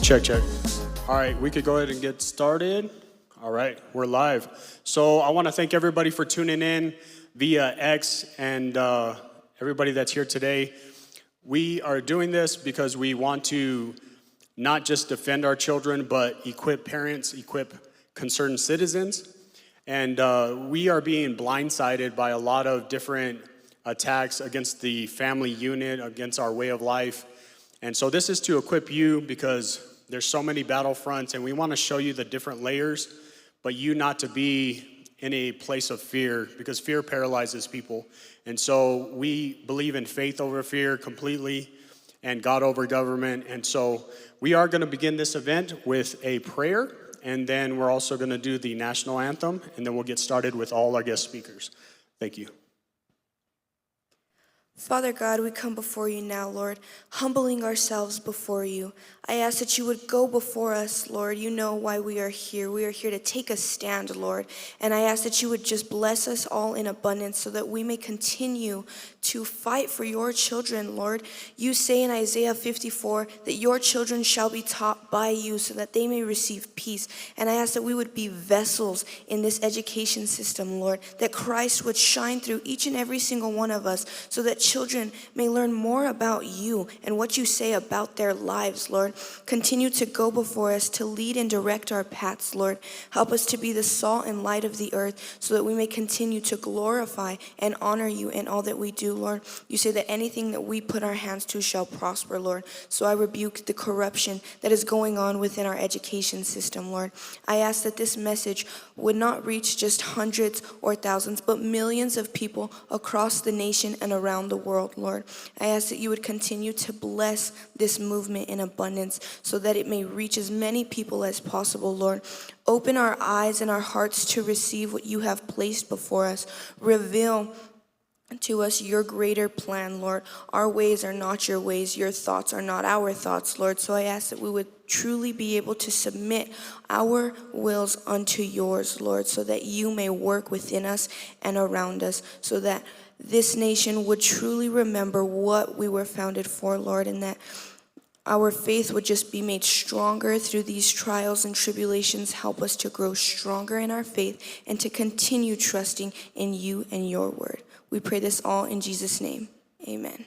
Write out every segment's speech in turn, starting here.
Check, check. All right, we could go ahead and get started. All right, we're live. So I want to thank everybody for tuning in via X and everybody that's here today. We are doing this because we want to not just defend our children, but equip parents, equip concerned citizens. And we are being blindsided by a lot of different attacks against the family unit, against our way of life. And so this is to equip you because there's so many battlefronts, and we want to show you the different layers, but you not to be in a place of fear, because fear paralyzes people. And so we believe in faith over fear completely, and God over government. And so we are going to begin this event with a prayer, and then we're also going to do the national anthem, and then we'll get started with all our guest speakers. Thank you. Father God, we come before you now, Lord, humbling ourselves before you. I ask that you would go before us, Lord. You know why we are here. We are here to take a stand, Lord. And I ask that you would just bless us all in abundance so that we may continue to fight for your children, Lord. You say in Isaiah 54 that your children shall be taught by you so that they may receive peace. And I ask that we would be vessels in this education system, Lord, that Christ would shine through each and every single one of us so that children may learn more about you and what you say about their lives, Lord. Continue to go before us to lead and direct our paths, Lord. Help us to be the salt and light of the earth so that we may continue to glorify and honor you in all that we do, Lord. You say that anything that we put our hands to shall prosper, Lord. So I rebuke the corruption that is going on within our education system, Lord. I ask that this message would not reach just hundreds or thousands, but millions of people across the nation and around the world, Lord. I ask that you would continue to bless this movement in abundance so that it may reach as many people as possible, Lord. Open our eyes and our hearts to receive what you have placed before us. Reveal to us your greater plan, Lord. Our ways are not your ways. Your thoughts are not our thoughts, Lord. So I ask that we would truly be able to submit our wills unto yours, Lord, so that you may work within us and around us, so that this nation would truly remember what we were founded for, Lord, and that our faith would just be made stronger through these trials and tribulations. Help us to grow stronger in our faith and to continue trusting in you and your word. We pray this all in Jesus' name. Amen.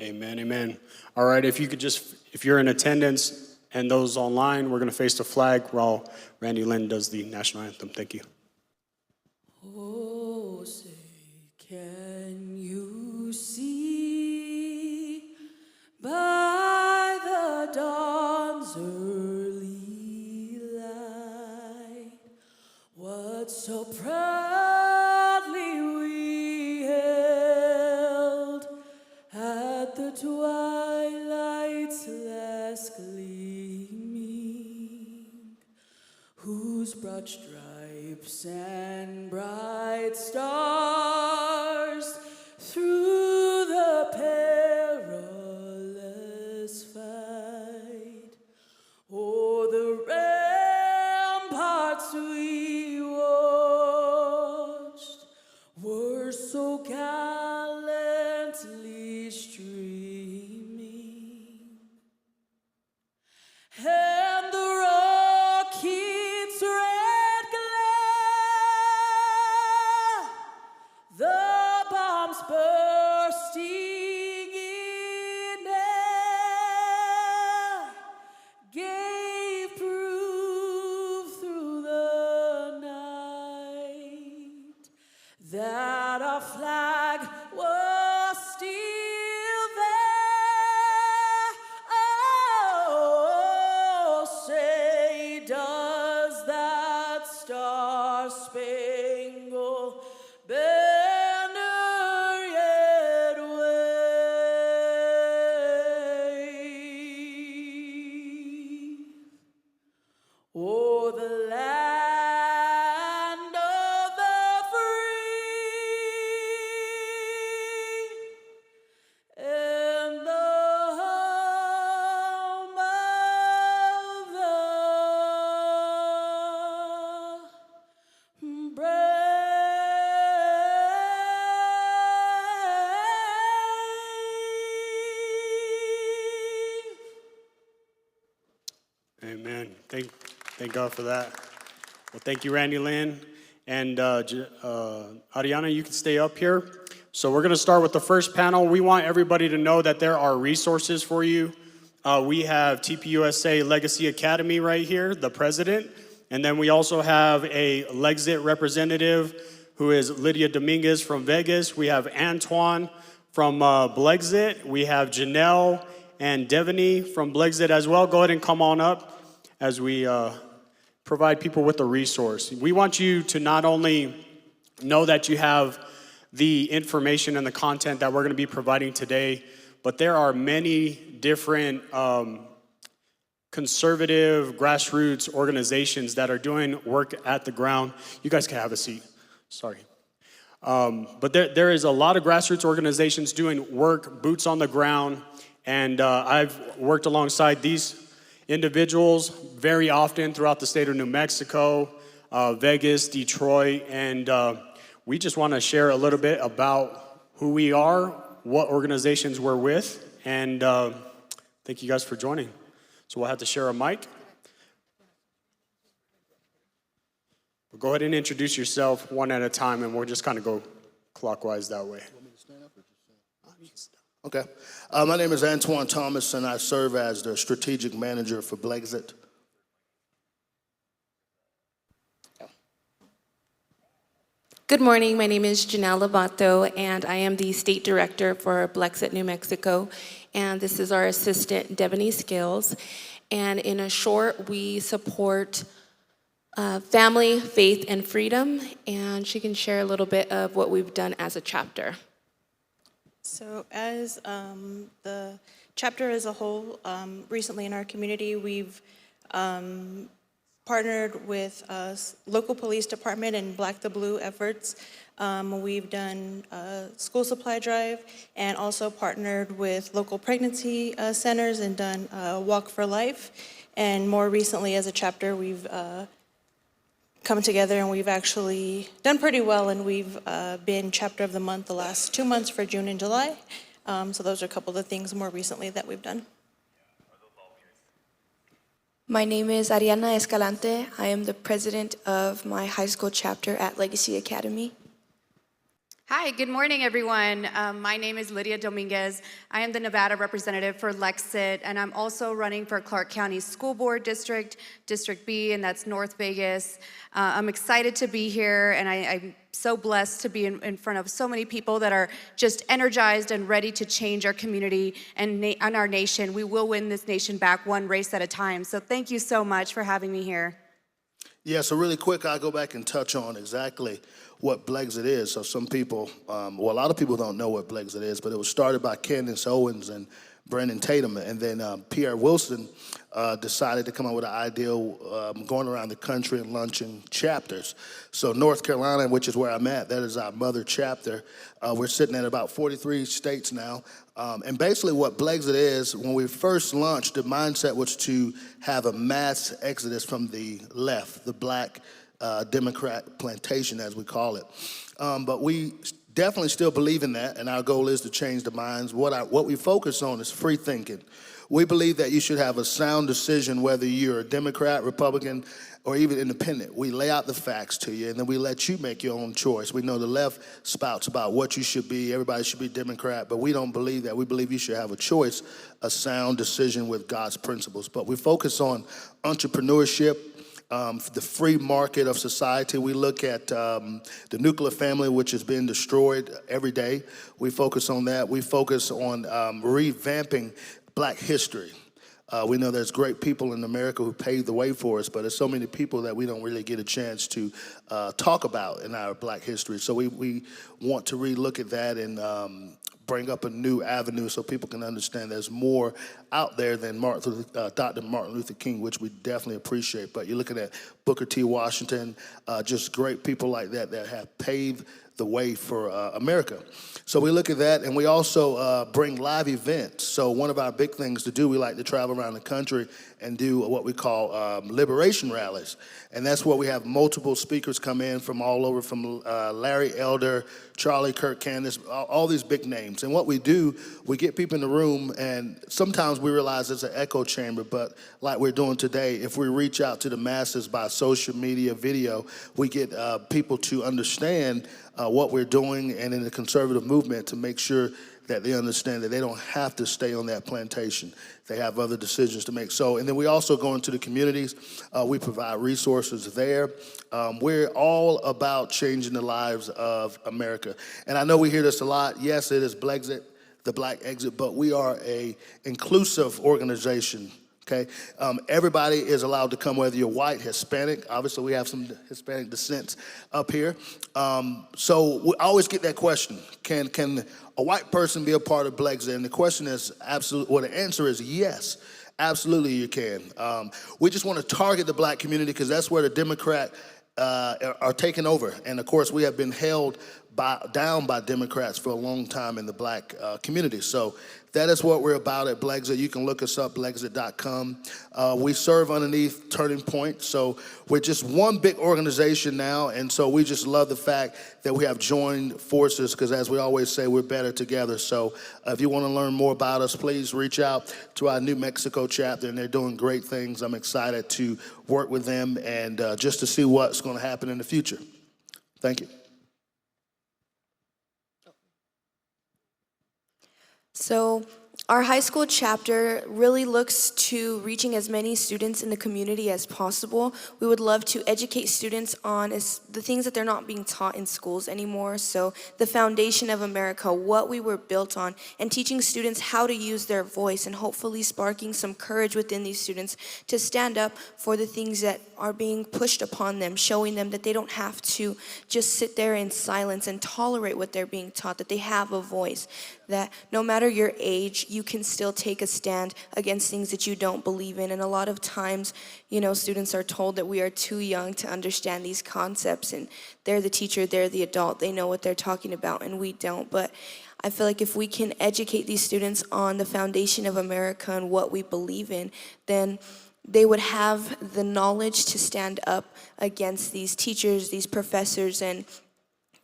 Amen, amen. All right, if you could just, if you're in attendance and those online, we're going to face the flag while Randy Lynn does the national anthem. Thank you. Oh, say, can you see by the dawn's early light what so proudly we held at the twilight's last gleaming, whose broad stripes and bright stars through the perilous fight, o'er the ramparts we watched, were so gallantly streaming, and the rocket's red glare, the bombs bursting in air, gave proof through the night that our flag was still there. Oh, say, does that star-spangled banner yet wave o'er the land of the free? Amen. Thank God for that. Well, thank you, Randy Lynn. And Ariana, you can stay up here. So we're going to start with the first panel. We want everybody to know that there are resources for you. We have TPUSA Legacy Academy right here, the president. And then we also have a LEXIT representative who is Lydia Dominguez from Vegas. We have Antoine from BLEXIT. We have Janelle and Devaney from BLEXIT as well. Go ahead and come on up as we provide people with a resource. We want you to not only know that you have the information and the content that we're going to be providing today, but there are many different conservative grassroots organizations that are doing work at the ground. You guys can have a seat. Sorry. But there is a lot of grassroots organizations doing work, boots on the ground, and I've worked alongside these individuals very often throughout the state of New Mexico, Vegas, Detroit, and we just want to share a little bit about who we are, what organizations we're with, and thank you guys for joining. So we'll have to share a mic. Well, go ahead and introduce yourself one at a time, and we'll just kind of go clockwise that way. Okay. My name is Antoine Thomas, and I serve as the strategic manager for BLEXIT. Good morning. My name is Janelle Lobato, and I am the state director for BLEXIT New Mexico. And this is our assistant, Devaney Skills. And in a short, we support family, faith, and freedom. And she can share a little bit of what we've done as a chapter. So as the chapter as a whole, recently in our community, we've partnered with local police department and Black the Blue efforts. We've done a school supply drive and also partnered with local pregnancy centers and done Walk for Life. And more recently as a chapter, we've come together and we've actually done pretty well, and we've been chapter of the month the last 2 months for June and July. So those are a couple of the things more recently that we've done. My name is Ariana Escalante. I am the president of my high school chapter at Legacy Academy. Hi, good morning, everyone. My name is Lydia Dominguez. I am the Nevada representative for LEXIT, and I'm also running for Clark County School Board District, District B, and that's North Vegas. I'm excited to be here, and I'm so blessed to be in front of so many people that are just energized and ready to change our community and our nation. We will win this nation back one race at a time. So thank you so much for having me here. Yeah, so really quick, I'll go back and touch on exactly what BLEXIT is. So some people, a lot of people don't know what BLEXIT is, but it was started by Candace Owens and Brandon Tatum, and then Pierre Wilson decided to come up with an idea going around the country and launching chapters. So North Carolina, which is where I'm at, that is our mother chapter. We're sitting at about 43 states now. And basically what BLEXIT is, when we first launched, the mindset was to have a mass exodus from the left, the Black Democrat plantation, as we call it. But we definitely still believe in that, and our goal is to change the minds. What we focus on is free thinking. We believe that you should have a sound decision whether you're a Democrat, Republican, or even independent. We lay out the facts to you, and then we let you make your own choice. We know the left spouts about what you should be. Everybody should be Democrat, but we don't believe that. We believe you should have a choice, a sound decision with God's principles. But we focus on entrepreneurship, the free market of society. We look at the nuclear family, which is being destroyed every day. We focus on that. We focus on revamping Black history. We know there's great people in America who paved the way for us, but there's so many people that we don't really get a chance to talk about in our Black history. So we want to relook at that and bring up a new avenue so people can understand there's more out there than Dr. Martin Luther King, which we definitely appreciate. But you're looking at Booker T. Washington, just great people like that that have paved the way for America. So we look at that, and we also bring live events. So one of our big things to do, we like to travel around the country and do what we call liberation rallies. And that's where we have multiple speakers come in from all over, from Larry Elder, Charlie Kirk Candace, all these big names. And what we do, we get people in the room, and sometimes we realize it's an echo chamber, but like we're doing today, if we reach out to the masses by social media, video, we get people to understand what we're doing, and in the conservative movement to make sure that they understand that they don't have to stay on that plantation. They have other decisions to make. So, and then we also go into the communities. We provide resources there. We're all about changing the lives of America. And I know we hear this a lot. Yes, it is BLEXIT, the Black Exit, but we are a inclusive organization. Okay, everybody is allowed to come, whether you're white, Hispanic. Obviously, we have some Hispanic descents up here. So we always get that question: Can a white person be a part of BLEXIT? And the question is absolutely. Well, the answer is yes. Absolutely, you can. We just want to target the black community because that's where the Democrat are taking over. And of course, we have been held down by Democrats for a long time in the black community. So that is what we're about at BLEXIT. You can look us up, BLEXIT.com. We serve underneath Turning Point. So we're just one big organization now. And so we just love the fact that we have joined forces because, as we always say, we're better together. So if you want to learn more about us, please reach out to our New Mexico chapter. And they're doing great things. I'm excited to work with them and just to see what's going to happen in the future. Thank you. So our high school chapter really looks to reaching as many students in the community as possible. We would love to educate students on the things that they're not being taught in schools anymore. So the foundation of America, what we were built on, and teaching students how to use their voice, and hopefully sparking some courage within these students to stand up for the things that are being pushed upon them, showing them that they don't have to just sit there in silence and tolerate what they're being taught, that they have a voice, that no matter your age, you can still take a stand against things that you don't believe in. And a lot of times, you know, students are told that we are too young to understand these concepts, and they're the teacher, they're the adult, they know what they're talking about, and we don't. But I feel like if we can educate these students on the foundation of America and what we believe in, then they would have the knowledge to stand up against these teachers, these professors, and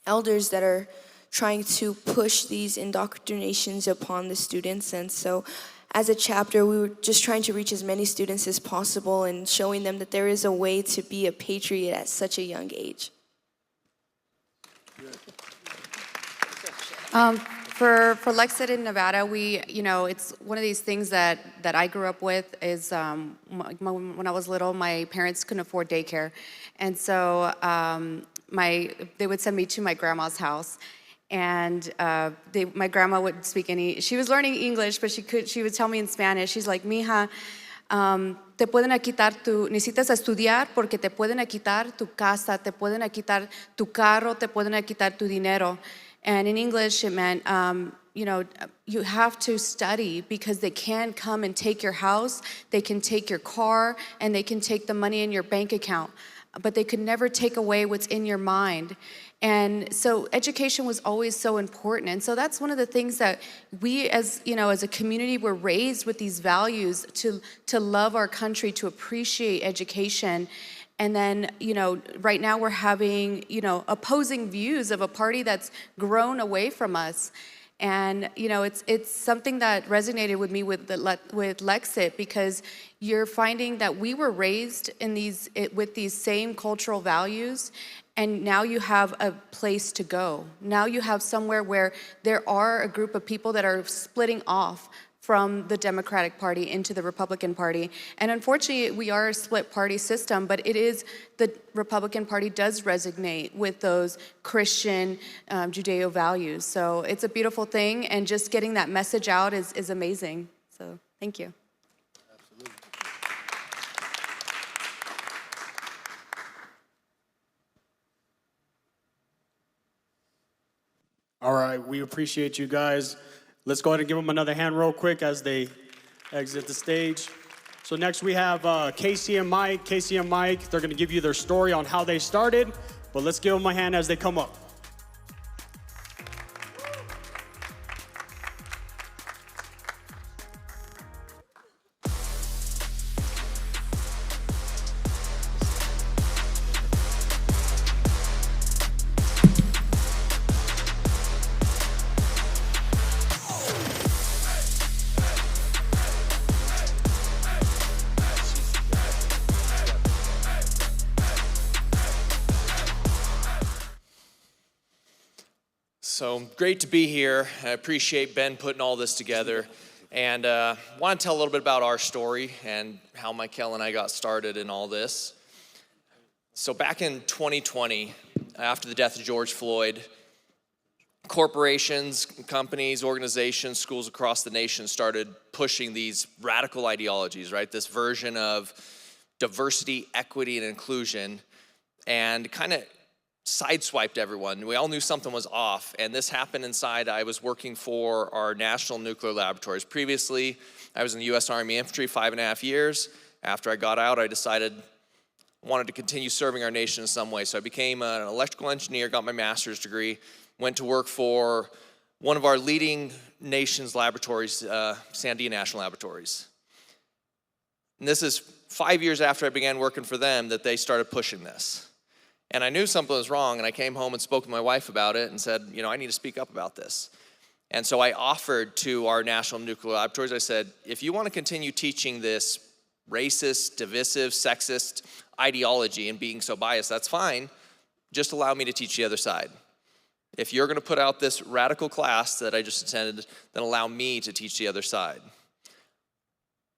elders that are trying to push these indoctrinations upon the students. And so as a chapter, we were just trying to reach as many students as possible and showing them that there is a way to be a patriot at such a young age. For LEXIT in Nevada, it's one of these things that I grew up with is when I was little, my parents couldn't afford daycare. And so they would send me to my grandma's house. And my grandma would speak she was learning English, but she would tell me in Spanish. She's like, mija, te pueden quitar necesitas estudiar porque te pueden quitar tu casa, te pueden quitar tu carro, te pueden quitar tu dinero. And in English, it meant, you have to study because they can come and take your house, they can take your car, and they can take the money in your bank account. But they could never take away what's in your mind. And so education was always so important. And so that's one of the things that we as a community were raised with these values to love our country, to appreciate education. And then, right now we're having, opposing views of a party that's grown away from us. And, it's something that resonated with me with LEXIT because you're finding that we were raised with these same cultural values, and now you have a place to go. Now you have somewhere where there are a group of people that are splitting off from the Democratic Party into the Republican Party. And unfortunately, we are a split party system, but the Republican Party does resonate with those Christian Judeo values. So it's a beautiful thing, and just getting that message out is amazing. So thank you. Absolutely. All right, we appreciate you guys. Let's go ahead and give them another hand real quick as they exit the stage. So next we have Casey and Myke. Casey and Myke, they're gonna give you their story on how they started, but let's give them a hand as they come up. So great to be here. I appreciate Ben putting all this together. And want to tell a little bit about our story and how Myke and I got started in all this. So back in 2020, after the death of George Floyd, corporations, companies, organizations, schools across the nation started pushing these radical ideologies, right? This version of diversity, equity, and inclusion, and kind of sideswiped everyone. We all knew something was off, and this happened inside. I was working for our national nuclear laboratories. Previously, I was in the U.S. Army Infantry 5.5 years. After I got out, I decided I wanted to continue serving our nation in some way. So I became an electrical engineer, got my master's degree, went to work for one of our leading nation's laboratories, Sandia National Laboratories. And this is 5 years after I began working for them that they started pushing this. And I knew something was wrong, and I came home and spoke to my wife about it and said, you know, I need to speak up about this. And so I offered to our national nuclear laboratories, I said, if you want to continue teaching this racist, divisive, sexist ideology and being so biased, that's fine. Just allow me to teach the other side. If you're going to put out this radical class that I just attended, then allow me to teach the other side.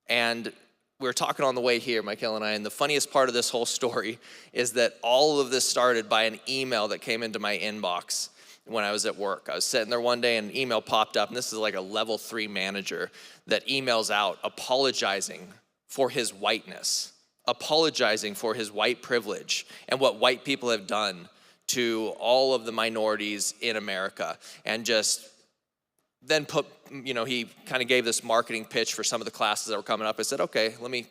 And we were talking on the way here, Myke and I, and the funniest part of this whole story is that all of this started by an email that came into my inbox when I was at work. I was sitting there one day and an email popped up, and this is like a level 3 manager that emails out apologizing for his whiteness, apologizing for his white privilege and what white people have done to all of the minorities in America, and just then put, you know, he kind of gave this marketing pitch for some of the classes that were coming up. I said, okay, let me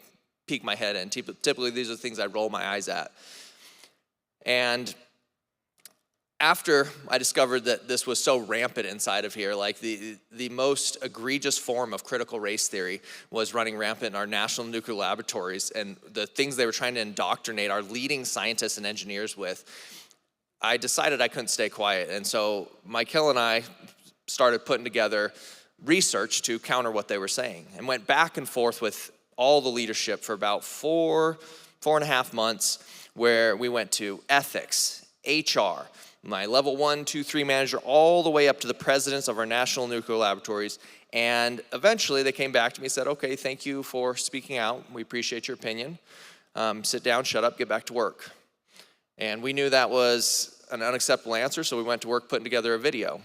peek my head in. Typically, these are the things I roll my eyes at. And after I discovered that this was so rampant inside of here, like the most egregious form of critical race theory was running rampant in our national nuclear laboratories, and the things they were trying to indoctrinate our leading scientists and engineers with, I decided I couldn't stay quiet. And so Myke and I started putting together research to counter what they were saying, and went back and forth with all the leadership for about 4.5 months, where we went to ethics, HR, my level 1, 2, 3 manager, all the way up to the presidents of our national nuclear laboratories. And eventually they came back to me and said, okay, thank you for speaking out. We appreciate your opinion. Sit down, shut up, get back to work. And we knew that was an unacceptable answer, so we went to work putting together a video,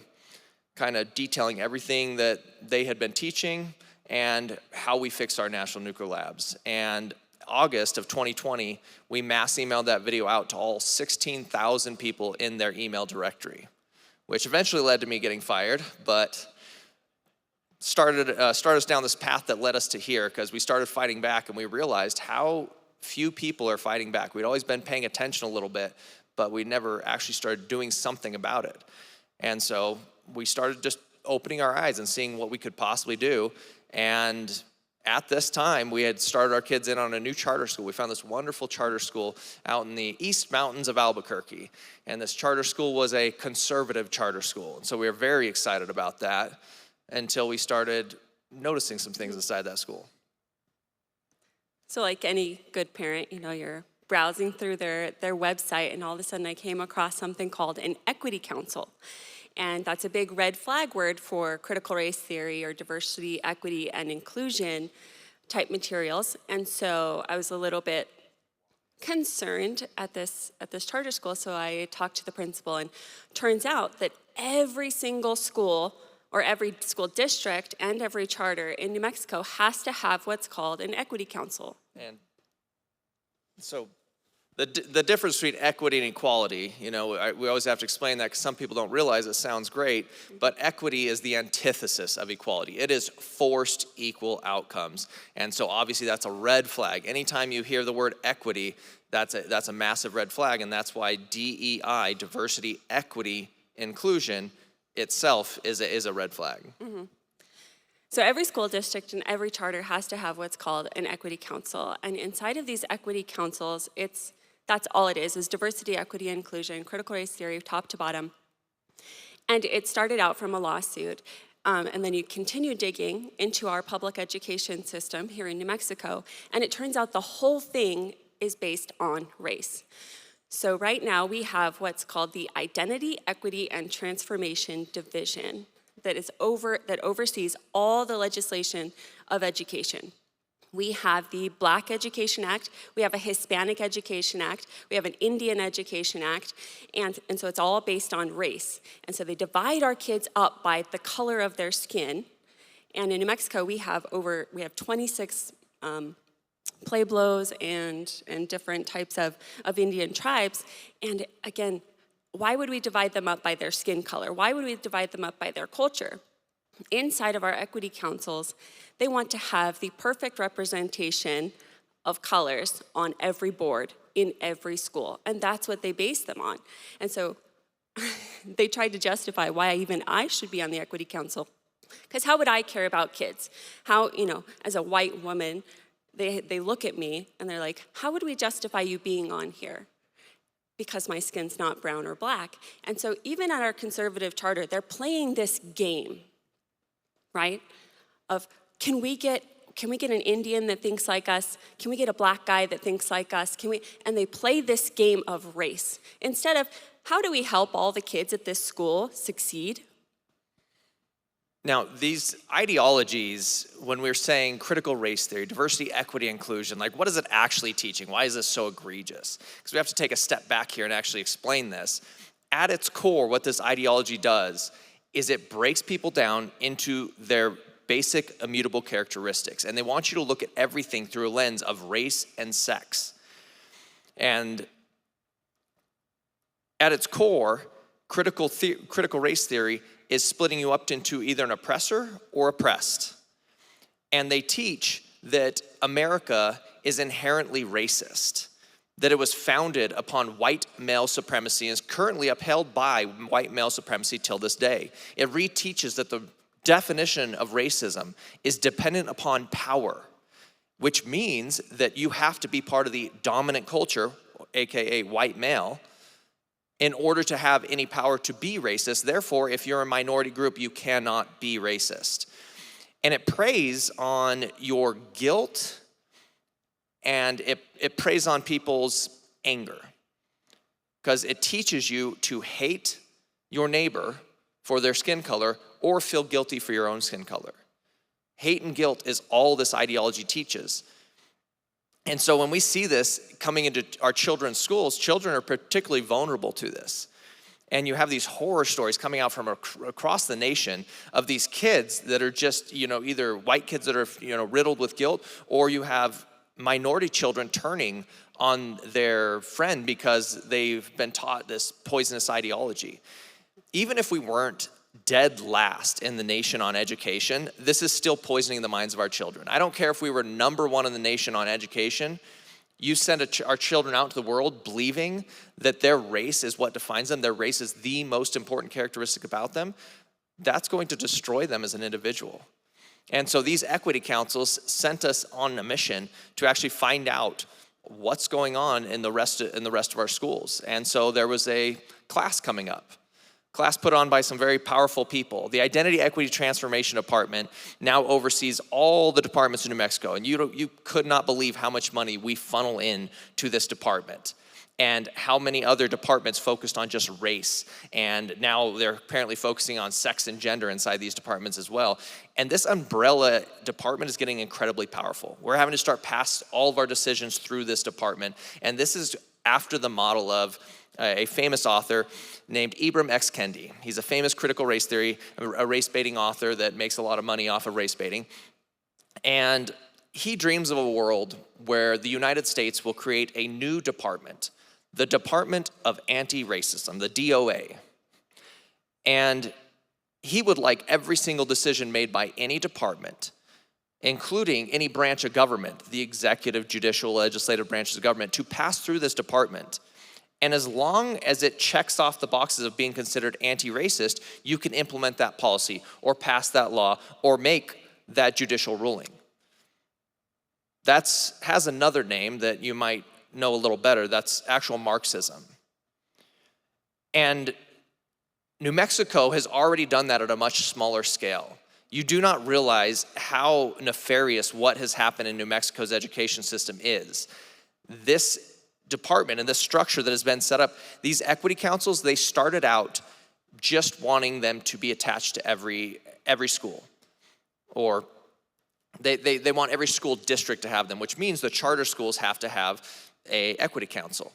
kind of detailing everything that they had been teaching and how we fixed our national nuclear labs. And August of 2020, we mass emailed that video out to all 16,000 people in their email directory, which eventually led to me getting fired, but started us down this path that led us to here, because we started fighting back and we realized how few people are fighting back. We'd always been paying attention a little bit, but we never actually started doing something about it. And so we started just opening our eyes and seeing what we could possibly do. And at this time, we had started our kids in on a new charter school. We found this wonderful charter school out in the East Mountains of Albuquerque. And this charter school was a conservative charter school. And so we were very excited about that until we started noticing some things inside that school. So like any good parent, you know, you're browsing through their website, and all of a sudden I came across something called an equity council. And that's a big red flag word for critical race theory or diversity, equity, and inclusion type materials. And so I was a little bit concerned at this charter school, so I talked to the principal, and turns out that every single school or every school district and every charter in New Mexico has to have what's called an equity council. And so the difference between equity and equality, you know, we always have to explain that because some people don't realize it sounds great, but equity is the antithesis of equality. It is forced equal outcomes. And so obviously that's a red flag. Anytime you hear the word equity, that's a massive red flag, and that's why DEI, diversity, equity, inclusion, itself is a red flag. Mm-hmm. So every school district and every charter has to have what's called an equity council. And inside of these equity councils, that's all it is diversity, equity, inclusion, critical race theory, top to bottom. And it started out from a lawsuit. And then you continue digging into our public education system here in New Mexico. And it turns out the whole thing is based on race. So right now we have what's called the Identity, Equity, and Transformation Division that oversees all the legislation of education. We have the Black Education Act, we have a Hispanic Education Act, we have an Indian Education Act, and so it's all based on race. And so they divide our kids up by the color of their skin. And in New Mexico, we have 26 Pueblos and different types of Indian tribes. And again, why would we divide them up by their skin color? Why would we divide them up by their culture? Inside of our equity councils, they want to have the perfect representation of colors on every board in every school. And that's what they base them on. And so they tried to justify why even I should be on the equity council. Because how would I care about kids? How, as a white woman, they look at me and they're like, how would we justify you being on here? Because my skin's not brown or black. And so even at our conservative charter, they're playing this game, right? Of can we get an Indian that thinks like us? Can we get a black guy that thinks like us? And they play this game of race. Instead of, how do we help all the kids at this school succeed? Now, these ideologies, when we're saying critical race theory, diversity, equity, inclusion, like what is it actually teaching? Why is this so egregious? Because we have to take a step back here and actually explain this. At its core, what this ideology does is it breaks people down into their basic immutable characteristics. And they want you to look at everything through a lens of race and sex. And at its core, critical race theory is splitting you up into either an oppressor or oppressed. And they teach that America is inherently racist, that it was founded upon white male supremacy and is currently upheld by white male supremacy till this day. It reteaches that the definition of racism is dependent upon power, which means that you have to be part of the dominant culture, AKA white male, in order to have any power to be racist. Therefore, if you're a minority group, you cannot be racist. And it preys on your guilt, and it preys on people's anger, because it teaches you to hate your neighbor for their skin color or feel guilty for your own skin color. Hate and guilt is all this ideology teaches. And so when we see this coming into our children's schools, children are particularly vulnerable to this. And you have these horror stories coming out from across the nation of these kids that are just, either white kids that are, riddled with guilt, or you have minority children turning on their friend because they've been taught this poisonous ideology. Even if we weren't dead last in the nation on education, this is still poisoning the minds of our children. I don't care if we were number one in the nation on education. You send our children out to the world believing that their race is what defines them, their race is the most important characteristic about them, that's going to destroy them as an individual. And so these equity councils sent us on a mission to actually find out what's going on in the rest of our schools. And so there was a class coming up. Class put on by some very powerful people. The Identity, Equity, Transformation Department now oversees all the departments in New Mexico. And you could not believe how much money we funnel in to this department and how many other departments focused on just race. And now they're apparently focusing on sex and gender inside these departments as well. And this umbrella department is getting incredibly powerful. We're having to start pass all of our decisions through this department. And this is after the model of a famous author named Ibram X. Kendi. He's a famous critical race theory, a race baiting author that makes a lot of money off of race baiting. And he dreams of a world where the United States will create a new department, the Department of Anti-Racism, the DOA. And he would like every single decision made by any department, including any branch of government, the executive, judicial, legislative branches of government, to pass through this department. And as long as it checks off the boxes of being considered anti-racist, you can implement that policy or pass that law or make that judicial ruling. That has another name that you might know a little better. That's actual Marxism. And New Mexico has already done that at a much smaller scale. You do not realize how nefarious what has happened in New Mexico's education system is. This department and this structure that has been set up, these equity councils, they started out just wanting them to be attached to every school. Or they want every school district to have them, which means the charter schools have to have a equity council.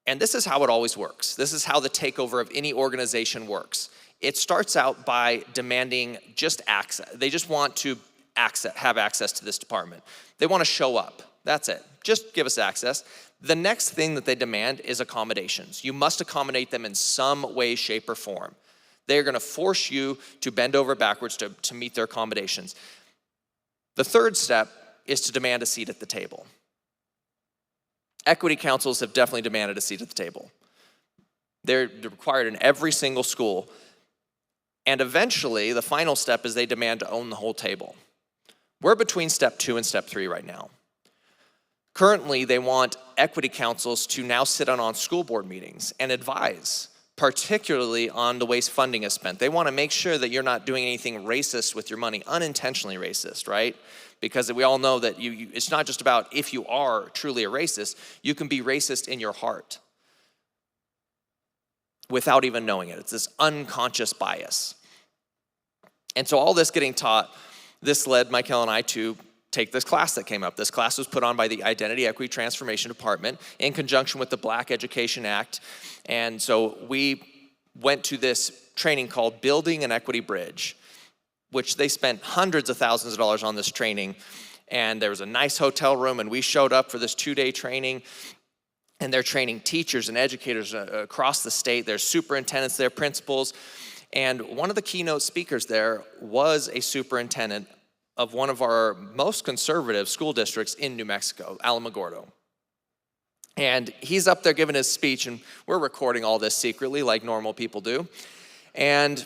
And this is how it always works. This is how the takeover of any organization works. It starts out by demanding just access. They just want to have access to this department. They want to show up. That's it. Just give us access. The next thing that they demand is accommodations. You must accommodate them in some way, shape, or form. They're going to force you to bend over backwards to meet their accommodations. The third step is to demand a seat at the table. Equity councils have definitely demanded a seat at the table. They're required in every single school. And eventually, the final step is they demand to own the whole table. We're between step 2 and step 3 right now. Currently, they want equity councils to now sit on school board meetings and advise, particularly on the ways funding is spent. They want to make sure that you're not doing anything racist with your money, unintentionally racist, right? Because we all know that it's not just about if you are truly a racist, you can be racist in your heart without even knowing it. It's this unconscious bias. And so all this getting taught, this led Myke and I to take this class that came up. This class was put on by the Identity Equity Transformation Department in conjunction with the Black Education Act. And so we went to this training called Building an Equity Bridge, which they spent hundreds of thousands of dollars on this training. And there was a nice hotel room, and we showed up for this 2-day training. And they're training teachers and educators across the state. There's superintendents there, principals. And one of the keynote speakers there was a superintendent of one of our most conservative school districts in New Mexico, Alamogordo. And he's up there giving his speech, and we're recording all this secretly like normal people do. And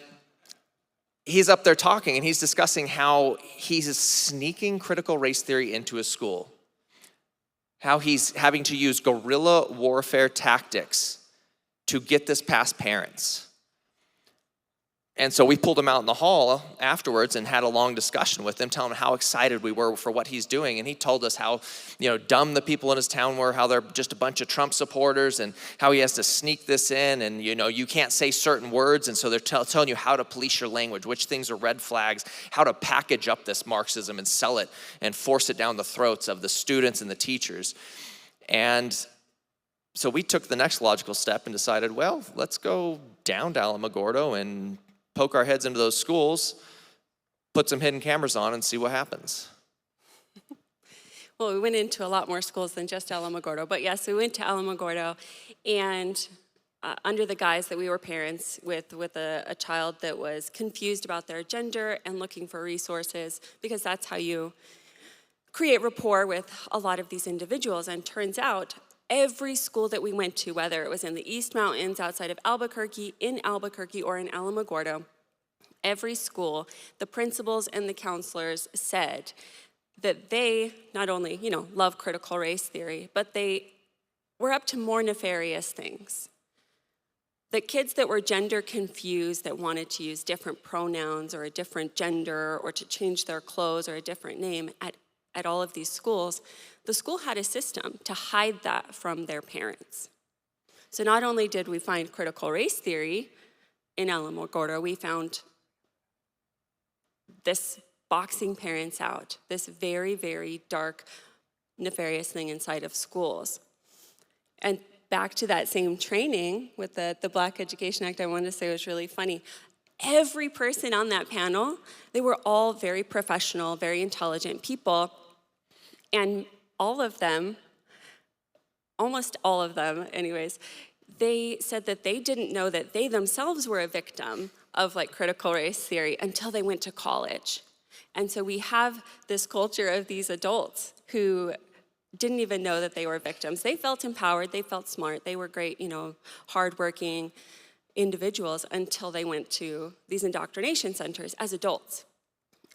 he's up there talking, and he's discussing how he's sneaking critical race theory into his school, how he's having to use guerrilla warfare tactics to get this past parents. And so we pulled him out in the hall afterwards and had a long discussion with him, telling him how excited we were for what he's doing. And he told us how, dumb the people in his town were, how they're just a bunch of Trump supporters, and how he has to sneak this in, and you can't say certain words, and so they're telling you how to police your language, which things are red flags, how to package up this Marxism and sell it and force it down the throats of the students and the teachers. And so we took the next logical step and decided, well, let's go down to Alamogordo and poke our heads into those schools, put some hidden cameras on, and see what happens. Well, we went into a lot more schools than just Alamogordo, but yes, we went to Alamogordo, and under the guise that we were parents with a child that was confused about their gender and looking for resources, because that's how you create rapport with a lot of these individuals. And turns out every school that we went to, whether it was in the East Mountains outside of Albuquerque, in Albuquerque, or in Alamogordo, every school, the principals and the counselors said that they not only, love critical race theory, but they were up to more nefarious things. The kids that were gender confused, that wanted to use different pronouns or a different gender or to change their clothes or a different name at all of these schools, the school had a system to hide that from their parents. So not only did we find critical race theory in Alamogordo, we found this boxing parents out, this very, very dark, nefarious thing inside of schools. And back to that same training with the Black Education Act, I wanted to say it was really funny. Every person on that panel, they were all very professional, very intelligent people, and all of them, almost all of them anyways, they said that they didn't know that they themselves were a victim of critical race theory until they went to college. And so we have this culture of these adults who didn't even know that they were victims. They felt empowered, they felt smart, they were great, hardworking individuals until they went to these indoctrination centers as adults.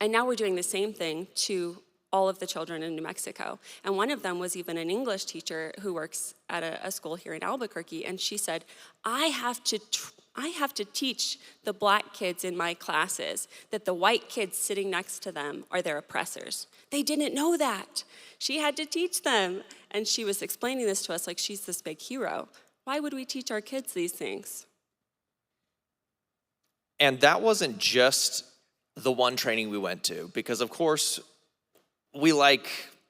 And now we're doing the same thing to all of the children in New Mexico. And one of them was even an English teacher who works at a school here in Albuquerque, and she said, I have to teach the Black kids in my classes that the white kids sitting next to them are their oppressors, They didn't know that. She had to teach them. And she was explaining this to us like she's this big hero. Why would we teach our kids these things? And that wasn't just the one training we went to, because of course, we like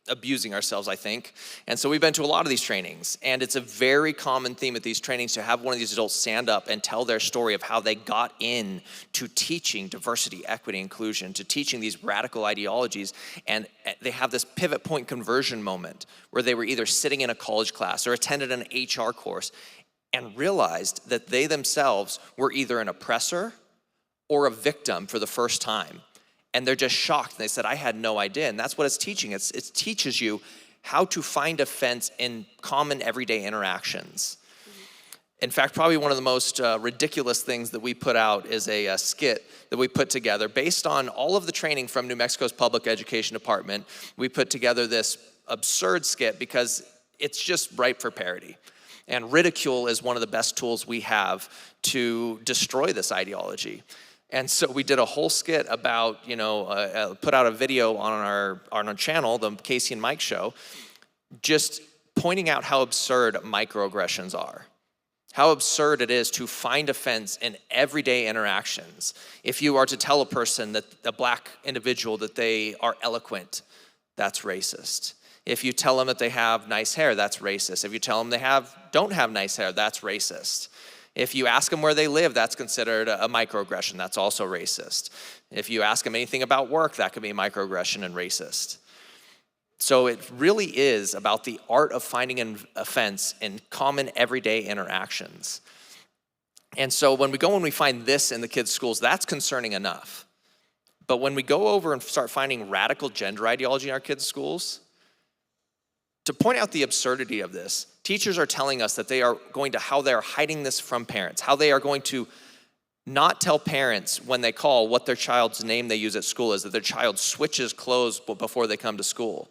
abusing ourselves, I think. And so we've been to a lot of these trainings, and it's a very common theme at these trainings to have one of these adults stand up and tell their story of how they got in to teaching diversity, equity, inclusion, to teaching these radical ideologies. And they have this pivot point conversion moment where they were either sitting in a college class or attended an HR course and realized that they themselves were either an oppressor or a victim for the first time. And they're just shocked. And they said, I had no idea. And that's what it's teaching. It teaches you how to find offense in common everyday interactions. In fact, probably one of the most ridiculous things that we put out is a skit that we put together based on all of the training from New Mexico's Public Education Department. We put together this absurd skit because it's just ripe for parody. And ridicule is one of the best tools we have to destroy this ideology. And so we did a whole skit about, put out a video on our channel, the Casey and Myke show, just pointing out how absurd microaggressions are. How absurd it is to find offense in everyday interactions. If you are to tell a person, that a black individual, that they are eloquent, that's racist. If you tell them that they have nice hair, that's racist. If you tell them they don't have nice hair, that's racist. If you ask them where they live, that's considered a microaggression. That's also racist. If you ask them anything about work, that could be microaggression and racist. So it really is about the art of finding an offense in common everyday interactions. And so when we find this in the kids' schools, that's concerning enough. But when we go over and start finding radical gender ideology in our kids' schools, to point out the absurdity of this, teachers are telling us that how they are hiding this from parents, how they are going to not tell parents when they call what their child's name they use at school is, that their child switches clothes before they come to school.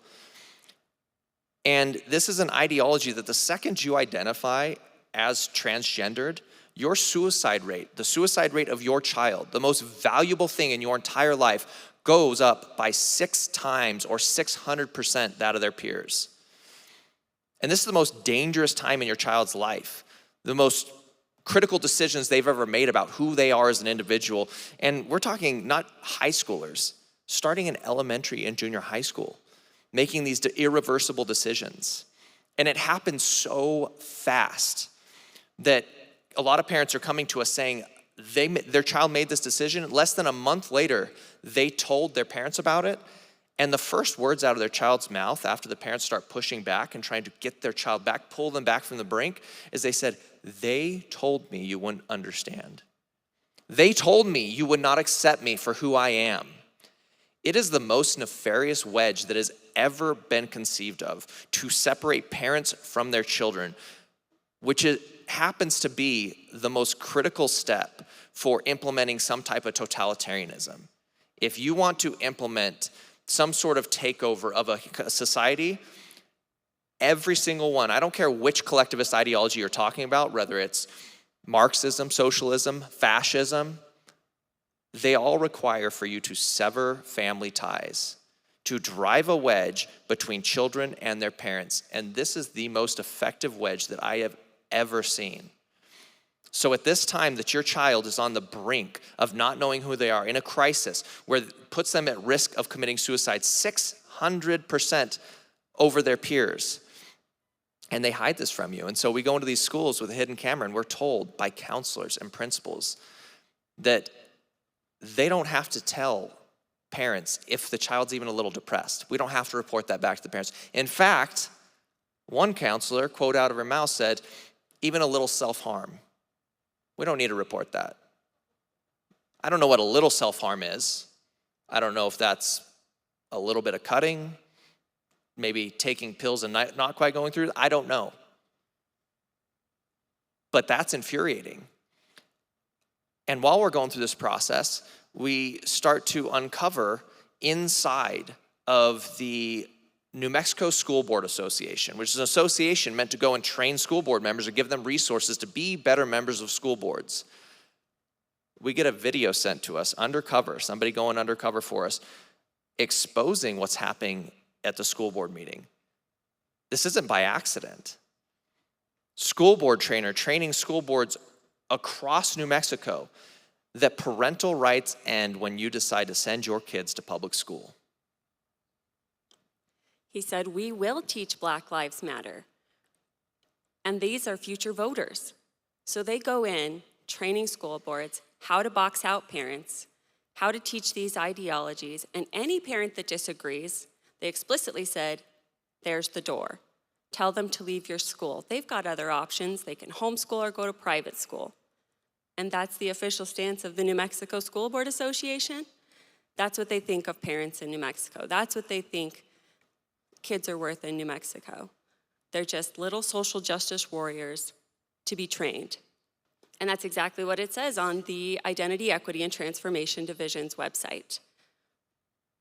And this is an ideology that the second you identify as transgendered, your suicide rate, the suicide rate of your child, the most valuable thing in your entire life, goes up by 6 times or 600% that of their peers. And this is the most dangerous time in your child's life, the most critical decisions they've ever made about who they are as an individual. And we're talking not high schoolers, starting in elementary and junior high school, making these irreversible decisions. And it happens so fast that a lot of parents are coming to us saying their child made this decision. Less than a month later, they told their parents about it. And the first words out of their child's mouth after the parents start pushing back and trying to get their child back, pull them back from the brink, is they said, they told me you wouldn't understand. They told me you would not accept me for who I am. It is the most nefarious wedge that has ever been conceived of to separate parents from their children, which happens to be the most critical step for implementing some type of totalitarianism. If you want to implement some sort of takeover of a society, every single one, I don't care which collectivist ideology you're talking about, whether it's Marxism, socialism, fascism, they all require for you to sever family ties, to drive a wedge between children and their parents. And this is the most effective wedge that I have ever seen. So at this time that your child is on the brink of not knowing who they are, in a crisis where it puts them at risk of committing suicide 600% over their peers, and they hide this from you. And so we go into these schools with a hidden camera, and we're told by counselors and principals that they don't have to tell parents if the child's even a little depressed. We don't have to report that back to the parents. In fact, one counselor, quote out of her mouth, said, even a little self-harm, we don't need to report that. I don't know what a little self-harm is. I don't know if that's a little bit of cutting, maybe taking pills and not quite going through. I don't know. But that's infuriating. And while we're going through this process, we start to uncover inside of the New Mexico School Board Association, which is an association meant to go and train school board members or give them resources to be better members of school boards. We get a video sent to us undercover, somebody going undercover for us, exposing what's happening at the school board meeting. This isn't by accident. School board trainer training school boards across New Mexico that parental rights end when you decide to send your kids to public school. He said, we will teach Black Lives Matter. And these are future voters. So they go in training school boards how to box out parents, how to teach these ideologies, and any parent that disagrees, they explicitly said, there's the door. Tell them to leave your school. They've got other options. They can homeschool or go to private school. And that's the official stance of the New Mexico School Board Association. That's what they think of parents in New Mexico. That's what they think kids are worth in New Mexico. They're just little social justice warriors to be trained. And that's exactly what it says on the Identity, Equity, and Transformation Division's website.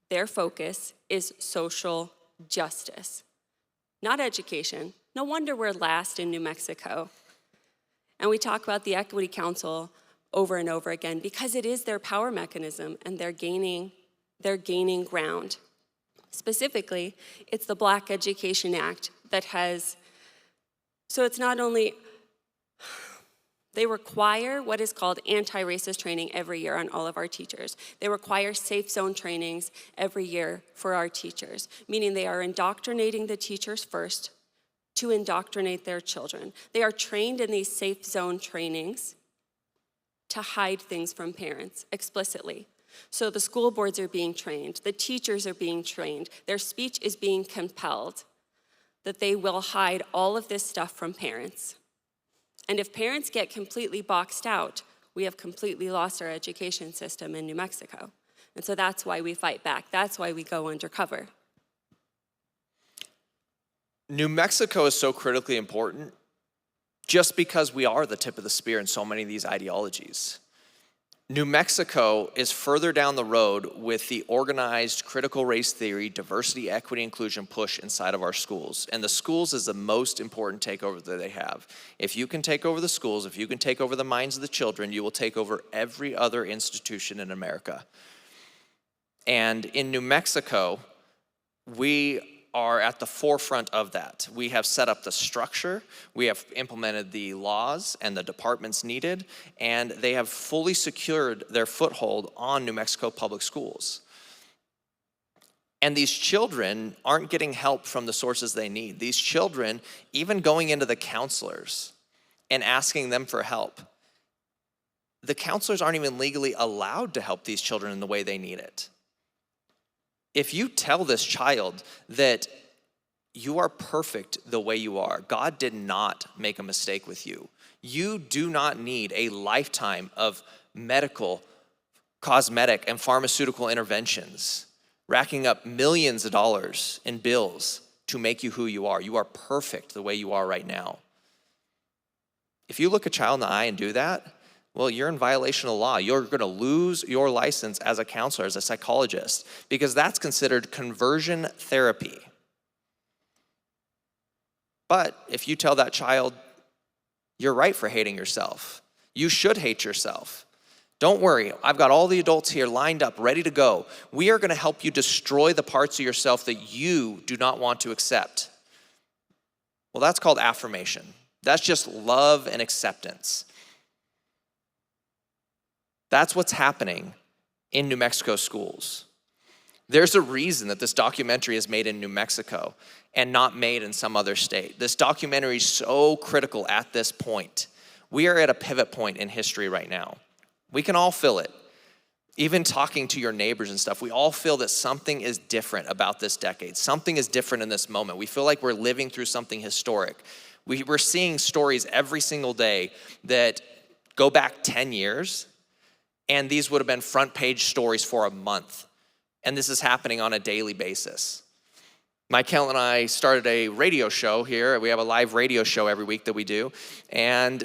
Their focus is social justice, not education. No wonder we're last in New Mexico. And we talk about the Equity Council over and over again because it is their power mechanism and they're gaining ground. Specifically, it's the Black Education Act that has, so it's not only, they require what is called anti-racist training every year on all of our teachers. They require safe zone trainings every year for our teachers, meaning they are indoctrinating the teachers first to indoctrinate their children. They are trained in these safe zone trainings to hide things from parents explicitly. So the school boards are being trained, the teachers are being trained, their speech is being compelled that they will hide all of this stuff from parents. And if parents get completely boxed out, we have completely lost our education system in New Mexico. And so that's why we fight back. That's why we go undercover. New Mexico is so critically important just because we are the tip of the spear in so many of these ideologies. New Mexico is further down the road with the organized critical race theory, diversity, equity, inclusion push inside of our schools. And the schools is the most important takeover that they have. If you can take over the schools, if you can take over the minds of the children, you will take over every other institution in America. And in New Mexico, we are at the forefront of that. We have set up the structure, we have implemented the laws and the departments needed, and they have fully secured their foothold on New Mexico public schools. And these children aren't getting help from the sources they need. These children, even going into the counselors and asking them for help, the counselors aren't even legally allowed to help these children in the way they need it. If you tell this child that you are perfect the way you are, God did not make a mistake with you. You do not need a lifetime of medical, cosmetic, and pharmaceutical interventions, racking up millions of dollars in bills to make you who you are. You are perfect the way you are right now. If you look a child in the eye and do that, well, you're in violation of the law. You're going to lose your license as a counselor, as a psychologist, because that's considered conversion therapy. But if you tell that child, you're right for hating yourself, you should hate yourself. Don't worry, I've got all the adults here lined up, ready to go. We are going to help you destroy the parts of yourself that you do not want to accept. Well, that's called affirmation. That's just love and acceptance. That's what's happening in New Mexico schools. There's a reason that this documentary is made in New Mexico and not made in some other state. This documentary is so critical at this point. We are at a pivot point in history right now. We can all feel it. Even talking to your neighbors and stuff, we all feel that something is different about this decade. Something is different in this moment. We feel like we're living through something historic. We're seeing stories every single day that go back 10 years, and these would have been front page stories for a month. And this is happening on a daily basis. Myke and I started a radio show here. We have a live radio show every week that we do. And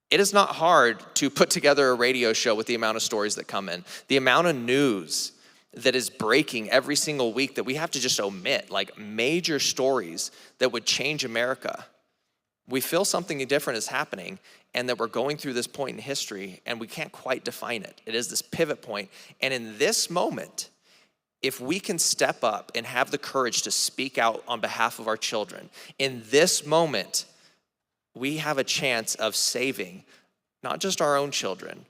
it is not hard to put together a radio show with the amount of stories that come in. The amount of news that is breaking every single week that we have to just omit, like major stories that would change America. We feel something different is happening and that we're going through this point in history and we can't quite define it. It is this pivot point. And in this moment, if we can step up and have the courage to speak out on behalf of our children, in this moment, we have a chance of saving not just our own children,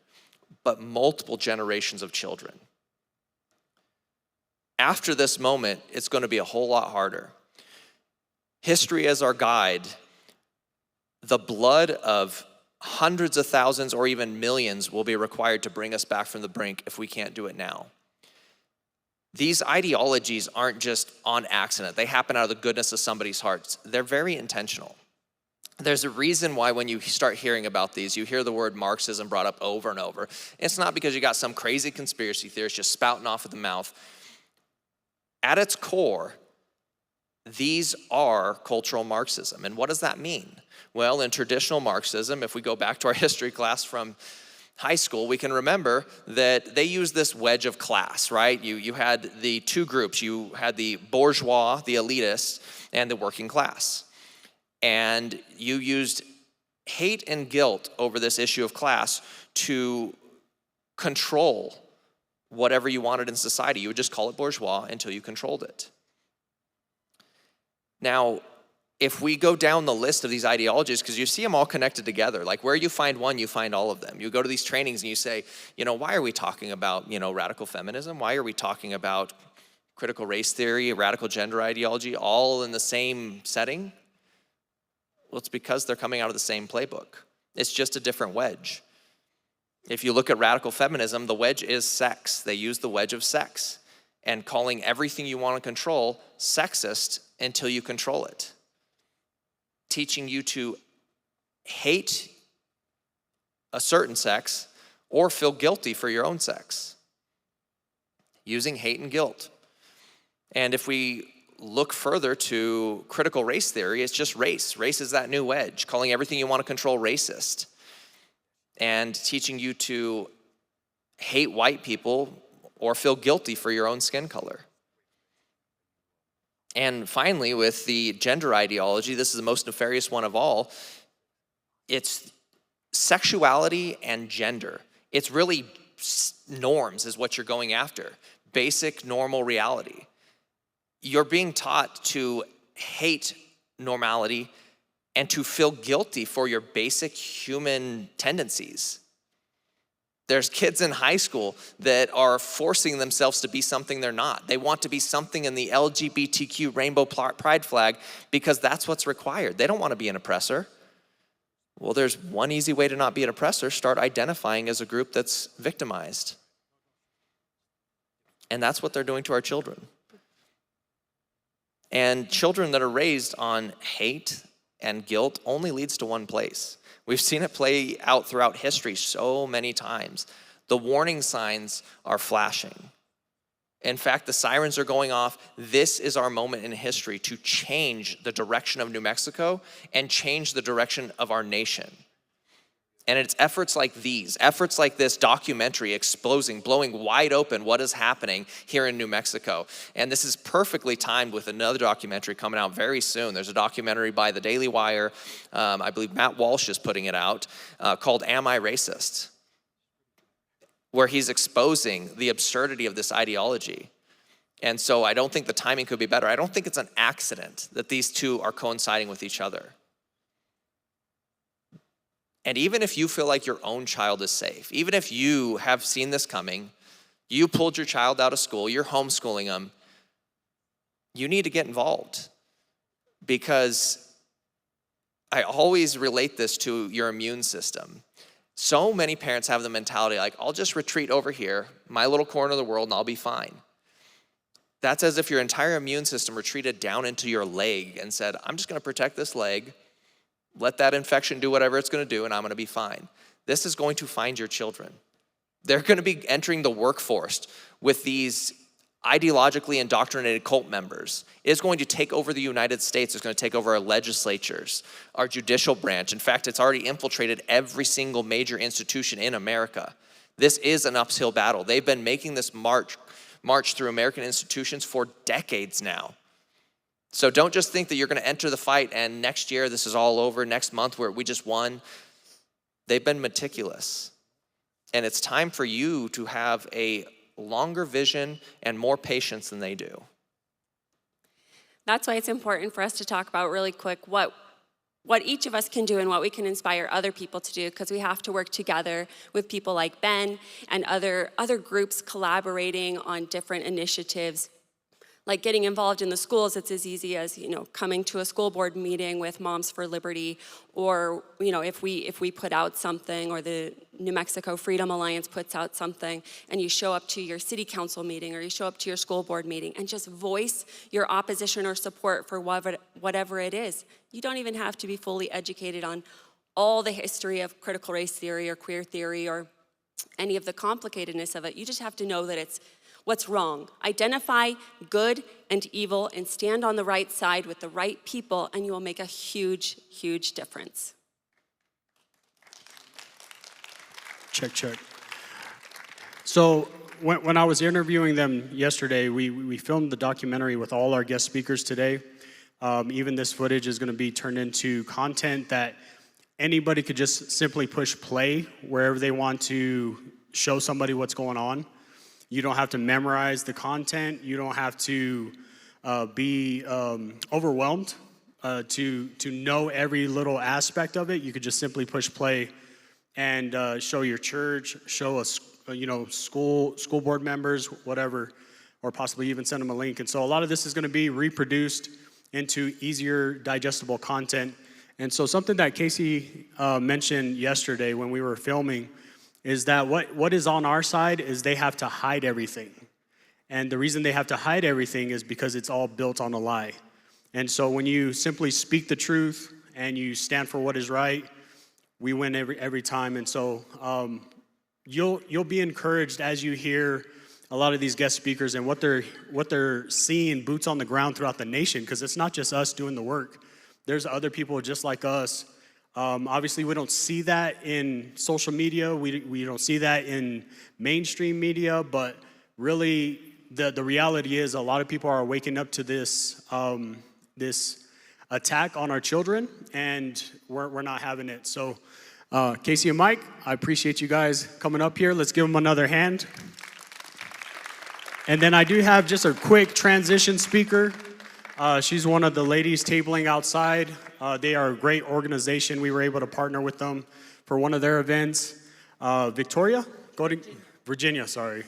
but multiple generations of children. After this moment, it's going to be a whole lot harder. History as our guide, the blood of hundreds of thousands or even millions will be required to bring us back from the brink if we can't do it now. These ideologies aren't just on accident. They happen out of the goodness of somebody's hearts. They're very intentional. There's a reason why when you start hearing about these, you hear the word Marxism brought up over and over. It's not because you got some crazy conspiracy theorist just spouting off of the mouth. At its core, these are cultural Marxism. And what does that mean? Well, in traditional Marxism, if we go back to our history class from high school, we can remember that they used this wedge of class, right? You had the two groups. You had the bourgeois, the elitists, and the working class. And you used hate and guilt over this issue of class to control whatever you wanted in society. You would just call it bourgeois until you controlled it. Now, if we go down the list of these ideologies, because you see them all connected together, like where you find one, you find all of them. You go to these trainings and you say, why are we talking about, radical feminism? Why are we talking about critical race theory, radical gender ideology, all in the same setting? Well, it's because they're coming out of the same playbook. It's just a different wedge. If you look at radical feminism, the wedge is sex. They use the wedge of sex and calling everything you want to control sexist until you control it. Teaching you to hate a certain sex or feel guilty for your own sex. Using hate and guilt. And if we look further to critical race theory, it's just race. Race is that new wedge, calling everything you want to control racist. And teaching you to hate white people or feel guilty for your own skin color. And finally, with the gender ideology, this is the most nefarious one of all, it's sexuality and gender. It's really norms is what you're going after. Basic, normal reality. You're being taught to hate normality and to feel guilty for your basic human tendencies. There's kids in high school that are forcing themselves to be something they're not. They want to be something in the LGBTQ rainbow pride flag because that's what's required. They don't want to be an oppressor. Well, there's one easy way to not be an oppressor. Start identifying as a group that's victimized. And that's what they're doing to our children. And children that are raised on hate and guilt only leads to one place. We've seen it play out throughout history so many times. The warning signs are flashing. In fact, the sirens are going off. This is our moment in history to change the direction of New Mexico and change the direction of our nation. And it's efforts like these, efforts like this documentary exposing, blowing wide open what is happening here in New Mexico. And this is perfectly timed with another documentary coming out very soon. There's a documentary by the Daily Wire, I believe Matt Walsh is putting it out, called Am I Racist? Where he's exposing the absurdity of this ideology. And so I don't think the timing could be better. I don't think it's an accident that these two are coinciding with each other. And even if you feel like your own child is safe, even if you have seen this coming, you pulled your child out of school, you're homeschooling them, you need to get involved. Because I always relate this to your immune system. So many parents have the mentality like, I'll just retreat over here, my little corner of the world, and I'll be fine. That's as if your entire immune system retreated down into your leg and said, I'm just going to protect this leg. Let that infection do whatever it's going to do, and I'm going to be fine. This is going to find your children. They're going to be entering the workforce with these ideologically indoctrinated cult members. It's going to take over the United States. It's going to take over our legislatures, our judicial branch. In fact, it's already infiltrated every single major institution in America. This is an uphill battle. They've been making this march through American institutions for decades now. So don't just think that you're going to enter the fight and next year this is all over, next month where we just won. They've been meticulous. And it's time for you to have a longer vision and more patience than they do. That's why it's important for us to talk about really quick what each of us can do and what we can inspire other people to do, because we have to work together with people like Ben and other groups collaborating on different initiatives. Like getting involved in the schools, it's as easy as, coming to a school board meeting with Moms for Liberty, or, if we put out something, or the New Mexico Freedom Alliance puts out something, and you show up to your city council meeting, or you show up to your school board meeting, and just voice your opposition or support for whatever it is. You don't even have to be fully educated on all the history of critical race theory or queer theory or any of the complicatedness of it. You just have to know that it's what's wrong. Identify good and evil and stand on the right side with the right people, and you will make a huge, huge difference. Check. So when I was interviewing them yesterday, we filmed the documentary with all our guest speakers today. Even this footage is going to be turned into content that anybody could just simply push play wherever they want to show somebody what's going on. You don't have to memorize the content. You don't have to be overwhelmed to know every little aspect of it. You could just simply push play and show your church, show us, school board members, whatever, or possibly even send them a link. And so a lot of this is going to be reproduced into easier digestible content. And so something that Casey mentioned yesterday when we were filming is that what is on our side is they have to hide everything. And the reason they have to hide everything is because it's all built on a lie. And so when you simply speak the truth and you stand for what is right, we win every time. And so you'll be encouraged as you hear a lot of these guest speakers and what they're seeing boots on the ground throughout the nation, because it's not just us doing the work. There's other people just like us. Obviously, we don't see that in social media. We don't see that in mainstream media, but really the reality is a lot of people are waking up to this attack on our children, and we're not having it. So Casey and Myke, I appreciate you guys coming up here. Let's give them another hand. And then I do have just a quick transition speaker. She's one of the ladies tabling outside. They are a great organization. We were able to partner with them for one of their events. Virginia, sorry.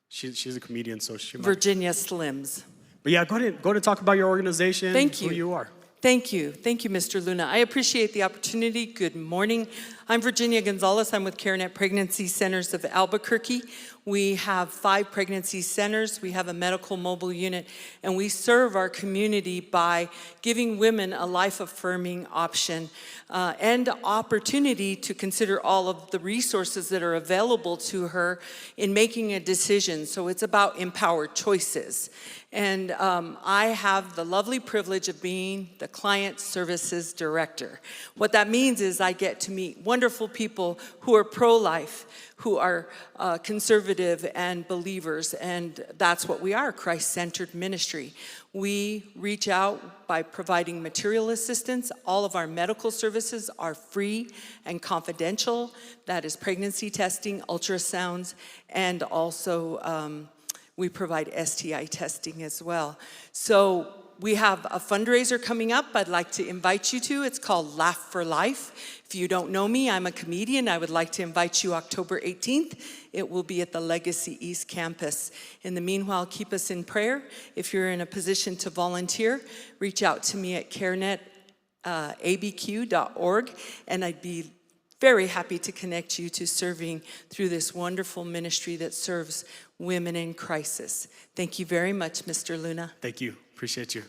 She's a comedian, so she might. Virginia Slims. But yeah, go ahead, talk about your organization. Thank you. Who you are. Thank you, Mr. Luna. I appreciate the opportunity. Good morning. I'm Virginia Gonzalez. I'm with CareNet Pregnancy Centers of Albuquerque. We have 5 pregnancy centers. We have a medical mobile unit, and we serve our community by giving women a life-affirming option and opportunity to consider all of the resources that are available to her in making a decision. So it's about empowered choices. And I have the lovely privilege of being the Client Services Director. What that means is I get to meet wonderful people who are pro-life, who are conservative and believers, and that's what we are, Christ-centered ministry. We reach out by providing material assistance. All of our medical services are free and confidential. That is pregnancy testing, ultrasounds, and also we provide STI testing as well. So we have a fundraiser coming up I'd like to invite you to. It's called Laugh for Life. If you don't know me, I'm a comedian. I would like to invite you October 18th. It will be at the Legacy East Campus. In the meanwhile, keep us in prayer. If you're in a position to volunteer, reach out to me at carenetabq.org, and I'd be very happy to connect you to serving through this wonderful ministry that serves women in crisis. Thank you very much, Mr. Luna. Thank you. Appreciate you.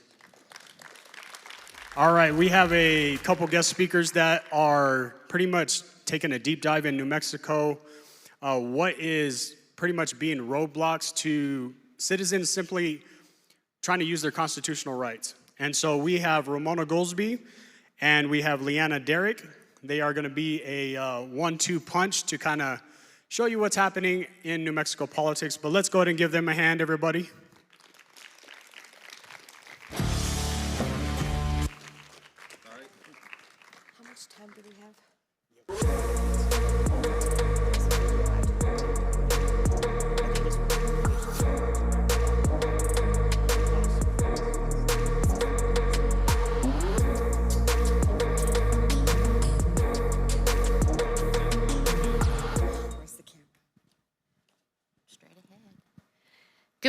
All right, we have a couple guest speakers that are pretty much taking a deep dive in New Mexico. What is pretty much being roadblocks to citizens simply trying to use their constitutional rights. And so we have Ramona Goolsby and we have LeAnna Derrick. They are going to be a 1-2 punch to kind of show you what's happening in New Mexico politics. But let's go ahead and give them a hand, everybody. How much time do we have?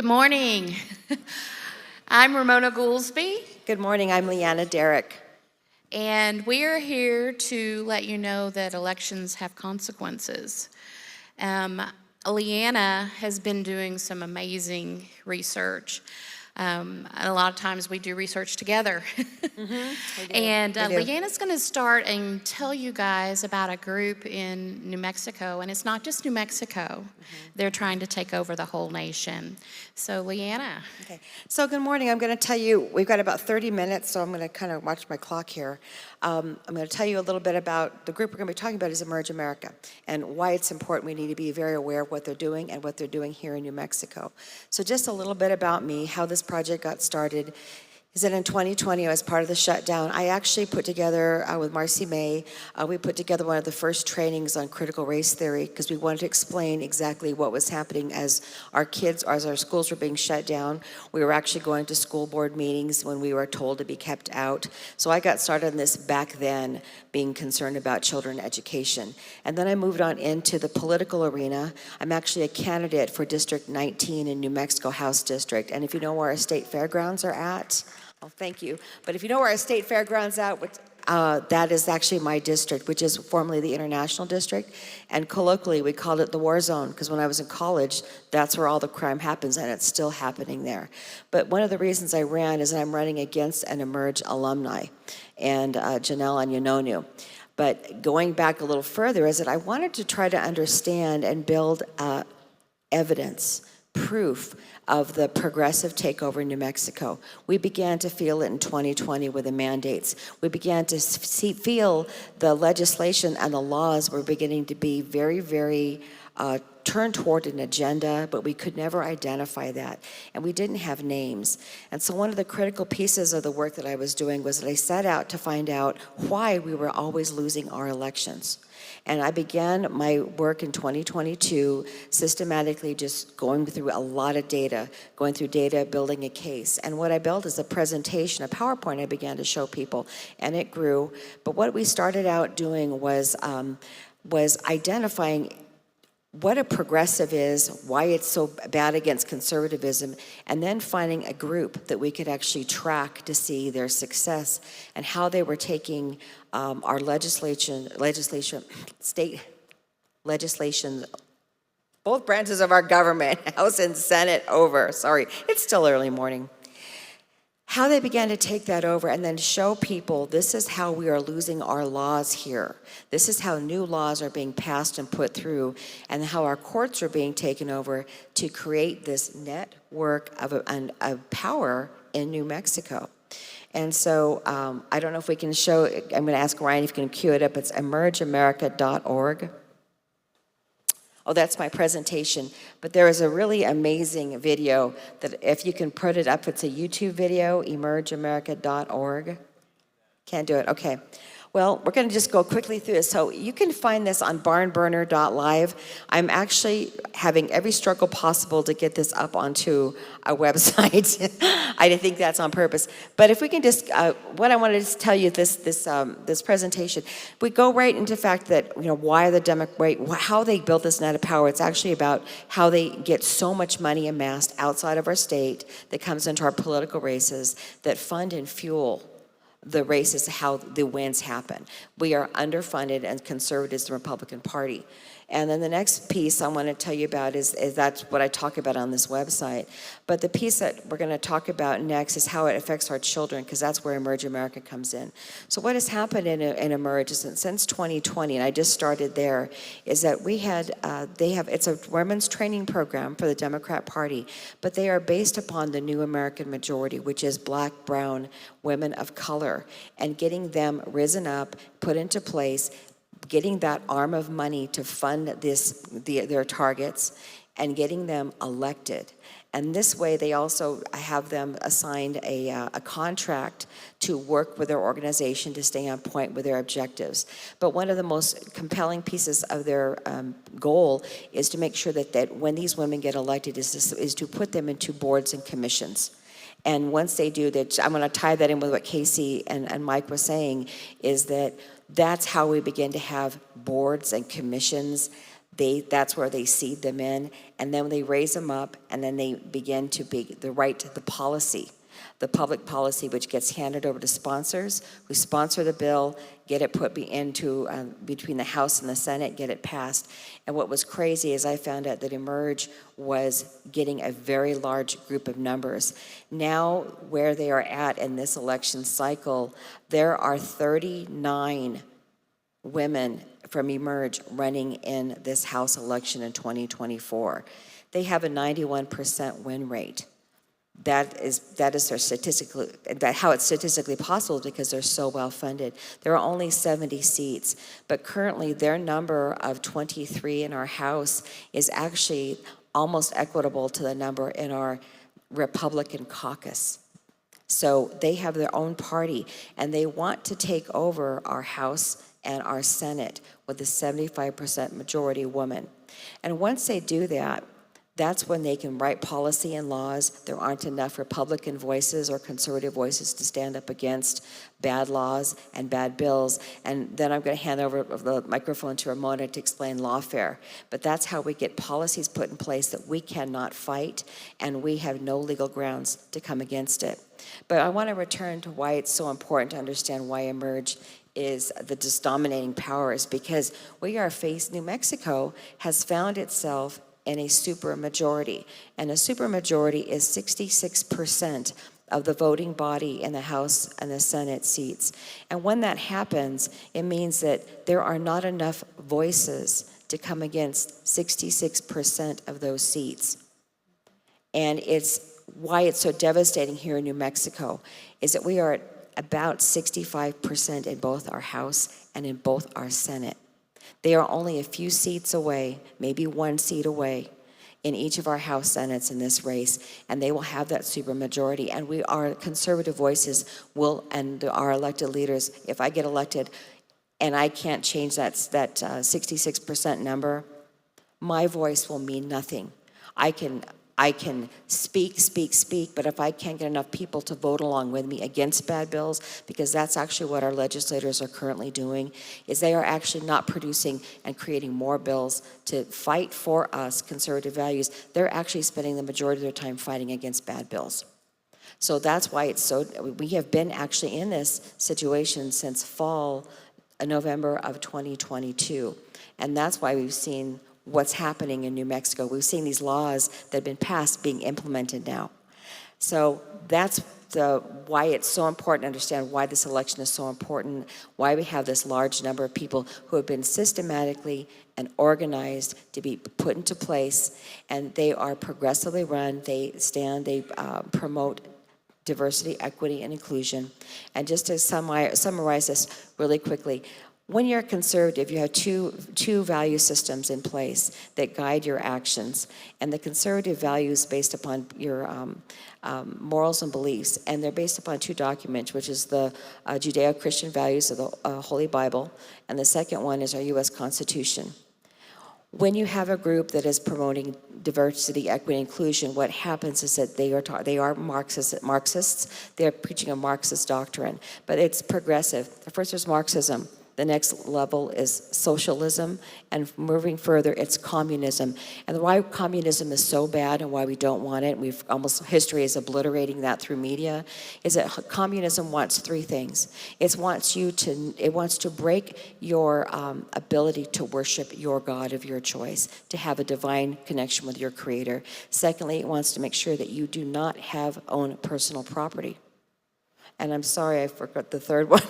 Good morning. I'm Ramona Goolsby, Good morning, I'm LeAnna, Derrick. and we are here to let you know that elections have consequences. LeAnna has been doing some amazing research. And a lot of times we do research together. And LeAnna's going to start and tell you guys about a group in New Mexico. And it's not just New Mexico. They're trying to take over the whole nation. So LeAnna. Okay. So good morning. I'm going to tell you, we've got about 30 minutes, so I'm going to kind of watch my clock here. I'm going to tell you a little bit about the group we're going to be talking about is Emerge America and why it's important. We need to be very aware of what they're doing and what they're doing here in New Mexico. So just a little bit about me, how this project got started. Is that in 2020, as part of the shutdown, I actually put together, with Marcy May, we put together one of the first trainings on critical race theory because we wanted to explain exactly what was happening as our schools were being shut down. We were actually going to school board meetings when we were told to be kept out. So I got started on this back then, being concerned about children education. And then I moved on into the political arena. I'm actually a candidate for District 19 in New Mexico House District. And if you know where our state fairgrounds are at, well, thank you. But if you know where our state fairgrounds are at, that is actually my district, which is formerly the International District. And colloquially, we called it the war zone, because when I was in college, that's where all the crime happens, and it's still happening there. But one of the reasons I ran is that I'm running against an Emerge alumni, and Janelle and Yononu. But going back a little further is that I wanted to try to understand and build evidence, proof of the progressive takeover in New Mexico. We began to feel it in 2020 with the mandates. We began to feel the legislation and the laws were beginning to be very, very turned toward an agenda, but we could never identify that. And we didn't have names. And so one of the critical pieces of the work that I was doing was that I set out to find out why we were always losing our elections. And I began my work in 2022 systematically just going through a lot of data, building a case. And what I built is a presentation, a PowerPoint I began to show people, and it grew. But what we started out doing was identifying what a progressive is, why it's so bad against conservatism, and then finding a group that we could actually track to see their success and how they were taking our state legislation, both branches of our government, House and Senate over. Sorry, it's still early morning. How they began to take that over and then show people this is how we are losing our laws here. This is how new laws are being passed and put through, and how our courts are being taken over to create this network of power in New Mexico. And so I don't know if we can show, I'm going to ask Ryan if you can cue it up. It's emergeamerica.org. Oh, that's my presentation. But there is a really amazing video that if you can put it up, it's a YouTube video, emergeamerica.org. Can't do it, okay. Well, we're going to just go quickly through this. So you can find this on barnburner.live. I'm actually having every struggle possible to get this up onto a website. I think that's on purpose. But if we can just, what I wanted to tell you this presentation, we go right into the fact that, why the how they built this net of power. It's actually about how they get so much money amassed outside of our state that comes into our political races that fund and fuel the races, how the wins happen. We are underfunded and conservative as the Republican Party. And then the next piece I want to tell you about is that's what I talk about on this website. But the piece that we're going to talk about next is how it affects our children, because that's where Emerge America comes in. So what has happened in Emerge is that since 2020, and I just started there, is that we had, it's a women's training program for the Democrat Party, but they are based upon the new American majority, which is black, brown, women of color, and getting them risen up, put into place, getting that arm of money to fund their targets, and getting them elected. And this way, they also have them assigned a contract to work with their organization to stay on point with their objectives. But one of the most compelling pieces of their goal is to make sure that when these women get elected is to put them into boards and commissions. And once they do that, I'm going to tie that in with what Casey and Myke was saying, is that that's how we begin to have boards and commissions That's where they seed them in, and then they raise them up, and then they begin to be the right to the policy, the public policy, which gets handed over to sponsors who sponsor the bill, get it put into between the House and the Senate, get it passed. And what was crazy is I found out that Emerge was getting a very large group of numbers. Now, where they are at in this election cycle, there are 39 women from Emerge running in this House election in 2024. They have a 91% win rate. That is their statistically, how it's statistically possible because they're so well funded. There are only 70 seats, but currently their number of 23 in our House is actually almost equitable to the number in our Republican caucus. So they have their own party, and they want to take over our House and our Senate with a 75% majority woman. And once they do that, that's when they can write policy and laws. There aren't enough Republican voices or conservative voices to stand up against bad laws and bad bills. And then I'm going to hand over the microphone to Ramona to explain lawfare. But that's how we get policies put in place that we cannot fight, and we have no legal grounds to come against it. But I want to return to why it's so important to understand why Emerge is the dominating power, is because New Mexico has found itself in a supermajority, and a supermajority is 66% of the voting body in the House and the Senate seats. And when that happens, it means that there are not enough voices to come against 66% of those seats. And it's why it's so devastating here in New Mexico, is that we are at about 65% in both our House and in both our Senate. They are only a few seats away, maybe one seat away, in each of our House Senates in this race, and they will have that supermajority. And our conservative voices and our elected leaders, if I get elected and I can't change that 66% number, my voice will mean nothing. I can speak, but if I can't get enough people to vote along with me against bad bills, because that's actually what our legislators are currently doing, is they are actually not producing and creating more bills to fight for us conservative values. They're actually spending the majority of their time fighting against bad bills. So that's why we have been actually in this situation since November of 2022. And that's why we've seen what's happening in New Mexico. We've seen these laws that have been passed being implemented now. So that's why it's so important to understand why this election is so important, why we have this large number of people who have been systematically and organized to be put into place, and they are progressively run. They promote diversity, equity, and inclusion. And just to summarize this really quickly, when you're conservative, you have two value systems in place that guide your actions. And the conservative values based upon your morals and beliefs, and they're based upon two documents, which is the Judeo-Christian values of the Holy Bible, and the second one is our U.S. Constitution. When you have a group that is promoting diversity, equity, inclusion, what happens is that they are Marxists. They're preaching a Marxist doctrine, but it's progressive. The first is Marxism. The next level is socialism, and moving further, it's communism. And why communism is so bad and why we don't want it, history is obliterating that through media, is that communism wants three things. It wants to break your ability to worship your God of your choice, to have a divine connection with your Creator. Secondly, it wants to make sure that you do not own personal property. And I'm sorry, I forgot the third one.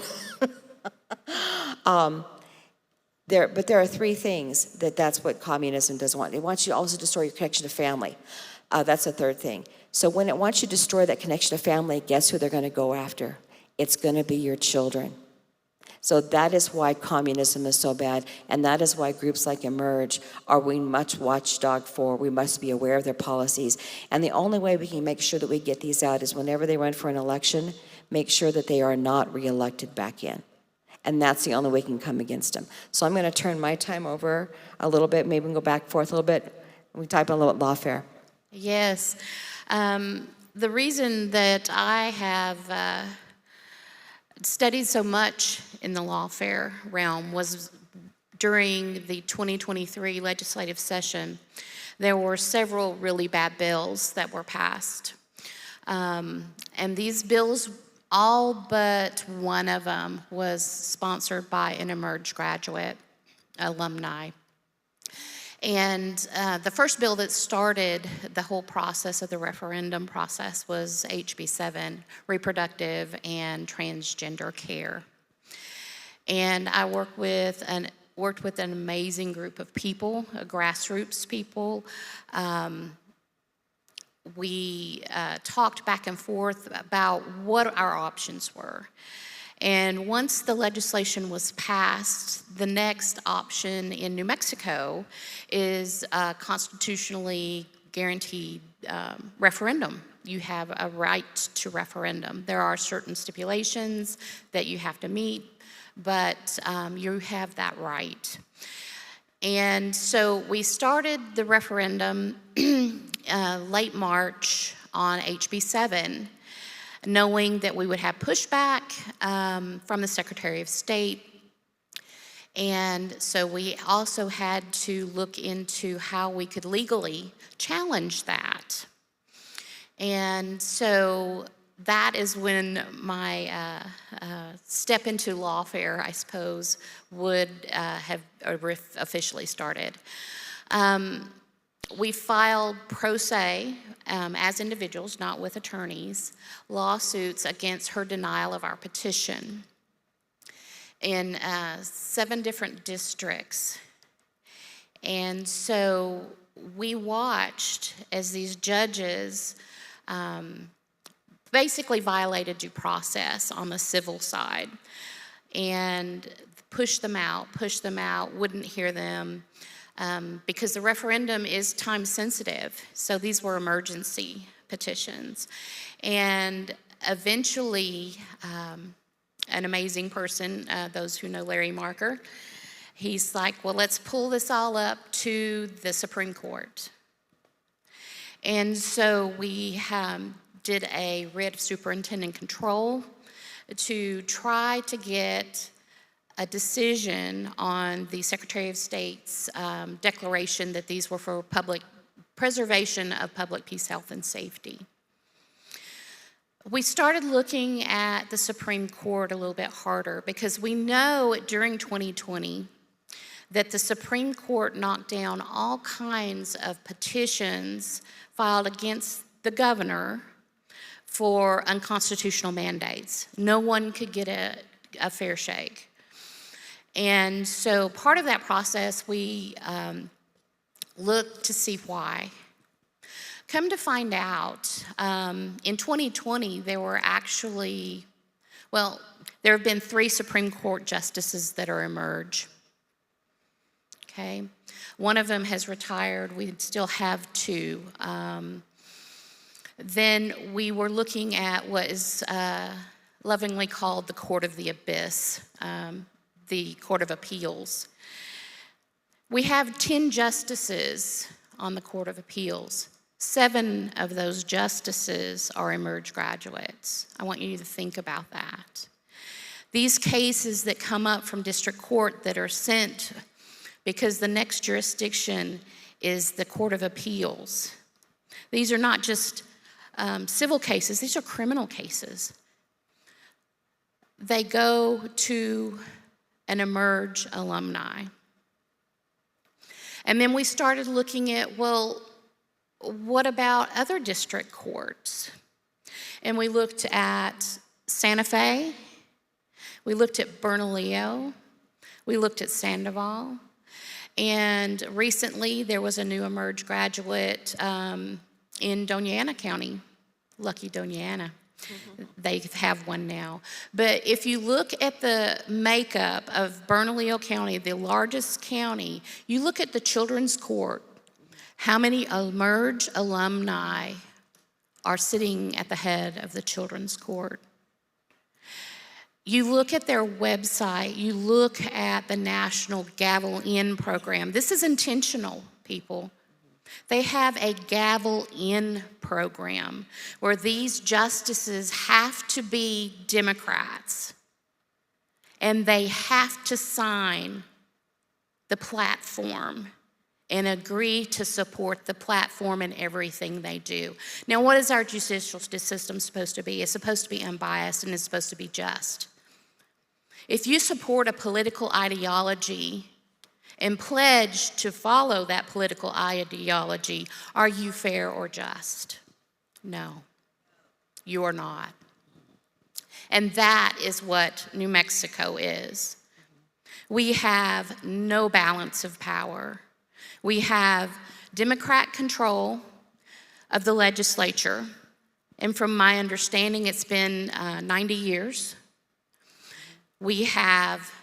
But there are three things that's what communism doesn't want. It wants you to also destroy your connection to family. That's the third thing. So when it wants you to destroy that connection to family, guess who they're going to go after? It's going to be your children. So that is why communism is so bad, and that is why groups like Emerge we must watchdog for. We must be aware of their policies. And the only way we can make sure that we get these out is whenever they run for an election, make sure that they are not reelected back in. And that's the only way we can come against them. So I'm going to turn my time over a little bit. Maybe we can go back and forth a little bit. We type a little bit lawfare. Yes. The reason that I have studied so much in the lawfare realm was during the 2023 legislative session, there were several really bad bills that were passed. And these bills, all but one of them was sponsored by an Emerge graduate, alumni. And the first bill that started the whole process of the referendum process was HB 7, Reproductive and Transgender Care. And I worked with an amazing group of people, grassroots people. We talked back and forth about what our options were. And once the legislation was passed, the next option in New Mexico is a constitutionally guaranteed referendum. You have a right to referendum. There are certain stipulations that you have to meet, but you have that right. And so we started the referendum late March on HB 7, knowing that we would have pushback from the Secretary of State. And so we also had to look into how we could legally challenge that. And so that is when my step into lawfare, I suppose, would have officially started. We filed pro se, as individuals, not with attorneys, lawsuits against her denial of our petition in 7 different districts. And so we watched as these judges basically violated due process on the civil side and pushed them out, wouldn't hear them. Because the referendum is time sensitive. So these were emergency petitions. And eventually, an amazing person, those who know Larry Marker, he's like, well, let's pull this all up to the Supreme Court. And so we did a writ of superintendent control to try to get a decision on the Secretary of State's declaration that these were for preservation of public peace, health, and safety. We started looking at the Supreme Court a little bit harder because we know during 2020 that the Supreme Court knocked down all kinds of petitions filed against the governor for unconstitutional mandates. No one could get a fair shake. And so part of that process, we looked to see why. Come to find out, in 2020, there were actually, well, there have been 3 Supreme Court justices that are emerge. Okay, one of them has retired. We still have 2. Then we were looking at what is lovingly called the Court of the Abyss, the Court of Appeals. We have 10 justices on the Court of Appeals. 7 of those justices are emerge graduates. I want you to think about that. These cases that come up from district court that are sent because the next jurisdiction is the Court of Appeals. These are not just civil cases, these are criminal cases. They go to an emerge alumni. And then we started looking at, well, what about other district courts? And we looked at Santa Fe, we looked at Bernalillo, we looked at Sandoval, and recently there was a new emerge graduate in Doñana County, lucky Doñana. Mm-hmm. They have one now. But if you look at the makeup of Bernalillo County, the largest county, you look at the Children's Court, how many emerge alumni are sitting at the head of the Children's Court? You look at their website, you look at the National Gavel In program. This is intentional, people. They have a gavel in program where these justices have to be Democrats and they have to sign the platform and agree to support the platform in everything they do. Now, what is our judicial system supposed to be? It's supposed to be unbiased and it's supposed to be just. If you support a political ideology and pledge to follow that political ideology, are you fair or just? No, you are not. And that is what New Mexico is. We have no balance of power. We have Democrat control of the legislature, and from my understanding, it's been 90 years. We have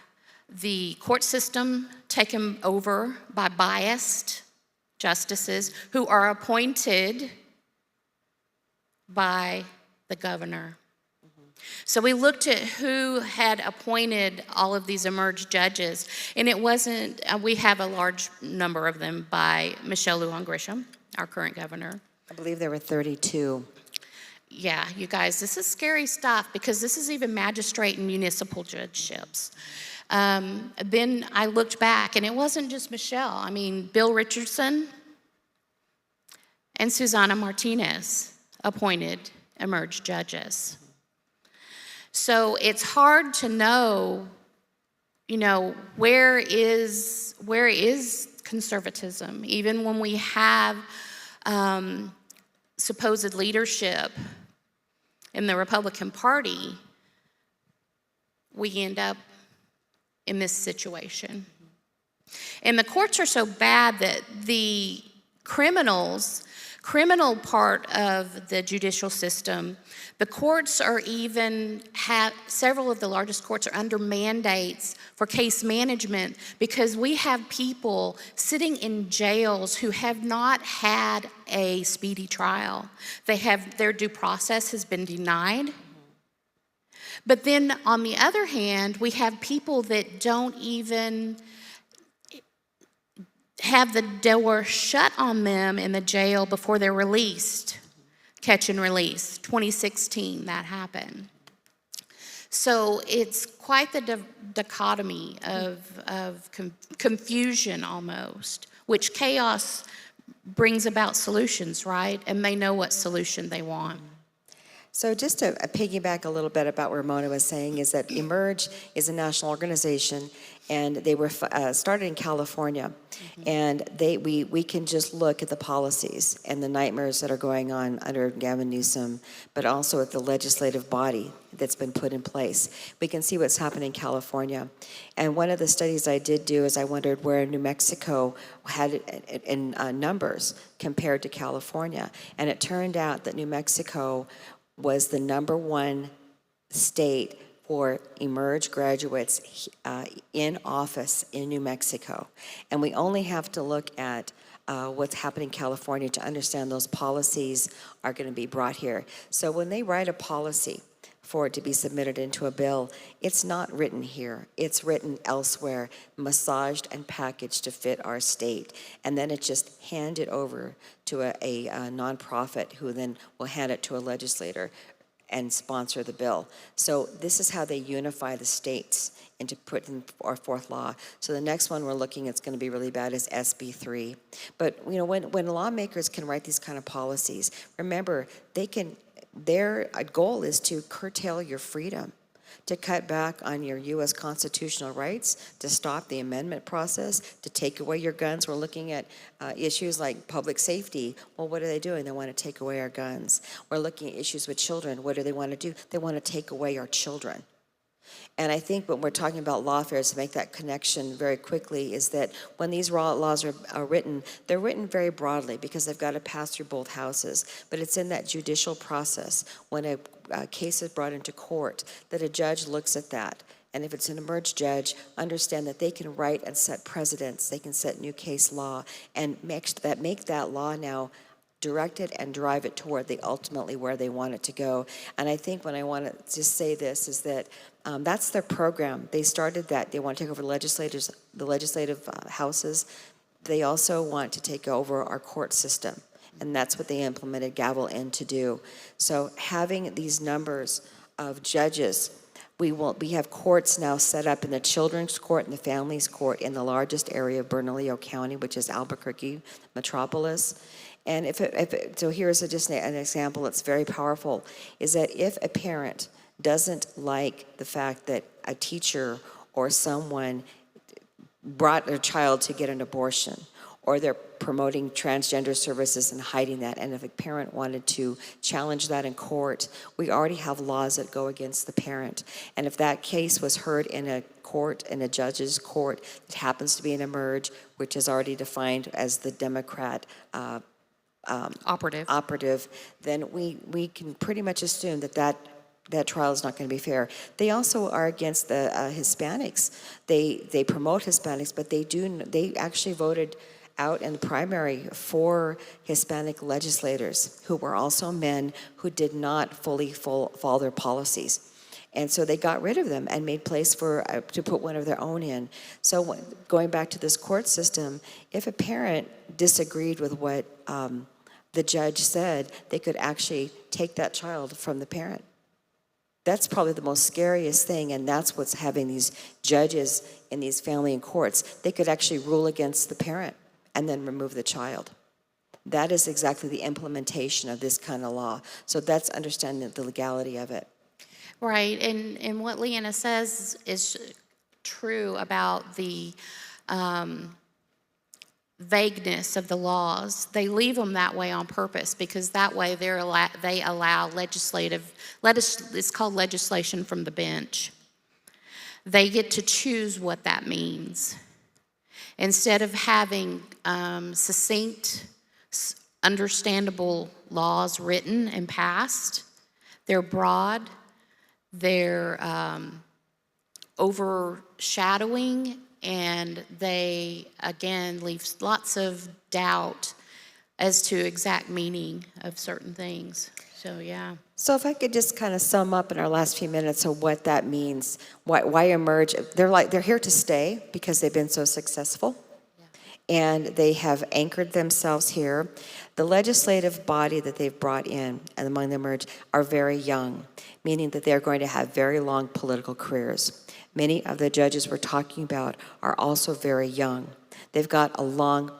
the court system taken over by biased justices who are appointed by the governor. So we looked at who had appointed all of these emerged judges, and it wasn't, we have a large number of them by Michelle Lujan Grisham, our current governor. I believe there were 32. Yeah, you guys, this is scary stuff because this is even magistrate and municipal judgeships. Then I looked back, and it wasn't just Michelle. I mean, Bill Richardson and Susana Martinez appointed emerged judges. So it's hard to know, where is conservatism, even when we have supposed leadership in the Republican Party, we end up in this situation. And the courts are so bad that the criminal part of the judicial system, the courts are several of the largest courts are under mandates for case management because we have people sitting in jails who have not had a speedy trial. Their due process has been denied. But then on the other hand, we have people that don't even have the door shut on them in the jail before they're released. Catch and release. 2016, that happened. So it's quite the dichotomy of confusion almost, which chaos brings about solutions, right? And they know what solution they want. So just to piggyback a little bit about what Ramona was saying is that Emerge is a national organization, and they were started in California. And we can just look at the policies and the nightmares that are going on under Gavin Newsom, but also at the legislative body that's been put in place. We can see what's happening in California. And one of the studies I did do is I wondered where New Mexico had it in numbers compared to California. And it turned out that New Mexico was the #1 state for emerged graduates in office in New Mexico. And we only have to look at what's happening in California to understand those policies are going to be brought here. So when they write a policy for it to be submitted into a bill, it's not written here. It's written elsewhere, massaged and packaged to fit our state. And then it's just handed over to a nonprofit who then will hand it to a legislator and sponsor the bill. So this is how they unify the states into putting our fourth law. So the next one we're looking at is going to be really bad is SB 3. But when lawmakers can write these kind of policies, remember their goal is to curtail your freedom, to cut back on your U.S. constitutional rights, to stop the amendment process, to take away your guns. We're looking at issues like public safety. Well, what are they doing? They want to take away our guns. We're looking at issues with children. What do they want to do? They want to take away our children. And I think when we're talking about lawfare, to make that connection very quickly, is that when these laws are written, they're written very broadly because they've got to pass through both houses. But it's in that judicial process, when a case is brought into court, that a judge looks at that. And if it's an emerged judge, understand that they can write and set precedents. They can set new case law and make that law now directed and drive it toward ultimately where they want it to go. And I think when I want to just say this is that that's their program. They started that. They want to take over the legislative houses. They also want to take over our court system. And that's what they implemented gavel in to do. So having these numbers of judges We have courts now set up in the children's court and the families court in the largest area of Bernalillo County, which is Albuquerque metropolis. And so here's just an example that's very powerful, is that if a parent doesn't like the fact that a teacher or someone brought their child to get an abortion, or they're promoting transgender services and hiding that, and if a parent wanted to challenge that in court, we already have laws that go against the parent. And if that case was heard in a court, in a judge's court, it happens to be an emerge, which is already defined as the Democrat operative, then we can pretty much assume that trial is not going to be fair. They also are against the Hispanics. They promote Hispanics, but they actually voted out in the primary for Hispanic legislators who were also men who did not fully follow their policies. And so they got rid of them and made place for to put one of their own in. So going back to this court system, if a parent disagreed with what the judge said, they could actually take that child from the parent. That's probably the most scariest thing, and that's what's having these judges in these family and courts. They could actually rule against the parent and then remove the child. That is exactly the implementation of this kind of law. So that's understanding the legality of it. Right, and what LeAnna says is true about the vagueness of the laws. They leave them that way on purpose because that way they allow it's called legislation from the bench. They get to choose what that means. Instead of having succinct, understandable laws written and passed, they're broad, they're overshadowing, and they, again, leave lots of doubt as to exact meaning of certain things. So, yeah. So if I could just kind of sum up in our last few minutes of what that means, why emerge? They're here to stay because they've been so successful, and they have anchored themselves here. The legislative body that they've brought in, and among them emerge, are very young, meaning that they're going to have very long political careers. Many of the judges we're talking about are also very young. They've got a long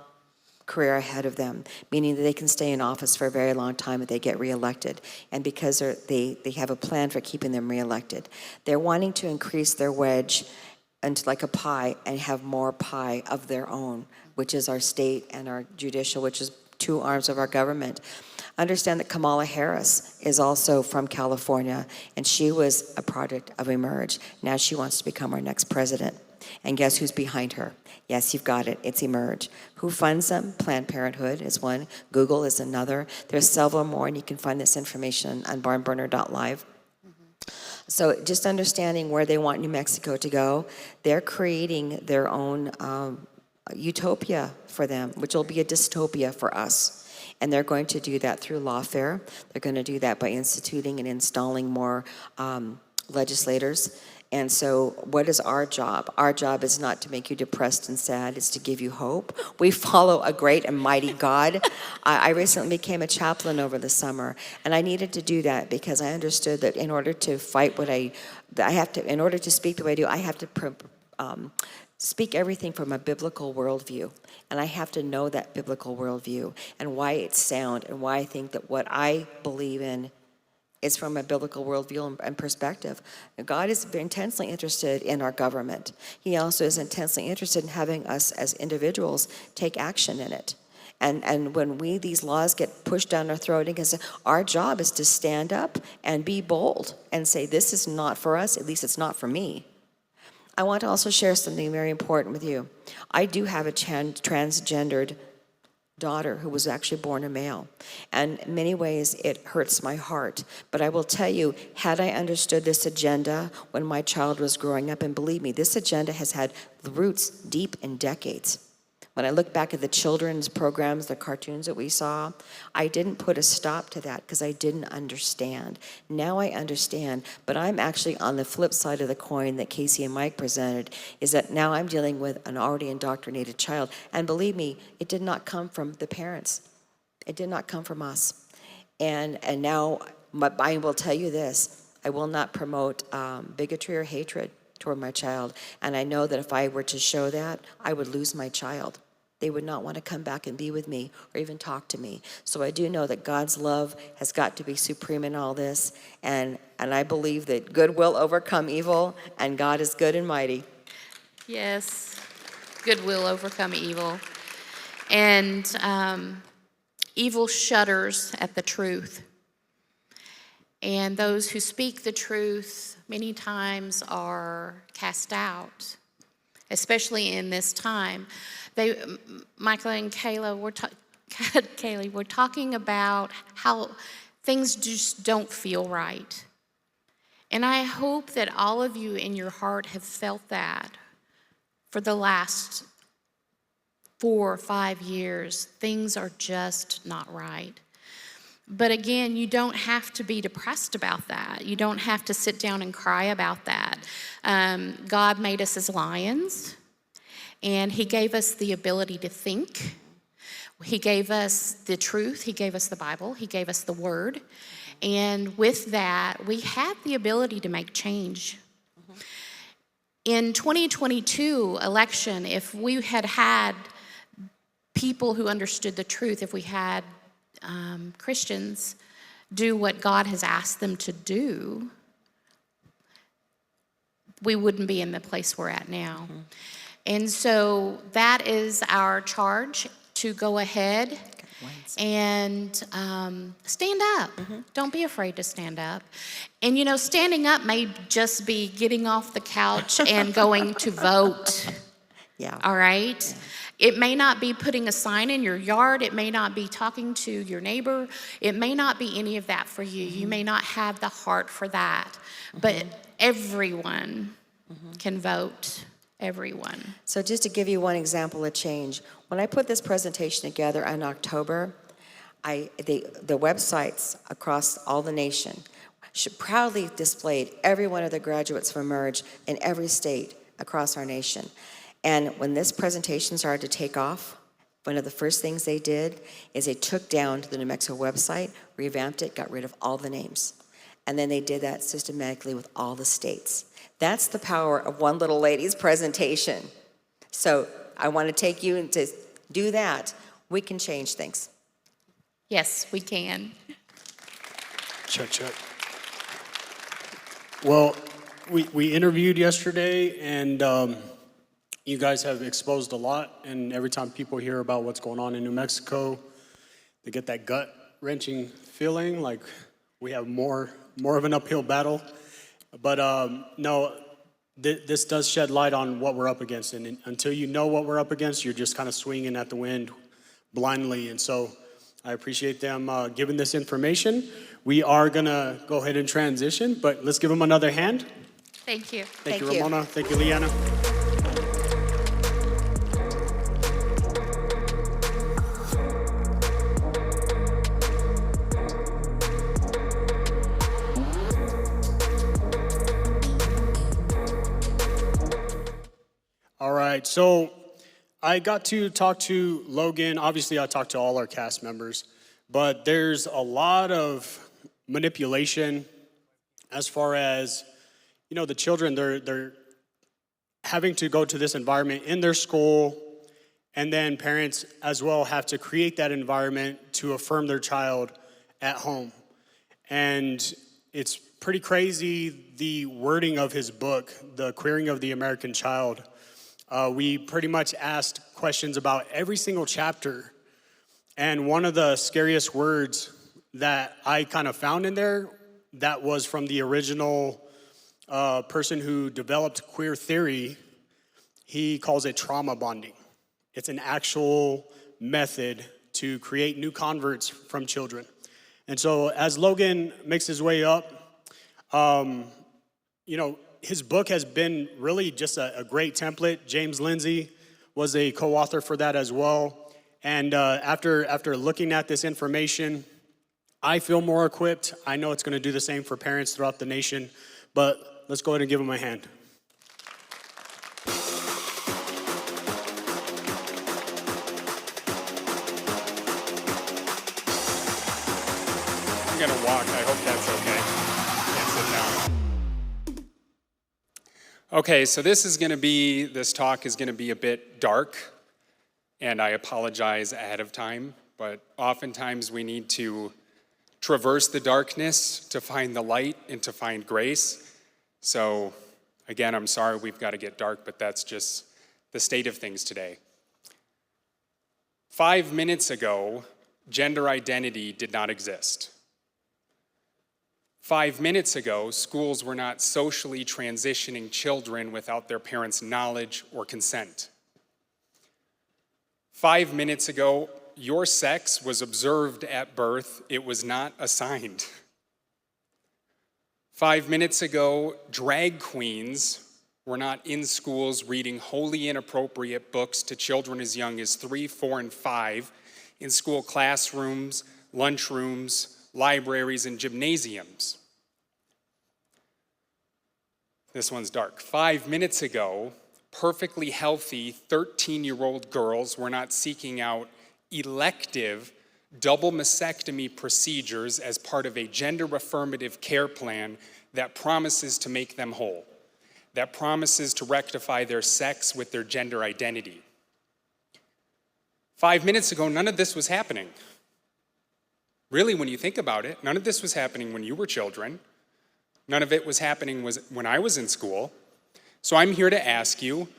career ahead of them, meaning that they can stay in office for a very long time if they get reelected. And because they have a plan for keeping them reelected, they're wanting to increase their wedge into like a pie and have more pie of their own, which is our state and our judicial, which is two arms of our government. Understand that Kamala Harris is also from California, and she was a product of Emerge. Now she wants to become our next president. And guess who's behind her? Yes, you've got it. It's Emerge. Who funds them? Planned Parenthood is one. Google is another. There's several more, and you can find this information on barnburner.live. So just understanding where they want New Mexico to go, they're creating their own utopia for them, which will be a dystopia for us. And they're going to do that through lawfare. They're going to do that by instituting and installing more legislators. And so what is our job? Our job is not to make you depressed and sad. It's to give you hope. We follow a great and mighty God. I recently became a chaplain over the summer, and I needed to do that because I understood that in order to fight in order to speak the way I do, I have to speak everything from a biblical worldview. And I have to know that biblical worldview and why it's sound and why I think that what I believe in is from a biblical worldview and perspective. God is intensely interested in our government. He also is intensely interested in having us as individuals take action in it. And when these laws get pushed down our throat, our job is to stand up and be bold and say, this is not for us, at least it's not for me. I want to also share something very important with you. I do have a transgendered daughter who was actually born a male. And in many ways, it hurts my heart. But I will tell you, had I understood this agenda when my child was growing up, and believe me, this agenda has had roots deep in decades. When I look back at the children's programs, the cartoons that we saw, I didn't put a stop to that because I didn't understand. Now I understand, but I'm actually on the flip side of the coin that Casey and Myke presented, is that now I'm dealing with an already indoctrinated child. And believe me, it did not come from the parents. It did not come from us. And now I will tell you this, I will not promote bigotry or hatred toward my child. And I know that if I were to show that, I would lose my child. They would not want to come back and be with me or even talk to me. So I do know that God's love has got to be supreme in all this. And I believe that good will overcome evil, and God is good and mighty. Yes, good will overcome evil. And evil shudders at the truth. And those who speak the truth many times are cast out, especially in this time. Michael and Kaylee were talking about how things just don't feel right. And I hope that all of you in your heart have felt that for the last 4 or 5 years. Things are just not right. But again, you don't have to be depressed about that. You don't have to sit down and cry about that. God made us as lions, and he gave us the ability to think. He gave us the truth. He gave us the Bible. He gave us the Word. And with that, we have the ability to make change. In 2022 election, if we had had people who understood the truth, if we had Christians do what God has asked them to do, we wouldn't be in the place we're at now. Mm-hmm. And so that is our charge, to go ahead and stand up. Mm-hmm. Don't be afraid to stand up. And you know, standing up may just be getting off the couch and going to vote. Yeah. All right? Yeah. It may not be putting a sign in your yard. It may not be talking to your neighbor. It may not be any of that for you. Mm-hmm. You may not have the heart for that. Mm-hmm. But everyone can vote. Everyone. So just to give you one example of change, when I put this presentation together in October, the websites across all the nation proudly displayed every one of the graduates from Emerge in every state across our nation. And when this presentation started to take off, one of the first things they did is they took down the New Mexico website, revamped it, got rid of all the names. And then they did that systematically with all the states. That's the power of one little lady's presentation. So I want to take you to do that. We can change things. Yes, we can. Check. Well, we interviewed yesterday, and you guys have exposed a lot, and every time people hear about what's going on in New Mexico, they get that gut-wrenching feeling like we have more of an uphill battle. But no, this does shed light on what we're up against, and until you know what we're up against, you're just kind of swinging at the wind blindly. And so I appreciate them giving this information. We are gonna go ahead and transition, but let's give them another hand. Thank you. Thank you, Ramona. Thank you, LeAnna. All right, so I got to talk to Logan. Obviously, I talked to all our cast members, but there's a lot of manipulation as far as, you know, the children, they're having to go to this environment in their school, and then parents as well have to create that environment to affirm their child at home. And it's pretty crazy, the wording of his book, The Queering of the American Child. We pretty much asked questions about every single chapter. And one of the scariest words that I kind of found in there, that was from the original person who developed queer theory. He calls it trauma bonding. It's an actual method to create new converts from children. And so as Logan makes his way up, you know, his book has been really just a great template. James Lindsay was a co-author for that as well. And after looking at this information, I feel more equipped. I know it's going to do the same for parents throughout the nation, but let's go ahead and give him a hand. I'm going to walk. I hope that's okay. Can't sit down. Okay, so this talk is gonna be a bit dark, and I apologize ahead of time, but oftentimes we need to traverse the darkness to find the light and to find grace. So again, I'm sorry we've got to get dark, but that's just the state of things today. 5 minutes ago, gender identity did not exist. 5 minutes ago, schools were not socially transitioning children without their parents' knowledge or consent. 5 minutes ago, your sex was observed at birth, it was not assigned. 5 minutes ago, drag queens were not in schools reading wholly inappropriate books to children as young as 3, 4, and 5 in school classrooms, lunchrooms, libraries, and gymnasiums. This one's dark. 5 minutes ago, perfectly healthy 13-year-old girls were not seeking out elective double mastectomy procedures as part of a gender affirmative care plan that promises to make them whole, that promises to rectify their sex with their gender identity. 5 minutes ago, none of this was happening. Really, when you think about it, none of this was happening when you were children. None of it was happening when I was in school. So I'm here to ask you,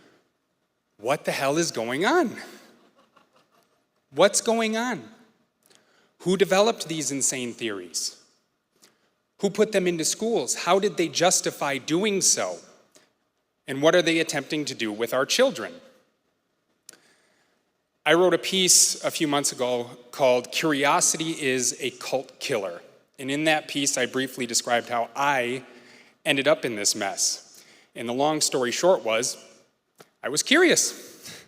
what the hell is going on? What's going on? Who developed these insane theories? Who put them into schools? How did they justify doing so? And what are they attempting to do with our children? I wrote a piece a few months ago called "Curiosity is a Cult Killer." And in that piece, I briefly described how I ended up in this mess. And the long story short was, I was curious.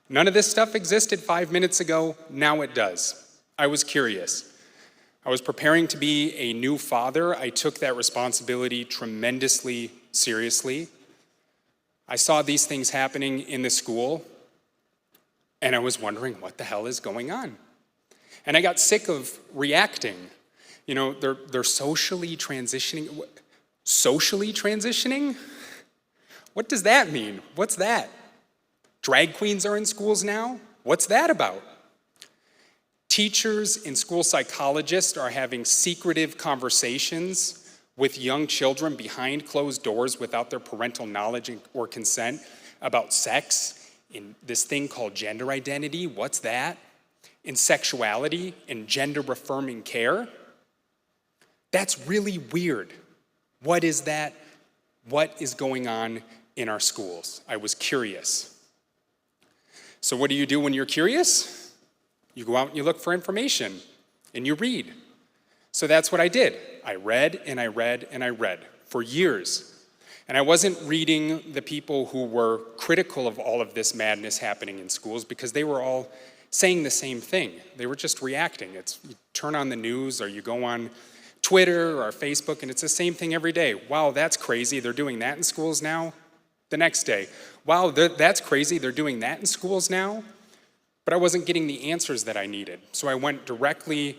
None of this stuff existed 5 minutes ago, now it does. I was curious. I was preparing to be a new father. I took that responsibility tremendously seriously. I saw these things happening in the school, and I was wondering, what the hell is going on? And I got sick of reacting. You know, they're socially transitioning. Socially transitioning? What does that mean? What's that? Drag queens are in schools now? What's that about? Teachers and school psychologists are having secretive conversations with young children behind closed doors without their parental knowledge or consent about sex in this thing called gender identity. What's that? In sexuality and gender-affirming care? That's really weird. What is that? What is going on in our schools? I was curious. So what do you do when you're curious? You go out and you look for information and you read. So that's what I did. I read and I read and I read for years. And I wasn't reading the people who were critical of all of this madness happening in schools because they were all saying the same thing. They were just reacting. You turn on the news or you go on Twitter or Facebook and it's the same thing every day. Wow, that's crazy. They're doing that in schools now. The next day, wow, that's crazy. They're doing that in schools now. But I wasn't getting the answers that I needed. So I went directly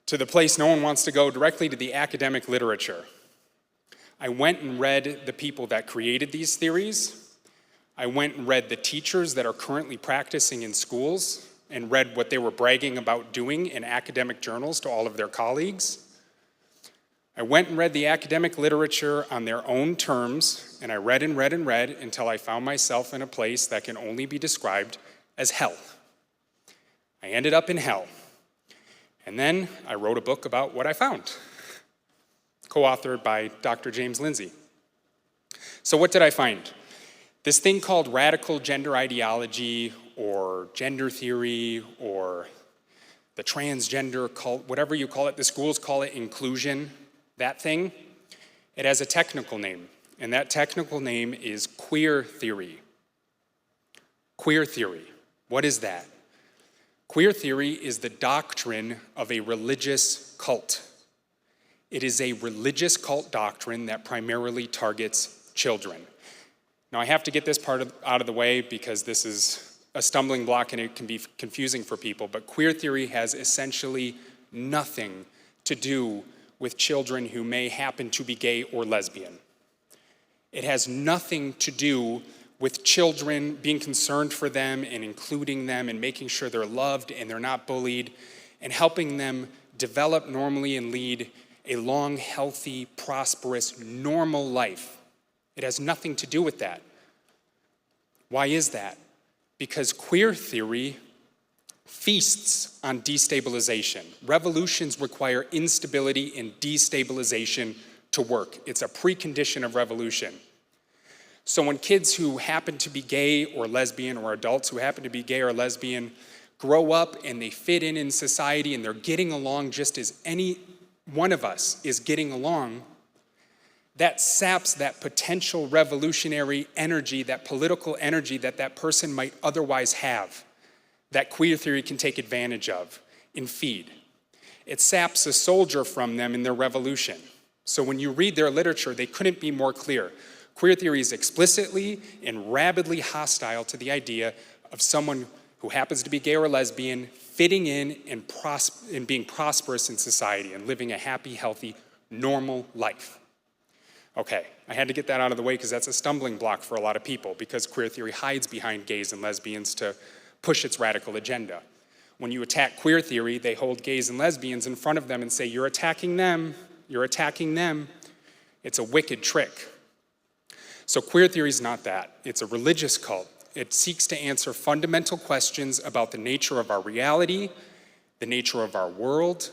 to the place no one wants to go, directly to the academic literature. I went and read the people that created these theories. I went and read the teachers that are currently practicing in schools and read what they were bragging about doing in academic journals to all of their colleagues. I went and read the academic literature on their own terms, and I read and read and read until I found myself in a place that can only be described as hell. I ended up in hell. And then I wrote a book about what I found, co-authored by Dr. James Lindsay. So what did I find? This thing called radical gender ideology or gender theory or the transgender cult, whatever you call it, the schools call it inclusion. That thing, it has a technical name, and that technical name is queer theory. Queer theory, what is that? Queer theory is the doctrine of a religious cult. It is a religious cult doctrine that primarily targets children. Now I have to get this part out of the way because this is a stumbling block and it can be confusing for people, but queer theory has essentially nothing to do with children who may happen to be gay or lesbian. It has nothing to do with children, being concerned for them and including them and making sure they're loved and they're not bullied and helping them develop normally and lead a long, healthy, prosperous, normal life. It has nothing to do with that. Why is that? Because queer theory feasts on destabilization. Revolutions require instability and destabilization to work. It's a precondition of revolution. So when kids who happen to be gay or lesbian, or adults who happen to be gay or lesbian, grow up and they fit in society and they're getting along just as any one of us is getting along, that saps that potential revolutionary energy, that political energy that that person might otherwise have, that queer theory can take advantage of and feed. It saps a soldier from them in their revolution. So when you read their literature, they couldn't be more clear. Queer theory is explicitly and rabidly hostile to the idea of someone who happens to be gay or lesbian fitting in and being prosperous in society and living a happy, healthy, normal life. Okay, I had to get that out of the way because that's a stumbling block for a lot of people, because queer theory hides behind gays and lesbians to push its radical agenda. When you attack queer theory, they hold gays and lesbians in front of them and say, you're attacking them, you're attacking them. It's a wicked trick. So queer theory is not that. It's a religious cult. It seeks to answer fundamental questions about the nature of our reality, the nature of our world,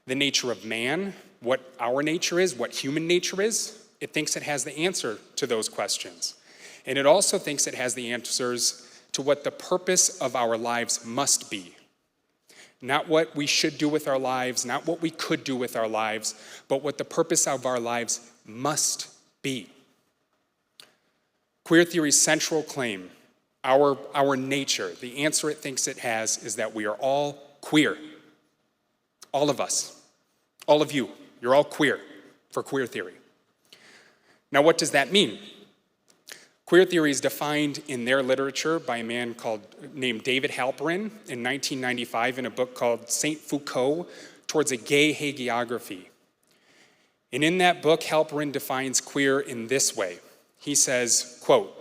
the nature of man, what our nature is, what human nature is. It thinks it has the answer to those questions. And it also thinks it has the answers to what the purpose of our lives must be. Not what we should do with our lives, not what we could do with our lives, but what the purpose of our lives must be. Queer theory's central claim, our nature, the answer it thinks it has, is that we are all queer. All of us. All of you. You're all queer for queer theory. Now, what does that mean? Queer theory is defined in their literature by a man named David Halperin in 1995 in a book called Saint Foucault, Towards a Gay Hagiography. And in that book, Halperin defines queer in this way. He says, quote,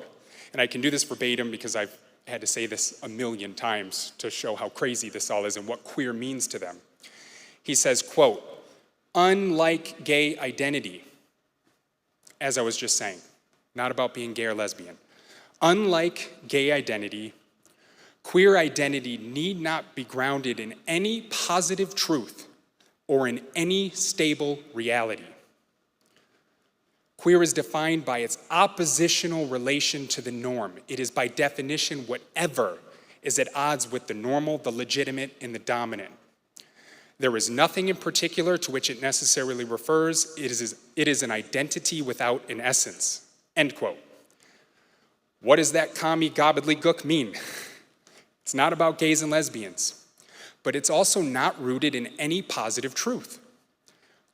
and I can do this verbatim because I've had to say this a million times to show how crazy this all is and what queer means to them. He says, quote, unlike gay identity, as I was just saying, not about being gay or lesbian. Unlike gay identity, queer identity need not be grounded in any positive truth or in any stable reality. Queer is defined by its oppositional relation to the norm. It is by definition whatever is at odds with the normal, the legitimate, and the dominant. There is nothing in particular to which it necessarily refers. It is an identity without an essence. End quote. What does that commie gobbledygook mean? It's not about gays and lesbians, but it's also not rooted in any positive truth.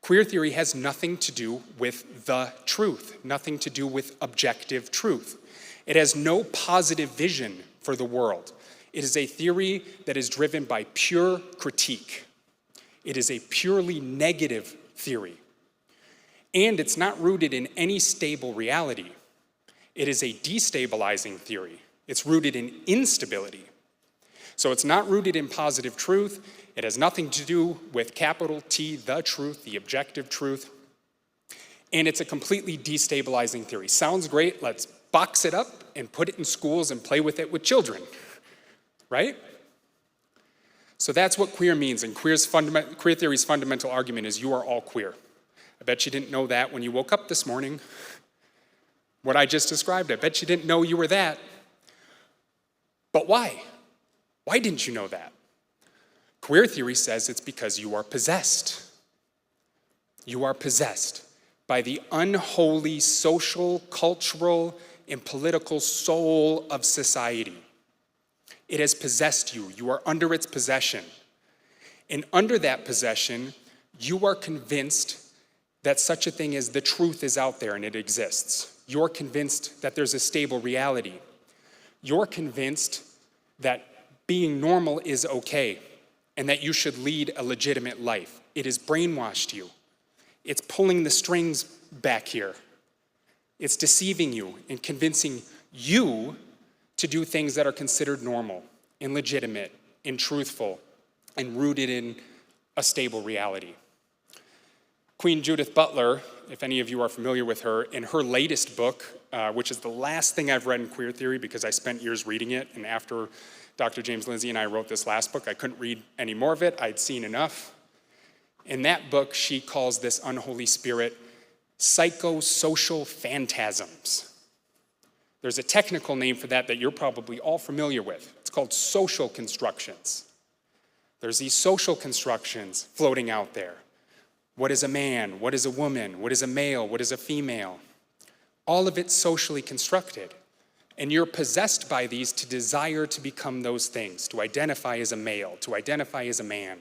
Queer theory has nothing to do with the truth, nothing to do with objective truth. It has no positive vision for the world. It is a theory that is driven by pure critique. It is a purely negative theory. And it's not rooted in any stable reality. It is a destabilizing theory. It's rooted in instability. So it's not rooted in positive truth. It has nothing to do with capital T, the truth, the objective truth. And it's a completely destabilizing theory. Sounds great, let's box it up and put it in schools and play with it with children, right? So that's what queer means, and queer theory's fundamental argument is you are all queer. I bet you didn't know that when you woke up this morning. What I just described, I bet you didn't know you were that. But why? Why didn't you know that? Queer theory says it's because you are possessed. You are possessed by the unholy social, cultural, and political soul of society. It has possessed you. You are under its possession. And under that possession, you are convinced that such a thing as the truth is out there and it exists. You're convinced that there's a stable reality. You're convinced that being normal is okay and that you should lead a legitimate life. It has brainwashed you. It's pulling the strings back here. It's deceiving you and convincing you to do things that are considered normal and legitimate and truthful and rooted in a stable reality. Queen Judith Butler, if any of you are familiar with her, in her latest book, which is the last thing I've read in queer theory because I spent years reading it, and after Dr. James Lindsay and I wrote this last book, I couldn't read any more of it. I'd seen enough. In that book, she calls this unholy spirit psychosocial phantasms. There's a technical name for that you're probably all familiar with. It's called social constructions. There's these social constructions floating out there. What is a man? What is a woman? What is a male? What is a female? All of it's socially constructed. And you're possessed by these to desire to become those things, to identify as a male, to identify as a man,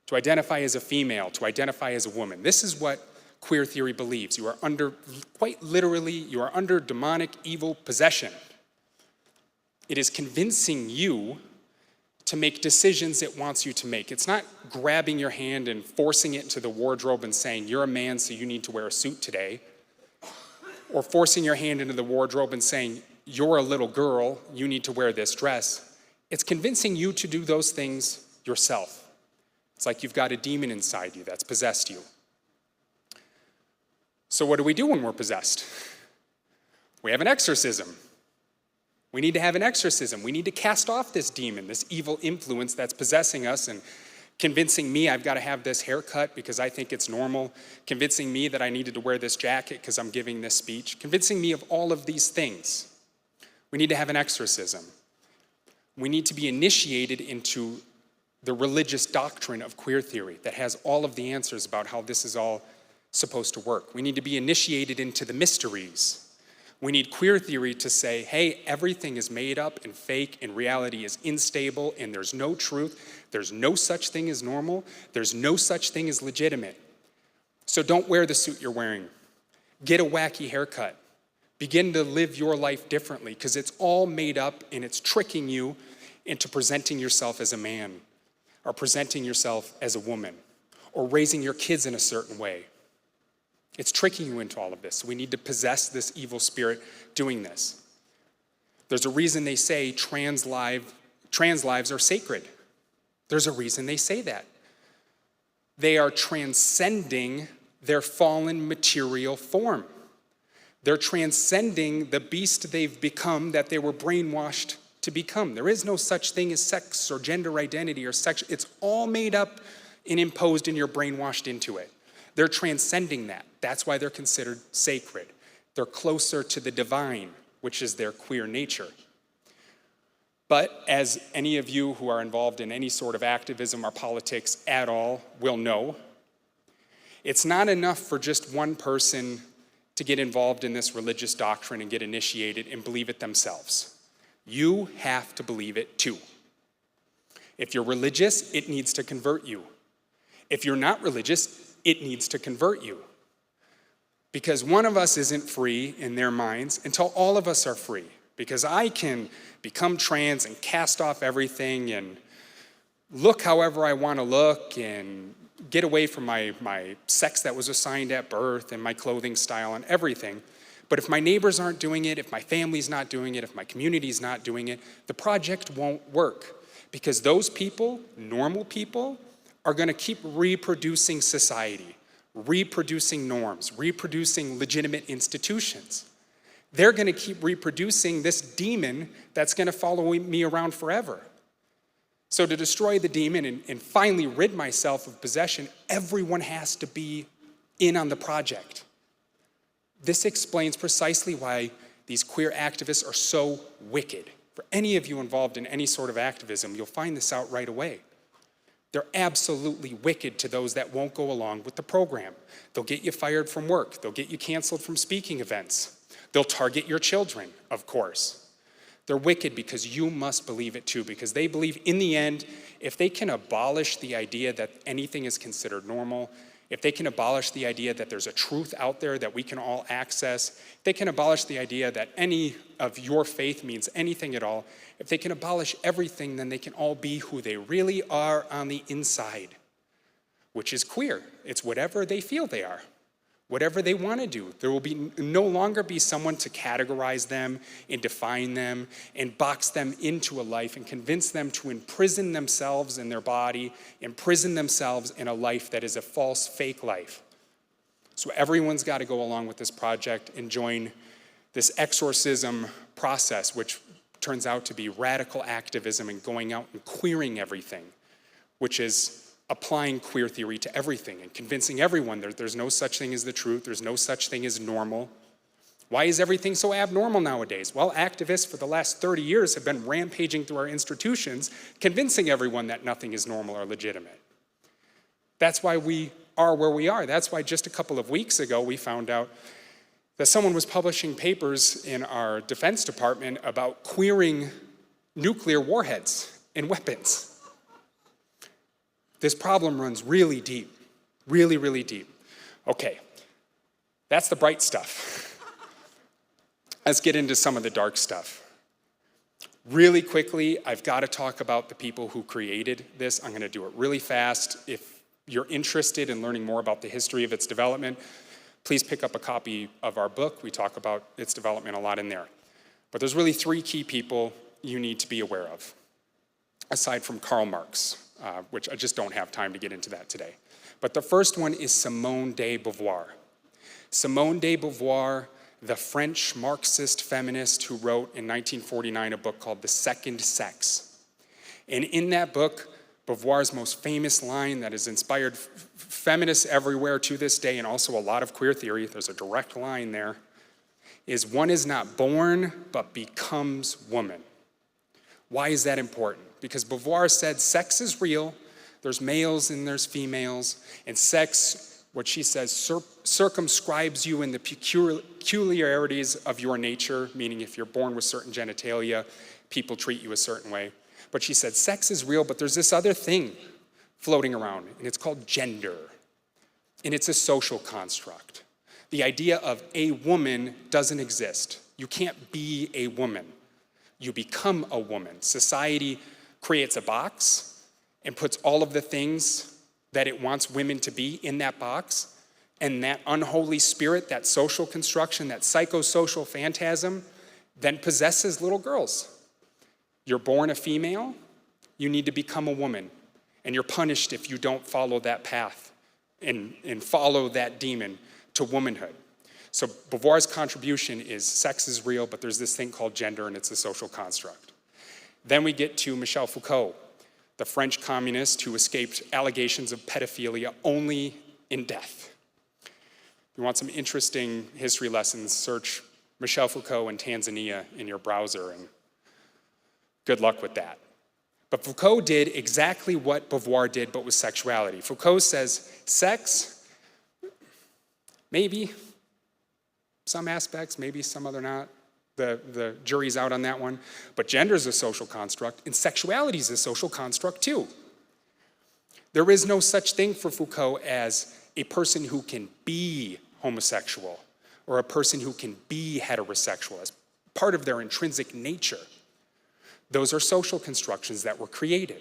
to identify as a female, to identify as a woman. This is what queer theory believes. You are under, quite literally, you are under demonic evil possession. It is convincing you to make decisions it wants you to make. It's not grabbing your hand and forcing it into the wardrobe and saying, you're a man, so you need to wear a suit today. Or forcing your hand into the wardrobe and saying, you're a little girl, you need to wear this dress. It's convincing you to do those things yourself. It's like you've got a demon inside you that's possessed you. So what do we do when we're possessed? We have an exorcism. We need to have an exorcism. We need to cast off this demon, this evil influence that's possessing us and convincing me I've got to have this haircut because I think it's normal, convincing me that I needed to wear this jacket because I'm giving this speech, convincing me of all of these things. We need to have an exorcism. We need to be initiated into the religious doctrine of queer theory that has all of the answers about how this is all supposed to work. We need to be initiated into the mysteries. We need queer theory to say, hey, everything is made up and fake and reality is unstable and there's no truth. There's no such thing as normal. There's no such thing as legitimate. So don't wear the suit you're wearing. Get a wacky haircut. Begin to live your life differently because it's all made up and it's tricking you into presenting yourself as a man or presenting yourself as a woman or raising your kids in a certain way. It's tricking you into all of this. So we need to possess this evil spirit doing this. There's a reason they say trans lives are sacred. There's a reason they say that. They are transcending their fallen material form. They're transcending the beast they've become that they were brainwashed to become. There is no such thing as sex or gender identity or sex. It's all made up and imposed and you're brainwashed into it. They're transcending that. That's why they're considered sacred. They're closer to the divine, which is their queer nature. But as any of you who are involved in any sort of activism or politics at all will know, it's not enough for just one person to get involved in this religious doctrine and get initiated and believe it themselves. You have to believe it too. If you're religious, it needs to convert you. If you're not religious, it needs to convert you. Because one of us isn't free in their minds until all of us are free. Because I can become trans and cast off everything and look however I want to look and get away from my sex that was assigned at birth and my clothing style and everything. But if my neighbors aren't doing it, if my family's not doing it, if my community's not doing it, the project won't work. Because those people, normal people, are going to keep reproducing society, reproducing norms, reproducing legitimate institutions. They're going to keep reproducing this demon that's going to follow me around forever. So to destroy the demon and finally rid myself of possession, everyone has to be in on the project. This explains precisely why these queer activists are so wicked. For any of you involved in any sort of activism, you'll find this out right away. They're absolutely wicked to those that won't go along with the program. They'll get you fired from work. They'll get you canceled from speaking events. They'll target your children, of course. They're wicked because you must believe it too, because they believe in the end, if they can abolish the idea that anything is considered normal, if they can abolish the idea that there's a truth out there that we can all access, if they can abolish the idea that any of your faith means anything at all, if they can abolish everything, then they can all be who they really are on the inside, which is queer. It's whatever they feel they are, whatever they want to do. There will be no longer be someone to categorize them and define them and box them into a life and convince them to imprison themselves in their body, imprison themselves in a life that is a false, fake life. So everyone's got to go along with this project and join this exorcism process, which turns out to be radical activism and going out and queering everything, which is applying queer theory to everything and convincing everyone that there's no such thing as the truth, there's no such thing as normal. Why is everything so abnormal nowadays? Well, activists for the last 30 years have been rampaging through our institutions, convincing everyone that nothing is normal or legitimate. That's why we are where we are. That's why just a couple of weeks ago we found out that someone was publishing papers in our Defense Department about queering nuclear warheads and weapons. This problem runs really deep, really, really deep. Okay, that's the bright stuff. Let's get into some of the dark stuff. Really quickly, I've got to talk about the people who created this. I'm going to do it really fast. If you're interested in learning more about the history of its development, please pick up a copy of our book. We talk about its development a lot in there. But there's really three key people you need to be aware of, aside from Karl Marx, which I just don't have time to get into that today. But the first one is Simone de Beauvoir. Simone de Beauvoir, the French Marxist feminist who wrote in 1949 a book called The Second Sex. And in that book, Beauvoir's most famous line that has inspired feminists everywhere to this day, and also a lot of queer theory, there's a direct line there, is one is not born, but becomes woman. Why is that important? Because Beauvoir said sex is real, there's males and there's females, and sex, what she says, circumscribes you in the peculiarities of your nature, meaning if you're born with certain genitalia, people treat you a certain way. But she said sex is real, but there's this other thing floating around, and it's called gender. And it's a social construct. The idea of a woman doesn't exist. You can't be a woman. You become a woman. Society creates a box and puts all of the things that it wants women to be in that box, and that unholy spirit, that social construction, that psychosocial phantasm, then possesses little girls. You're born a female, you need to become a woman, and you're punished if you don't follow that path and follow that demon to womanhood. So Beauvoir's contribution is sex is real, but there's this thing called gender, and it's a social construct. Then we get to Michel Foucault, the French communist who escaped allegations of pedophilia only in death. If you want some interesting history lessons, search Michel Foucault in Tanzania in your browser, and good luck with that. But Foucault did exactly what Beauvoir did, but with sexuality. Foucault says sex, maybe some aspects, maybe some other not. The jury's out on that one. But gender is a social construct, and sexuality is a social construct too. There is no such thing for Foucault as a person who can be homosexual or a person who can be heterosexual as part of their intrinsic nature. Those are social constructions that were created.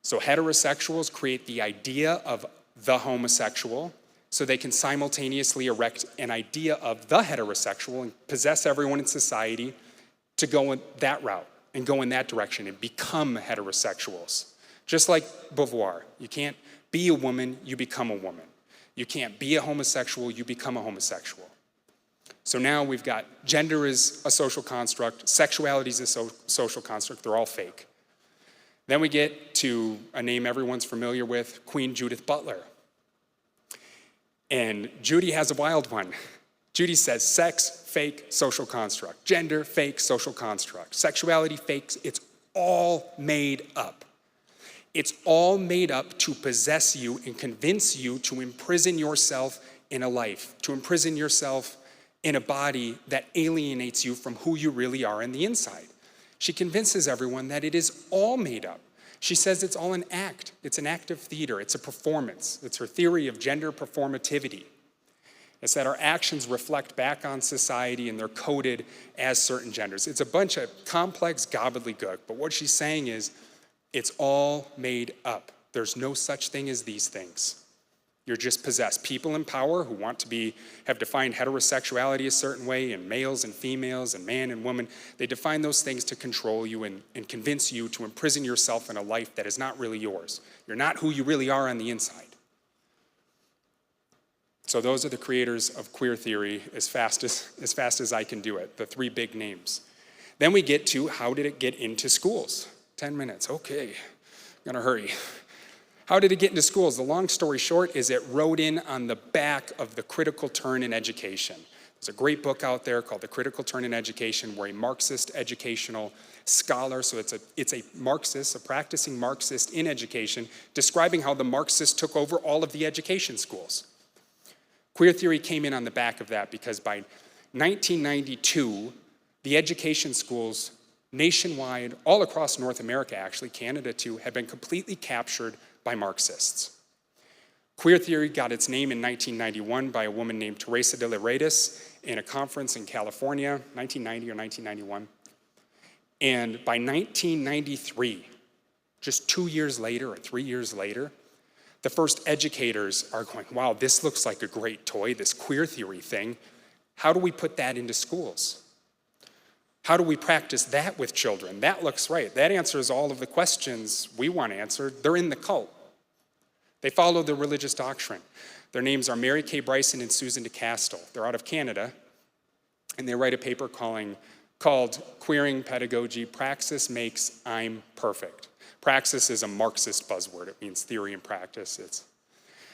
So heterosexuals create the idea of the homosexual, so they can simultaneously erect an idea of the heterosexual and possess everyone in society to go in that route and go in that direction and become heterosexuals. Just like Beauvoir, you can't be a woman, you become a woman. You can't be a homosexual, you become a homosexual. So now we've got gender is a social construct, sexuality is a social construct, they're all fake. Then we get to a name everyone's familiar with, Queen Judith Butler. And Judy has a wild one. Judy says sex, fake, social construct. Gender, fake, social construct. Sexuality, fake, it's all made up. It's all made up to possess you and convince you to imprison yourself in a life, to imprison yourself in a body that alienates you from who you really are in the inside. She convinces everyone that it is all made up. She says it's all an act. It's an act of theater. It's a performance. It's her theory of gender performativity. It's that our actions reflect back on society and they're coded as certain genders. It's a bunch of complex gobbledygook, but what she's saying is it's all made up. There's no such thing as these things. You're just possessed. People in power who want to have defined heterosexuality a certain way, and males and females, and man and woman, they define those things to control you and convince you to imprison yourself in a life that is not really yours. You're not who you really are on the inside. So those are the creators of queer theory as fast as I can do it, the three big names. Then we get to, how did it get into schools? 10 minutes, okay, gonna hurry. How did it get into schools? The long story short is it rode in on the back of the critical turn in education. There's a great book out there called The Critical Turn in Education, where a Marxist educational scholar, so it's a Marxist, a practicing Marxist in education, describing how the Marxists took over all of the education schools. Queer theory came in on the back of that because by 1992, the education schools nationwide, all across North America actually, Canada too, had been completely captured by Marxists. Queer theory got its name in 1991 by a woman named Teresa de la Redes in a conference in California, 1990 or 1991. And by 1993, just 2 years later or 3 years later, the first educators are going, wow, this looks like a great toy, this queer theory thing. How do we put that into schools? How do we practice that with children? That looks right. That answers all of the questions we want answered. They're in the cult. They follow the religious doctrine. Their names are Mary Kay Bryson and Susan DeCastle. They're out of Canada, and they write a paper called Queering Pedagogy, Praxis Makes I'm Perfect. Praxis is a Marxist buzzword. It means theory and practice.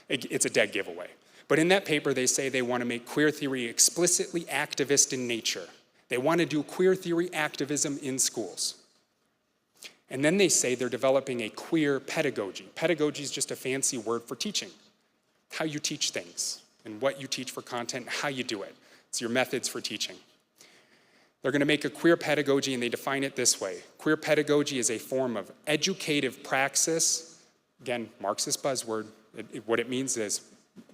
It's a dead giveaway. But in that paper, they say they want to make queer theory explicitly activist in nature. They want to do queer theory activism in schools. And then they say they're developing a queer pedagogy. Pedagogy is just a fancy word for teaching. How you teach things, and what you teach for content, and how you do it. It's your methods for teaching. They're going to make a queer pedagogy, and they define it this way. Queer pedagogy is a form of educative praxis. Again, Marxist buzzword. What it means is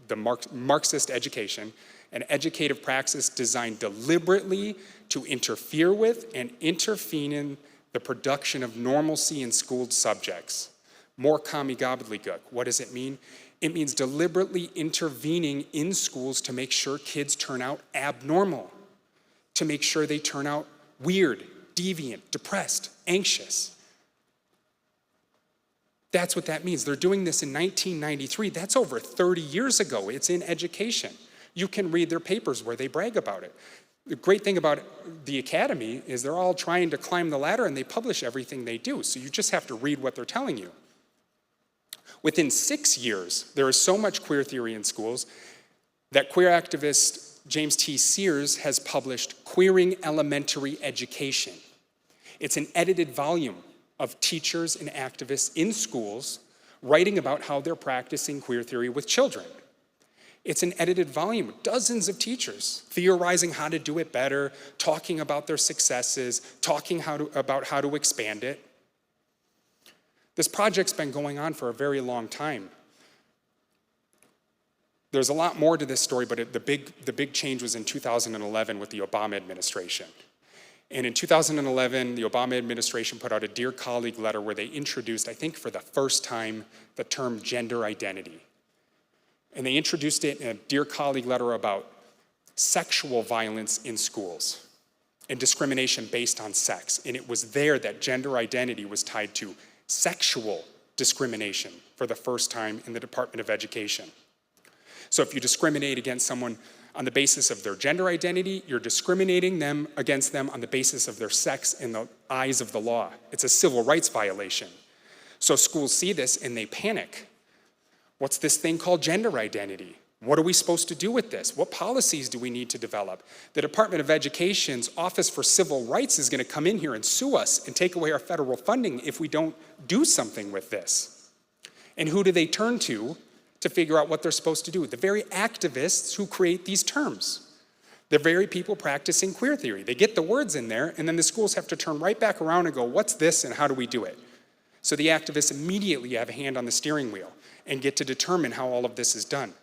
the Marxist education, an educative praxis designed deliberately to interfere with and intervene in the production of normalcy in schooled subjects. More commie gobbledygook. What does it mean? It means deliberately intervening in schools to make sure kids turn out abnormal, to make sure they turn out weird, deviant, depressed, anxious. That's what that means. They're doing this in 1993. That's over 30 years ago. It's in education. You can read their papers where they brag about it. The great thing about the academy is they're all trying to climb the ladder and they publish everything they do. So you just have to read what they're telling you. Within 6 years, there is so much queer theory in schools that queer activist James T. Sears has published Queering Elementary Education. It's an edited volume of teachers and activists in schools writing about how they're practicing queer theory with children. It's an edited volume with dozens of teachers theorizing how to do it better, talking about their successes, talking about how to expand it. This project's been going on for a very long time. There's a lot more to this story, but the big change was in 2011 with the Obama administration. And in 2011, the Obama administration put out a Dear Colleague letter where they introduced, I think for the first time, the term gender identity. And they introduced it in a Dear Colleague letter about sexual violence in schools and discrimination based on sex. And it was there that gender identity was tied to sexual discrimination for the first time in the Department of Education. So if you discriminate against someone on the basis of their gender identity, you're discriminating against them on the basis of their sex in the eyes of the law. It's a civil rights violation. So schools see this and they panic. What's this thing called gender identity? What are we supposed to do with this? What policies do we need to develop? The Department of Education's Office for Civil Rights is going to come in here and sue us and take away our federal funding if we don't do something with this. And who do they turn to figure out what they're supposed to do? The very activists who create these terms. The very people practicing queer theory. They get the words in there, and then the schools have to turn right back around and go, what's this and how do we do it? So the activists immediately have a hand on the steering wheel and get to determine how all of this is done.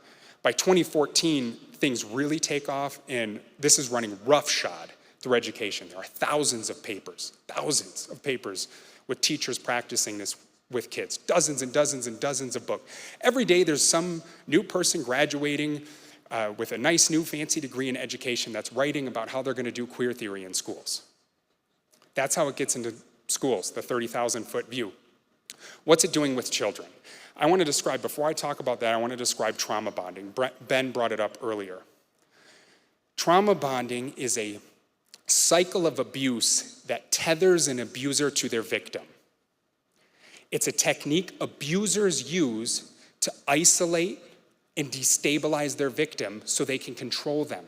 By 2014, things really take off, and this is running roughshod through education. There are thousands of papers with teachers practicing this with kids, dozens and dozens and dozens of books. Every day there's some new person graduating with a nice new fancy degree in education that's writing about how they're going to do queer theory in schools. That's how it gets into schools, the 30,000-foot view. What's it doing with children? I want to describe, before I talk about that, I want to describe trauma bonding. Ben brought it up earlier. Trauma bonding is a cycle of abuse that tethers an abuser to their victim. It's a technique abusers use to isolate and destabilize their victim so they can control them.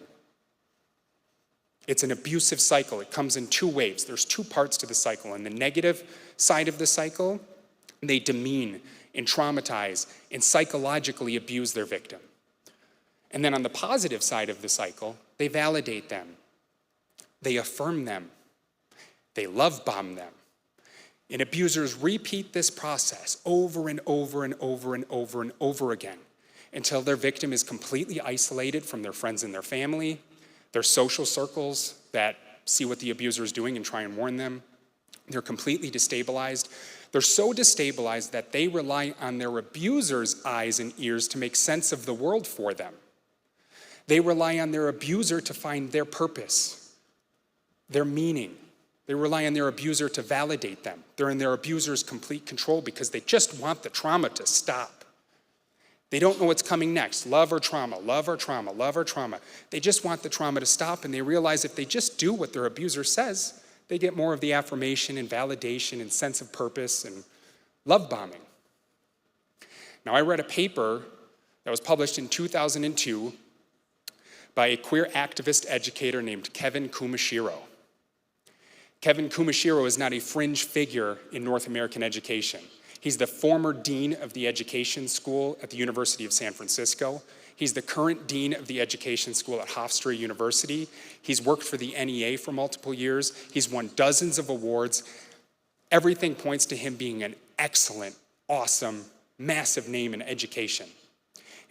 It's an abusive cycle. It comes in two waves. There's two parts to the cycle. On the negative side of the cycle, they demean and traumatize and psychologically abuse their victim. And then on the positive side of the cycle, they validate them. They affirm them. They love bomb them. And abusers repeat this process over and over and over and over and over again until their victim is completely isolated from their friends and their family, their social circles that see what the abuser is doing and try and warn them. They're completely destabilized. They're so destabilized that they rely on their abuser's eyes and ears to make sense of the world for them. They rely on their abuser to find their purpose, their meaning. They rely on their abuser to validate them. They're in their abuser's complete control because they just want the trauma to stop. They don't know what's coming next, love or trauma, love or trauma, love or trauma. They just want the trauma to stop, and they realize if they just do what their abuser says, they get more of the affirmation and validation and sense of purpose and love bombing. Now, I read a paper that was published in 2002 by a queer activist educator named Kevin Kumashiro. Kevin Kumashiro is not a fringe figure in North American education. He's the former dean of the education school at the University of San Francisco. He's the current dean of the education school at Hofstra University. He's worked for the NEA for multiple years. He's won dozens of awards. Everything points to him being an excellent, awesome, massive name in education.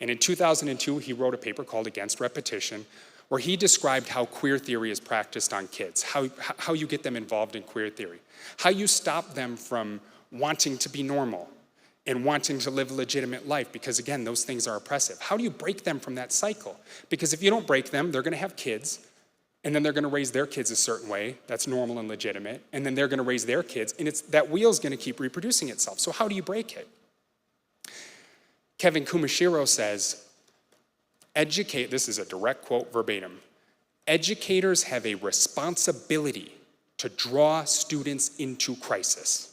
And in 2002, he wrote a paper called Against Repetition, where he described how queer theory is practiced on kids, how you get them involved in queer theory, how you stop them from wanting to be normal and wanting to live a legitimate life, because again, those things are oppressive. How do you break them from that cycle? Because if you don't break them, they're gonna have kids, and then they're gonna raise their kids a certain way that's normal and legitimate, and then they're gonna raise their kids, and that wheel's gonna keep reproducing itself. So how do you break it? Kevin Kumashiro says, this is a direct quote verbatim, educators have a responsibility to draw students into crisis.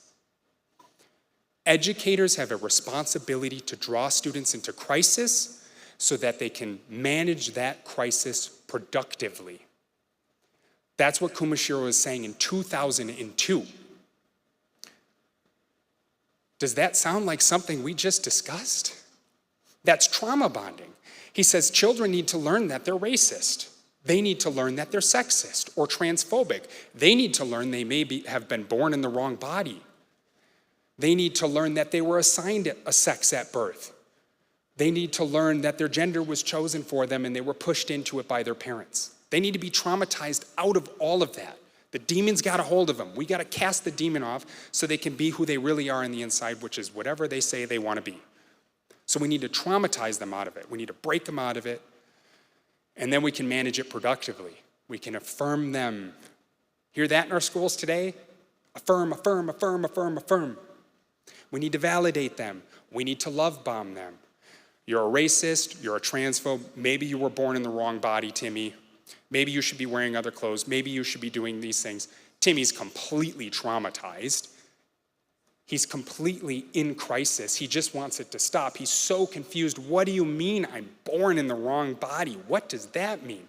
Educators have a responsibility to draw students into crisis so that they can manage that crisis productively. That's what Kumashiro is saying in 2002. Does that sound like something we just discussed? That's trauma bonding. He says children need to learn that they're racist. They need to learn that they're sexist or transphobic. They need to learn they may have been born in the wrong body. They need to learn that they were assigned a sex at birth. They need to learn that their gender was chosen for them and they were pushed into it by their parents. They need to be traumatized out of all of that. The demon's got a hold of them. We got to cast the demon off so they can be who they really are on the inside, which is whatever they say they want to be. So we need to traumatize them out of it. We need to break them out of it, and then we can manage it productively. We can affirm them. Hear that in our schools today? Affirm, affirm, affirm, affirm, affirm. We need to validate them. We need to love bomb them. You're a racist, you're a transphobe, maybe you were born in the wrong body, Timmy. Maybe you should be wearing other clothes. Maybe you should be doing these things. Timmy's completely traumatized. He's completely in crisis. He just wants it to stop. He's so confused. What do you mean I'm born in the wrong body? What does that mean?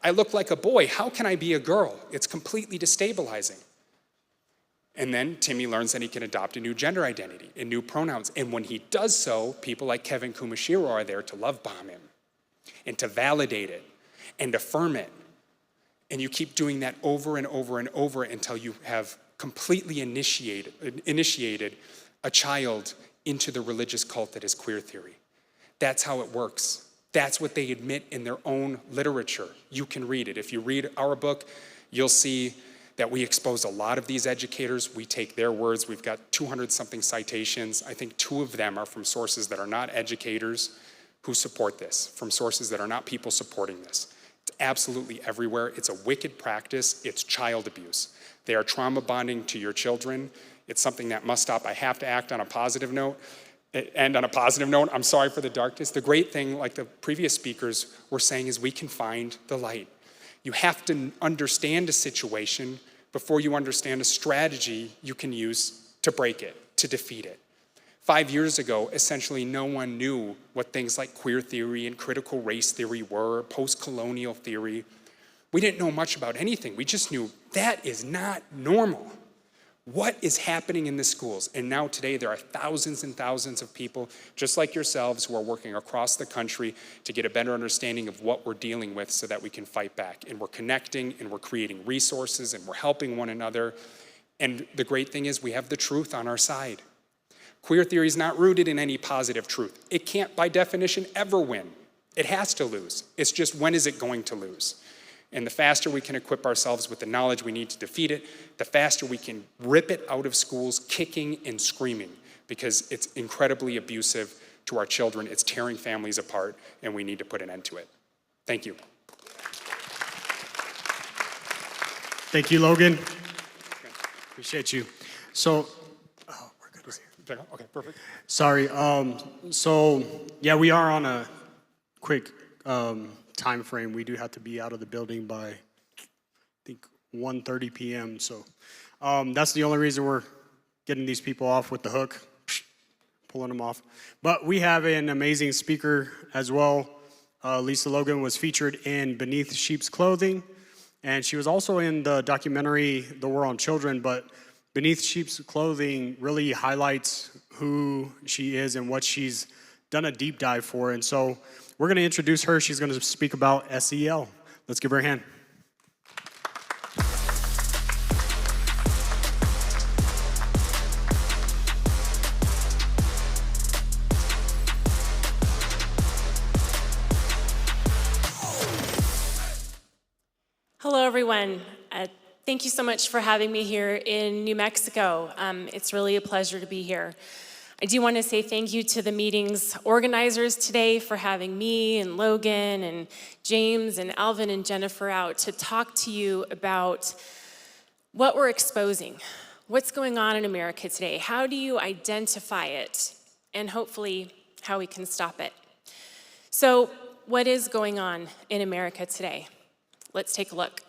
I look like a boy. How can I be a girl? It's completely destabilizing. And then Timmy learns that he can adopt a new gender identity and new pronouns. And when he does so, people like Kevin Kumashiro are there to love bomb him and to validate it and affirm it. And you keep doing that over and over and over until you have completely initiated a child into the religious cult that is queer theory. That's how it works. That's what they admit in their own literature. You can read it. If you read our book, you'll see that we expose a lot of these educators. We take their words. We've got 200-something citations. I think 2 of them are from sources that are not educators who support this, from sources that are not people supporting this. It's absolutely everywhere. It's a wicked practice. It's child abuse. They are trauma bonding to your children. It's something that must stop. I have to act on a positive note. And on a positive note, I'm sorry for the darkness. The great thing, like the previous speakers were saying, is we can find the light. You have to understand a situation before you understand a strategy you can use to break it, to defeat it. 5 years ago, essentially no one knew what things like queer theory and critical race theory were, post-colonial theory. We didn't know much about anything. We just knew that is not normal. What is happening in the schools? And now today there are thousands and thousands of people just like yourselves who are working across the country to get a better understanding of what we're dealing with so that we can fight back. And we're connecting and we're creating resources and we're helping one another. And the great thing is we have the truth on our side. Queer theory is not rooted in any positive truth. It can't by definition ever win. It has to lose. It's just when is it going to lose? And the faster we can equip ourselves with the knowledge we need to defeat it, the faster we can rip it out of schools kicking and screaming, because it's incredibly abusive to our children. It's tearing families apart, and we need to put an end to it. Thank you. Thank you, Logan. Appreciate you. So, oh, we're good. Okay, perfect. Sorry. So, yeah, we are on a quick time frame. We do have to be out of the building by, I think, 1:30 p.m. So that's the only reason we're getting these people off with the hook, pulling them off. But we have an amazing speaker as well. Lisa Logan was featured in Beneath Sheep's Clothing, and she was also in the documentary The War on Children, but Beneath Sheep's Clothing really highlights who she is and what she's done a deep dive for. And so we're going to introduce her. She's going to speak about SEL. Let's give her a hand. Hello, everyone. Thank you so much for having me here in New Mexico. It's really a pleasure to be here. I do want to say thank you to the meeting's organizers today for having me and Logan and James and Alvin and Jennifer out to talk to you about what we're exposing, what's going on in America today, how do you identify it, and hopefully how we can stop it. So, what is going on in America today? Let's take a look.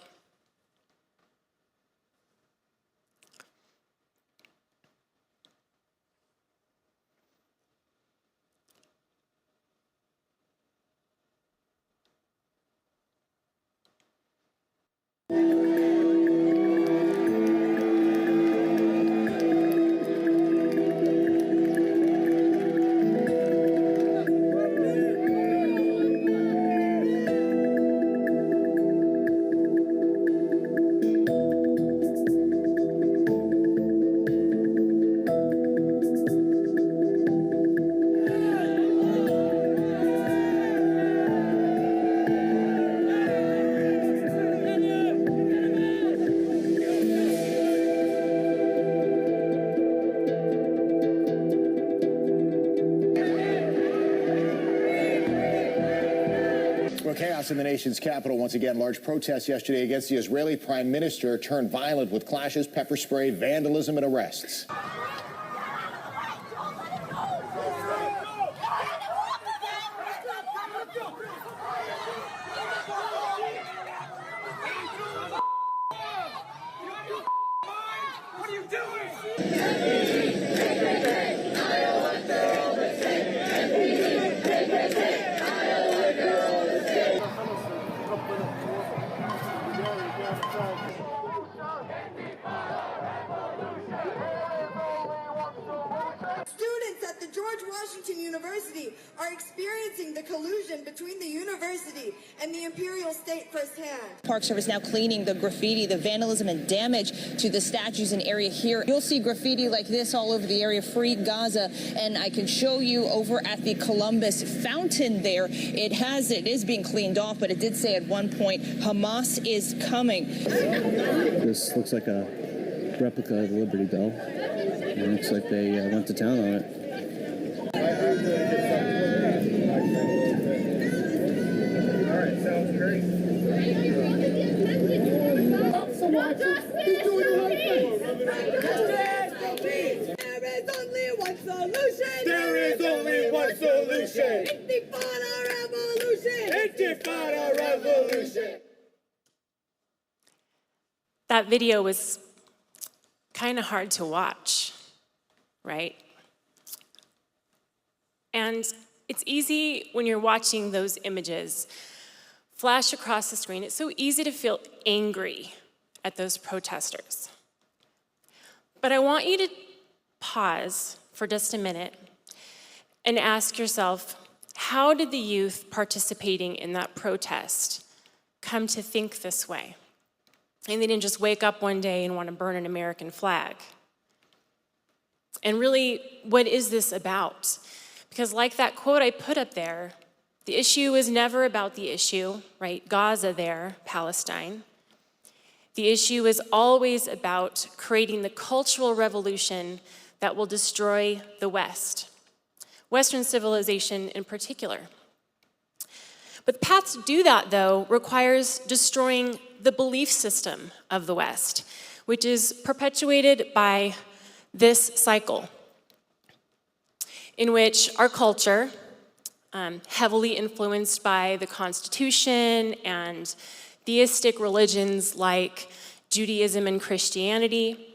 Chaos in the nation's capital once again. Large protests yesterday against the Israeli prime minister turned violent with clashes, pepper spray, vandalism, and arrests. What are you doing? Students at the Georgia George Washington University are experiencing the collusion between the university and the imperial state firsthand. Park Service now cleaning the graffiti, the vandalism and damage to the statues and area here. You'll see graffiti like this all over the area, Free Gaza, and I can show you over at the Columbus fountain there. It is being cleaned off, but it did say at one point, Hamas is coming. This looks like a replica of the Liberty Bell. It looks like they went to town on it. All right, sounds great. There is only one solution. There is only one solution. Intifada revolution. Intifada revolution. That video was kind of hard to watch, right? And it's easy when you're watching those images flash across the screen. It's so easy to feel angry at those protesters. But I want you to pause for just a minute and ask yourself, how did the youth participating in that protest come to think this way? And they didn't just wake up one day and want to burn an American flag. And really, what is this about? Because like that quote I put up there, the issue is never about the issue, right? Gaza there, Palestine. The issue is always about creating the cultural revolution that will destroy the West, Western civilization in particular. But the path to do that, though, requires destroying the belief system of the West, which is perpetuated by this cycle, in which our culture, heavily influenced by the Constitution and theistic religions like Judaism and Christianity,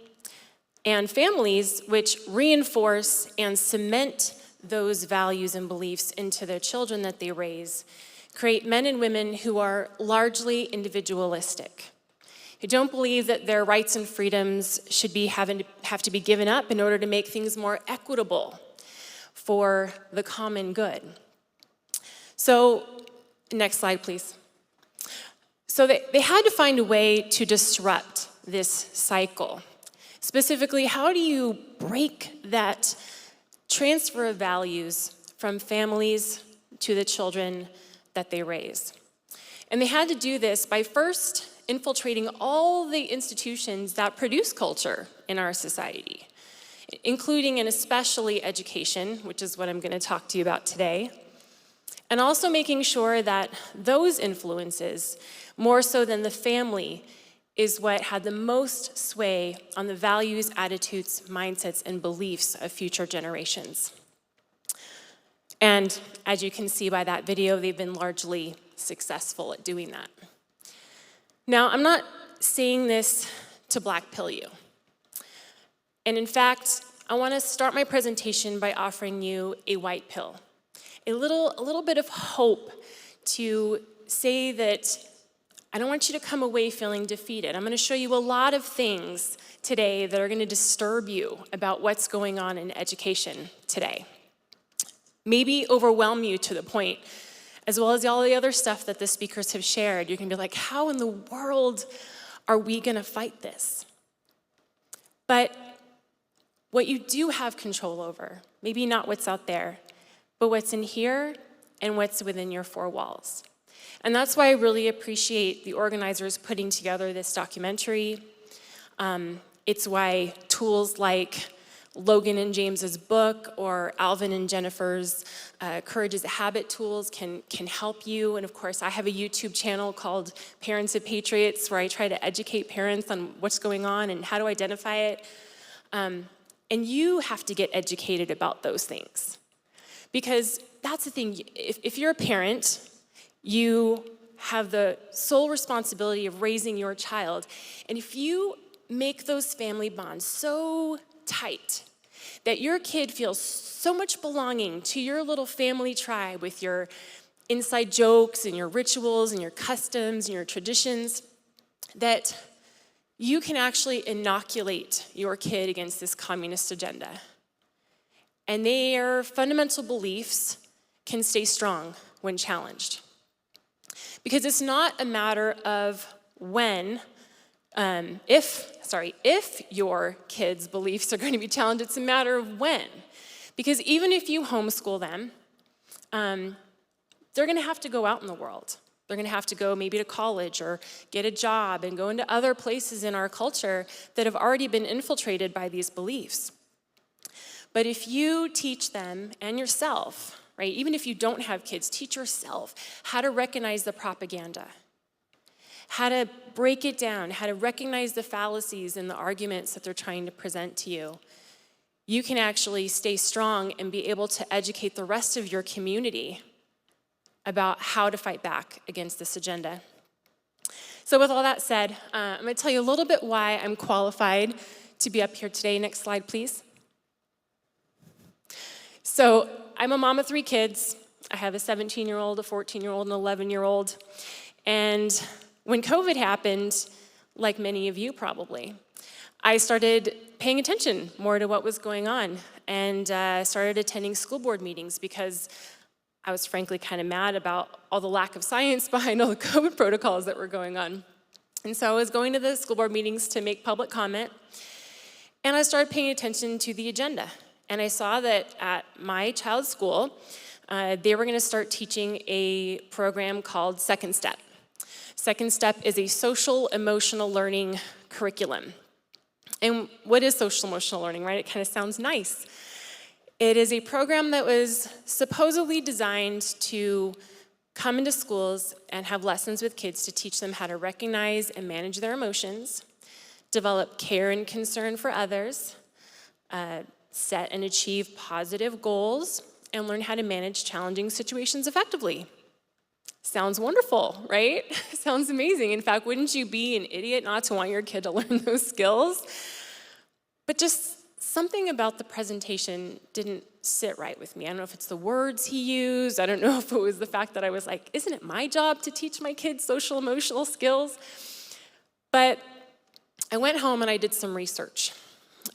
and families which reinforce and cement those values and beliefs into their children that they raise, create men and women who are largely individualistic, who don't believe that their rights and freedoms should have to be given up in order to make things more equitable for the common good. So, next slide, please. So they had to find a way to disrupt this cycle. Specifically, how do you break that transfer of values from families to the children that they raise? And they had to do this by first infiltrating all the institutions that produce culture in our society, including and especially education, which is what I'm going to talk to you about today, and also making sure that those influences, more so than the family, is what had the most sway on the values, attitudes, mindsets, and beliefs of future generations. And as you can see by that video, they've been largely successful at doing that. Now, I'm not saying this to black pill you. And in fact, I want to start my presentation by offering you a white pill, a little bit of hope to say that I don't want you to come away feeling defeated. I'm going to show you a lot of things today that are going to disturb you about what's going on in education today. Maybe overwhelm you to the point, as well as all the other stuff that the speakers have shared. You can be like, how in the world are we going to fight this? But what you do have control over, maybe not what's out there, but what's in here and what's within your four walls. And that's why I really appreciate the organizers putting together this documentary. It's why tools like Logan and James's book or Alvin and Jennifer's Courage is a Habit tools can help you. And of course, I have a YouTube channel called Parents of Patriots where I try to educate parents on what's going on and how to identify it. And you have to get educated about those things. Because that's the thing, if you're a parent, you have the sole responsibility of raising your child. And if you make those family bonds so tight that your kid feels so much belonging to your little family tribe with your inside jokes and your rituals and your customs and your traditions, that you can actually inoculate your kid against this communist agenda. and their fundamental beliefs can stay strong when challenged. Because it's not a matter of when, if your kids' beliefs are going to be challenged, it's a matter of when. Because even if you homeschool them, they're going to have to go out in the world. They're going to have to go maybe to college or get a job and go into other places in our culture that have already been infiltrated by these beliefs. But if you teach them and yourself, right, even if you don't have kids, teach yourself how to recognize the propaganda, how to break it down, how to recognize the fallacies and the arguments that they're trying to present to you, you can actually stay strong and be able to educate the rest of your community about how to fight back against this agenda. So with all that said, I'm going to tell you a little bit why I'm qualified to be up here today. Next slide, please. So I'm a mom of 3 kids. I have a 17-year-old, a 14-year-old, and an 11-year-old. And when COVID happened, like many of you probably, I started paying attention more to what was going on and started attending school board meetings because I was frankly kind of mad about all the lack of science behind all the COVID protocols that were going on. And so I was going to the school board meetings to make public comment, and I started paying attention to the agenda. And I saw that at my child's school, they were going to start teaching a program called Second Step. Second Step is a social emotional learning curriculum. And what is social emotional learning, right? It kind of sounds nice. It is a program that was supposedly designed to come into schools and have lessons with kids to teach them how to recognize and manage their emotions, develop care and concern for others, set and achieve positive goals, and learn how to manage challenging situations effectively. Sounds wonderful, right? Sounds amazing. In fact, wouldn't you be an idiot not to want your kid to learn those skills? But just something about the presentation didn't sit right with me. I don't know if it's the words he used. I don't know if it was the fact that I was like, isn't it my job to teach my kids social emotional skills? But I went home and I did some research.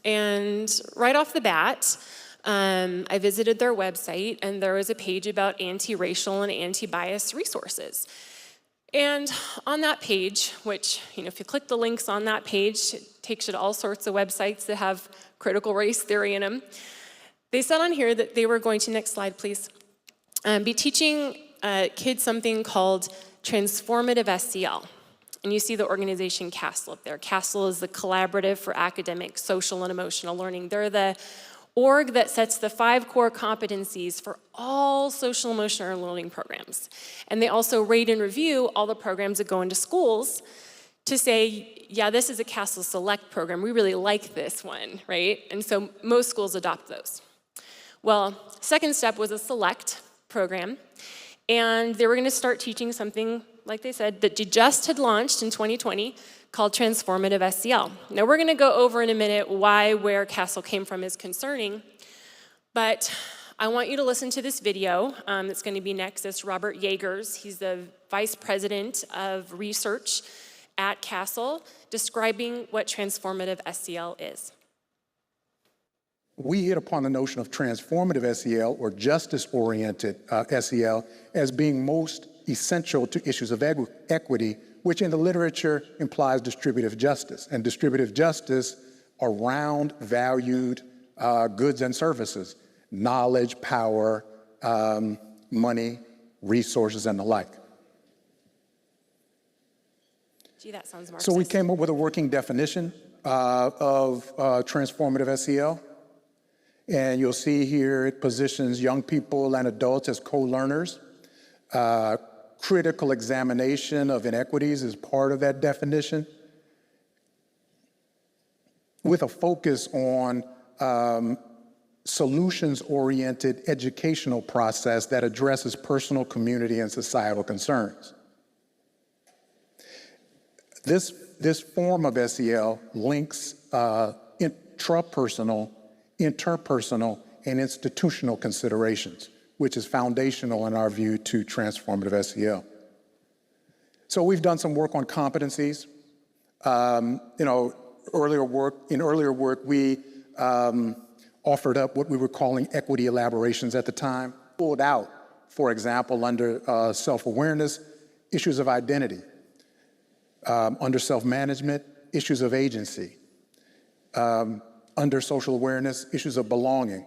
And right off the bat, I visited their website, and there was a page about anti-racial and anti-bias resources. And on that page, which, if you click the links on that page, it takes you to all sorts of websites that have critical race theory in them. They said on here that they were going to, next slide please, be teaching kids something called transformative SEL. And you see the organization CASTLE up there. CASTLE is the Collaborative for Academic, Social, and Emotional Learning. They're the org that sets the 5 core competencies for all social emotional learning programs. And they also rate and review all the programs that go into schools to say, yeah, this is a CASTLE Select program. We really like this one, right? And so most schools adopt those. Well, Second Step was a select program, and they were going to start teaching something, like they said, that just had launched in 2020 called Transformative SEL. Now, we're going to go over in a minute where CASTLE came from is concerning, but I want you to listen to this video that's going to be next. It's Robert Yeagers. He's the Vice President of Research at CASTLE, describing what Transformative SEL is. We hit upon the notion of transformative SEL, or justice-oriented SEL, as being most essential to issues of equity, which in the literature implies distributive justice. And distributive justice around valued goods and services, knowledge, power, money, resources, and the like. Gee, that sounds Marxist. So we came up with a working definition of transformative SEL. And you'll see here it positions young people and adults as co-learners. Critical examination of inequities is part of that definition, with a focus on solutions-oriented educational process that addresses personal, community, and societal concerns. This form of SEL links intrapersonal, interpersonal, and institutional considerations, which is foundational in our view to transformative SEL. So we've done some work on competencies. Earlier work, we offered up what we were calling equity elaborations at the time, pulled out, for example, under self-awareness, issues of identity, under self-management, issues of agency, under social awareness, issues of belonging.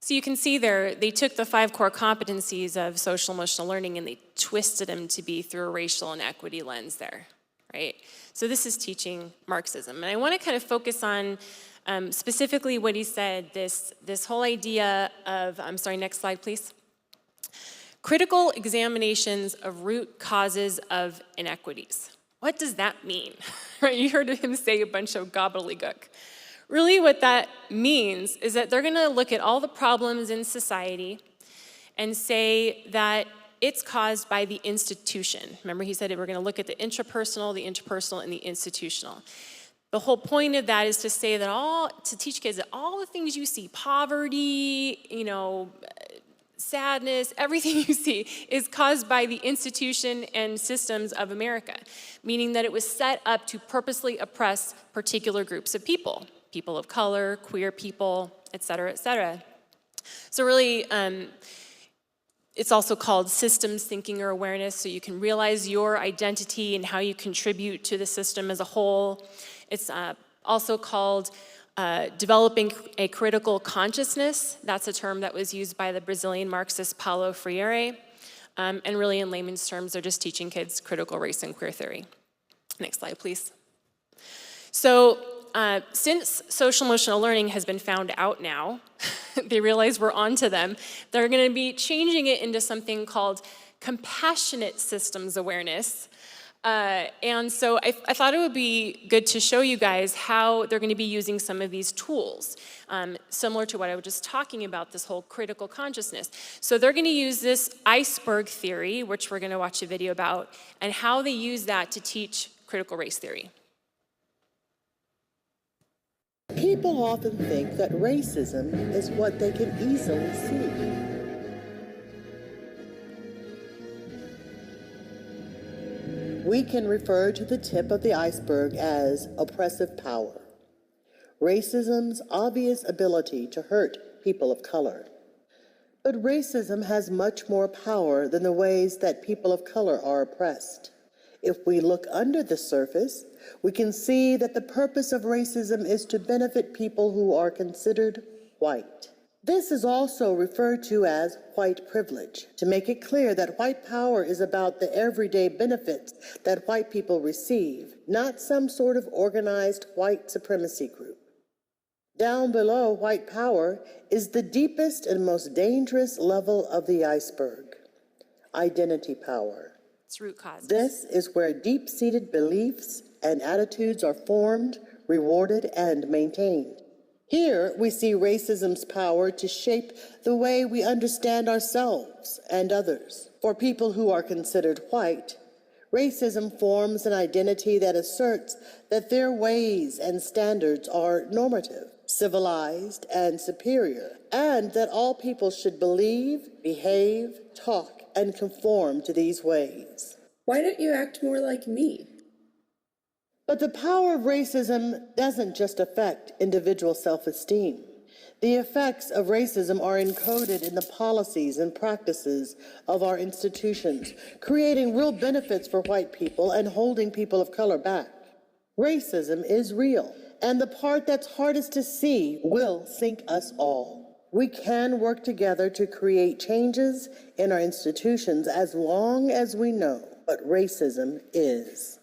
So you can see there, they took the 5 core competencies of social emotional learning and they twisted them to be through a racial and equity lens there, right? So this is teaching Marxism. And I want to kind of focus on specifically what he said, this whole idea of, I'm sorry, next slide, please. Critical examinations of root causes of inequities. What does that mean? Right? You heard him say a bunch of gobbledygook. Really what that means is that they're gonna look at all the problems in society and say that it's caused by the institution. Remember he said we're gonna look at the intrapersonal, and the institutional. The whole point of that is to say that to teach kids that all the things you see, poverty, sadness, everything you see is caused by the institution and systems of America, meaning that it was set up to purposely oppress particular groups of people. People of color, queer people, et cetera, et cetera. So really, it's also called systems thinking or awareness, so you can realize your identity and how you contribute to the system as a whole. It's also called developing a critical consciousness. That's a term that was used by the Brazilian Marxist Paulo Freire. And really in layman's terms, they're just teaching kids critical race and queer theory. Next slide, please. So, since social emotional learning has been found out now, they realize we're onto them, they're gonna be changing it into something called compassionate systems awareness. And so I thought it would be good to show you guys how they're gonna be using some of these tools, similar to what I was just talking about, this whole critical consciousness. So they're gonna use this iceberg theory, which we're gonna watch a video about, and how they use that to teach critical race theory. People often think that racism is what they can easily see. We can refer to the tip of the iceberg as oppressive power, racism's obvious ability to hurt people of color. But racism has much more power than the ways that people of color are oppressed. If we look under the surface, we can see that the purpose of racism is to benefit people who are considered white. This is also referred to as white privilege, to make it clear that white power is about the everyday benefits that white people receive, not some sort of organized white supremacy group. Down below white power is the deepest and most dangerous level of the iceberg, identity power. It's root causes. This is where deep-seated beliefs and attitudes are formed, rewarded, and maintained. Here we see racism's power to shape the way we understand ourselves and others. For people who are considered white, racism forms an identity that asserts that their ways and standards are normative, civilized, and superior, and that all people should believe, behave, talk, and conform to these ways. Why don't you act more like me? But the power of racism doesn't just affect individual self-esteem. The effects of racism are encoded in the policies and practices of our institutions, creating real benefits for white people and holding people of color back. Racism is real, and the part that's hardest to see will sink us all. We can work together to create changes in our institutions as long as we know what racism is.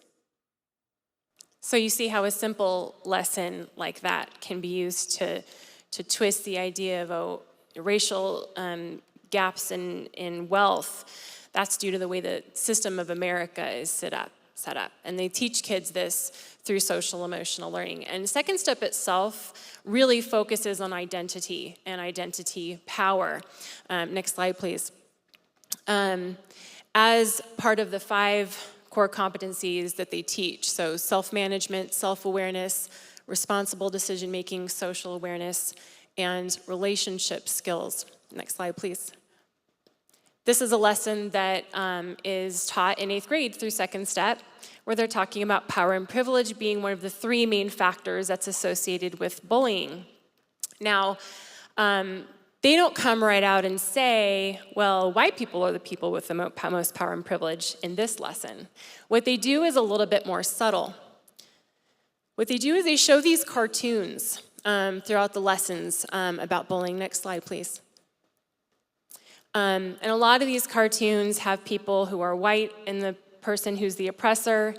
So you see how a simple lesson like that can be used to twist the idea of racial gaps in wealth. That's due to the way the system of America is set up. And they teach kids this through social emotional learning. And Second Step itself really focuses on identity and identity power. Next slide, please. As part of the 5 core competencies that they teach, so self-management, self-awareness, responsible decision-making, social awareness, and relationship skills. Next slide, please. This is a lesson that is taught in 8th grade through Second Step. where they're talking about power and privilege being one of the three main factors that's associated with bullying. Now, they don't come right out and say, well, white people are the people with the most power and privilege in this lesson. What they do is a little bit more subtle. What they do is they show these cartoons throughout the lessons about bullying. Next slide, please. And a lot of these cartoons have people who are white and the person who's the oppressor,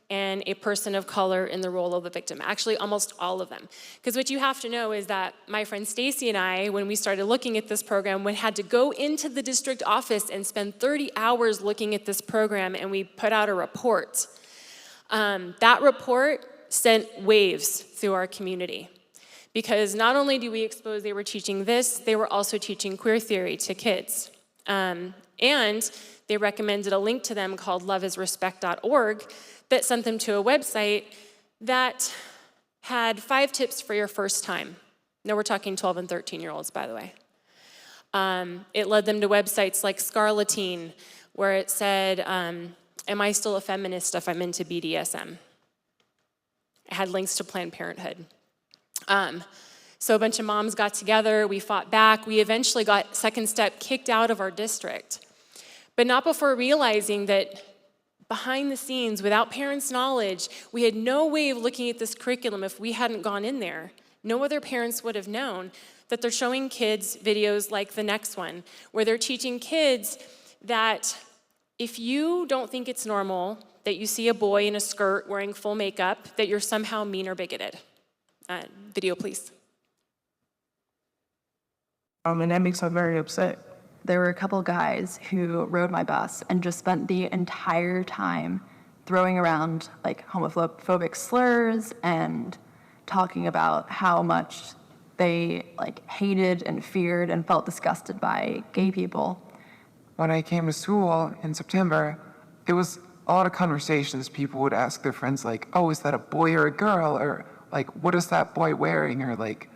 and a person of color in the role of the victim. Actually, almost all of them. Because what you have to know is that my friend Stacy and I, when we started looking at this program, we had to go into the district office and spend 30 hours looking at this program, and we put out a report. That report sent waves through our community. Because not only do we expose they were teaching this, they were also teaching queer theory to kids. And they recommended a link to them called loveisrespect.org that sent them to a website that had 5 tips for your first time. Now we're talking 12 and 13-year-olds, by the way. It led them to websites like Scarletine, where it said, am I still a feminist if I'm into BDSM? It had links to Planned Parenthood. So a bunch of moms got together, we fought back, we eventually got Second Step kicked out of our district. But not before realizing that behind the scenes, without parents' knowledge, we had no way of looking at this curriculum if we hadn't gone in there. No other parents would have known that they're showing kids videos like the next one, where they're teaching kids that if you don't think it's normal that you see a boy in a skirt wearing full makeup, that you're somehow mean or bigoted. Video, please. And that makes me very upset. There were a couple guys who rode my bus and just spent the entire time throwing around like homophobic slurs and talking about how much they like hated and feared and felt disgusted by gay people. When I came to school in September, it was a lot of conversations. People would ask their friends like, oh, is that a boy or a girl? Or like, what is that boy wearing? Or like,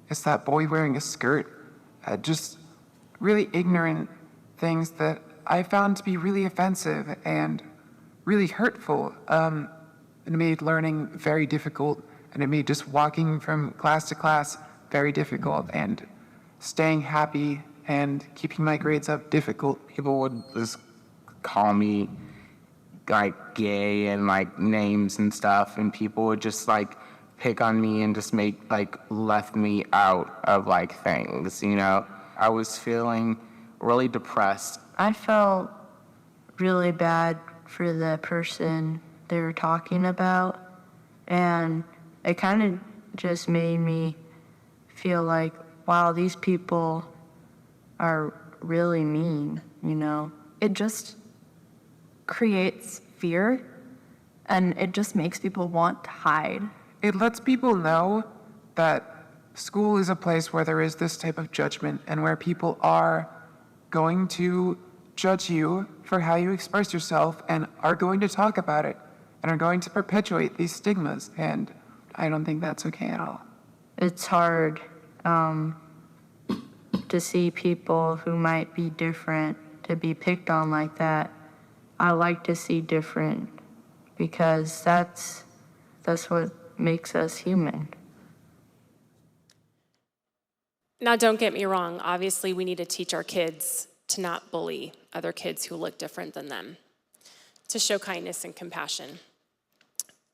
is that boy wearing a skirt? Just really ignorant things that I found to be really offensive and really hurtful. It made learning very difficult, and it made just walking from class to class very difficult, and staying happy and keeping my grades up difficult. People would just call me like gay and like names and stuff, and people would just like pick on me and just left me out of like things, you know? I was feeling really depressed. I felt really bad for the person they were talking about, and it kind of just made me feel like, wow, these people are really mean, you know? It just creates fear, and it just makes people want to hide. It lets people know that school is a place where there is this type of judgment and where people are going to judge you for how you express yourself and are going to talk about it and are going to perpetuate these stigmas. And I don't think that's okay at all. It's hard to see people who might be different to be picked on like that. I like to see different because that's what makes us human. Now, don't get me wrong. Obviously, we need to teach our kids to not bully other kids who look different than them, to show kindness and compassion.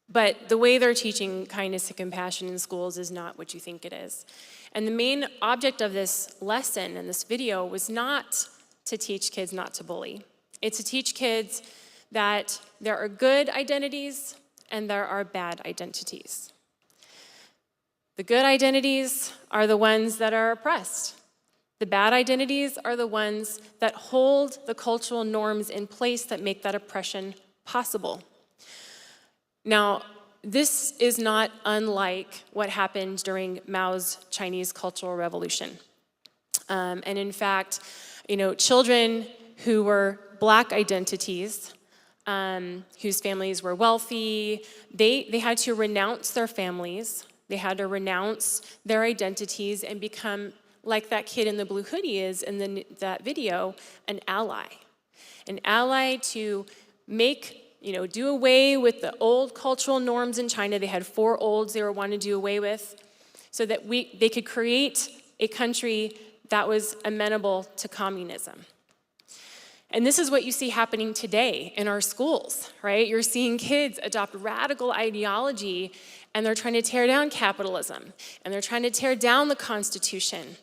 But the way they're teaching kindness and compassion in schools is not what you think it is. And the main object of this lesson and this video was not to teach kids not to bully. It's to teach kids that there are good identities and there are bad identities. The good identities are the ones that are oppressed. The bad identities are the ones that hold the cultural norms in place that make that oppression possible. Now, this is not unlike what happened during Mao's Chinese Cultural Revolution. And in fact, children who were Black identities, whose families were wealthy, they had to renounce their families. They had to renounce their identities and become, like that kid in the blue hoodie is in that video, an ally. An ally to make do away with the old cultural norms in China. They had 4 olds they were wanting to do away with so that they could create a country that was amenable to communism. And this is what you see happening today in our schools, right? You're seeing kids adopt radical ideology, and they're trying to tear down capitalism, and they're trying to tear down the Constitution,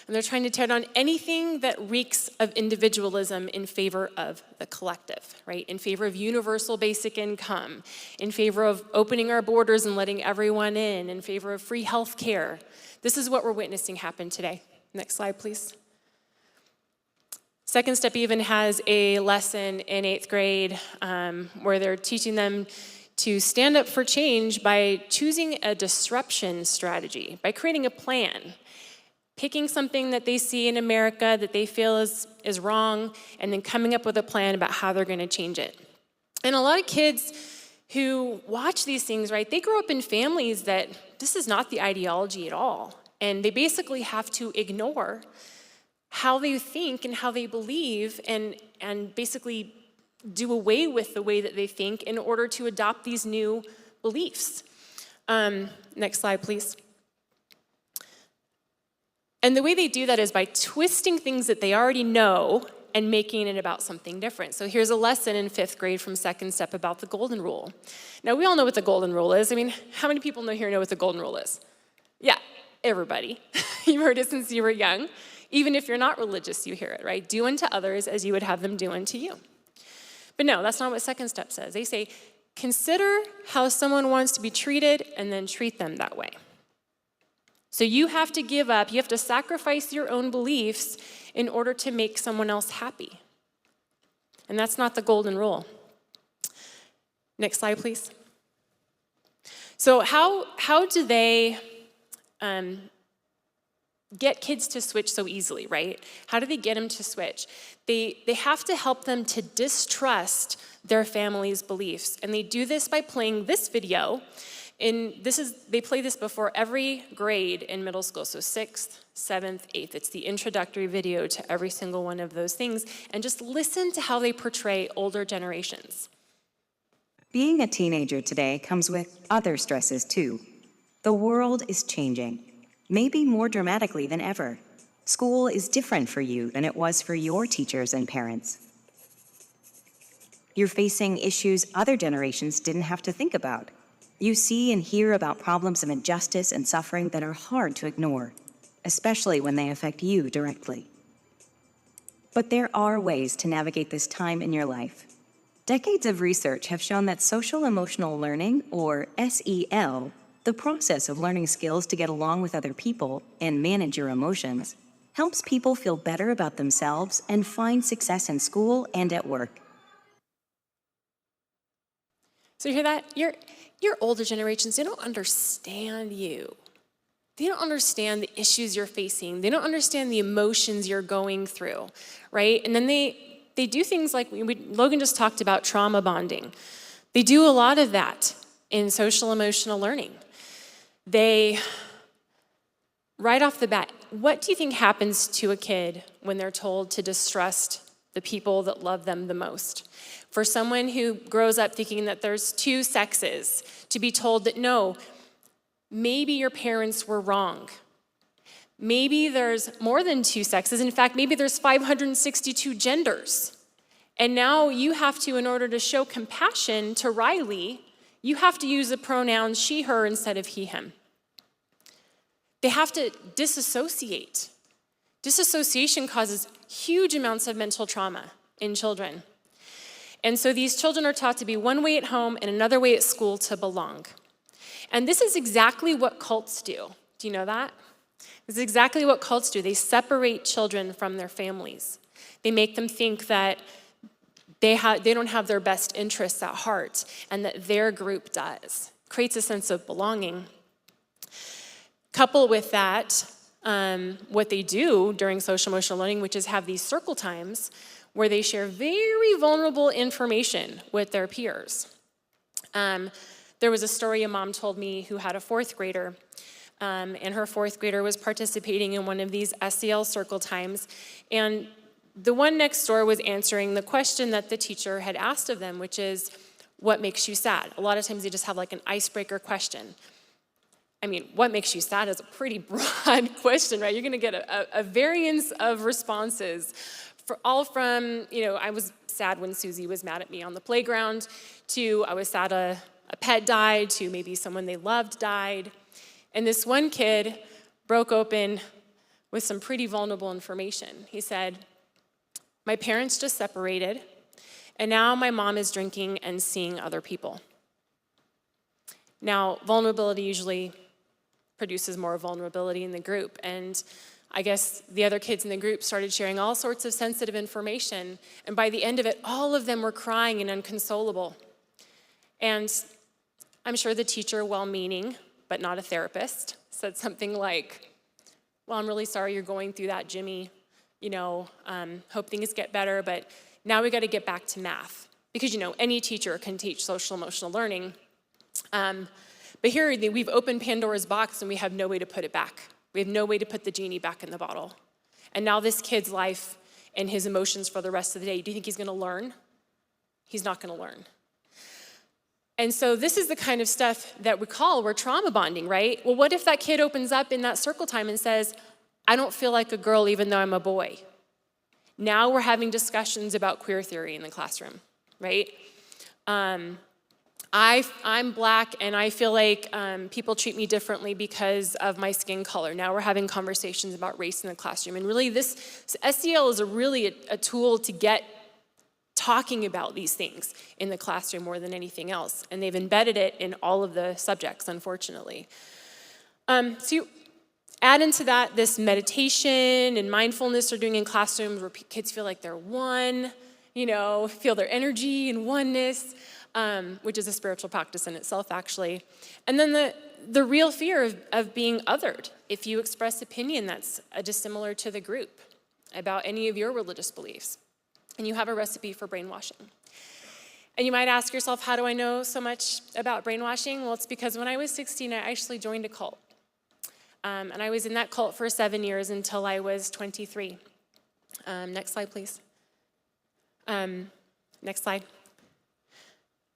and they're trying to tear down anything that reeks of individualism in favor of the collective, right? In favor of universal basic income, in favor of opening our borders and letting everyone in favor of free health care. This is what we're witnessing happen today. Next slide, please. Second Step even has a lesson in 8th grade where they're teaching them to stand up for change by choosing a disruption strategy, by creating a plan, picking something that they see in America that they feel is wrong, and then coming up with a plan about how they're going to change it. And a lot of kids who watch these things, right, they grow up in families that this is not the ideology at all. And they basically have to ignore how they think and how they believe and basically do away with the way that they think in order to adopt these new beliefs. Next slide, please. And the way they do that is by twisting things that they already know and making it about something different. So here's a lesson in 5th grade from Second Step about the golden rule. Now, we all know what the golden rule is. I mean, how many people here know what the golden rule is? Yeah, everybody. You've heard it since you were young. Even if you're not religious, you hear it, right? Do unto others as you would have them do unto you. But no, that's not what Second Step says. They say, consider how someone wants to be treated and then treat them that way. So you have to give up, you have to sacrifice your own beliefs in order to make someone else happy. And that's not the golden rule. Next slide, please. So how do they get kids to switch so easily, right? How do they get them to switch? They have to help them to distrust their family's beliefs. And they do this by playing this video. They play this before every grade in middle school, so 6th, 7th, 8th. It's the introductory video to every single one of those things. And just listen to how they portray older generations. Being a teenager today comes with other stresses too. The world is changing, maybe more dramatically than ever. School is different for you than it was for your teachers and parents. You're facing issues other generations didn't have to think about. You see and hear about problems of injustice and suffering that are hard to ignore, especially when they affect you directly. But there are ways to navigate this time in your life. Decades of research have shown that social emotional learning, or SEL, the process of learning skills to get along with other people and manage your emotions, helps people feel better about themselves and find success in school and at work. So you hear that? Your older generations, they don't understand you. They don't understand the issues you're facing. They don't understand the emotions you're going through, right? And then they do things like, Logan just talked about trauma bonding. They do a lot of that in social emotional learning. They, right off the bat, what do you think happens to a kid when they're told to distrust the people that love them the most? For someone who grows up thinking that there's 2 sexes, to be told that no, maybe your parents were wrong. Maybe there's more than 2 sexes. In fact, maybe there's 562 genders. And now you have to, in order to show compassion to Riley, you have to use the pronouns she, her instead of he, him. They have to disassociate. Disassociation causes huge amounts of mental trauma in children. And so these children are taught to be one way at home and another way at school to belong. And this is exactly what cults do. Do you know that? This is exactly what cults do. They separate children from their families. They make them think that they don't have their best interests at heart and that their group does. Creates a sense of belonging. Coupled with that, what they do during social emotional learning, which is have these circle times where they share very vulnerable information with their peers. There was a story a mom told me who had a 4th grader, and her 4th grader was participating in one of these SEL circle times, and the one next door was answering the question that the teacher had asked of them, which is, what makes you sad? A lot of times they just have like an icebreaker question. I mean, what makes you sad is a pretty broad question, right? You're gonna get a variance of responses, all from, I was sad when Susie was mad at me on the playground, to I was sad a pet died, to maybe someone they loved died. And this one kid broke open with some pretty vulnerable information. He said, my parents just separated, and now my mom is drinking and seeing other people. Now, vulnerability usually produces more vulnerability in the group, and I guess the other kids in the group started sharing all sorts of sensitive information, and by the end of it, all of them were crying and inconsolable. And I'm sure the teacher, well-meaning, but not a therapist, said something like, well, I'm really sorry you're going through that, Jimmy. Hope things get better, but now we got to get back to math. Because, any teacher can teach social emotional learning. But here, we've opened Pandora's box and we have no way to put it back. We have no way to put the genie back in the bottle. And now this kid's life and his emotions for the rest of the day, do you think he's going to learn? He's not going to learn. And so this is the kind of stuff that we're trauma bonding, right? Well, what if that kid opens up in that circle time and says, I don't feel like a girl even though I'm a boy? Now we're having discussions about queer theory in the classroom, right? I'm Black and I feel like people treat me differently because of my skin color. Now we're having conversations about race in the classroom. And really this SEL is really a tool to get talking about these things in the classroom more than anything else. And they've embedded it in all of the subjects, unfortunately. So you add into that this meditation and mindfulness they're doing in classrooms where kids feel like they're one, feel their energy and oneness, which is a spiritual practice in itself, actually. And then the real fear of being othered if you express opinion that's dissimilar to the group about any of your religious beliefs. And you have a recipe for brainwashing. And you might ask yourself, how do I know so much about brainwashing? Well, it's because when I was 16, I actually joined a cult. And I was in that cult for 7 years until I was 23. Next slide, please. Next slide.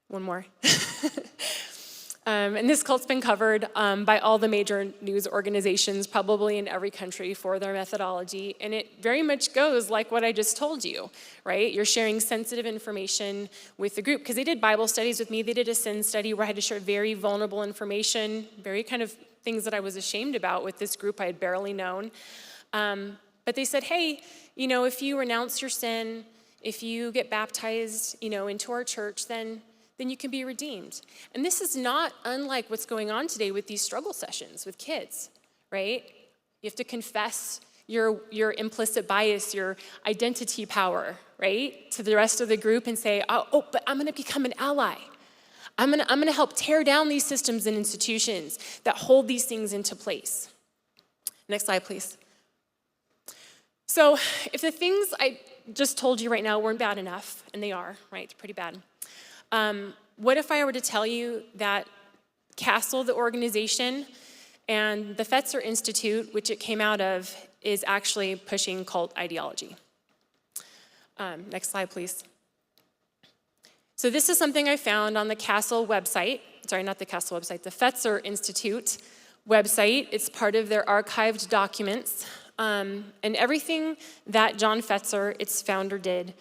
One more. And this cult's been covered by all the major news organizations, probably in every country, for their methodology. And it very much goes like what I just told you, right? You're sharing sensitive information with the group. Because they did Bible studies with me. They did a sin study where I had to share very vulnerable information, very kind of things that I was ashamed about with this group I had barely known. But they said, hey, if you renounce your sin, if you get baptized, into our church, then you can be redeemed. And this is not unlike what's going on today with these struggle sessions with kids, right? You have to confess your implicit bias, your identity power, right? To the rest of the group and say, but I'm gonna become an ally. I'm gonna help tear down these systems and institutions that hold these things into place. Next slide, please. So if the things I just told you right now weren't bad enough, and they are, right? It's pretty bad. What if I were to tell you that CASTLE, the organization, and the Fetzer Institute, which it came out of, is actually pushing cult ideology? Next slide, please. So this is something I found on the CASTLE website. Sorry, not the CASTLE website, the Fetzer Institute website. It's part of their archived documents. And everything that John Fetzer, its founder, did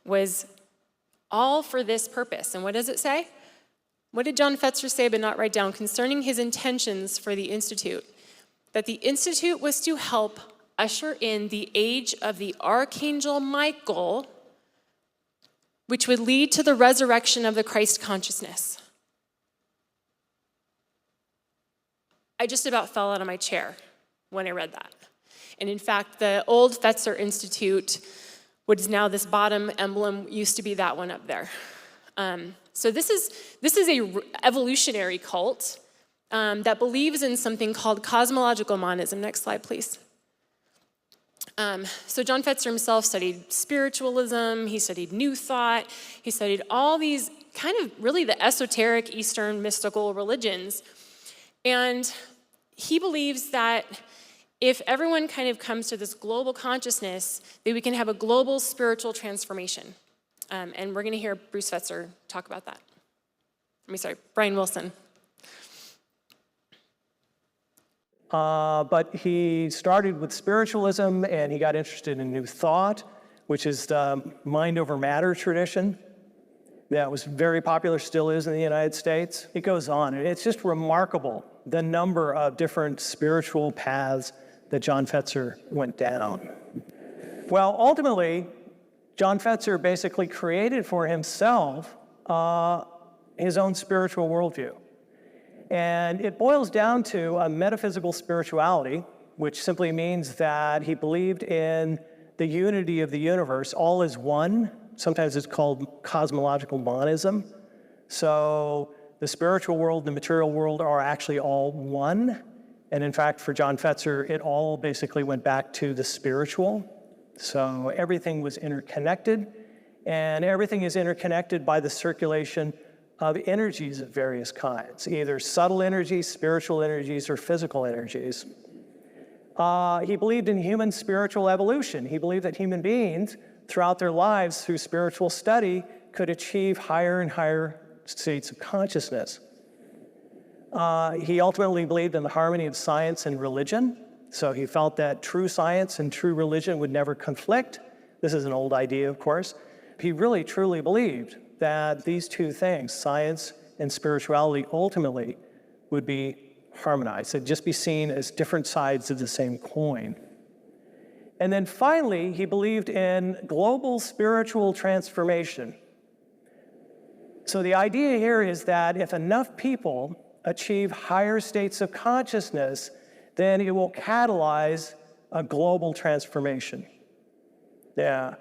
was all for this purpose. And what does it say? What did John Fetzer say but not write down concerning his intentions for the Institute? That the Institute was to help usher in the age of the Archangel Michael, which would lead to the resurrection of the Christ consciousness. I just about fell out of my chair when I read that. And in fact, the old Fetzer Institute, what is now this bottom emblem, used to be that one up there. So this is a evolutionary cult that believes in something called cosmological monism. Next slide, please. So John Fetzer himself studied spiritualism, he studied New Thought, he studied all these kind of really the esoteric Eastern mystical religions. And he believes that if everyone kind of comes to this global consciousness, that we can have a global spiritual transformation. And we're going to hear Bruce Fetzer talk about that. Brian Wilson. But he started with spiritualism, and he got interested in New Thought, which is the mind over matter tradition. That was very popular, still is in the United States. It goes on, and it's just remarkable the number of different spiritual paths that John Fetzer went down. Well, ultimately, John Fetzer basically created for himself his own spiritual worldview. And it boils down to a metaphysical spirituality, which simply means that he believed in the unity of the universe. All is one. Sometimes it's called cosmological monism. So the spiritual world and the material world are actually all one. And in fact, for John Fetzer, it all basically went back to the spiritual. So everything was interconnected, and everything is interconnected by the circulation of energies of various kinds, either subtle energies, spiritual energies, or physical energies. He believed in human spiritual evolution. He believed that human beings, throughout their lives, through spiritual study, could achieve higher and higher states of consciousness. He ultimately believed in the harmony of science and religion. So he felt that true science and true religion would never conflict. This is an old idea, of course. He really, truly believed that these two things, science and spirituality, ultimately would be harmonized. They'd just be seen as different sides of the same coin. And then finally, he believed in global spiritual transformation. So the idea here is that if enough people achieve higher states of consciousness, then it will catalyze a global transformation. Yeah.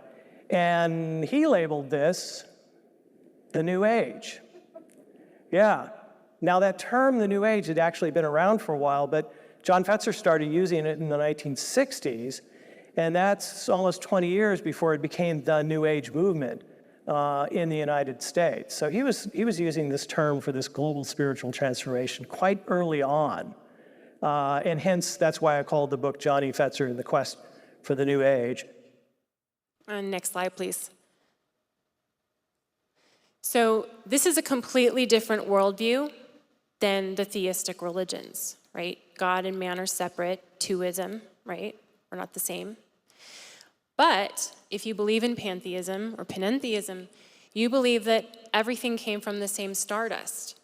And he labeled this the New Age. Yeah. Now that term, the New Age, had actually been around for a while, but John Fetzer started using it in the 1960s, and that's almost 20 years before it became the New Age movement in the United States. So he was using this term for this global spiritual transformation quite early on. And hence, that's why I called the book Johnny Fetzer and the Quest for the New Age. Next slide, please. So this is a completely different worldview than the theistic religions, right? God and man are separate, twoism, right? We're not the same. But if you believe in pantheism or panentheism, you believe that everything came from the same stardust.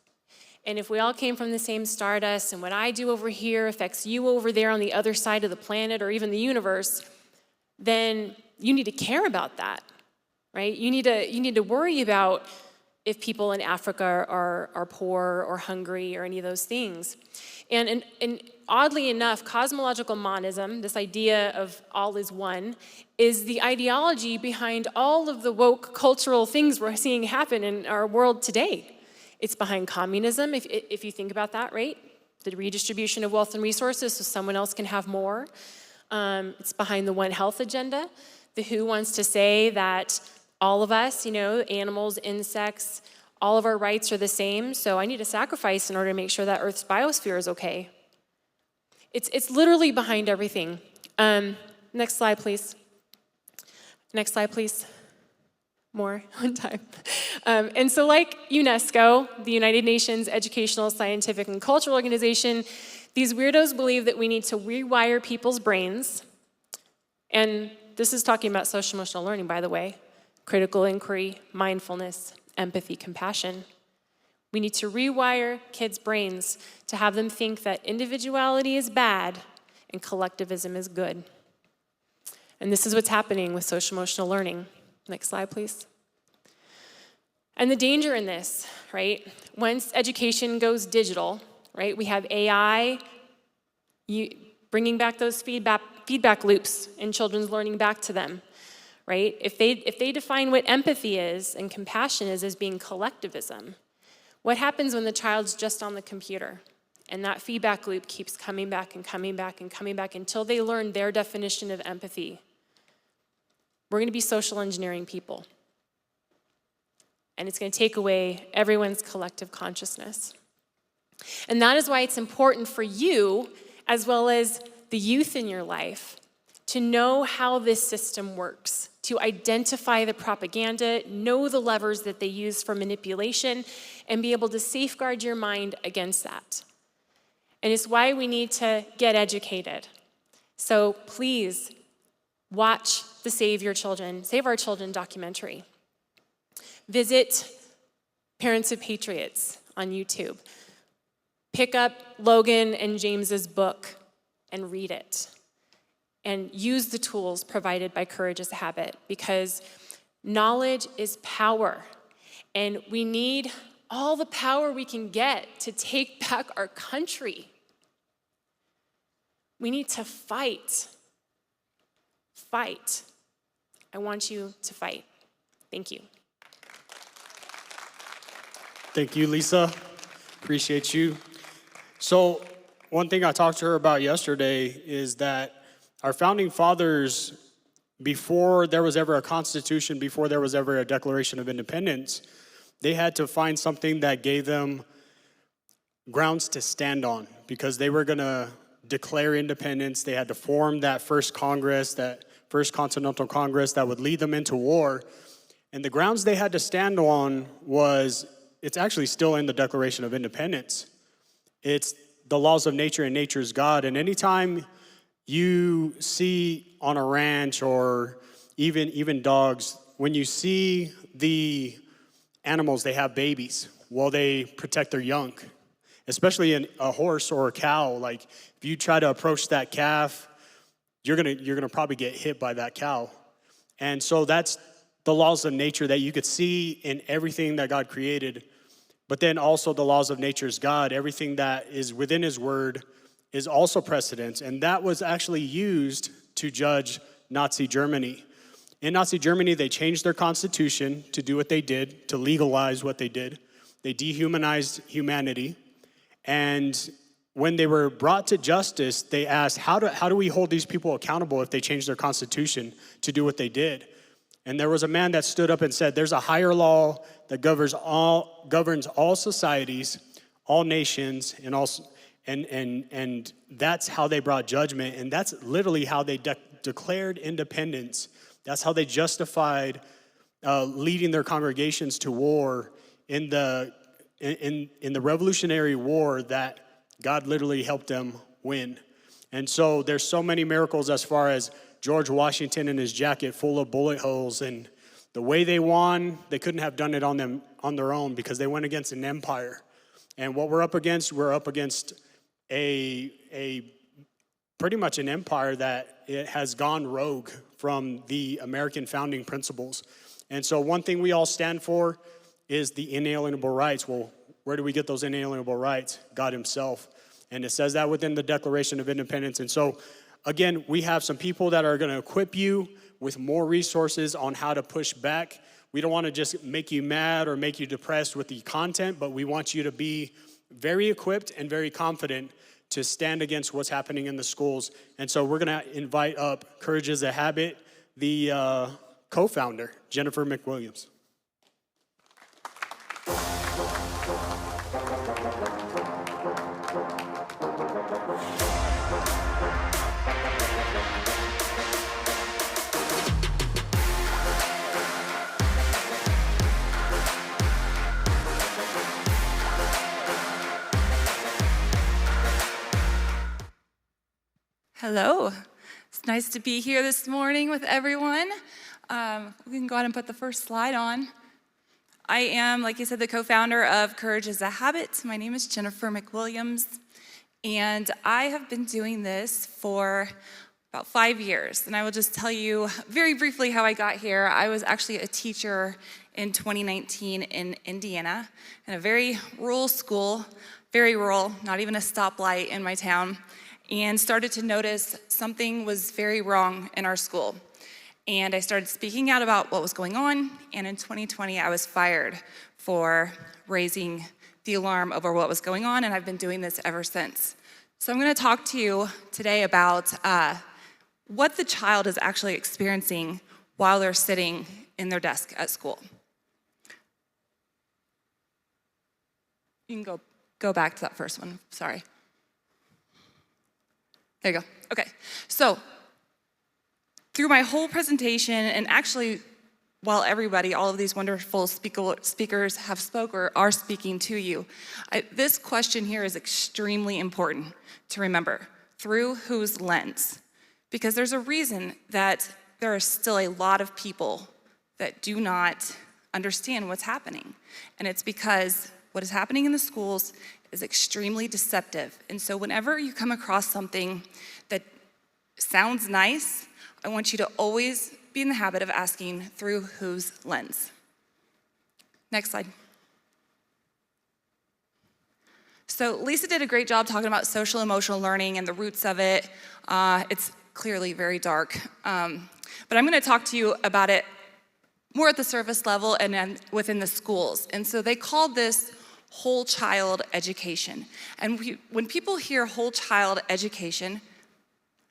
And if we all came from the same stardust, and what I do over here affects you over there on the other side of the planet or even the universe, then you need to care about that, right? You need to worry about if people in Africa are poor or hungry or any of those things. And oddly enough, cosmological monism, this idea of all is one, is the ideology behind all of the woke cultural things we're seeing happen in our world today. It's behind communism, if you think about that, right? The redistribution of wealth and resources so someone else can have more. It's behind the One Health agenda. The WHO wants to say that all of us, animals, insects, all of our rights are the same, so I need to sacrifice in order to make sure that Earth's biosphere is okay. It's literally behind everything. Next slide, please. Next slide, please. More on time. And so like UNESCO, the United Nations Educational, Scientific, and Cultural Organization, these weirdos believe that we need to rewire people's brains. And this is talking about social emotional learning, by the way. Critical inquiry, mindfulness, empathy, compassion. We need to rewire kids' brains to have them think that individuality is bad and collectivism is good. And this is what's happening with social emotional learning. Next slide, please. And the danger in this, right? Once education goes digital, right? We have AI bringing back those feedback loops in children's learning back to them, right? If they define what empathy is and compassion is as being collectivism, what happens when the child's just on the computer and that feedback loop keeps coming back and coming back and coming back until they learn their definition of empathy? We're going to be social engineering people. And it's going to take away everyone's collective consciousness. And that is why it's important for you, as well as the youth in your life to know how this system works, to identify the propaganda, know the levers that they use for manipulation, and be able to safeguard your mind against that. And it's why we need to get educated. So please watch the Save Our Children documentary. Visit Parents of Patriots on YouTube. Pick up Logan and James's book and read it. And use the tools provided by Courage as a Habit, because knowledge is power. And we need all the power we can get to take back our country. We need to fight. Fight. I want you to fight. Thank you. Thank you, Lisa. Appreciate you. So one thing I talked to her about yesterday is that our founding fathers, before there was ever a constitution, before there was ever a Declaration of Independence, they had to find something that gave them grounds to stand on, because they were going to declare independence. They had to form that first Congress, that first Continental Congress that would lead them into war. And the grounds they had to stand on was, it's actually still in the Declaration of Independence. It's the laws of nature, and nature's God. And anytime you see on a ranch, or even dogs, when you see the animals, they have babies. Well, they protect their young, especially in a horse or a cow. Like, if you try to approach that calf, you're gonna probably get hit by that cow. And so that's the laws of nature that you could see in everything that God created. But then also the laws of nature's God, everything that is within his word is also precedent. And that was actually used to judge Nazi Germany. In Nazi Germany, they changed their constitution to do what they did, to legalize what they did. They dehumanized humanity. And when they were brought to justice, they asked, how do we hold these people accountable if they changed their constitution to do what they did? And there was a man that stood up and said, there's a higher law that governs all societies, all nations, and that's how they brought judgment. And that's literally how they declared independence. That's how they justified leading their congregations to war in the Revolutionary War that God literally helped them win. And so there's so many miracles, as far as George Washington and his jacket full of bullet holes, and the way they won, they couldn't have done it on their own, because they went against an empire. And what we're up against a pretty much an empire that it has gone rogue from the American founding principles. And so one thing we all stand for is the inalienable rights. Well, where do we get those inalienable rights? God himself. And it says that within the Declaration of Independence. And so, again, we have some people that are going to equip you with more resources on how to push back. We don't want to just make you mad or make you depressed with the content, but we want you to be very equipped and very confident to stand against what's happening in the schools. And so we're going to invite up Courage as a Habit, the co-founder, Jennifer McWilliams. Hello. It's nice to be here this morning with everyone. We can go ahead and put the first slide on. I am, like you said, the co-founder of Courage as a Habit. My name is Jennifer McWilliams, and I have been doing this for about 5 years. And I will just tell you very briefly how I got here. I was actually a teacher in 2019 in Indiana, in a very rural school, very rural, not even a stoplight in my town, and started to notice something was very wrong in our school. And I started speaking out about what was going on, and in 2020 I was fired for raising the alarm over what was going on, and I've been doing this ever since. So I'm going to talk to you today about what the child is actually experiencing while they're sitting in their desk at school. You can go back to that first one, sorry. There you go. Okay. So through my whole presentation, and actually while all of these wonderful speakers have spoke or are speaking to you, this question here is extremely important to remember. Through whose lens? Because there's a reason that there are still a lot of people that do not understand what's happening. And it's because what is happening in the schools is extremely deceptive. And so whenever you come across something that sounds nice, I want you to always be in the habit of asking through whose lens. Next slide. So Lisa did a great job talking about social emotional learning and the roots of it. It's clearly very dark. But I'm going to talk to you about it more at the surface level and then within the schools. And so they called this whole child education. And when people hear whole child education,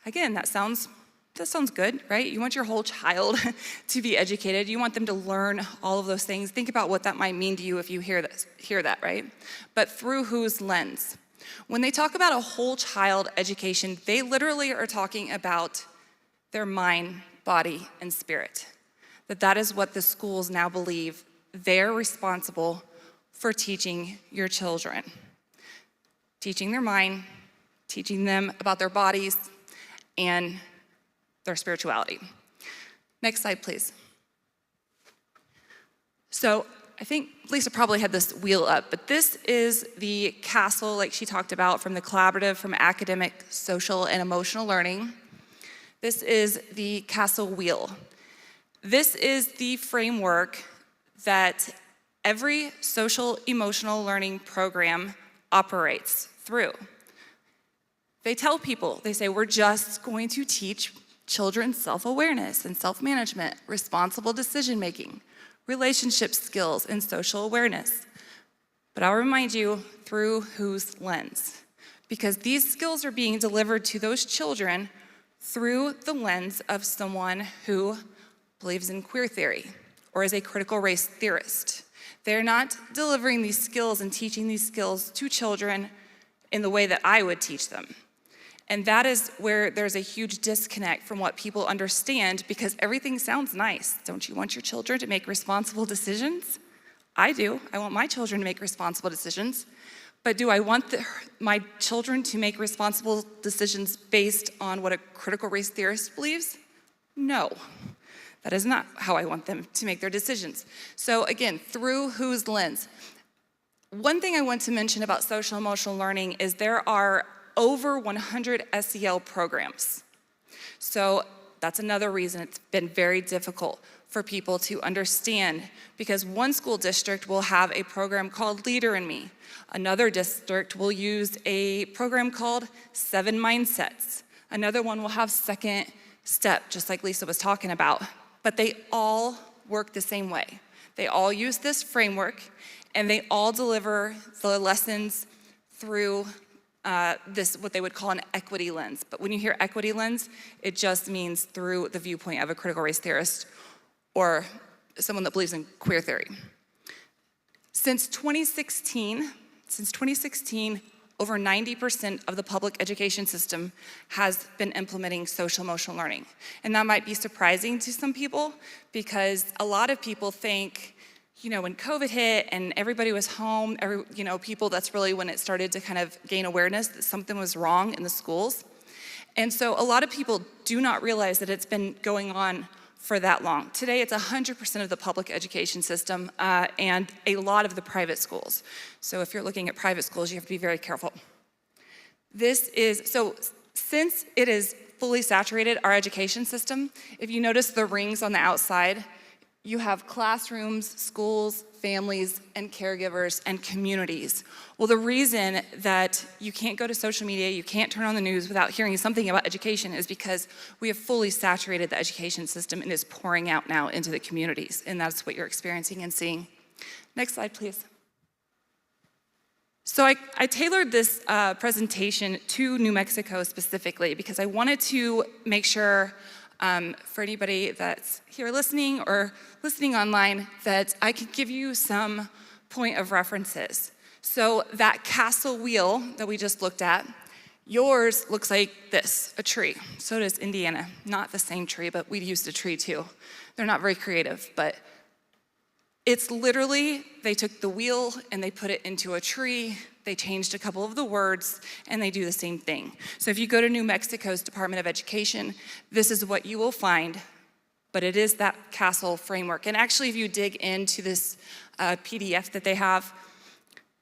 again, that sounds good, right? You want your whole child to be educated. You want them to learn all of those things. Think about what that might mean to you if you hear that, right? But through whose lens? When they talk about a whole child education, they literally are talking about their mind, body, and spirit. That is what the schools now believe they're responsible for teaching your children. Teaching their mind, teaching them about their bodies, and their spirituality. Next slide, please. So I think Lisa probably had this wheel up, but this is the castle, like she talked about, from the collaborative, from academic, social, and emotional learning. This is the castle wheel. This is the framework that every social emotional learning program operates through. They tell people, they say, we're just going to teach children self-awareness and self-management, responsible decision-making, relationship skills, and social awareness. But I'll remind you, through whose lens? Because these skills are being delivered to those children through the lens of someone who believes in queer theory or is a critical race theorist. They're not delivering these skills and teaching these skills to children in the way that I would teach them. And that is where there's a huge disconnect from what people understand, because everything sounds nice. Don't you want your children to make responsible decisions? I do. I want my children to make responsible decisions. But do I want my children to make responsible decisions based on what a critical race theorist believes? No. That is not how I want them to make their decisions. So again, through whose lens? One thing I want to mention about social emotional learning is there are over 100 SEL programs. So that's another reason it's been very difficult for people to understand, because one school district will have a program called Leader in Me. Another district will use a program called 7 Mindsets. Another one will have Second Step, just like Lisa was talking about. But they all work the same way. They all use this framework, and they all deliver the lessons through this, what they would call an equity lens. But when you hear equity lens, it just means through the viewpoint of a critical race theorist or someone that believes in queer theory. Since 2016, over 90% of the public education system has been implementing social emotional learning. And that might be surprising to some people, because a lot of people think, when COVID hit and everybody was home, people, that's really when it started to kind of gain awareness that something was wrong in the schools. And so a lot of people do not realize that it's been going on for that long. Today, it's 100% of the public education system and a lot of the private schools. So if you're looking at private schools, you have to be very careful. Since it is fully saturated, our education system, if you notice the rings on the outside, you have classrooms, schools, families, and caregivers, and communities. Well, the reason that you can't go to social media, you can't turn on the news without hearing something about education is because we have fully saturated the education system and is pouring out now into the communities, and that's what you're experiencing and seeing. Next slide, please. So I tailored this presentation to New Mexico specifically because I wanted to make sure for anybody that's here listening or listening online that I could give you some point of references. So that castle wheel that we just looked at, Yours looks like this, a tree. So does Indiana. Not the same tree, but we used a tree too. They're not very creative, but it's literally, they took the wheel and they put it into a tree, they changed a couple of the words, and they do the same thing. So if you go to New Mexico's Department of Education, this is what you will find, but it is that castle framework. And actually, if you dig into this PDF that they have,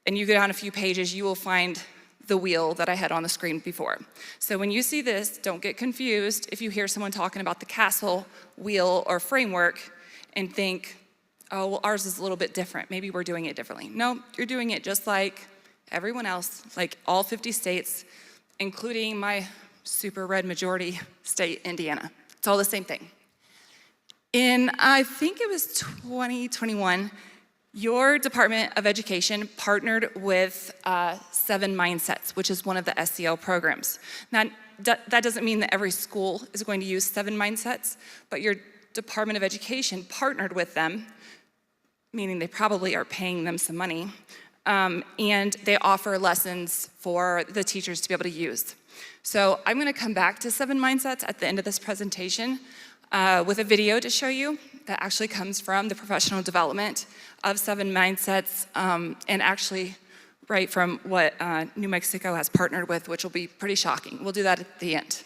and you go down a few pages, you will find the wheel that I had on the screen before. So when you see this, don't get confused if you hear someone talking about the castle, wheel, or framework and think, oh, well, ours is a little bit different. Maybe we're doing it differently. No, you're doing it just like everyone else, like all 50 states, including my super red majority state, Indiana. It's all the same thing. In, I think it was 2021, your Department of Education partnered with 7 Mindsets, which is one of the SEL programs. Now, that doesn't mean that every school is going to use 7 Mindsets, but your Department of Education partnered with them, meaning they probably are paying them some money, and they offer lessons for the teachers to be able to use. So I'm gonna come back to 7 Mindsets at the end of this presentation with a video to show you that actually comes from the professional development of 7 Mindsets, and actually right from what New Mexico has partnered with, which will be pretty shocking. We'll do that at the end.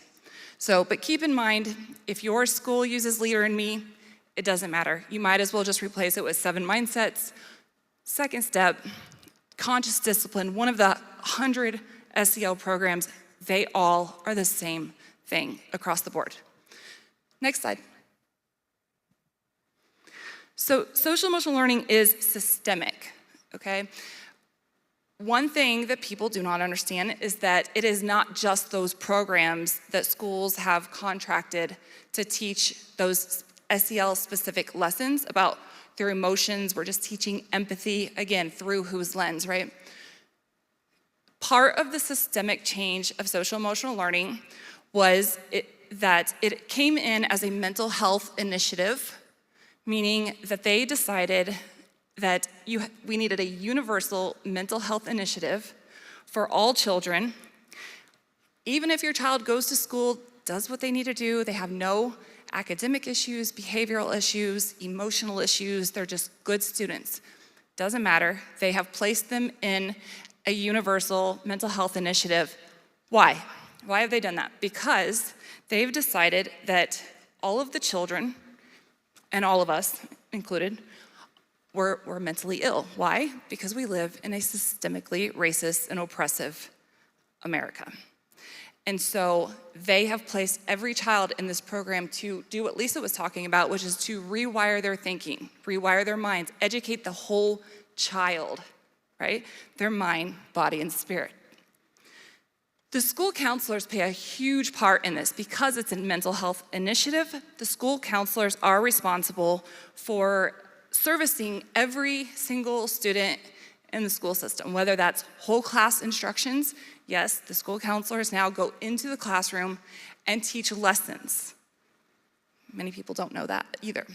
So, but keep in mind, if your school uses Leader in Me, it doesn't matter. You might as well just replace it with 7 Mindsets. Second step, conscious discipline. One of the 100 SEL programs, they all are the same thing across the board. Next slide. So social emotional learning is systemic, okay? One thing that people do not understand is that it is not just those programs that schools have contracted to teach those SEL-specific lessons about their emotions. We're just teaching empathy, again, through whose lens, right? Part of the systemic change of social emotional learning was that it came in as a mental health initiative, meaning that they decided that we needed a universal mental health initiative for all children. Even if your child goes to school, does what they need to do, they have no academic issues, behavioral issues, emotional issues, they're just good students. Doesn't matter, they have placed them in a universal mental health initiative. Why? Why have they done that? Because they've decided that all of the children, and all of us included, we're mentally ill. Why? Because we live in a systemically racist and oppressive America. And so they have placed every child in this program to do what Lisa was talking about, which is to rewire their thinking, rewire their minds, educate the whole child, right? Their mind, body, and spirit. The school counselors play a huge part in this because it's a mental health initiative. The school counselors are responsible for servicing every single student in the school system, whether that's whole class instructions. Yes, the school counselors now go into the classroom and teach lessons. Many people don't know that either.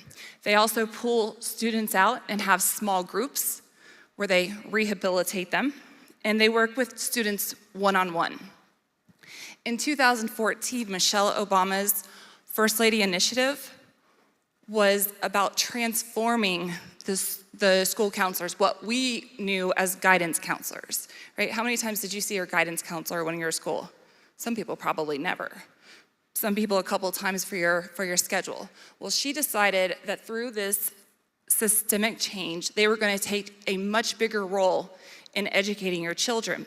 They also pull students out and have small groups where they rehabilitate them, and they work with students one-on-one. In 2014, Michelle Obama's First Lady initiative was about transforming the school counselors, what we knew as guidance counselors, right? How many times did you see your guidance counselor when you were at school? Some people probably never. Some people a couple times for your schedule. Well, she decided that through this systemic change, they were going to take a much bigger role in educating your children.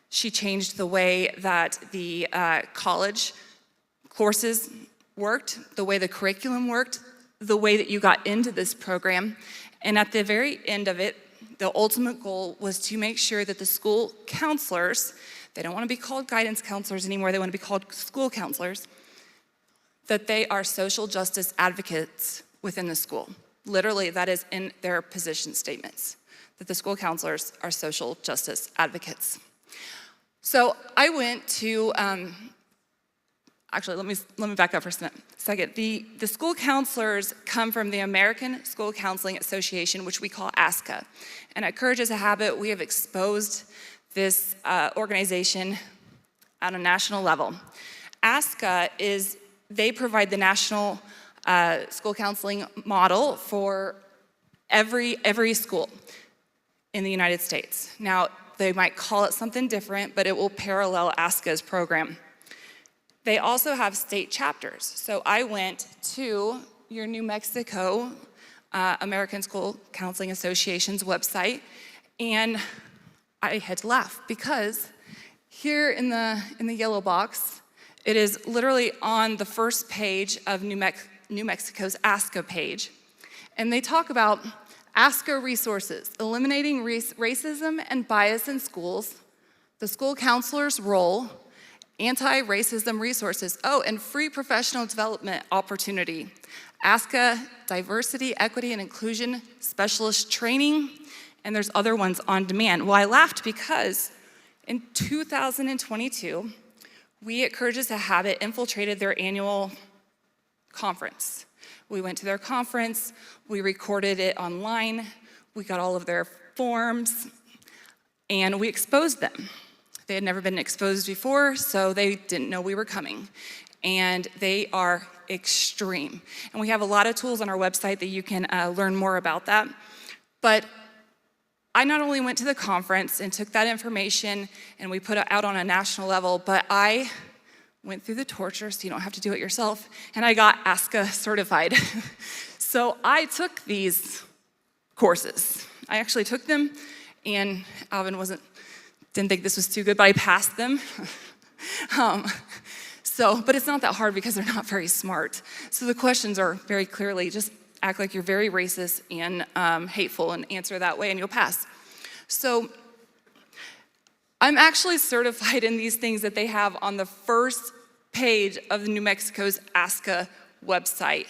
She changed the way that the college courses worked, the way the curriculum worked, the way that you got into this program. And at the very end of it, the ultimate goal was to make sure that the school counselors, they don't want to be called guidance counselors anymore, they want to be called school counselors, that they are social justice advocates within the school. Literally, that is in their position statements, that the school counselors are social justice advocates. So I went to, actually, let me back up for a second. The school counselors come from the American School Counseling Association, which we call ASCA. And at Courage is a Habit, we have exposed this organization at a national level. ASCA they provide the national school counseling model for every school in the United States. Now, they might call it something different, but it will parallel ASCA's program. They also have state chapters. So I went to your New Mexico American School Counseling Association's website, and I had to laugh because here in the yellow box, it is literally on the first page of New Mexico's ASCA page. And they talk about ASCA resources, eliminating racism and bias in schools, the school counselor's role, anti-racism resources, and free professional development opportunity, ASCA diversity, equity, and inclusion specialist training, and there's other ones on demand. Well, I laughed because in 2022, we at Courage is a Habit infiltrated their annual conference. We went to their conference, we recorded it online, we got all of their forms, and we exposed them. They had never been exposed before, so they didn't know we were coming. And they are extreme. And we have a lot of tools on our website that you can learn more about that. But I not only went to the conference and took that information and we put it out on a national level, but I went through the torture so you don't have to do it yourself, and I got ASCA certified. So I took these courses. I actually took them, and Alvin didn't think this was too good, but I passed them. But it's not that hard because they're not very smart. So the questions are very clearly just act like you're very racist and hateful and answer that way and you'll pass. So I'm actually certified in these things that they have on the first page of New Mexico's ASCA website.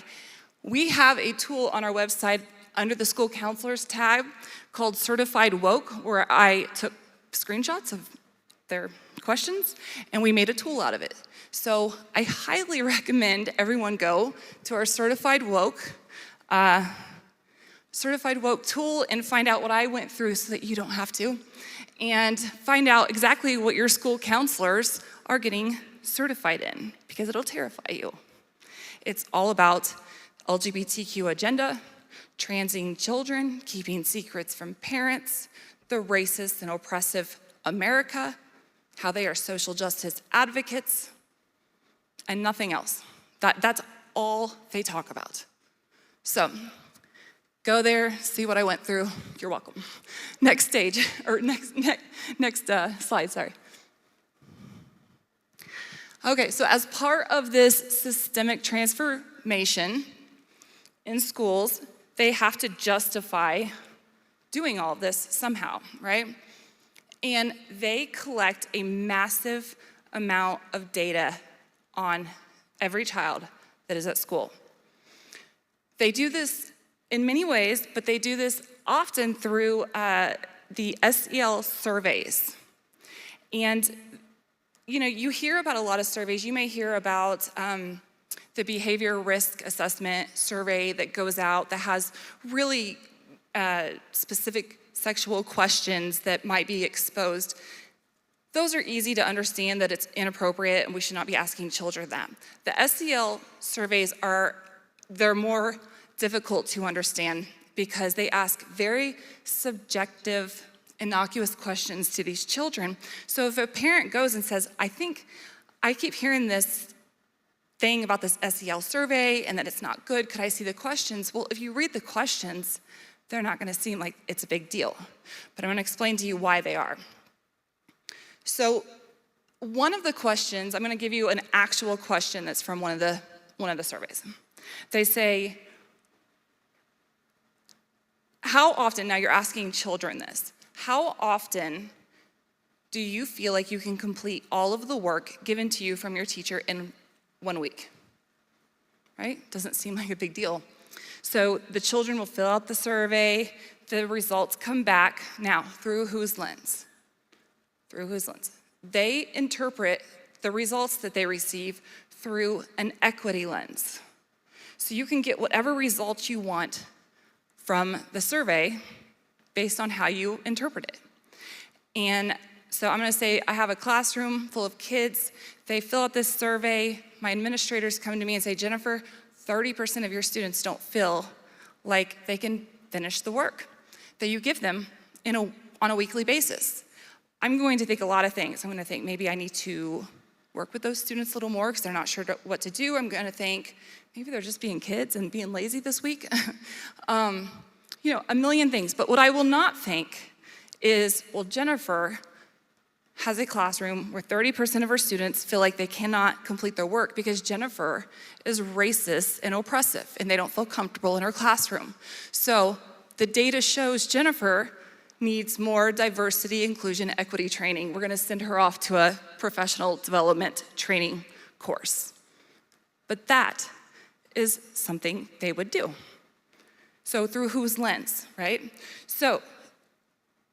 We have a tool on our website under the school counselors tab called Certified Woke, where I took screenshots of their questions and we made a tool out of it. So I highly recommend everyone go to our Certified Woke tool and find out what I went through so that you don't have to, and find out exactly what your school counselors are getting certified in, because it'll terrify you. It's all about LGBTQ agenda, transing children, keeping secrets from parents, the racist and oppressive America, how they are social justice advocates, and nothing else. That's all they talk about. So go there, see what I went through. You're welcome. Next stage, or next slide, sorry. Okay, so as part of this systemic transformation in schools, they have to justify doing all of this somehow, right? And they collect a massive amount of data on every child that is at school. They do this in many ways, but they do this often through the SEL surveys. And you hear about a lot of surveys. You may hear about the behavior risk assessment survey that goes out that has really specific sexual questions that might be exposed. Those are easy to understand that it's inappropriate and we should not be asking children that. The SEL surveys they're more difficult to understand because they ask very subjective, innocuous questions to these children. So if a parent goes and says, I keep hearing this thing about this SEL survey and that it's not good, could I see the questions? Well, if you read the questions, they're not gonna seem like it's a big deal. But I'm gonna explain to you why they are. So one of the questions, I'm gonna give you an actual question that's from one of the surveys. They say, how often, now you're asking children this, how often do you feel like you can complete all of the work given to you from your teacher in 1 week? Right? Doesn't seem like a big deal. So the children will fill out the survey, the results come back. Now, through whose lens? Through whose lens? They interpret the results that they receive through an equity lens. So you can get whatever results you want from the survey based on how you interpret it. And So I'm gonna say I have a classroom full of kids. They fill out this survey. My administrators come to me and say, Jennifer, 30% of your students don't feel like they can finish the work that you give them on a weekly basis. I'm going to think a lot of things. I'm gonna think maybe I need to work with those students a little more because they're not sure what to do. I'm gonna think maybe they're just being kids and being lazy this week. You know, a million things. But what I will not think is, well, Jennifer has a classroom where 30% of her students feel like they cannot complete their work because Jennifer is racist and oppressive and they don't feel comfortable in her classroom. So the data shows Jennifer needs more diversity, inclusion, equity training. We're gonna send her off to a professional development training course. But that is something they would do. So through whose lens, right? So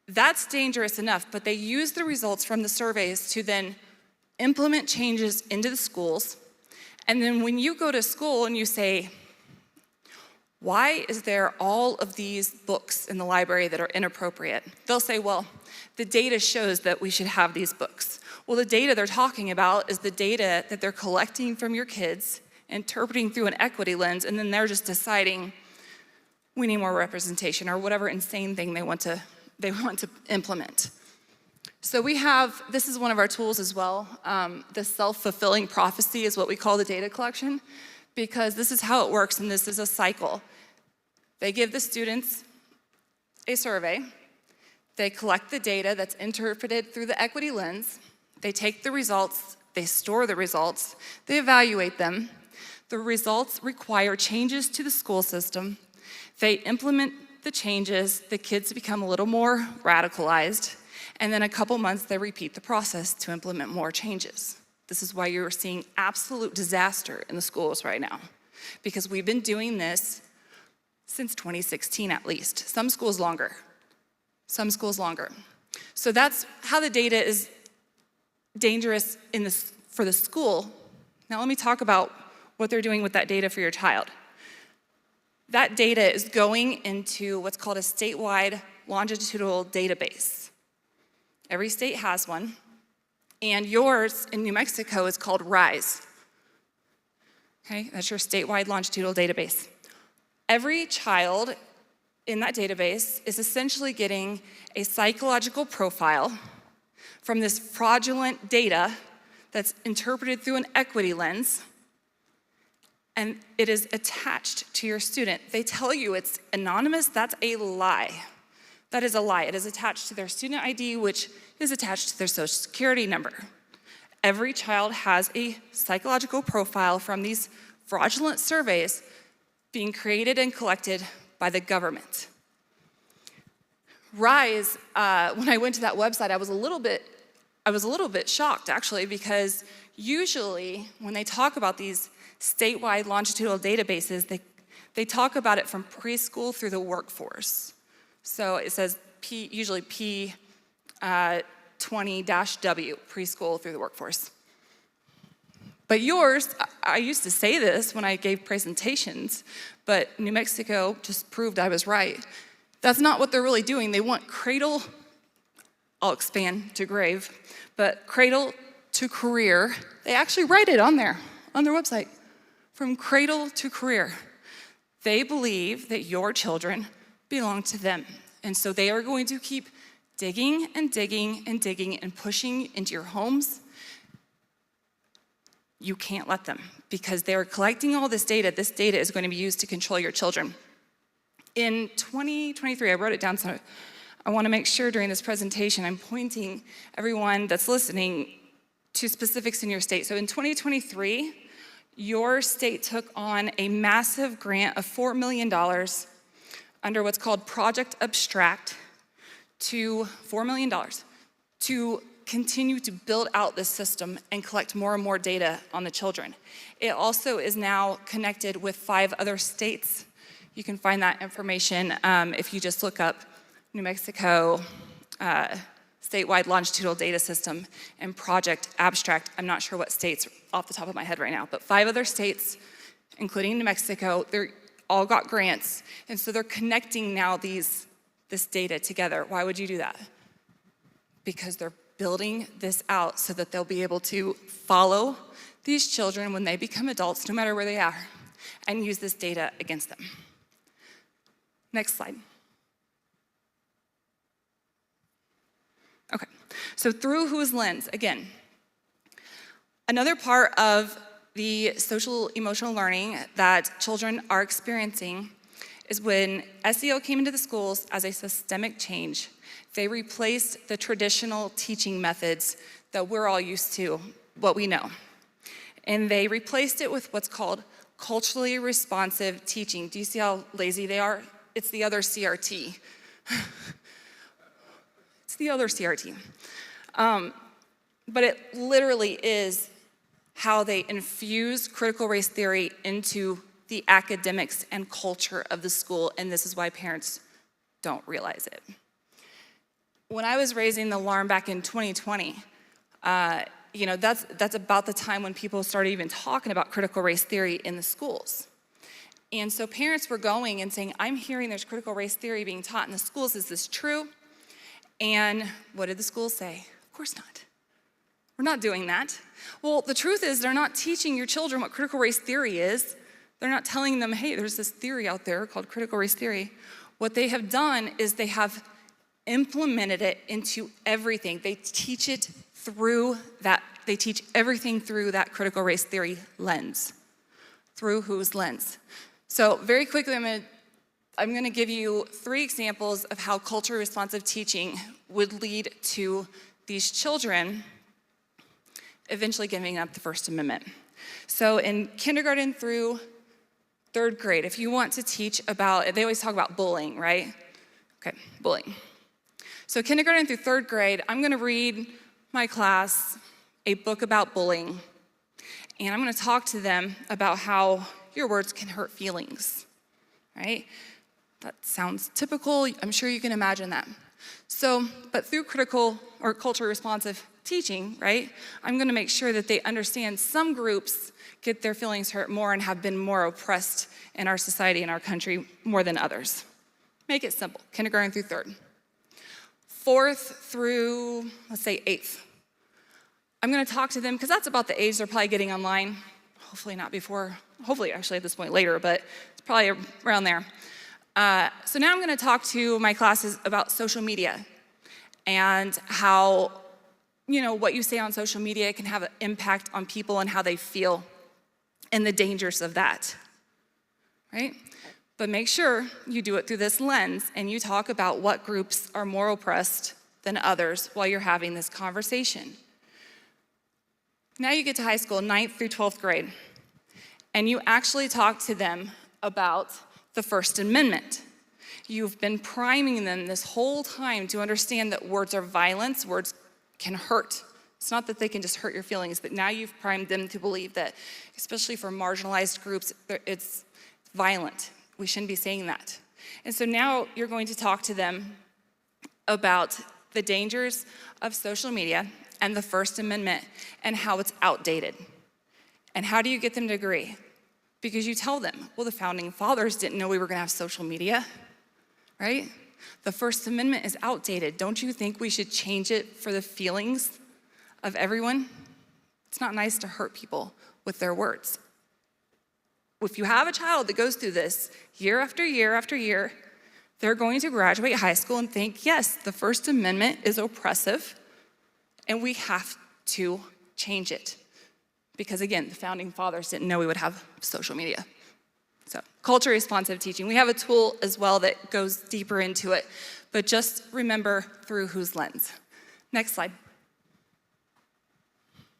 that's dangerous enough, but they use the results from the surveys to then implement changes into the schools. And then when you go to school and you say, why is there all of these books in the library that are inappropriate? They'll say, well, the data shows that we should have these books. Well, the data they're talking about is the data that they're collecting from your kids, interpreting through an equity lens, and then they're just deciding we need more representation or whatever insane thing they want to implement. So we have, this is one of our tools as well. The self-fulfilling prophecy is what we call the data collection, because this is how it works and this is a cycle. They give the students a survey, they collect the data that's interpreted through the equity lens, they take the results, they store the results, they evaluate them. The results require changes to the school system. They implement the changes, the kids become a little more radicalized, and then a couple months they repeat the process to implement more changes. This is why you're seeing absolute disaster in the schools right now, because we've been doing this since 2016 at least. Some schools longer. So that's how the data is dangerous for the school. Now let me talk about what they're doing with that data for your child. That data is going into what's called a statewide longitudinal database. Every state has one, and yours in New Mexico is called RISE. Okay, that's your statewide longitudinal database. Every child in that database is essentially getting a psychological profile from this fraudulent data that's interpreted through an equity lens, and it is attached to your student. They tell you it's anonymous, that's a lie. That is a lie. It is attached to their student ID, which is attached to their social security number. Every child has a psychological profile from these fraudulent surveys being created and collected by the government. RISE, when I went to that website, I was a little bit shocked actually, because usually when they talk about these statewide longitudinal databases, they talk about it from preschool through the workforce. So it says usually P20-W, preschool through the workforce. But yours, I used to say this when I gave presentations, but New Mexico just proved I was right. That's not what they're really doing. They want cradle, I'll expand to grave, but cradle to career. They actually write it on there, on their website, from cradle to career. They believe that your children belong to them. And so they are going to keep digging and digging and digging and pushing into your homes. You can't let them, because they're collecting all this data. This data is going to be used to control your children. In 2023, I wrote it down, so I want to make sure during this presentation I'm pointing everyone that's listening to specifics in your state. So in 2023, your state took on a massive grant of $4 million under what's called Project Abstract to $4 million to continue to build out this system and collect more and more data on the children. It also is now connected with 5 other states. You can find that information if you just look up New Mexico statewide longitudinal data system and Project Abstract. I'm not sure what states off the top of my head right now, but 5 other states, including New Mexico, they're all got grants, and so they're connecting now this data together. Why would you do that? Because they're building this out so that they'll be able to follow these children when they become adults, no matter where they are, and use this data against them. Next slide. Okay, so through whose lens? Again, another part of the social emotional learning that children are experiencing is when SEL came into the schools as a systemic change, they replaced the traditional teaching methods that we're all used to, what we know. And they replaced it with what's called culturally responsive teaching. Do you see how lazy they are? It's the other CRT. It's the other CRT. But it literally is how they infuse critical race theory into the academics and culture of the school, and this is why parents don't realize it. When I was raising the alarm back in 2020, that's about the time when people started even talking about critical race theory in the schools. And so parents were going and saying, I'm hearing there's critical race theory being taught in the schools, is this true? And what did the schools say? Of course not. We're not doing that. Well, the truth is they're not teaching your children what critical race theory is. They're not telling them, hey, there's this theory out there called critical race theory. What they have done is they have implemented it into everything. They teach it through that, they teach everything through that critical race theory lens. Through whose lens? So very quickly, I'm gonna give you 3 examples of how culture responsive teaching would lead to these children eventually giving up the First Amendment. So in kindergarten through 3rd grade, if you want to teach about, they always talk about bullying, right? Okay, bullying. So kindergarten through 3rd grade, I'm gonna read my class a book about bullying, and I'm gonna talk to them about how your words can hurt feelings, right? That sounds typical, I'm sure you can imagine that. So, but through critical or culture responsive teaching, right, I'm gonna make sure that they understand some groups get their feelings hurt more and have been more oppressed in our society and our country more than others. Make it simple, kindergarten through 3rd. 4th through, let's say 8th. I'm gonna talk to them, because that's about the age they're probably getting online. Hopefully not before, hopefully actually at this point later, but it's probably around there. So now I'm gonna talk to my classes about social media and how, what you say on social media can have an impact on people and how they feel and the dangers of that, right? But make sure you do it through this lens and you talk about what groups are more oppressed than others while you're having this conversation. Now you get to high school, 9th through 12th grade, and you actually talk to them about the First Amendment. You've been priming them this whole time to understand that words are violence, words can hurt. It's not that they can just hurt your feelings, but now you've primed them to believe that, especially for marginalized groups, it's violent. We shouldn't be saying that. And so now you're going to talk to them about the dangers of social media and the First Amendment and how it's outdated. And how do you get them to agree? Because you tell them, well, the founding fathers didn't know we were gonna have social media, right? The First Amendment is outdated. Don't you think we should change it for the feelings of everyone? It's not nice to hurt people with their words. If you have a child that goes through this year after year after year, they're going to graduate high school and think, yes, the First Amendment is oppressive and we have to change it. Because again, the founding fathers didn't know we would have social media. So, culture responsive teaching. We have a tool as well that goes deeper into it, but just remember through whose lens. Next slide.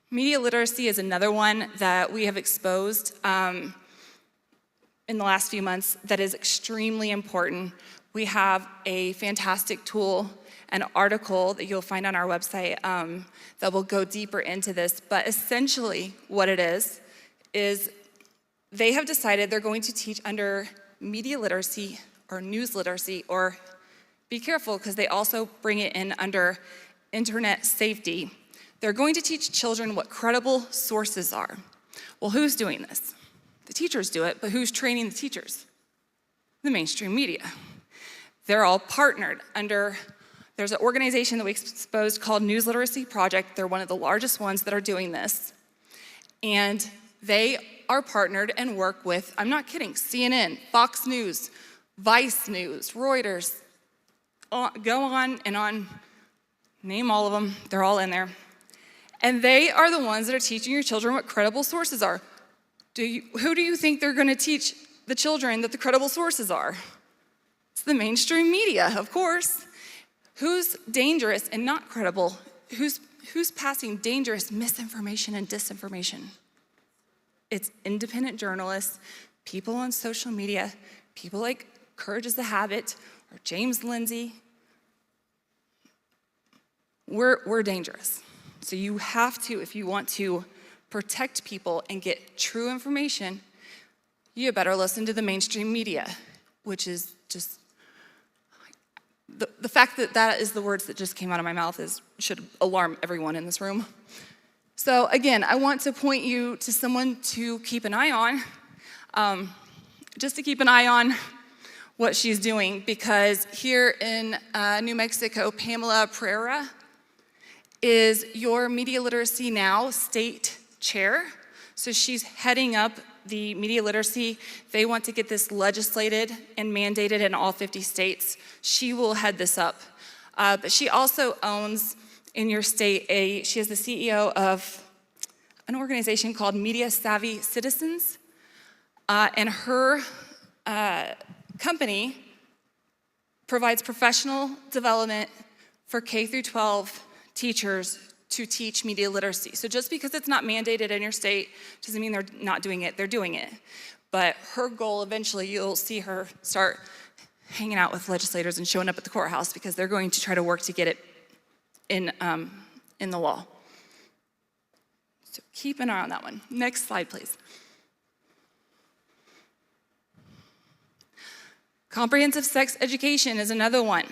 Media literacy is another one that we have exposed in the last few months that is extremely important. We have a fantastic tool, an article that you'll find on our website that will go deeper into this, but essentially what it is they have decided they're going to teach under media literacy or news literacy, or be careful because they also bring it in under internet safety. They're going to teach children what credible sources are. Well, who's doing this? The teachers do it, but who's training the teachers? The mainstream media. They're all partnered under There's an organization that we exposed called News Literacy Project. They're one of the largest ones that are doing this. And they are partnered and work with, I'm not kidding, CNN, Fox News, Vice News, Reuters, go on and on, name all of them, they're all in there. And they are the ones that are teaching your children what credible sources are. Who do you think they're gonna teach the children that the credible sources are? It's the mainstream media, of course. Who's dangerous and not credible? Who's passing dangerous misinformation and disinformation? It's independent journalists, people on social media, people like Courage is the Habit or James Lindsay. We're dangerous. So you have to, if you want to protect people and get true information, you better listen to the mainstream media, which is just, the fact that that is the words that just came out of my mouth should alarm everyone in this room. So again, I want to point you to someone to keep an eye on, just to keep an eye on what she's doing, because here in New Mexico, Pamela Pereira is your Media Literacy Now state chair. So she's heading up the media literacy. They want to get this legislated and mandated in all 50 states. She will head this up. But she also owns in your state, she is the CEO of an organization called Media Savvy Citizens. And her company provides professional development for K through 12 teachers to teach media literacy. So just because it's not mandated in your state doesn't mean they're not doing it, they're doing it. But her goal, eventually you'll see her start hanging out with legislators and showing up at the courthouse because they're going to try to work to get it in the law. So keep an eye on that one. Next slide, please. Comprehensive sex education is another one.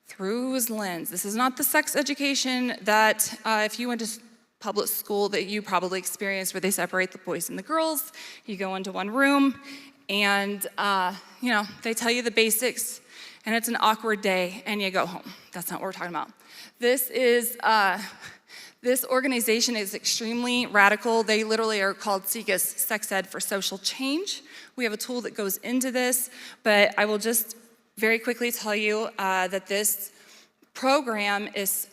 Through whose lens? This is not the sex education that if you went to public school that you probably experienced where they separate the boys and the girls. You go into one room and they tell you the basics and it's an awkward day and you go home. That's not what we're talking about. This organization is extremely radical. They literally are called SECUS, Sex Ed for Social Change. We have a tool that goes into this, but I will just very quickly tell you that this program is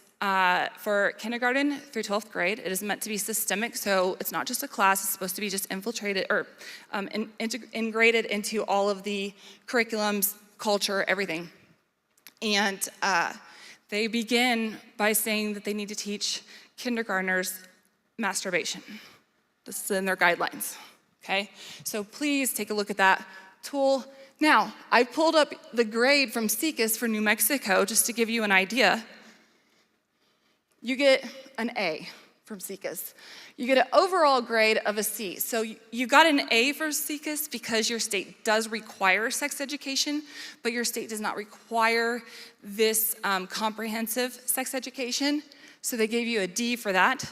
for kindergarten through 12th grade. It is meant to be systemic, so it's not just a class. It's supposed to be just infiltrated or integrated into all of the curriculums, culture, everything. And they begin by saying that they need to teach kindergartners masturbation. This is in their guidelines, okay? So please take a look at that tool. Now, I pulled up the grade from SECUS for New Mexico just to give you an idea. You get an A from SECUS. You get an overall grade of a C. So you got an A for SECUS because your state does require sex education, but your state does not require this comprehensive sex education. So they gave you a D for that,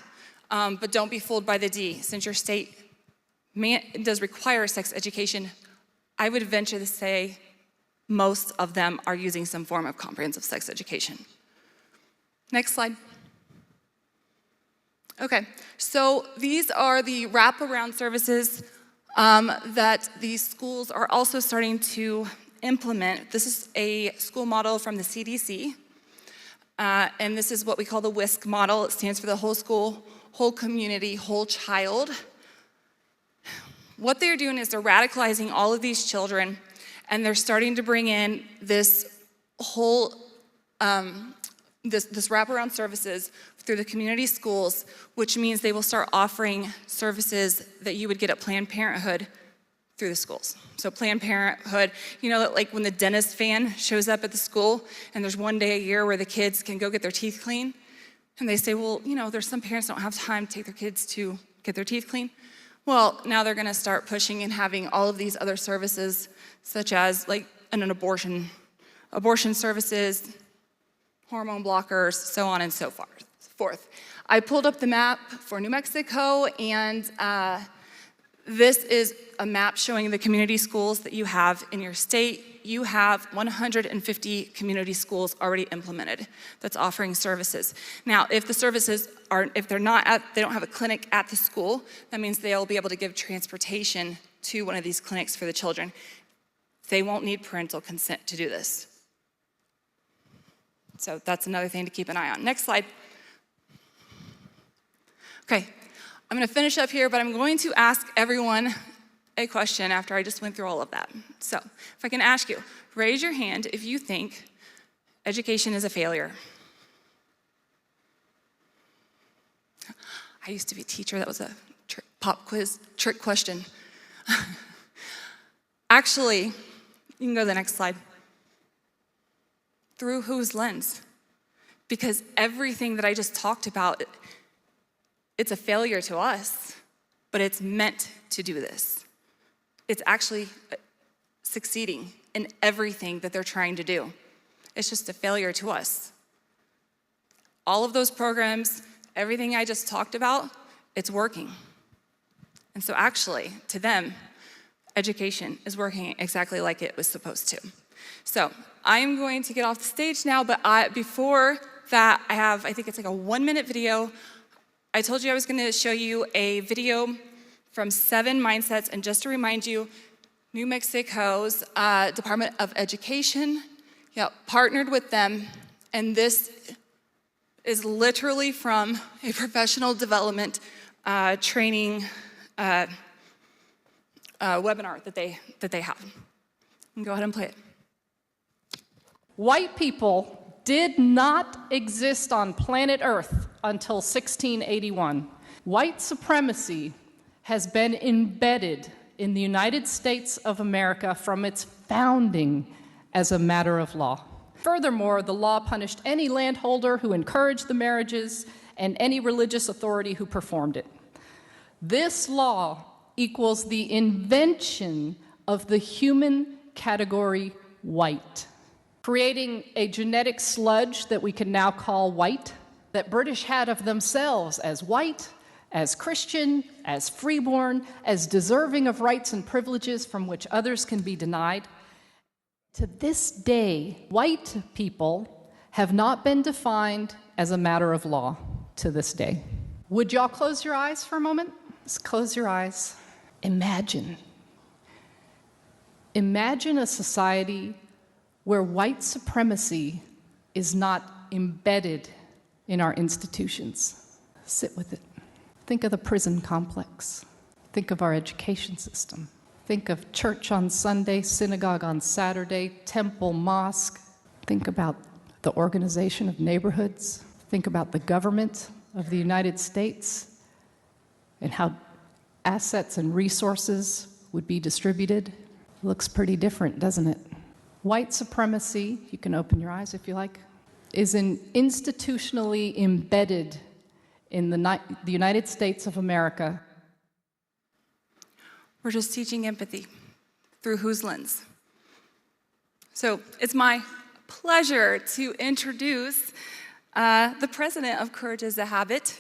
but don't be fooled by the D. Since your state does require sex education, I would venture to say most of them are using some form of comprehensive sex education. Next slide. Okay, so these are the wraparound services that these schools are also starting to implement. This is a school model from the CDC, and this is what we call the WISC model. It stands for the whole school, whole community, whole child. What they're doing is they're radicalizing all of these children, and they're starting to bring in this whole, this wraparound services through the community schools, which means they will start offering services that you would get at Planned Parenthood through the schools. So Planned Parenthood, like when the dentist van shows up at the school, and there's one day a year where the kids can go get their teeth clean, and they say, well, there's some parents that don't have time to take their kids to get their teeth clean. Well, now they're gonna start pushing and having all of these other services, such as like an abortion services, hormone blockers, so on and so forth. I pulled up the map for New Mexico, and This is a map showing the community schools that you have in your state. You have 150 community schools already implemented that's offering services. Now, if the services aren't, if they don't have a clinic at the school, that means they'll be able to give transportation to one of these clinics for the children. They won't need parental consent to do this. So that's another thing to keep an eye on. Next slide. Okay, I'm gonna finish up here, but I'm going to ask everyone a question after I just went through all of that. So if I can ask you, raise your hand if you think education is a failure. I used to be a teacher. That was a pop quiz trick question. Actually, you can go to the next slide. Through whose lens? Because everything that I just talked about, it's a failure to us, but it's meant to do this. It's actually succeeding in everything that they're trying to do. It's just a failure to us. All of those programs, everything I just talked about, it's working. And so actually, to them, education is working exactly like it was supposed to. So I am going to get off the stage now, but before that, I think it's like a 1-minute video. I told you I was gonna show you a video from 7 Mindsets, and just to remind you, New Mexico's Department of Education partnered with them, and this is literally from a professional development training webinar that they have. You can go ahead and play it. White people did not exist on planet Earth until 1681. White supremacy has been embedded in the United States of America from its founding as a matter of law. Furthermore, the law punished any landholder who encouraged the marriages and any religious authority who performed it. This law equals the invention of the human category white, creating a genetic sludge that we can now call white, that British had of themselves as white, as Christian, as freeborn, as deserving of rights and privileges from which others can be denied. To this day, white people have not been defined as a matter of law to this day. Would y'all close your eyes for a moment? Just close your eyes. Imagine a society where white supremacy is not embedded in our institutions. Sit with it. Think of the prison complex. Think of our education system. Think of church on Sunday, synagogue on Saturday, temple, mosque. Think about the organization of neighborhoods. Think about the government of the United States and how assets and resources would be distributed. Looks pretty different, doesn't it? White supremacy, you can open your eyes if you like, is institutionally embedded in the United States of America. We're just teaching empathy through whose lens? So it's my pleasure to introduce the president of Courage is a Habit.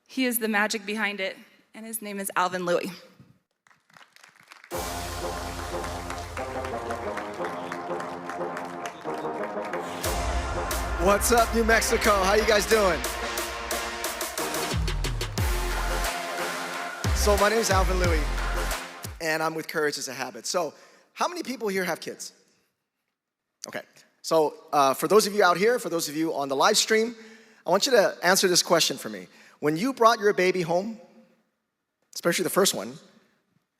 He is the magic behind it, and his name is Alvin Louie. What's up, New Mexico? How you guys doing? So my name is Alvin Louie, and I'm with Courage is a Habit. So how many people here have kids? Okay, so for those of you out here, for those of you on the live stream, I want you to answer this question for me. When you brought your baby home, especially the first one,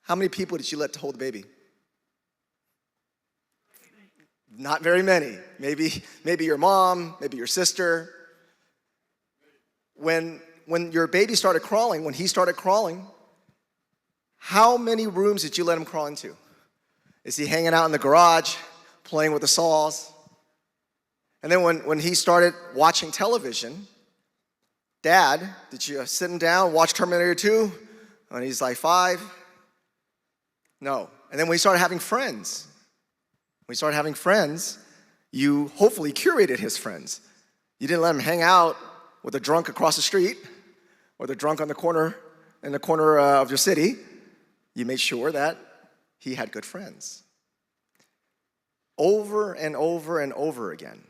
how many people did you let to hold the baby? Not very many. Maybe your mom, maybe your sister. When your baby started crawling, when he started crawling, how many rooms did you let him crawl into? Is he hanging out in the garage, playing with the saws? And then when he started watching television, Dad, did you sit him down, watch Terminator 2 when he's like 5? No. And then when he started having friends, you hopefully curated his friends. You didn't let him hang out with a drunk across the street or the drunk on the corner in the corner of your city, you made sure that he had good friends. Over and over and over again.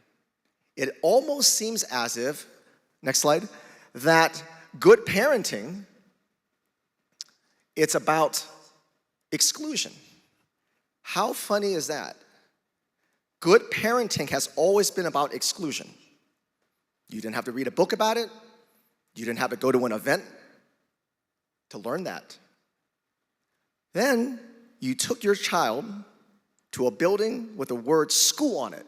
It almost seems as if, next slide, that good parenting, it's about exclusion. How funny is that? Good parenting has always been about exclusion. You didn't have to read a book about it. You didn't have to go to an event to learn that. Then you took your child to a building with the word school on it,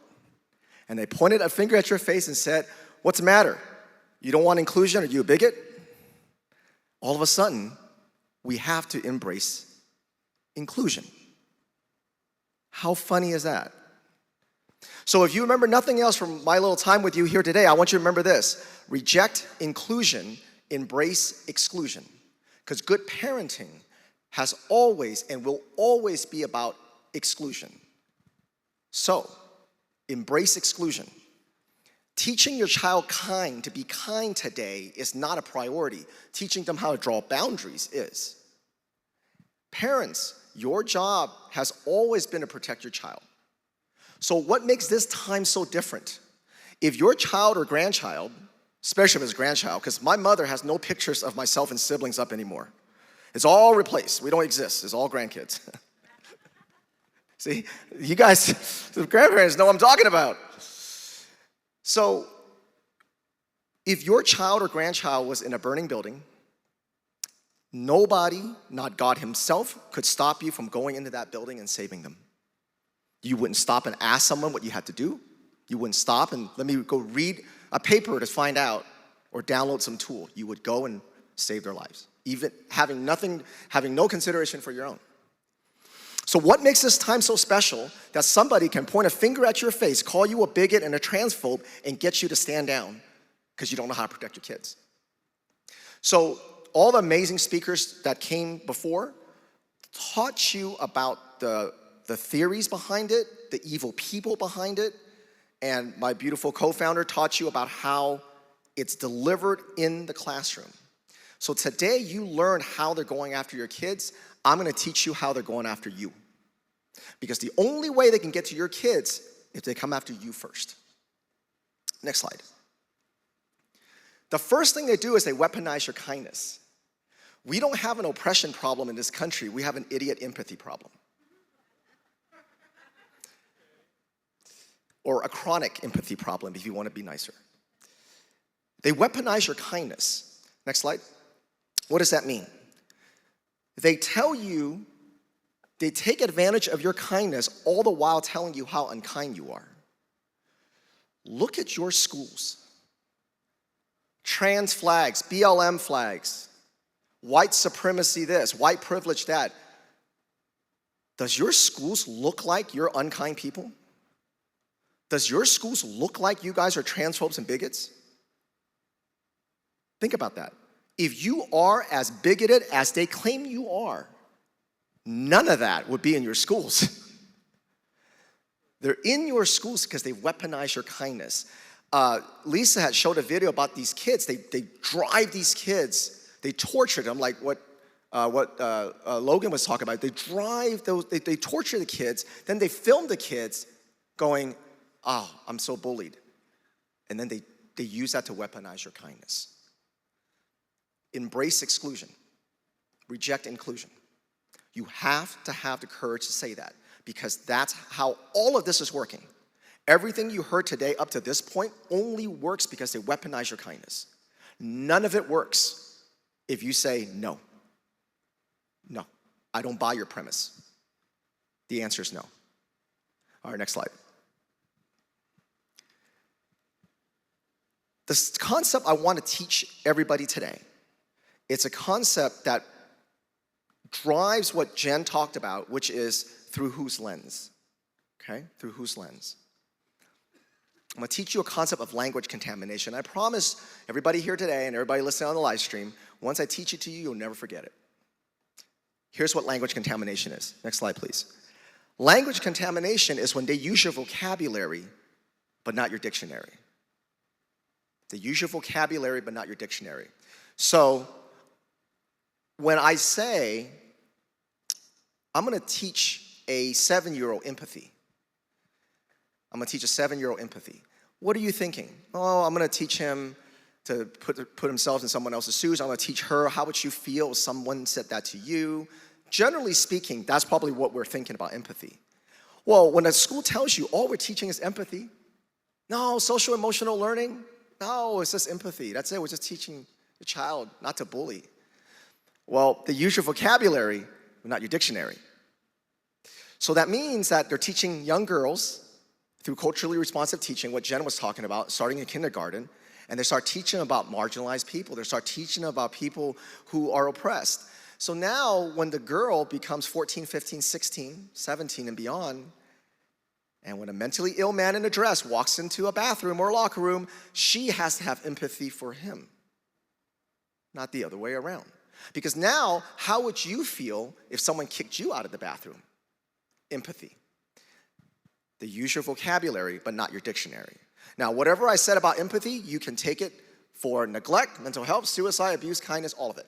and they pointed a finger at your face and said, "What's the matter? You don't want inclusion? Are you a bigot?" All of a sudden, we have to embrace inclusion. How funny is that? So if you remember nothing else from my little time with you here today, I want you to remember this. Reject inclusion, embrace exclusion. Because good parenting has always and will always be about exclusion. So, embrace exclusion. Teaching your child to be kind today is not a priority. Teaching them how to draw boundaries is. Parents, your job has always been to protect your child. So what makes this time so different? If your child or grandchild, especially if it's grandchild, because my mother has no pictures of myself and siblings up anymore. It's all replaced. We don't exist. It's all grandkids. See, you guys, the grandparents know what I'm talking about. So, if your child or grandchild was in a burning building, nobody, not God himself, could stop you from going into that building and saving them. You wouldn't stop and ask someone what you had to do. You wouldn't stop and let me go read a paper to find out or download some tool. You would go and save their lives, even having no consideration for your own. So what makes this time so special that somebody can point a finger at your face, call you a bigot and a transphobe, and get you to stand down because you don't know how to protect your kids? So all the amazing speakers that came before taught you about the theories behind it, the evil people behind it, and my beautiful co-founder taught you about how it's delivered in the classroom. So today you learn how they're going after your kids. I'm gonna teach you how they're going after you. Because the only way they can get to your kids is if they come after you first. Next slide. The first thing they do is they weaponize your kindness. We don't have an oppression problem in this country. We have an idiot empathy problem. Or a chronic empathy problem, if you want to be nicer. They weaponize your kindness. Next slide. What does that mean? They tell you, they take advantage of your kindness all the while telling you how unkind you are. Look at your schools. Trans flags, BLM flags, white supremacy this, white privilege that. Does your schools look like you're unkind people? Does your schools look like you guys are transphobes and bigots? Think about that. If you are as bigoted as they claim you are, none of that would be in your schools. They're in your schools because they weaponize your kindness. Lisa had showed a video about these kids. They drive these kids. They torture them, like what Logan was talking about. They drive those. They torture the kids. Then they film the kids going, "Oh, I'm so bullied," and then they use that to weaponize your kindness. Embrace exclusion. Reject inclusion. You have to have the courage to say that, because that's how all of this is working. Everything you heard today up to this point only works because they weaponize your kindness. None of it works if you say no. No, I don't buy your premise. The answer is no. All right, next slide. This concept I want to teach everybody today, it's a concept that drives what Jen talked about, which is through whose lens, okay? Through whose lens. I'm gonna teach you a concept of language contamination. I promise everybody here today and everybody listening on the live stream, once I teach it to you, you'll never forget it. Here's what language contamination is. Next slide, please. Language contamination is when they use your vocabulary, but not your dictionary. They use your vocabulary, but not your dictionary. So, when I say, I'm gonna teach a 7-year-old empathy. I'm gonna teach a 7-year-old empathy. What are you thinking? Oh, I'm gonna teach him to put himself in someone else's shoes. I'm gonna teach her, how would you feel if someone said that to you? Generally speaking, that's probably what we're thinking about empathy. Well, when a school tells you all we're teaching is empathy, no, social emotional learning, no, it's just empathy. That's it, we're just teaching the child not to bully. Well, the usual vocabulary, not your dictionary. So that means that they're teaching young girls through culturally responsive teaching, what Jen was talking about, starting in kindergarten, and they start teaching about marginalized people. They start teaching about people who are oppressed. So now when the girl becomes 14, 15, 16, 17 and beyond, and when a mentally ill man in a dress walks into a bathroom or a locker room, she has to have empathy for him, not the other way around. Because now, how would you feel if someone kicked you out of the bathroom? Empathy. The usual vocabulary, but not your dictionary. Now, whatever I said about empathy, you can take it for neglect, mental health, suicide, abuse, kindness, all of it.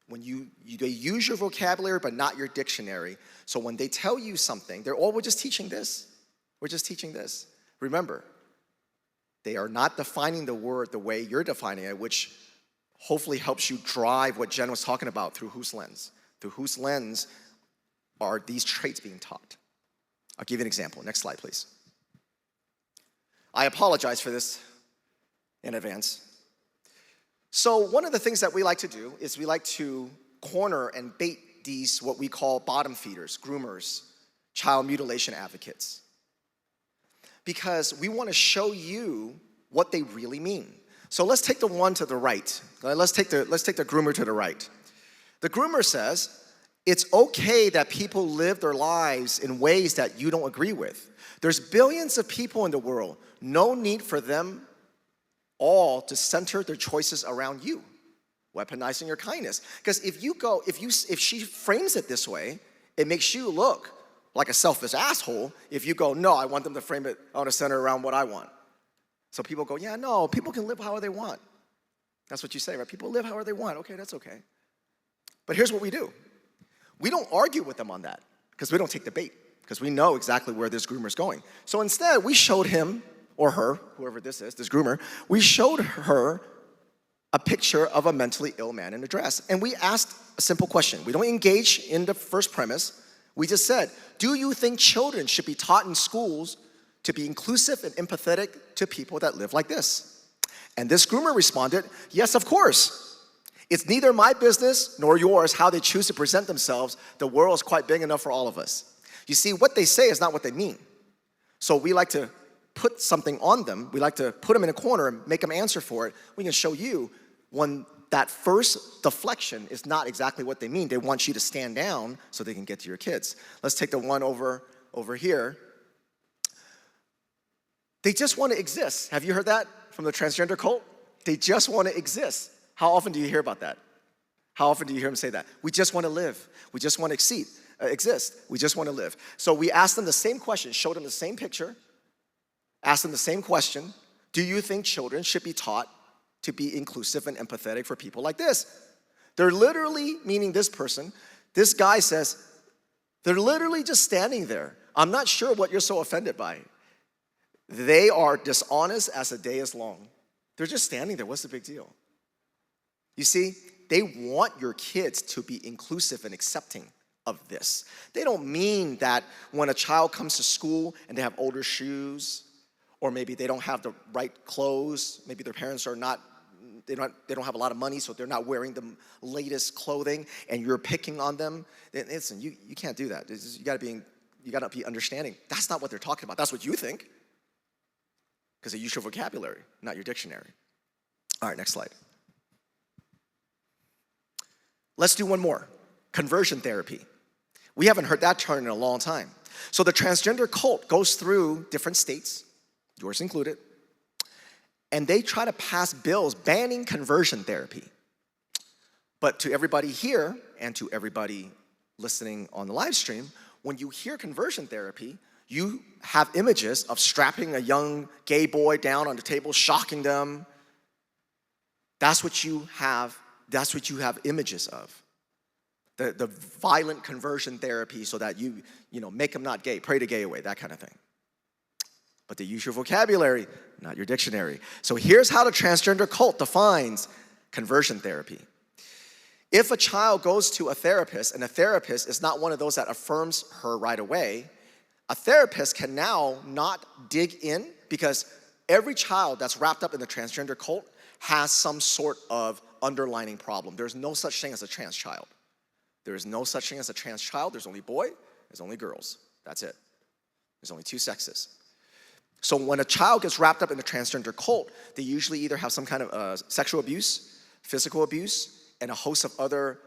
When they use your vocabulary, but not your dictionary. So when they tell you something, they're, oh, we're just teaching this. We're just teaching this. Remember, they are not defining the word the way you're defining it, which hopefully helps you drive what Jen was talking about through whose lens. Through whose lens are these traits being taught? I'll give you an example. Next slide, please. I apologize for this in advance. So one of the things that we like to do is we like to corner and bait these what we call bottom feeders, groomers, child mutilation advocates. Because we want to show you what they really mean. So let's take the one to the right. Let's take the groomer to the right. The groomer says, it's okay that people live their lives in ways that you don't agree with. There's billions of people in the world. No need for them all to center their choices around you, weaponizing your kindness. Because if she frames it this way, it makes you look like a selfish asshole. If you go, no, I want them to frame it on a center around what I want. So people go, yeah, no, people can live however they want. That's what you say, right? People live however they want. Okay, that's okay. But here's what we do. We don't argue with them on that because we don't take the bait because we know exactly where this groomer's going. So instead, we showed him or her, whoever this is, this groomer, we showed her a picture of a mentally ill man in a dress. And we asked a simple question. We don't engage in the first premise. We just said, do you think children should be taught in schools to be inclusive and empathetic to people that live like this? And this groomer responded, yes, of course. It's neither my business nor yours how they choose to present themselves. The world is quite big enough for all of us. You see, what they say is not what they mean. So we like to put something on them. We like to put them in a corner and make them answer for it. We can show you when that first deflection is not exactly what they mean. They want you to stand down so they can get to your kids. Let's take the one over here. They just want to exist. Have you heard that from the transgender cult? They just want to exist. How often do you hear about that? How often do you hear them say that? We just want to live. We just want to exist. We just want to live. So we asked them the same question, showed them the same picture, asked them the same question. Do you think children should be taught to be inclusive and empathetic for people like this? They're literally, meaning this person, this guy says, they're literally just standing there. I'm not sure what you're so offended by. They are dishonest as the day is long. They're just standing there. What's the big deal? You see, they want your kids to be inclusive and accepting of this. They don't mean that when a child comes to school and they have older shoes, or maybe they don't have the right clothes, maybe their parents are not, they don't have a lot of money, so they're not wearing the latest clothing, and you're picking on them. Listen, you can't do that. You gotta be understanding. That's not what they're talking about. That's what you think. Because they use your vocabulary, not your dictionary. All right, next slide. Let's do one more. Conversion therapy. We haven't heard that term in a long time. So the transgender cult goes through different states, yours included, and they try to pass bills banning conversion therapy. But to everybody here and to everybody listening on the live stream, when you hear conversion therapy, you have images of strapping a young gay boy down on the table, shocking them. That's what you have That's what you have images of. The violent conversion therapy so that you make them not gay, pray to gay away, that kind of thing. But they use your vocabulary, not your dictionary. So here's how the transgender cult defines conversion therapy. If a child goes to a therapist, and a therapist is not one of those that affirms her right away, a therapist can now not dig in, because every child that's wrapped up in the transgender cult has some sort of underlying problem. There's no such thing as a trans child. There is no such thing as a trans child. There's only boy, there's only girls. That's it. There's only two sexes. So when a child gets wrapped up in the transgender cult, they usually either have some kind of sexual abuse, physical abuse, and a host of other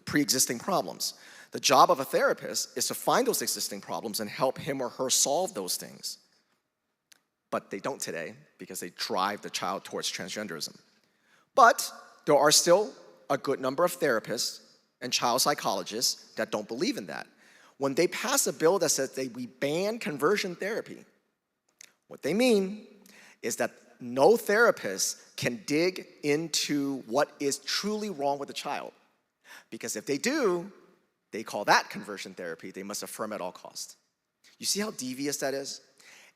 pre-existing problems. The job of a therapist is to find those existing problems and help him or her solve those things. But they don't today because they drive the child towards transgenderism. But there are still a good number of therapists and child psychologists that don't believe in that. When they pass a bill that says we ban conversion therapy, what they mean is that no therapist can dig into what is truly wrong with the child. Because if they do, they call that conversion therapy. They must affirm at all costs. You see how devious that is?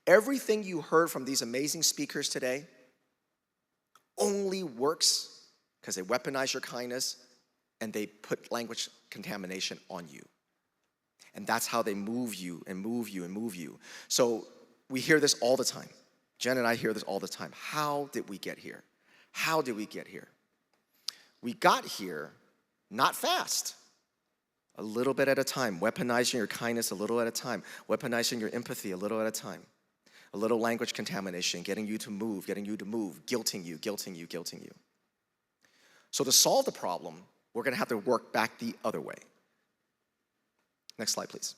Everything you heard from these amazing speakers today only works because they weaponize your kindness and they put language contamination on you. And that's how they move you and move you and move you. So we hear this all the time. Jen and I hear this all the time. How did we get here? How did we get here? We got here not fast. A little bit at a time. Weaponizing your kindness a little at a time. Weaponizing your empathy a little at a time. A little language contamination, getting you to move, guilting you, guilting you, guilting you. So to solve the problem, we're gonna have to work back the other way. Next slide, please.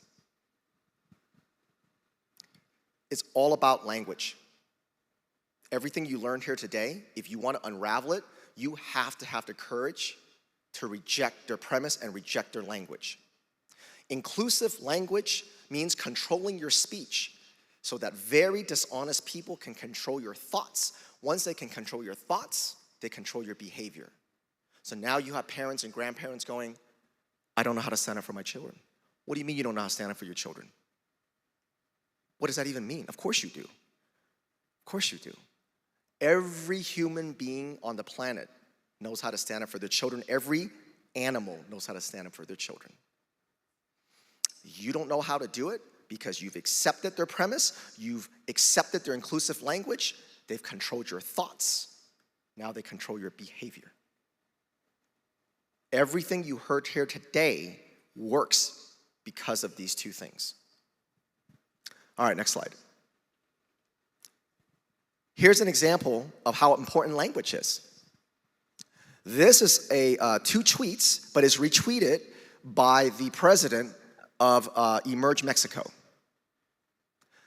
It's all about language. Everything you learned here today, if you want to unravel it, you have to have the courage to reject their premise and reject their language. Inclusive language means controlling your speech so that very dishonest people can control your thoughts. Once they can control your thoughts, they control your behavior. So now you have parents and grandparents going, I don't know how to stand up for my children. What do you mean you don't know how to stand up for your children? What does that even mean? Of course you do. Of course you do. Every human being on the planet knows how to stand up for their children. Every animal knows how to stand up for their children. You don't know how to do it because you've accepted their premise, you've accepted their inclusive language, they've controlled your thoughts, now they control your behavior. Everything you heard here today works because of these two things. All right, next slide. Here's an example of how important language is. This is two tweets, but it's retweeted by the president of Emerge Mexico.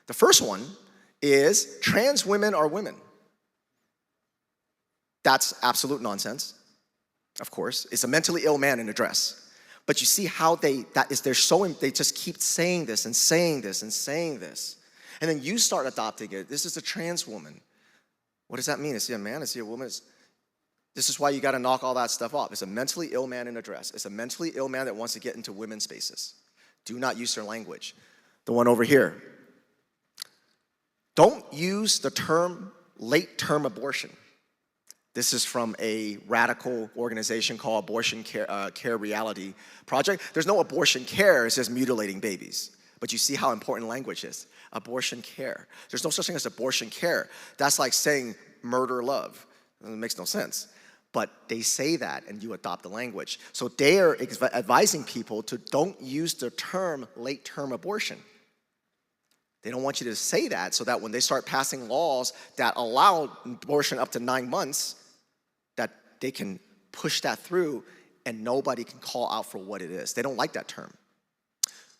The first one is trans women are women. That's absolute nonsense, of course. It's a mentally ill man in a dress. But you see how they just keep saying this and saying this and saying this. And then you start adopting it. This is a trans woman. What does that mean? Is he a man? Is he a woman? This is why you gotta knock all that stuff off. It's a mentally ill man in a dress. It's a mentally ill man that wants to get into women's spaces. Do not use their language. The one over here. Don't use the term late-term abortion. This is from a radical organization called Abortion Care Reality Project. There's no abortion care, it's just mutilating babies. But you see how important language is. Abortion care. There's no such thing as abortion care. That's like saying murder love. It makes no sense. But they say that and you adopt the language. So they are advising people to don't use the term late-term abortion. They don't want you to say that so that when they start passing laws that allow abortion up to 9 months, that they can push that through and nobody can call out for what it is. They don't like that term.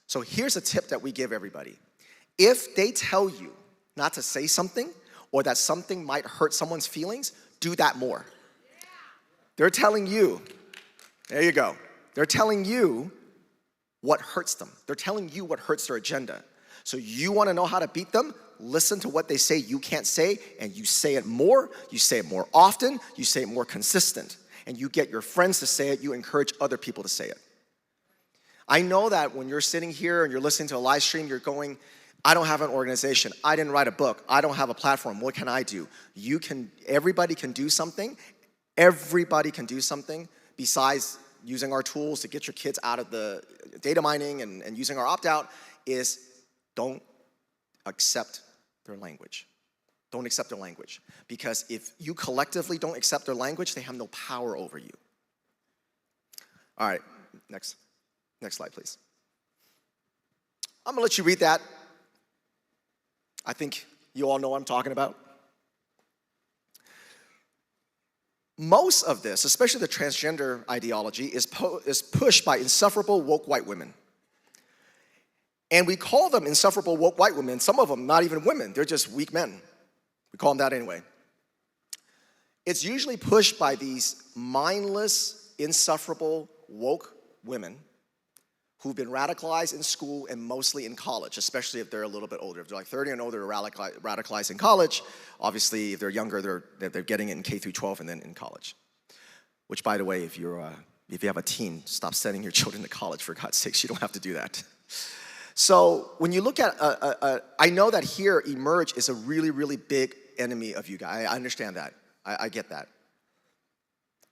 So here's a tip that we give everybody. If they tell you not to say something or that something might hurt someone's feelings, do that more. They're telling you, there you go. They're telling you what hurts them. They're telling you what hurts their agenda. So you want to know how to beat them? Listen to what they say you can't say, and you say it more often, you say it more consistent. and you get your friends to say it, you encourage other people to say it. I know that when you're sitting here and you're listening to a live stream, you're going, I don't have an organization. I didn't write a book. I don't have a platform. What can I do? Everybody can do something. Everybody can do something besides using our tools to get your kids out of the data mining and using our opt-out is don't accept their language. Don't accept their language. Because if you collectively don't accept their language, they have no power over you. All right, next slide, please. I'm gonna let you read that. I think you all know what I'm talking about. Most of this, especially the transgender ideology, is pushed by insufferable woke white women. And we call them insufferable woke white women. Some of them not even women, they're just weak men. We call them that anyway. It's usually pushed by these mindless, insufferable woke women who've been radicalized in school and mostly in college, especially if they're a little bit older. If they're like 30 and older, they're radicalized in college. Obviously, if they're younger, they're getting it in K through 12 and then in college. Which, by the way, if you have a teen, stop sending your children to college, for God's sakes. You don't have to do that. So when you look at, I know that here, Emerge is a really, really big enemy of you guys. I understand that. I get that.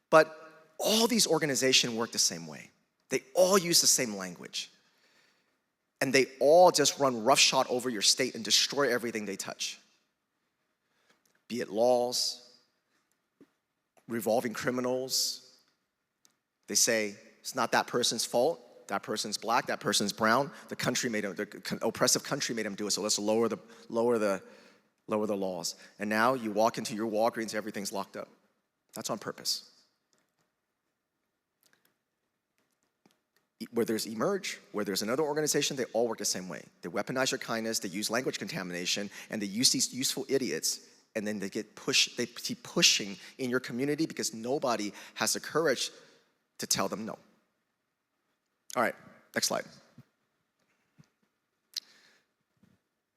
But all these organizations work the same way. They all use the same language. And they all just run roughshod over your state and destroy everything they touch. Be it laws, revolving criminals. They say, it's not that person's fault. That person's black, that person's brown. The country made them, the oppressive country made them do it, so let's lower the laws. And now you walk into your Walgreens, everything's locked up. That's on purpose. Where there's Emerge, where there's another organization, they all work the same way. They weaponize your kindness, they use language contamination, and they use these useful idiots, and then they keep pushing in your community because nobody has the courage to tell them no. All right, next slide.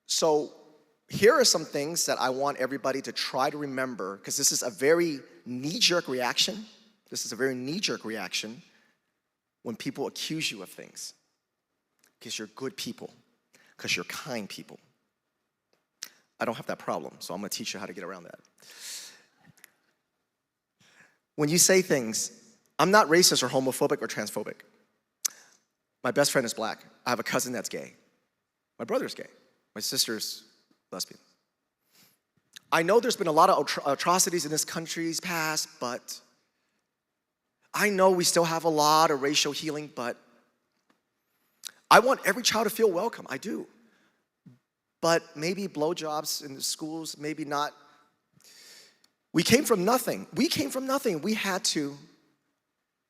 So here are some things that I want everybody to try to remember, because this is a very knee-jerk reaction. This is a very knee-jerk reaction when people accuse you of things, because you're good people, because you're kind people. I don't have that problem, so I'm gonna teach you how to get around that. When you say things, I'm not racist or homophobic or transphobic. My best friend is black. I have a cousin that's gay. My brother's gay. My sister's lesbian. I know there's been a lot of atrocities in this country's past, but I know we still have a lot of racial healing, but I want every child to feel welcome, I do. But maybe blowjobs in the schools, maybe not. We came from nothing. We came from nothing. We had to.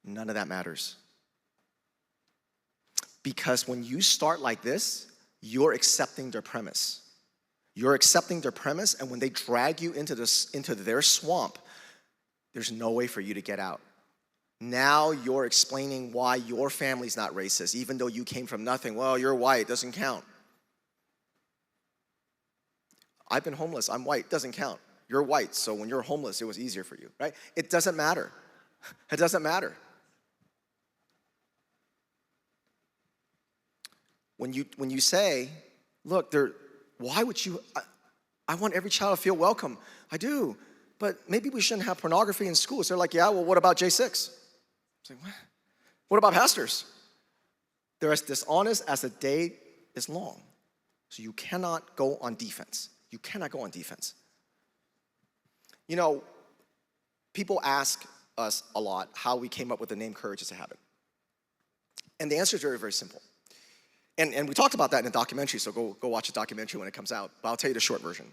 None of that matters. Because when you start like this, you're accepting their premise. You're accepting their premise, and when they drag you into their swamp, there's no way for you to get out. Now you're explaining why your family's not racist, even though you came from nothing. Well, you're white, doesn't count. I've been homeless, I'm white, doesn't count. You're white, so when you're homeless, it was easier for you, right? It doesn't matter. It doesn't matter. When you say, look, why would you, I want every child to feel welcome. I do, but maybe we shouldn't have pornography in schools. They're like, yeah, well, what about J6? It's like, what? What about pastors? They're as dishonest as the day is long. So you cannot go on defense. You cannot go on defense. You know, people ask us a lot how we came up with the name Courage is a Habit. And the answer is very, very simple. And we talked about that in a documentary, so go watch the documentary when it comes out, but I'll tell you the short version.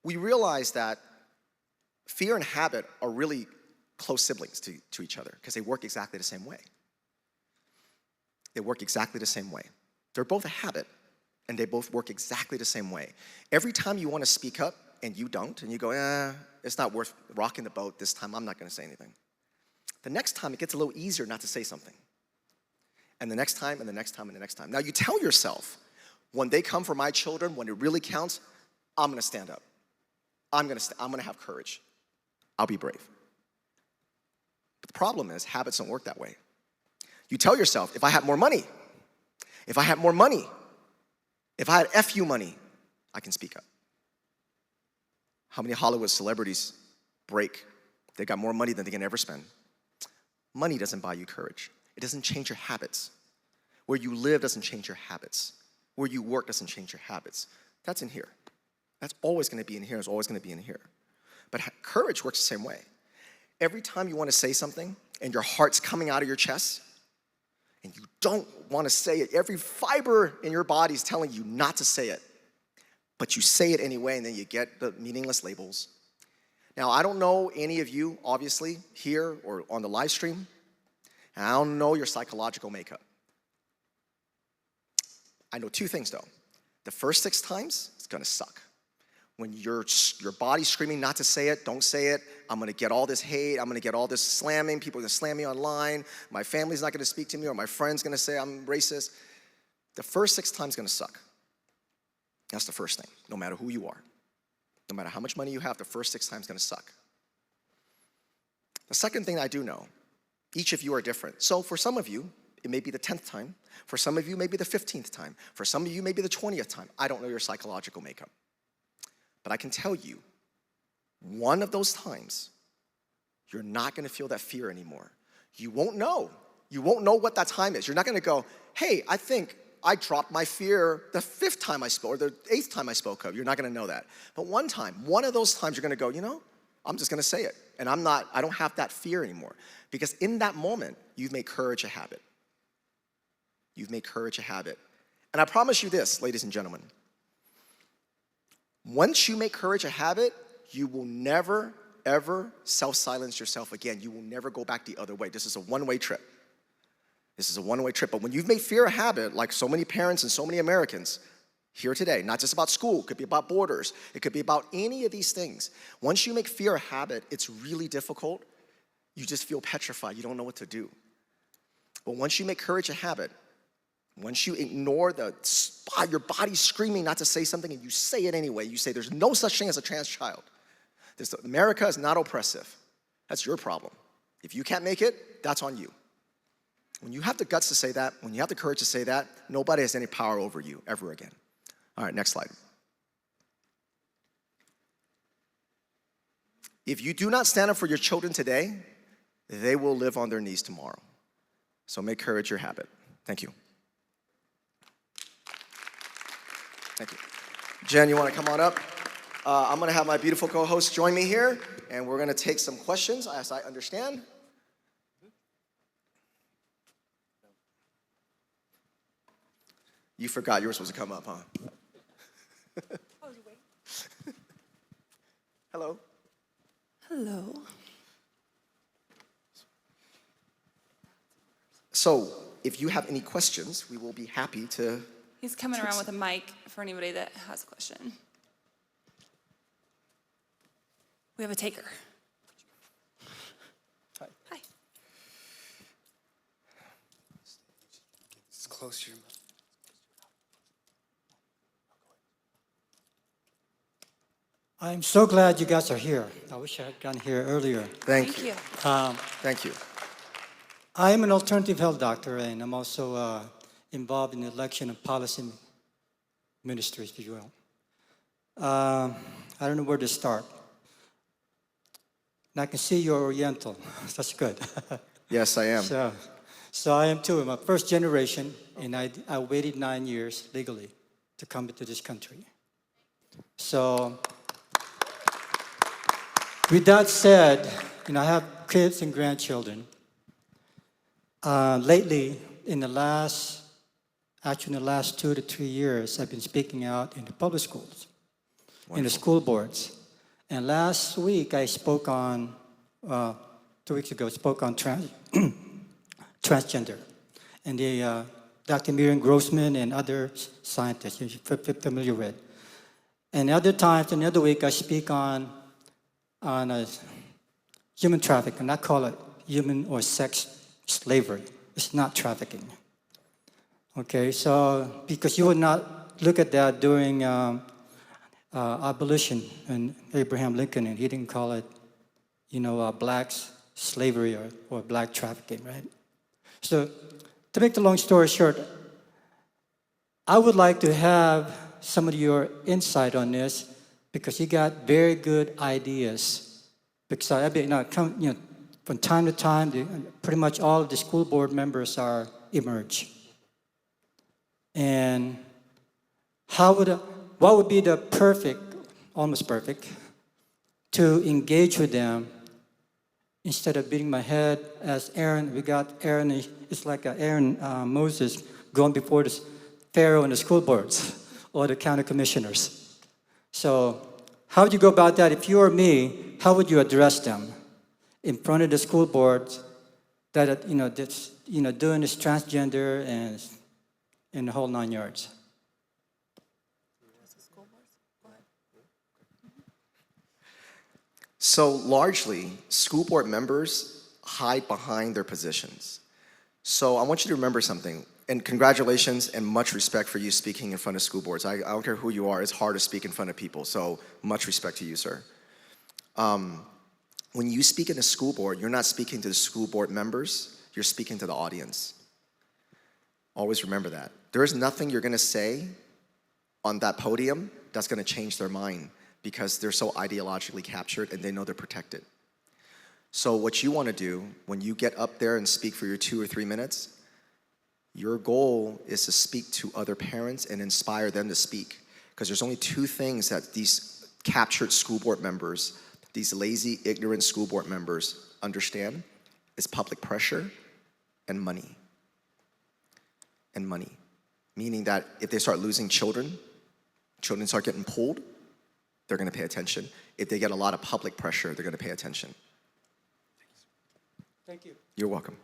We realized that fear and habit are really close siblings to each other because they work exactly the same way. They work exactly the same way. They're both a habit, and they both work exactly the same way. Every time you want to speak up and you don't, and you go, it's not worth rocking the boat this time, I'm not going to say anything. The next time, it gets a little easier not to say something. And the next time, and the next time, and the next time. Now you tell yourself, when they come for my children, when it really counts, I'm gonna stand up. I'm gonna have courage. I'll be brave. But the problem is, habits don't work that way. You tell yourself, if I had more money, if I had more money, if I had FU money, I can speak up. How many Hollywood celebrities break? They got more money than they can ever spend. Money doesn't buy you courage. It doesn't change your habits. Where you live doesn't change your habits. Where you work doesn't change your habits. That's in here. That's always going to be in here. It's always going to be in here. But courage works the same way. Every time you want to say something and your heart's coming out of your chest and you don't want to say it, every fiber in your body is telling you not to say it, but you say it anyway, and then you get the meaningless labels. Now, I don't know any of you, obviously, here or on the live stream, and I don't know your psychological makeup. I know two things, though. The first 6 times, it's going to suck. When your body's screaming not to say it, don't say it. I'm going to get all this hate. I'm going to get all this slamming. People are going to slam me online. My family's not going to speak to me, or my friend's going to say I'm racist. The first 6 times is going to suck. That's the first thing, no matter who you are. No matter how much money you have, the first 6 times is going to suck. The second thing I do know, each of you are different. So for some of you, it may be the 10th time. For some of you, maybe the 15th time. For some of you, maybe the 20th time. I don't know your psychological makeup. But I can tell you, one of those times, you're not going to feel that fear anymore. You won't know. You won't know what that time is. You're not going to go, hey, I think I dropped my fear the 5th time I spoke, or the 8th time I spoke up. You're not going to know that. But one time, one of those times, you're going to go, you know, I'm just going to say it. And I don't have that fear anymore. Because in that moment, you've made courage a habit. You've made courage a habit. And I promise you this, ladies and gentlemen. Once you make courage a habit, you will never, ever self-silence yourself again. You will never go back the other way. This is a one-way trip. This is a one-way trip. But when you've made fear a habit, like so many parents and so many Americans here today, not just about school, it could be about borders, it could be about any of these things. Once you make fear a habit, it's really difficult. You just feel petrified. You don't know what to do. But once you make courage a habit, once you ignore your body screaming not to say something and you say it anyway, you say there's no such thing as a trans child. America is not oppressive. That's your problem. If you can't make it, that's on you. When you have the guts to say that, when you have the courage to say that, nobody has any power over you ever again. All right, next slide. If you do not stand up for your children today, they will live on their knees tomorrow. So make courage your habit. Thank you. Thank you. Jen, you want to come on up? I'm going to have my beautiful co-host join me here, and we're going to take some questions, as I understand. You forgot you were supposed to come up, huh? Hello. Hello. So, if you have any questions, we will be happy to. He's coming around with a mic for anybody that has a question. We have a taker. Hi. Hi. It's close to your mouth. I'm so glad you guys are here. I wish I had gotten here earlier. Thank you. Thank you. I'm an alternative health doctor, and I'm also involved in election and policy ministries, if you will. I don't know where to start. And I can see you're Oriental. That's good. Yes, I am. So I am too. I'm a first generation, and I waited 9 years legally to come into this country. So with that said, I have kids and grandchildren. Lately, in the last 2 to 3 years, I've been speaking out in the public schools, in the school boards. And last week, I spoke on, 2 weeks ago, spoke on transgender. And Dr. Miriam Grossman and other scientists you're familiar with. And other times, another week, I speak on human trafficking. I call it human or sex slavery. It's not trafficking. Okay, so because you would not look at that during abolition and Abraham Lincoln, and he didn't call it blacks, slavery or black trafficking, right? So to make the long story short, I would like to have some of your insight on this because you got very good ideas. Because from time to time, pretty much all of the school board members emerge. And what would be the almost perfect, to engage with them instead of beating my head as Aaron? We got Aaron, it's like Aaron Moses going before the Pharaoh and the school boards or the county commissioners. So how would you go about that? If you were me, how would you address them in front of the school boards that that's doing this transgender and the whole 9 yards? So largely, school board members hide behind their positions. So I want you to remember something, and congratulations and much respect for you speaking in front of school boards. I don't care who you are, it's hard to speak in front of people, so much respect to you, sir. When you speak in a school board, you're not speaking to the school board members, you're speaking to the audience. Always remember that. There is nothing you're gonna say on that podium that's gonna change their mind, because they're so ideologically captured and they know they're protected. So what you want to do when you get up there and speak for your 2 or 3 minutes, your goal is to speak to other parents and inspire them to speak. Because there's only 2 things that these captured school board members, these lazy, ignorant school board members understand, is public pressure and money. And money. Meaning that if they start losing children start getting pulled, they're going to pay attention. If they get a lot of public pressure, they're going to pay attention. Thank you. You're welcome.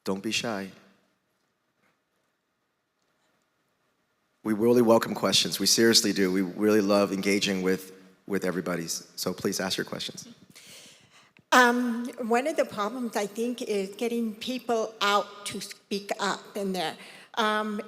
Don't be shy. We really welcome questions. We seriously do. We really love engaging with everybody. So please ask your questions. One of the problems, I think, is getting people out to speak up in there.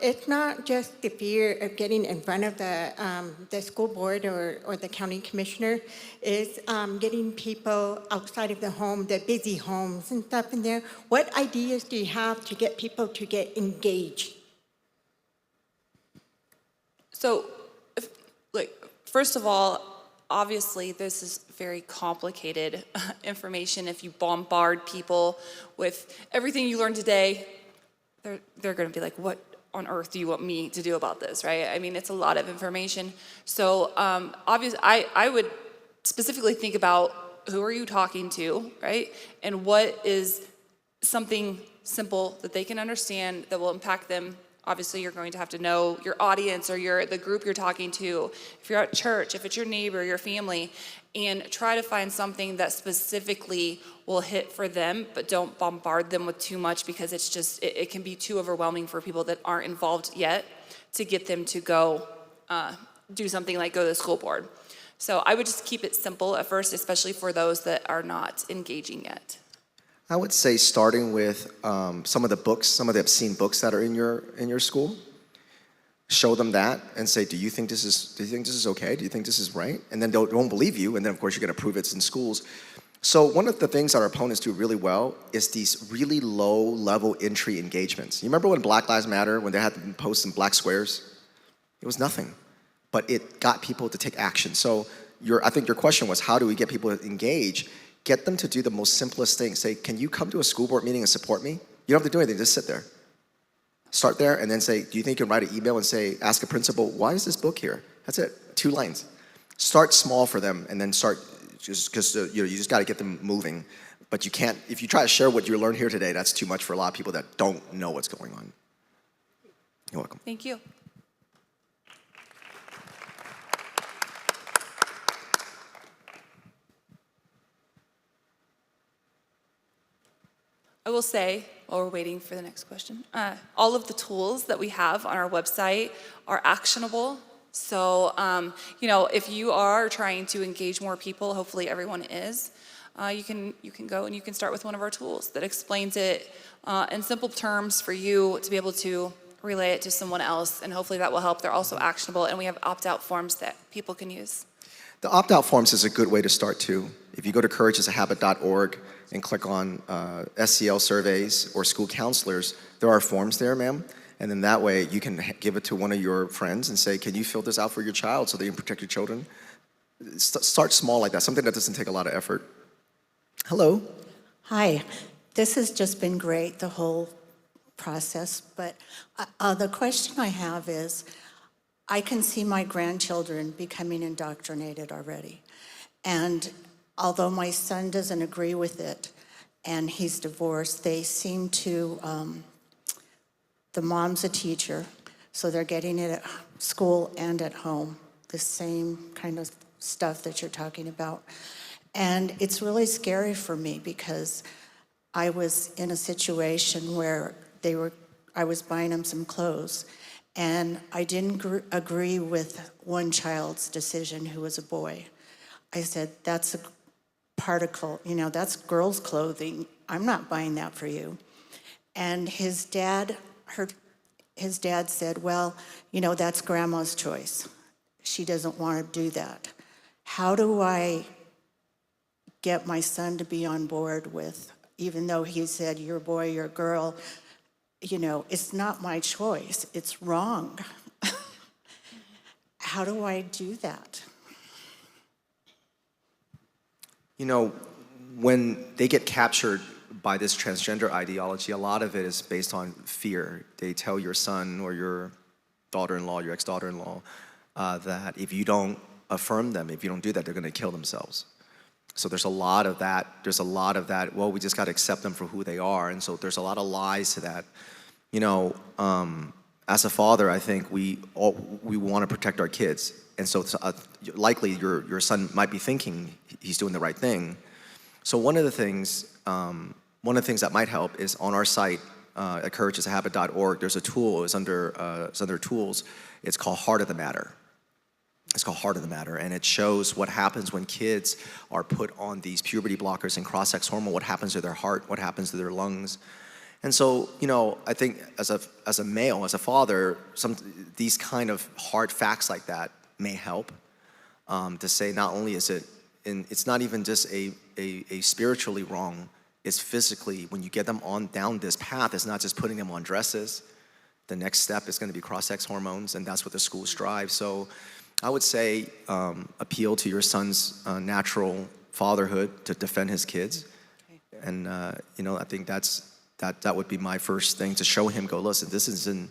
It's not just the fear of getting in front of the school board or the county commissioner. It's getting people outside of the home, the busy homes and stuff in there. What ideas do you have to get people to get engaged? So, first of all, obviously, this is very complicated information. If you bombard people with everything you learned today, they're going to be like, what on earth do you want me to do about this, right? I mean, it's a lot of information. So obviously, I would specifically think about who are you talking to, right? And what is something simple that they can understand that will impact them. Obviously, you're going to have to know your audience or the group you're talking to. If you're at church, if it's your neighbor, your family, and try to find something that specifically will hit for them, but don't bombard them with too much because it can be too overwhelming for people that aren't involved yet to get them to go do something like go to the school board. So I would just keep it simple at first, especially for those that are not engaging yet. I would say starting with some of the books, some of the obscene books that are in your school. Show them that and say, do you think this is okay? Do you think this is right? And then they won't believe you, and then of course you're gonna prove it's in schools. So one of the things that our opponents do really well is these really low level entry engagements. You remember when Black Lives Matter, when they had to post in black squares? It was nothing, but it got people to take action. So I think your question was, how do we get people to engage? Get them to do the most simplest thing. Say, can you come to a school board meeting and support me? You don't have to do anything, just sit there. Start there and then say, do you think you can write an email and say, ask a principal, why is this book here? That's it, 2 lines. Start small for them and then start, just because you just gotta get them moving. But you can't, if you try to share what you learned here today, that's too much for a lot of people that don't know what's going on. You're welcome. Thank you. I will say, while we're waiting for the next question, all of the tools that we have on our website are actionable. So, if you are trying to engage more people, hopefully everyone is, you can go and you can start with one of our tools that explains it in simple terms for you to be able to relay it to someone else, and hopefully that will help. They're also actionable, and we have opt-out forms that people can use. The opt-out forms is a good way to start too. If you go to courageisahabit.org and click on SEL surveys or school counselors, there are forms there, ma'am. And then that way you can give it to one of your friends and say, can you fill this out for your child so that you can protect your children? Start small like that, something that doesn't take a lot of effort. Hello. Hi. This has just been great, the whole process. But the question I have is, I can see my grandchildren becoming indoctrinated already. And although my son doesn't agree with it and he's divorced, they seem to, the mom's a teacher, so they're getting it at school and at home, the same kind of stuff that you're talking about. And it's really scary for me because I was in a situation where I was buying them some clothes, and I didn't agree with one child's decision who was a boy. I said, that's a particle, that's girls' clothing. I'm not buying that for you. And his dad said, well, that's grandma's choice. She doesn't want to do that. How do I get my son to be on board with, even though he said, you're a boy, you're a girl, it's not my choice, it's wrong. How do I do that? When they get captured by this transgender ideology, a lot of it is based on fear. They tell your son or your daughter-in-law, your ex-daughter-in-law, that if you don't affirm them, if you don't do that, they're gonna kill themselves. So there's a lot of that. Well, we just gotta accept them for who they are. And so there's a lot of lies to that. As a father, I think we wanna protect our kids. And so likely your son might be thinking he's doing the right thing. So one of the things that might help is on our site at courageisahabit.org, there's a tool, it's under tools, it's called Heart of the Matter. It's called Heart of the Matter, and it shows what happens when kids are put on these puberty blockers and cross-sex hormone, what happens to their heart, what happens to their lungs. And so, I think as a male, as a father, these kind of hard facts like that may help to say not only is it's not even just a spiritually wrong, it's physically, when you get them down this path, it's not just putting them on dresses. The next step is gonna be cross-sex hormones, and that's what the schools strive. So I would say appeal to your son's natural fatherhood to defend his kids. Okay. And I think that would be my first thing, to show him, go, listen, this isn't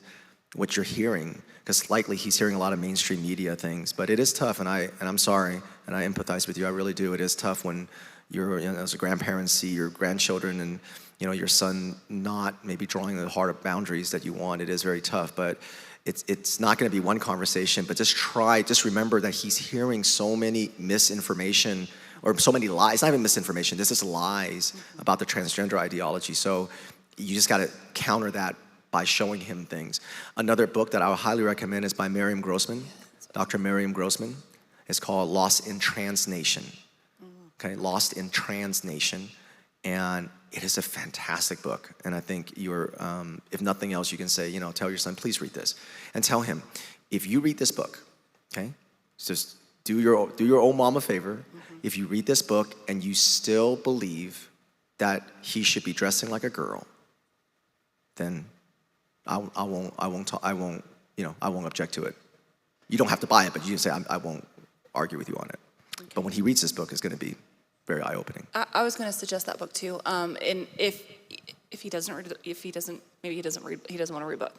what you're hearing, because likely he's hearing a lot of mainstream media things. But it is tough, and I'm sorry, and I empathize with you, I really do. It is tough when you're, as a grandparent, see your grandchildren and your son not maybe drawing the hard boundaries that you want. It is very tough, but it's not going to be one conversation, but just remember that he's hearing so many misinformation or so many lies, not even misinformation, this is lies about the transgender ideology. So you just got to counter that by showing him things. Another book that I would highly recommend is by Miriam Grossman, Dr. Miriam Grossman. It's called Lost in Transnation. Okay, Lost in Transnation. And it is a fantastic book. And I think if nothing else, you can say, tell your son, please read this. And tell him, if you read this book, okay, just do your old mom a favor. Mm-hmm. If you read this book and you still believe that he should be dressing like a girl, then I won't object to it. You don't have to buy it, but you can say, I won't argue with you on it. Okay. But when he reads this book, it's gonna be very eye-opening. I was going to suggest that book too. And if he doesn't want to read book,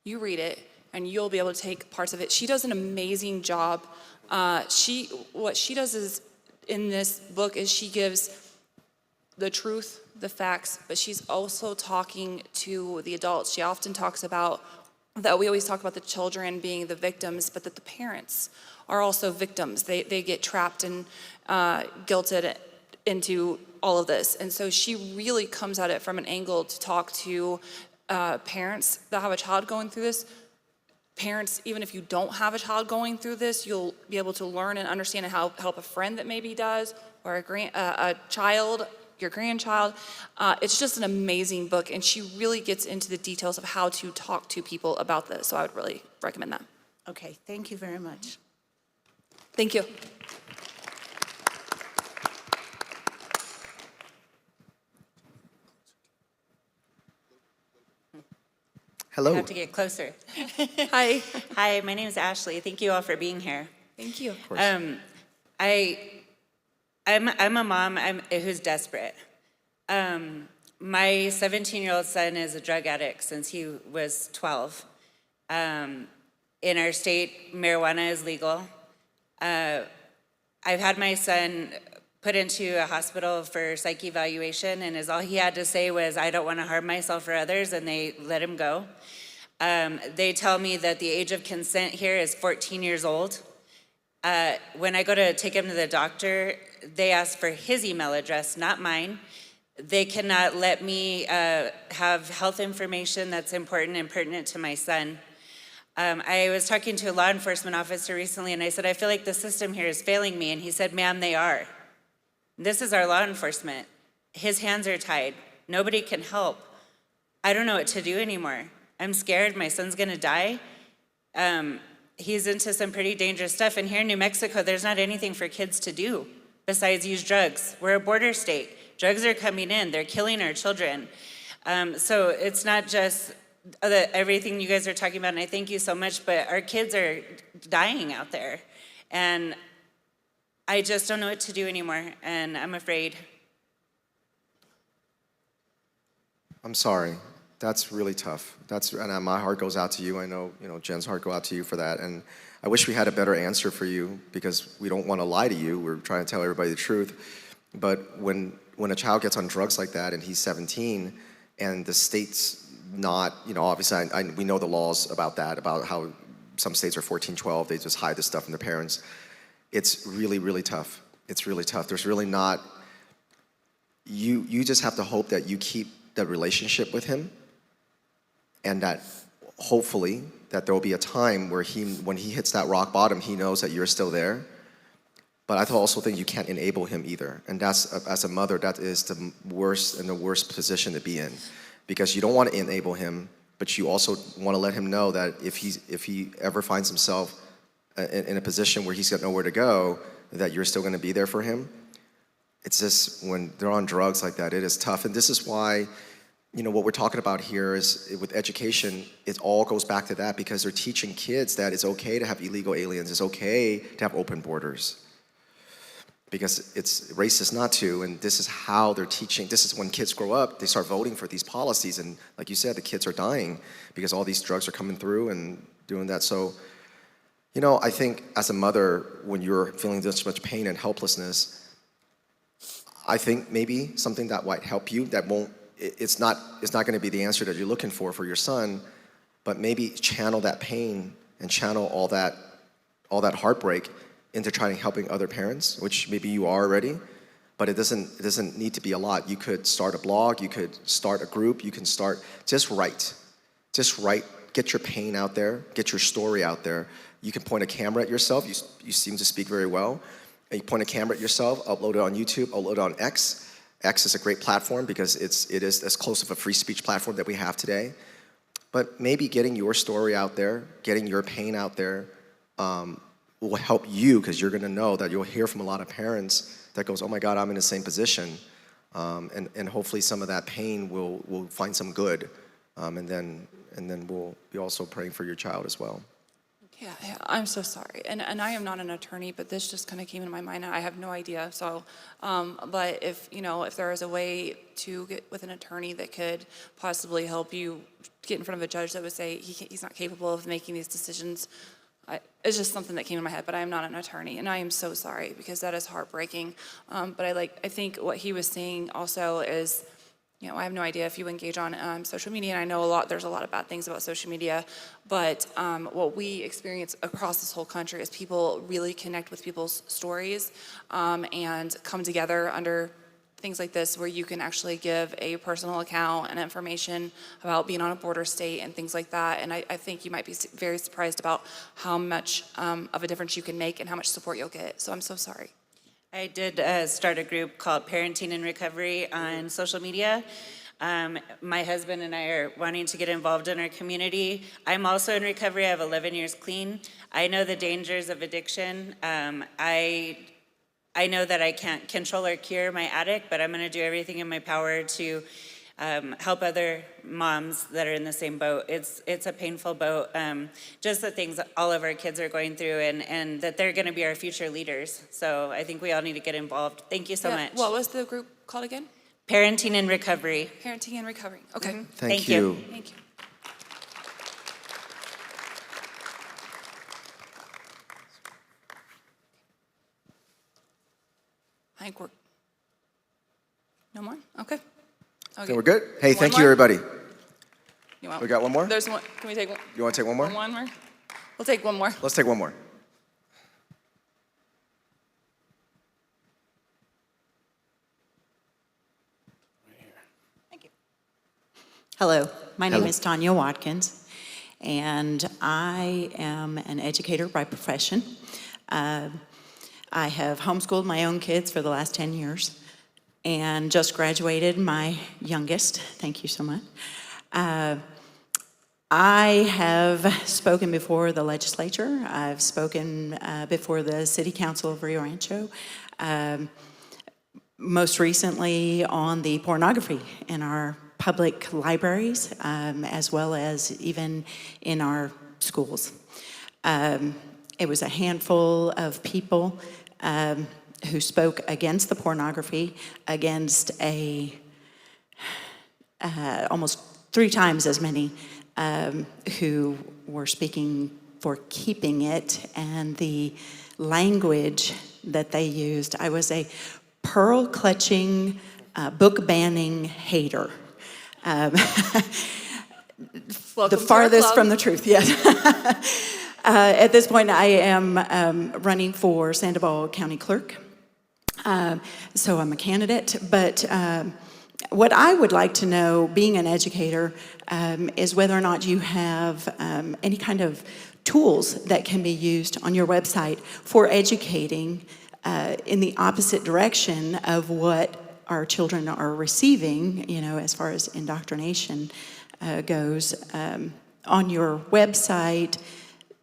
you read it and you'll be able to take parts of it. She does an amazing job. What she does is, in this book, is she gives the truth, the facts, but she's also talking to the adults. She often talks about that we always talk about the children being the victims, but that the parents are also victims. They get trapped and guilted into all of this. And so she really comes at it from an angle to talk to parents that have a child going through this. Parents, even if you don't have a child going through this, you'll be able to learn and understand how help a friend that maybe does, or a child your grandchild. It's just an amazing book, and she really gets into the details of how to talk to people about this, so I would really recommend that. Okay, thank you very much. Thank you. Hello. I have to get closer. Hi. Hi, my name is Ashley. Thank you all for being here. Thank you. Of course. I'm a mom who's desperate. My 17-year-old son is a drug addict since he was 12. In our state, marijuana is legal. I've had my son put into a hospital for psych evaluation, and all he had to say was, "I don't want to harm myself or others," and they let him go. They tell me that the age of consent here is 14 years old. When I go to take him to the doctor, they ask for his email address, not mine. They cannot let me have health information that's important and pertinent to my son. I was talking to a law enforcement officer recently, and I said, "I feel like the system here is failing me," and he said, "Ma'am, they are. This is our law enforcement. His hands are tied. Nobody can help. I don't know what to do anymore. I'm scared my son's gonna die." He's into some pretty dangerous stuff, and here in New Mexico, there's not anything for kids to do besides use drugs. We're a border state. Drugs are coming in. They're killing our children. So it's not just everything you guys are talking about, and I thank you so much, but our kids are dying out there. And I just don't know what to do anymore, and I'm afraid. I'm sorry. That's really tough. And my heart goes out to you. I know, Jen's heart go out to you for that. And I wish we had a better answer for you because we don't want to lie to you. We're trying to tell everybody the truth. But when a child gets on drugs like that and he's 17 and the state's not, obviously we know the laws about that, about how some states are 14, 12, they just hide this stuff from their parents. It's really, really tough. It's really tough. There's really not, you just have to hope that you keep that relationship with him, and that hopefully that there will be a time where when he hits that rock bottom, he knows that you're still there. But I also think you can't enable him either. And that's, as a mother, that is the worst position to be in. Because you don't want to enable him, but you also want to let him know that if he ever finds himself in a position where he's got nowhere to go, that you're still going to be there for him. It's just, when they're on drugs like that, it is tough. And this is why, what we're talking about here is, with education, it all goes back to that, because they're teaching kids that it's okay to have illegal aliens, it's okay to have open borders. Because it's racist not to, and this is how they're teaching. This is when kids grow up, they start voting for these policies, and like you said, the kids are dying because all these drugs are coming through and doing that. So, I think as a mother, when you're feeling this much pain and helplessness, I think maybe something that might help you, it's not going to be the answer that you're looking for your son, but maybe channel that pain and channel all that heartbreak into trying helping other parents, which maybe you are already, but it doesn't need to be a lot. You could start a blog, you could start a group, you can just write, get your pain out there, get your story out there. You can point a camera at yourself, you seem to speak very well, and you point a camera at yourself, upload it on YouTube, upload it on X. X is a great platform because it is as close of a free speech platform that we have today. But maybe getting your story out there, getting your pain out there, will help you, because you're going to know that you'll hear from a lot of parents that goes, "Oh my God, I'm in the same position," and hopefully some of that pain will find some good, and then we'll be also praying for your child as well. Yeah, I'm so sorry. And I am not an attorney, but this just kind of came into my mind. I have no idea. So, but if there is a way to get with an attorney that could possibly help you get in front of a judge that would say he's not capable of making these decisions, it's just something that came in my head. But I am not an attorney, and I am so sorry, because that is heartbreaking. But I think what he was saying also is, I have no idea if you engage on social media, and I know there's a lot of bad things about social media, but what we experience across this whole country is people really connect with people's stories and come together under things like this, where you can actually give a personal account and information about being on a border state and things like that. And I think you might be very surprised about how much of a difference you can make and how much support you'll get. So I'm so sorry. I did start a group called Parenting in Recovery on social media. My husband and I are wanting to get involved in our community. I'm also in recovery. I have 11 years clean. I know the dangers of addiction. I know that I can't control or cure my addict, but I'm going to do everything in my power to help other moms that are in the same boat. It's a painful boat. Just the things all of our kids are going through, and that they're going to be our future leaders. So I think we all need to get involved. Thank you so much. What was the group called again? Parenting in Recovery. Parenting and Recovery. Okay. Thank you. Thank you. I think we're... No more? Okay. Okay, we're good? Hey, thank you, more? everybody. You want, We got one more? There's one. Can we take one? You want to take one more? One more? We'll take one more. Let's take one more. Hello, my name Hello. is Tanya Watkins, and I am an educator by profession. I have homeschooled my own kids for the last 10 years and just graduated my youngest. Thank you so much. I have spoken before the legislature. I've spoken before the City Council of Rio Rancho. Most recently on the pornography in our public libraries, as well as even in our schools. It was a handful of people who spoke against the pornography, against almost 3 times as many who were speaking for keeping it, and the language that they used. I was a pearl-clutching, book-banning hater. The farthest from the truth, yes. At this point, I am running for Sandoval County Clerk. So I'm a candidate, but what I would like to know, being an educator, is whether or not you have any kind of tools that can be used on your website for educating in the opposite direction of what our children are receiving, you know, as far as indoctrination goes, on your website.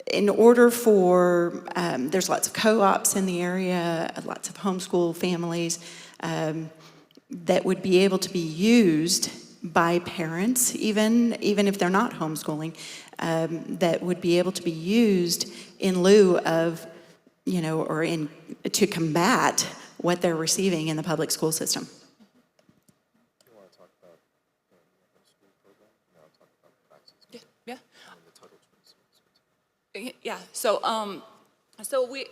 In order for, there's lots of co-ops in the area, lots of homeschool families that would be able to be used by parents, even if they're not homeschooling, that would be able to be used in lieu of, you know, or to combat what they're receiving in the public school system. Yeah. So, we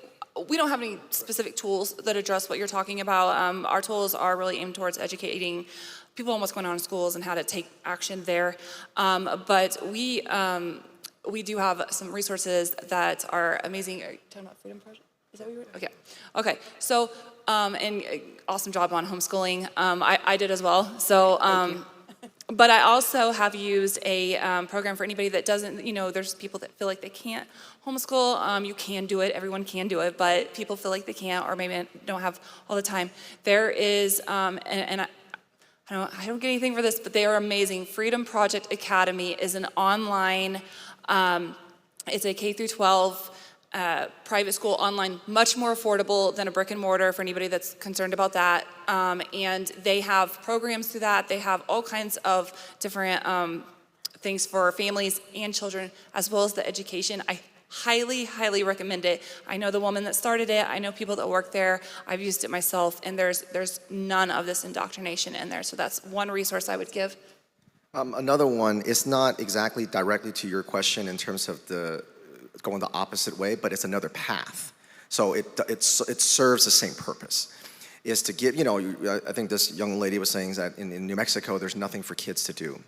don't have any specific tools that address what you're talking about. Our tools are really aimed towards educating people on what's going on in schools and how to take action there. But we do have some resources that are amazing. Are you talking about Freedom Project? Is that what you were? Okay. Okay. So, and awesome job on homeschooling. I did as well. So. But I also have used a program for anybody that doesn't, you know, there's people that feel like they can't homeschool. You can do it, everyone can do it, but people feel like they can't or maybe don't have all the time. There is, and I don't get anything for this, but they are amazing. Freedom Project Academy is an online, it's a K through 12 private school online, much more affordable than a brick and mortar for anybody that's concerned about that. And they have programs through that. They have all kinds of different things for families and children, as well as the education. I highly, highly recommend it. I know the woman that started it. I know people that work there. I've used it myself, and there's none of this indoctrination in there. So that's one resource I would give. Another one is not exactly directly to your question in terms of going the opposite way, but it's another path. So it serves the same purpose, is to give, you know, I think this young lady was saying that in New Mexico, there's nothing for kids to do.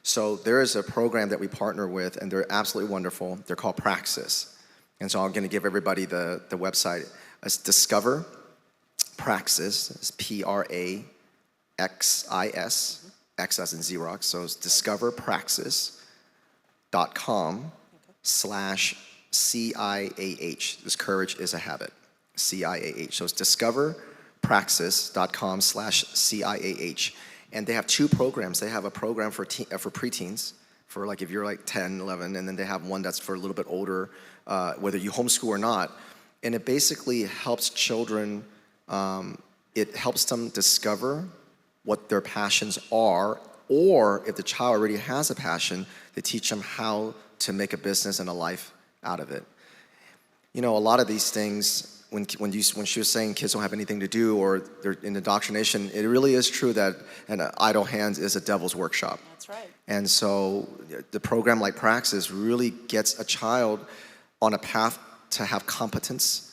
So there is a program that we partner with, and they're absolutely wonderful. They're called Praxis. And so I'm gonna give everybody the website. It's Discover Praxis, it's Praxis, X as in Xerox, so it's discoverpraxis.com/CIAH. This courage is a habit, CIAH. So it's Discover praxis.com/CIAH. And they have two programs. They have a program for preteens, for like if you're like 10, 11, and then they have one that's for a little bit older, whether you homeschool or not. And it basically helps children, it helps them discover what their passions are, or if the child already has a passion, they teach them how to make a business and a life out of it. You know, a lot of these things, when she was saying kids don't have anything to do or they're in indoctrination, it really is true that an idle hands is a devil's workshop. That's right. And so the program like Praxis really gets a child on a path to have competence.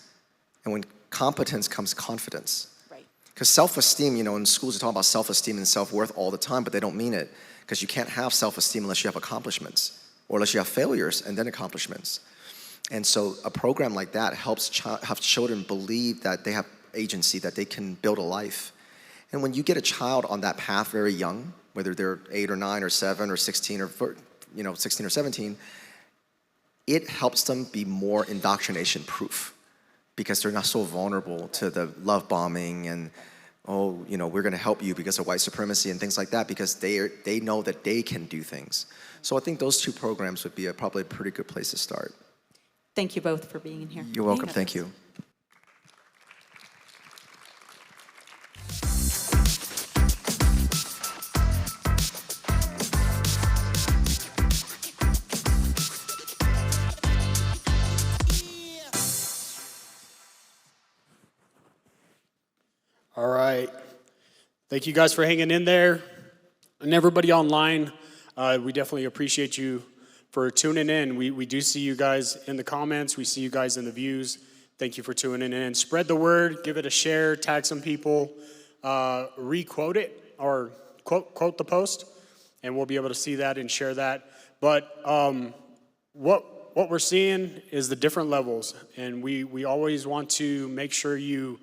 And when competence comes confidence. Right. Because self-esteem, you know, in schools they talk about self-esteem and self-worth all the time, but they don't mean it. Because you can't have self-esteem unless you have accomplishments, or unless you have failures and then accomplishments. And so a program like that helps have children believe that they have agency, that they can build a life. And when you get a child on that path very young, whether they're 8 or 9 or 7 or 16 or 16 or 17, it helps them be more indoctrination proof because they're not so vulnerable to the love bombing and, oh, you know, we're going to help you because of white supremacy and things like that, because they know that they can do things. So I think those two programs would be probably a pretty good place to start. Thank you both for being here. You're welcome. Thank you. All right. Thank you guys for hanging in there. And everybody online, we definitely appreciate you for tuning in. We do see you guys in the comments. We see you guys in the views. Thank you for tuning in. Spread the word. Give it a share. Tag some people. Re-quote it or quote the post. And we'll be able to see that and share that. But what we're seeing is the different levels. And we always want to make sure you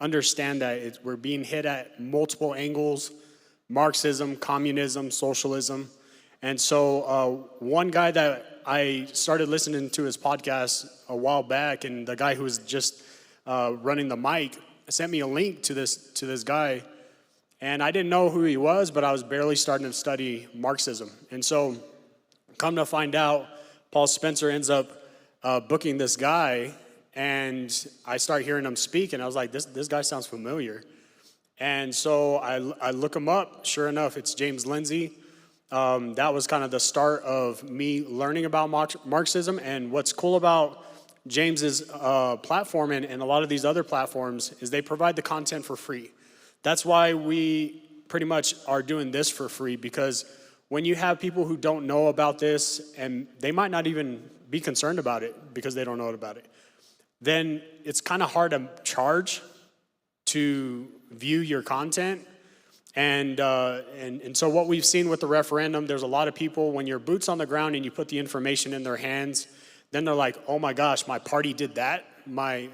understand that we're being hit at multiple angles: Marxism, communism, socialism. And so one guy that I started listening to his podcast a while back, and the guy who was just running the Myke sent me a link to this guy. And I didn't know who he was, but I was barely starting to study Marxism. And so come to find out, Paul Spencer ends up booking this guy, and I start hearing him speak, and I was like, this guy sounds familiar. And so I look him up. Sure enough, it's James Lindsay. That was kind of the start of me learning about Marxism. And what's cool about James's platform and a lot of these other platforms is they provide the content for free. That's why we pretty much are doing this for free, because when you have people who don't know about this, and they might not even be concerned about it because they don't know about it, then it's kind of hard to charge to view your content. And so what we've seen with the referendum, there's a lot of people, when you're boots on the ground and you put the information in their hands, then they're like, oh my gosh, my party did that. I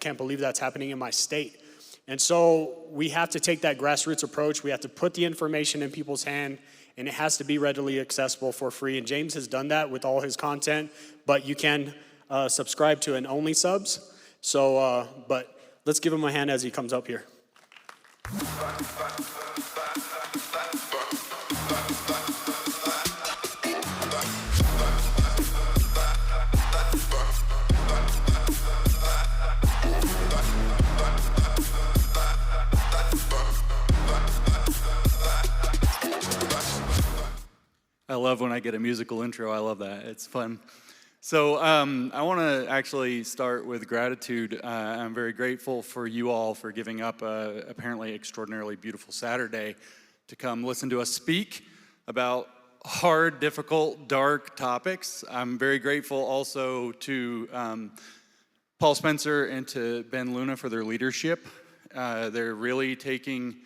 can't believe that's happening in my state. And so we have to take that grassroots approach. We have to put the information in people's hand, and it has to be readily accessible for free. And James has done that with all his content, but you can subscribe to an only subs. So, but let's give him a hand as he comes up here. I love when I get a musical intro. I love that. It's fun. So I want to actually start with gratitude. I'm very grateful for you all for giving up a apparently extraordinarily beautiful Saturday to come listen to us speak about hard, difficult, dark topics. I'm very grateful also to Paul Spencer and to Ben Luna for their leadership. They're really taking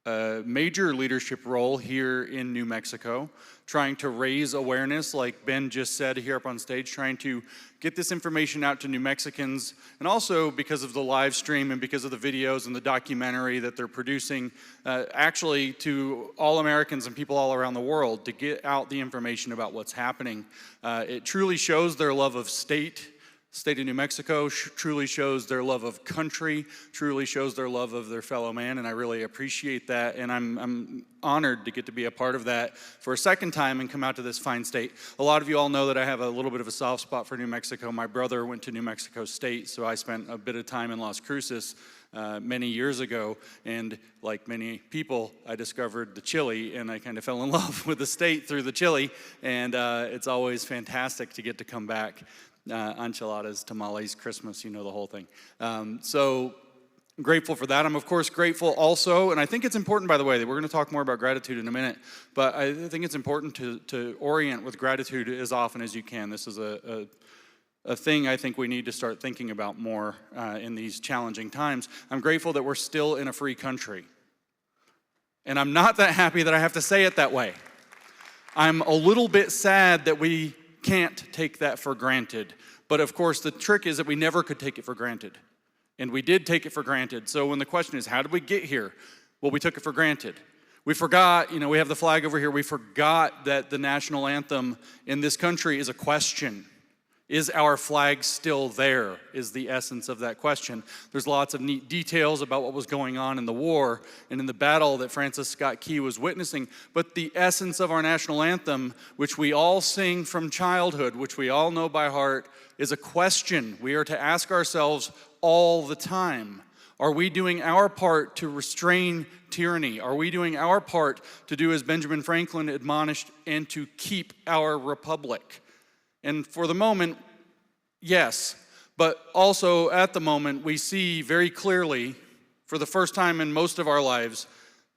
a major leadership role here in New Mexico, trying to raise awareness, like Ben just said here up on stage, trying to get this information out to New Mexicans, and also because of the live stream and because of the videos and the documentary that they're producing, actually to all Americans and people all around the world, to get out the information about what's happening. It truly shows their love of state, state of New Mexico truly shows their love of country, truly shows their love of their fellow man, and I really appreciate that, and I'm honored to get to be a part of that for a second time and come out to this fine state. A lot of you all know that I have a little bit of a soft spot for New Mexico. My brother went to New Mexico State, so I spent a bit of time in Las Cruces many years ago, and like many people, I discovered the chili, and I kind of fell in love with the state through the chili, and it's always fantastic to get to come back. Enchiladas, tamales, Christmas, you know the whole thing. So I'm grateful for that. I'm of course grateful also, and I think it's important, by the way, that we're going to talk more about gratitude in a minute, but I think it's important to orient with gratitude as often as you can. This is a thing I think we need to start thinking about more in these challenging times. I'm grateful that we're still in a free country. And I'm not that happy that I have to say it that way. I'm a little bit sad that we can't take that for granted. But of course, the trick is that we never could take it for granted. And we did take it for granted. So when the question is, how did we get here? Well, we took it for granted. We forgot, we have the flag over here, we forgot that the national anthem in this country is a question. Is our flag still there, is the essence of that question. There's lots of neat details about what was going on in the war and in the battle that Francis Scott Key was witnessing, but the essence of our national anthem, which we all sing from childhood, which we all know by heart, is a question we are to ask ourselves all the time. Are we doing our part to restrain tyranny? Are we doing our part to do as Benjamin Franklin admonished and to keep our republic? And for the moment, yes, but also at the moment, we see very clearly, for the first time in most of our lives,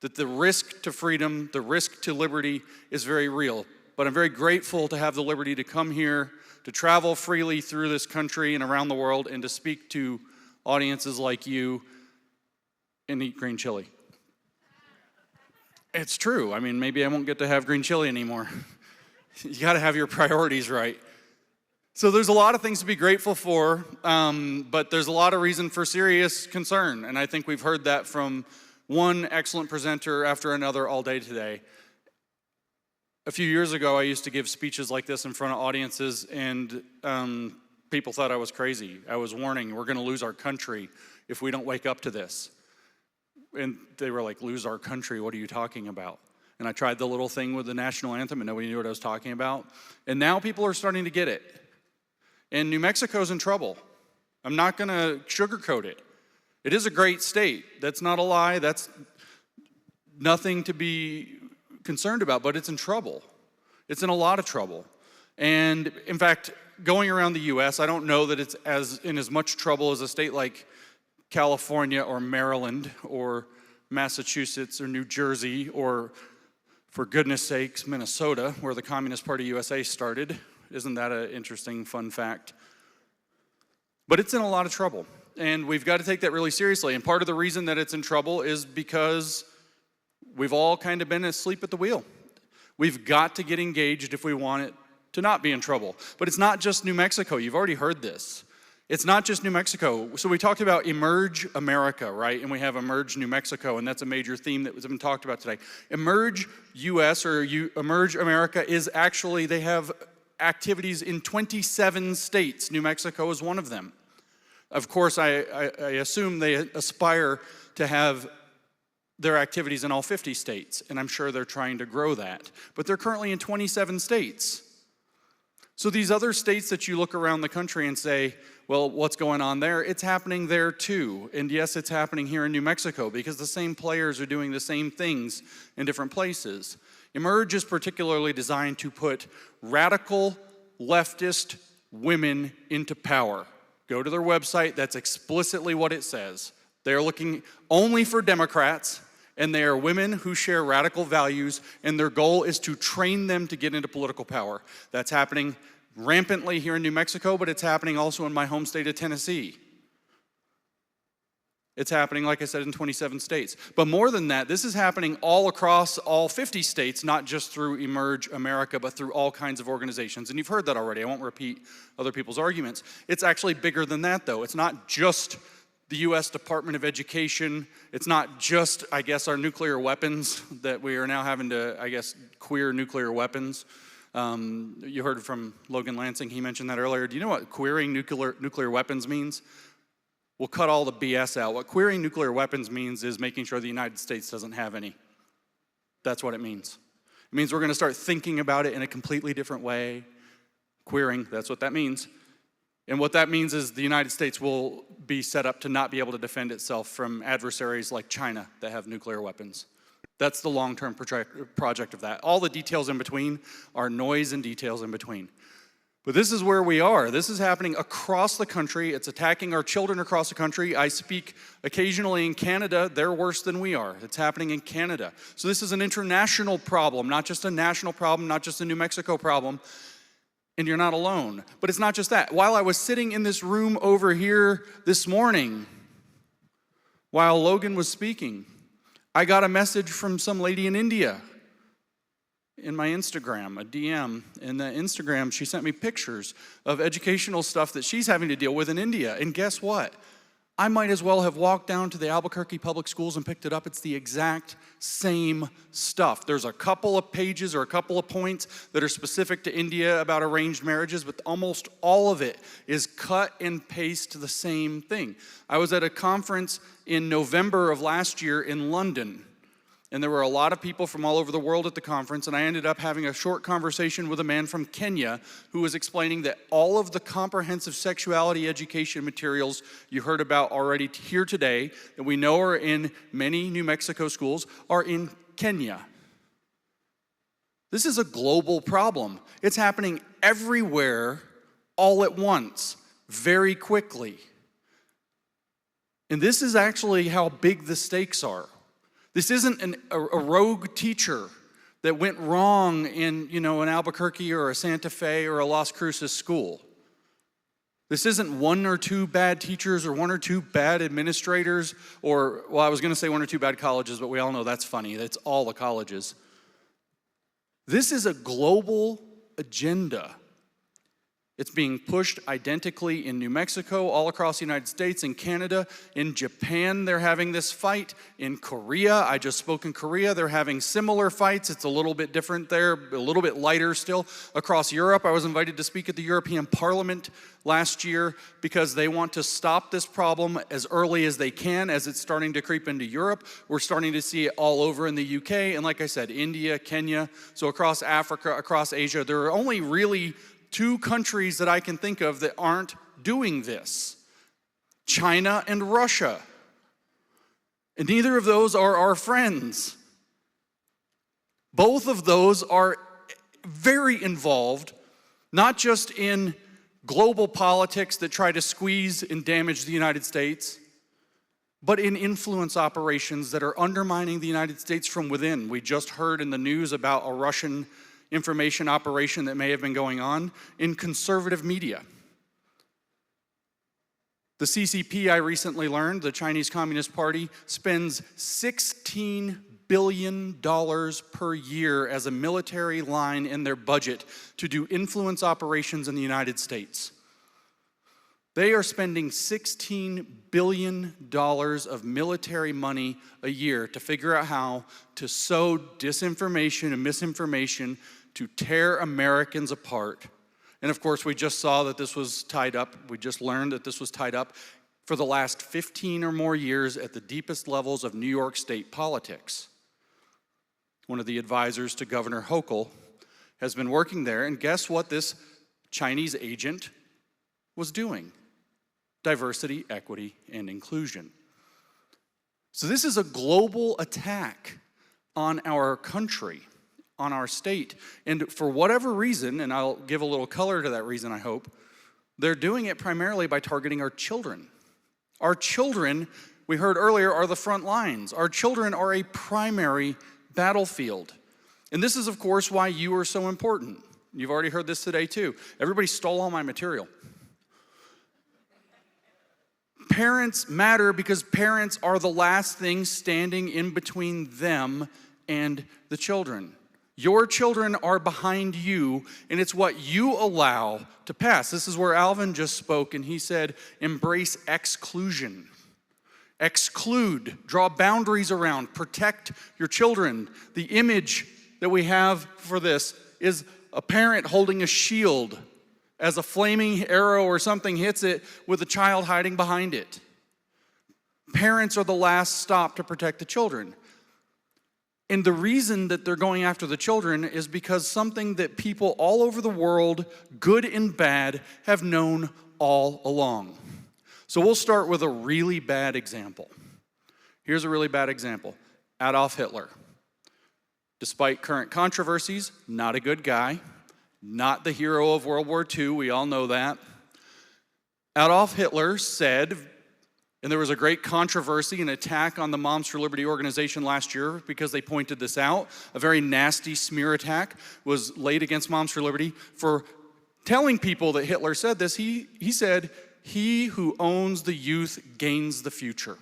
that the risk to freedom, the risk to liberty is very real. But I'm very grateful to have the liberty to come here, to travel freely through this country and around the world, and to speak to audiences like you and eat green chili. It's true. I mean, maybe I won't get to have green chili anymore. You got to have your priorities right. So there's a lot of things to be grateful for, but there's a lot of reason for serious concern, and I think we've heard that from one excellent presenter after another all day today. A few years ago, I used to give speeches like this in front of audiences, and people thought I was crazy. I was warning, we're going to lose our country if we don't wake up to this. And they were like, lose our country, what are you talking about? And I tried the little thing with the national anthem, and nobody knew what I was talking about. And now people are starting to get it. And New Mexico's in trouble. I'm not going to sugarcoat it. It is a great state. That's not a lie. That's nothing to be concerned about, but it's in trouble. It's in a lot of trouble. And in fact, going around the U.S., I don't know that it's in as much trouble as a state like California or Maryland or Massachusetts or New Jersey or, for goodness sakes, Minnesota, where the Communist Party USA started. Isn't that an interesting fun fact? But it's in a lot of trouble, and we've got to take that really seriously. And part of the reason that it's in trouble is because we've all kind of been asleep at the wheel. We've got to get engaged if we want it to not be in trouble. But it's not just New Mexico. You've already heard this. It's not just New Mexico. So we talked about Emerge America, right? And we have Emerge New Mexico, and that's a major theme that has been talked about today. Emerge US or Emerge America is actually, they have activities in 27 states. New Mexico is one of them. Of course, I assume they aspire to have their activities in all 50 states, and I'm sure they're trying to grow that. But they're currently in 27 states. So these other states that you look around the country and say, well, what's going on there? It's happening there too. And yes, it's happening here in New Mexico because the same players are doing the same things in different places. Emerge is particularly designed to put radical leftist women into power. Go to their website, that's explicitly what it says. They're looking only for Democrats, and they are women who share radical values, and their goal is to train them to get into political power. That's happening rampantly here in New Mexico, but it's happening also in my home state of Tennessee. It's happening, like I said, in 27 states. But more than that, this is happening all across all 50 states, not just through Emerge America, but through all kinds of organizations. And you've heard that already. I won't repeat other people's arguments. It's actually bigger than that, though. It's not just the U.S. Department of Education. It's not just, I guess, our nuclear weapons that we are now having to, I guess, queer nuclear weapons. You heard from Logan Lansing, he mentioned that earlier. Do you know what queering nuclear weapons means? We'll cut all the BS out. What queering nuclear weapons means is making sure the United States doesn't have any. That's what it means. It means we're going to start thinking about it in a completely different way. Queering, that's what that means. And what that means is the United States will be set up to not be able to defend itself from adversaries like China that have nuclear weapons. That's the long-term project of that. All the details in between are noise and details in between. But this is where we are. This is happening across the country. It's attacking our children across the country. I speak occasionally in Canada. They're worse than we are. It's happening in Canada. So this is an international problem, not just a national problem, not just a New Mexico problem. And you're not alone. But it's not just that. While I was sitting in this room over here this morning, while Logan was speaking, I got a message from some lady in India in my Instagram, a DM. In the Instagram, she sent me pictures of educational stuff that she's having to deal with in India. And guess what? I might as well have walked down to the Albuquerque public schools and picked it up. It's the exact same stuff. There's a couple of pages or a couple of points that are specific to India about arranged marriages, but almost all of it is cut and paste the same thing. I was at a conference in November of last year in London, and there were a lot of people from all over the world at the conference, and I ended up having a short conversation with a man from Kenya who was explaining that all of the comprehensive sexuality education materials you heard about already here today, that we know are in many New Mexico schools, are in Kenya. This is a global problem. It's happening everywhere, all at once, very quickly. And this is actually how big the stakes are. This isn't a rogue teacher that went wrong in, an Albuquerque or a Santa Fe or a Las Cruces school. This isn't one or two bad teachers or one or two bad administrators or, well, I was going to say one or two bad colleges, but we all know that's funny. That's all the colleges. This is a global agenda. It's being pushed identically in New Mexico, all across the United States, in Canada, in Japan, they're having this fight. In Korea, I just spoke in Korea, they're having similar fights. It's a little bit different there, a little bit lighter still. Across Europe, I was invited to speak at the European Parliament last year because they want to stop this problem as early as they can as it's starting to creep into Europe. We're starting to see it all over in the UK, and like I said, India, Kenya, so across Africa, across Asia. There are only really two countries that I can think of that aren't doing this: China and Russia. And neither of those are our friends. Both of those are very involved, not just in global politics that try to squeeze and damage the United States, but in influence operations that are undermining the United States from within. We just heard in the news about a Russian information operation that may have been going on in conservative media. The CCP, I recently learned, the Chinese Communist Party, spends $16 billion per year as a military line in their budget to do influence operations in the United States. They are spending $16 billion of military money a year to figure out how to sow disinformation and misinformation to tear Americans apart. And of course, we just saw that this was tied up. We just learned that this was tied up for the last 15 or more years at the deepest levels of New York State politics. One of the advisors to Governor Hochul has been working there, and guess what this Chinese agent was doing? Diversity, equity, and inclusion. So this is a global attack on our country, on our state. And for whatever reason, and I'll give a little color to that reason, I hope, they're doing it primarily by targeting our children. Our children, we heard earlier, are the front lines. Our children are a primary battlefield. And this is, of course, why you are so important. You've already heard this today, too. Everybody stole all my material. Parents matter because parents are the last thing standing in between them and the children. Your children are behind you, and it's what you allow to pass. This is where Alvin just spoke, and he said, embrace exclusion. Exclude, draw boundaries around, protect your children. The image that we have for this is a parent holding a shield as a flaming arrow or something hits it with a child hiding behind it. Parents are the last stop to protect the children. And the reason that they're going after the children is because something that people all over the world, good and bad, have known all along. So we'll start with a really bad example. Here's a really bad example. Adolf Hitler. Despite current controversies, not a good guy, not the hero of World War II, we all know that. Adolf Hitler said, and there was a great controversy and attack on the Moms for Liberty organization last year because they pointed this out. A very nasty smear attack was laid against Moms for Liberty for telling people that Hitler said this. He said, "He who owns the youth gains the future."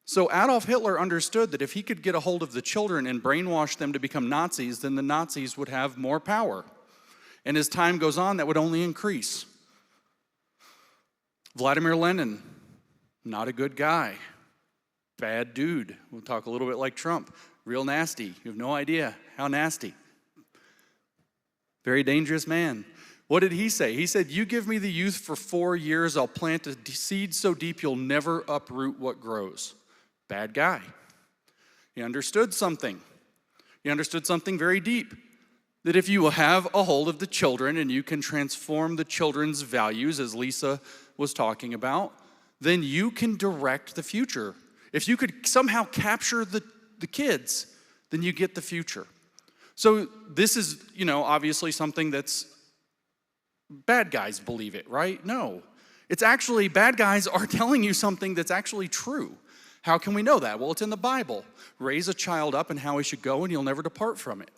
So Adolf Hitler understood that if he could get a hold of the children and brainwash them to become Nazis, then the Nazis would have more power. And as time goes on, that would only increase. Vladimir Lenin, not a good guy. Bad dude. We'll talk a little bit like Trump. Real nasty. You have no idea how nasty. Very dangerous man. What did he say? He said, "You give me the youth for 4 years, I'll plant a seed so deep you'll never uproot what grows." Bad guy. He understood something. He understood something very deep. That if you have a hold of the children and you can transform the children's values, as Lisa was talking about, then you can direct the future. If you could somehow capture the kids, then you get the future. So this is, obviously something that's bad guys believe it, right? No. It's actually, bad guys are telling you something that's actually true. How can we know that? Well, it's in the Bible. Raise a child up in how he should go and he'll never depart from it.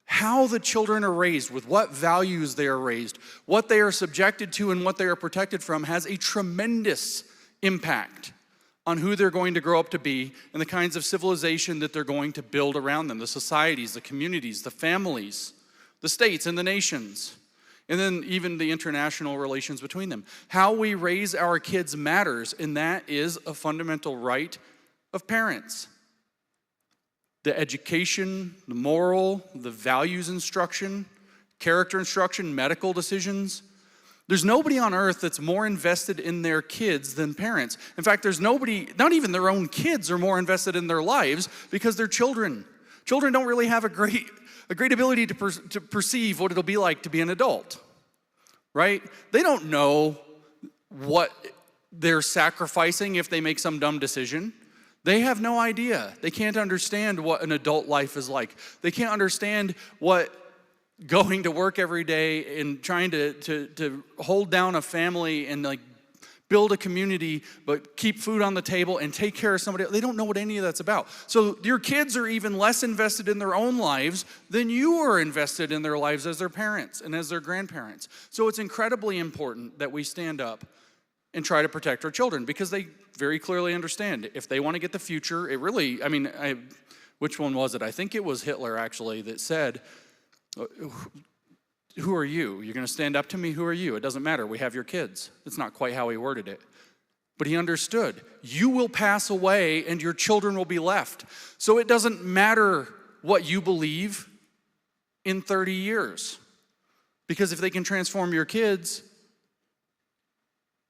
How the children are raised, with what values they are raised, what they are subjected to and what they are protected from has a tremendous impact on who they're going to grow up to be and the kinds of civilization that they're going to build around them, the societies, the communities, the families, the states and the nations, and then even the international relations between them. How we raise our kids matters, and that is a fundamental right of parents. The education, the moral, the values instruction, character instruction, medical decisions. There's nobody on earth that's more invested in their kids than parents. In fact, there's nobody, not even their own kids are more invested in their lives because they're children. Children don't really have a great ability to perceive what it'll be like to be an adult, right? They don't know what they're sacrificing if they make some dumb decision. They have no idea. They can't understand what an adult life is like. They can't understand what going to work every day and trying to hold down a family and build a community, but keep food on the table and take care of somebody else. They don't know what any of that's about. So your kids are even less invested in their own lives than you are invested in their lives as their parents and as their grandparents. So it's incredibly important that we stand up and try to protect our children because they very clearly understand if they want to get the future, it really, which one was it? I think it was Hitler actually that said, "Who are you? You're going to stand up to me? Who are you? It doesn't matter. We have your kids." That's not quite how he worded it. But he understood. You will pass away and your children will be left. So it doesn't matter what you believe in 30 years. Because if they can transform your kids,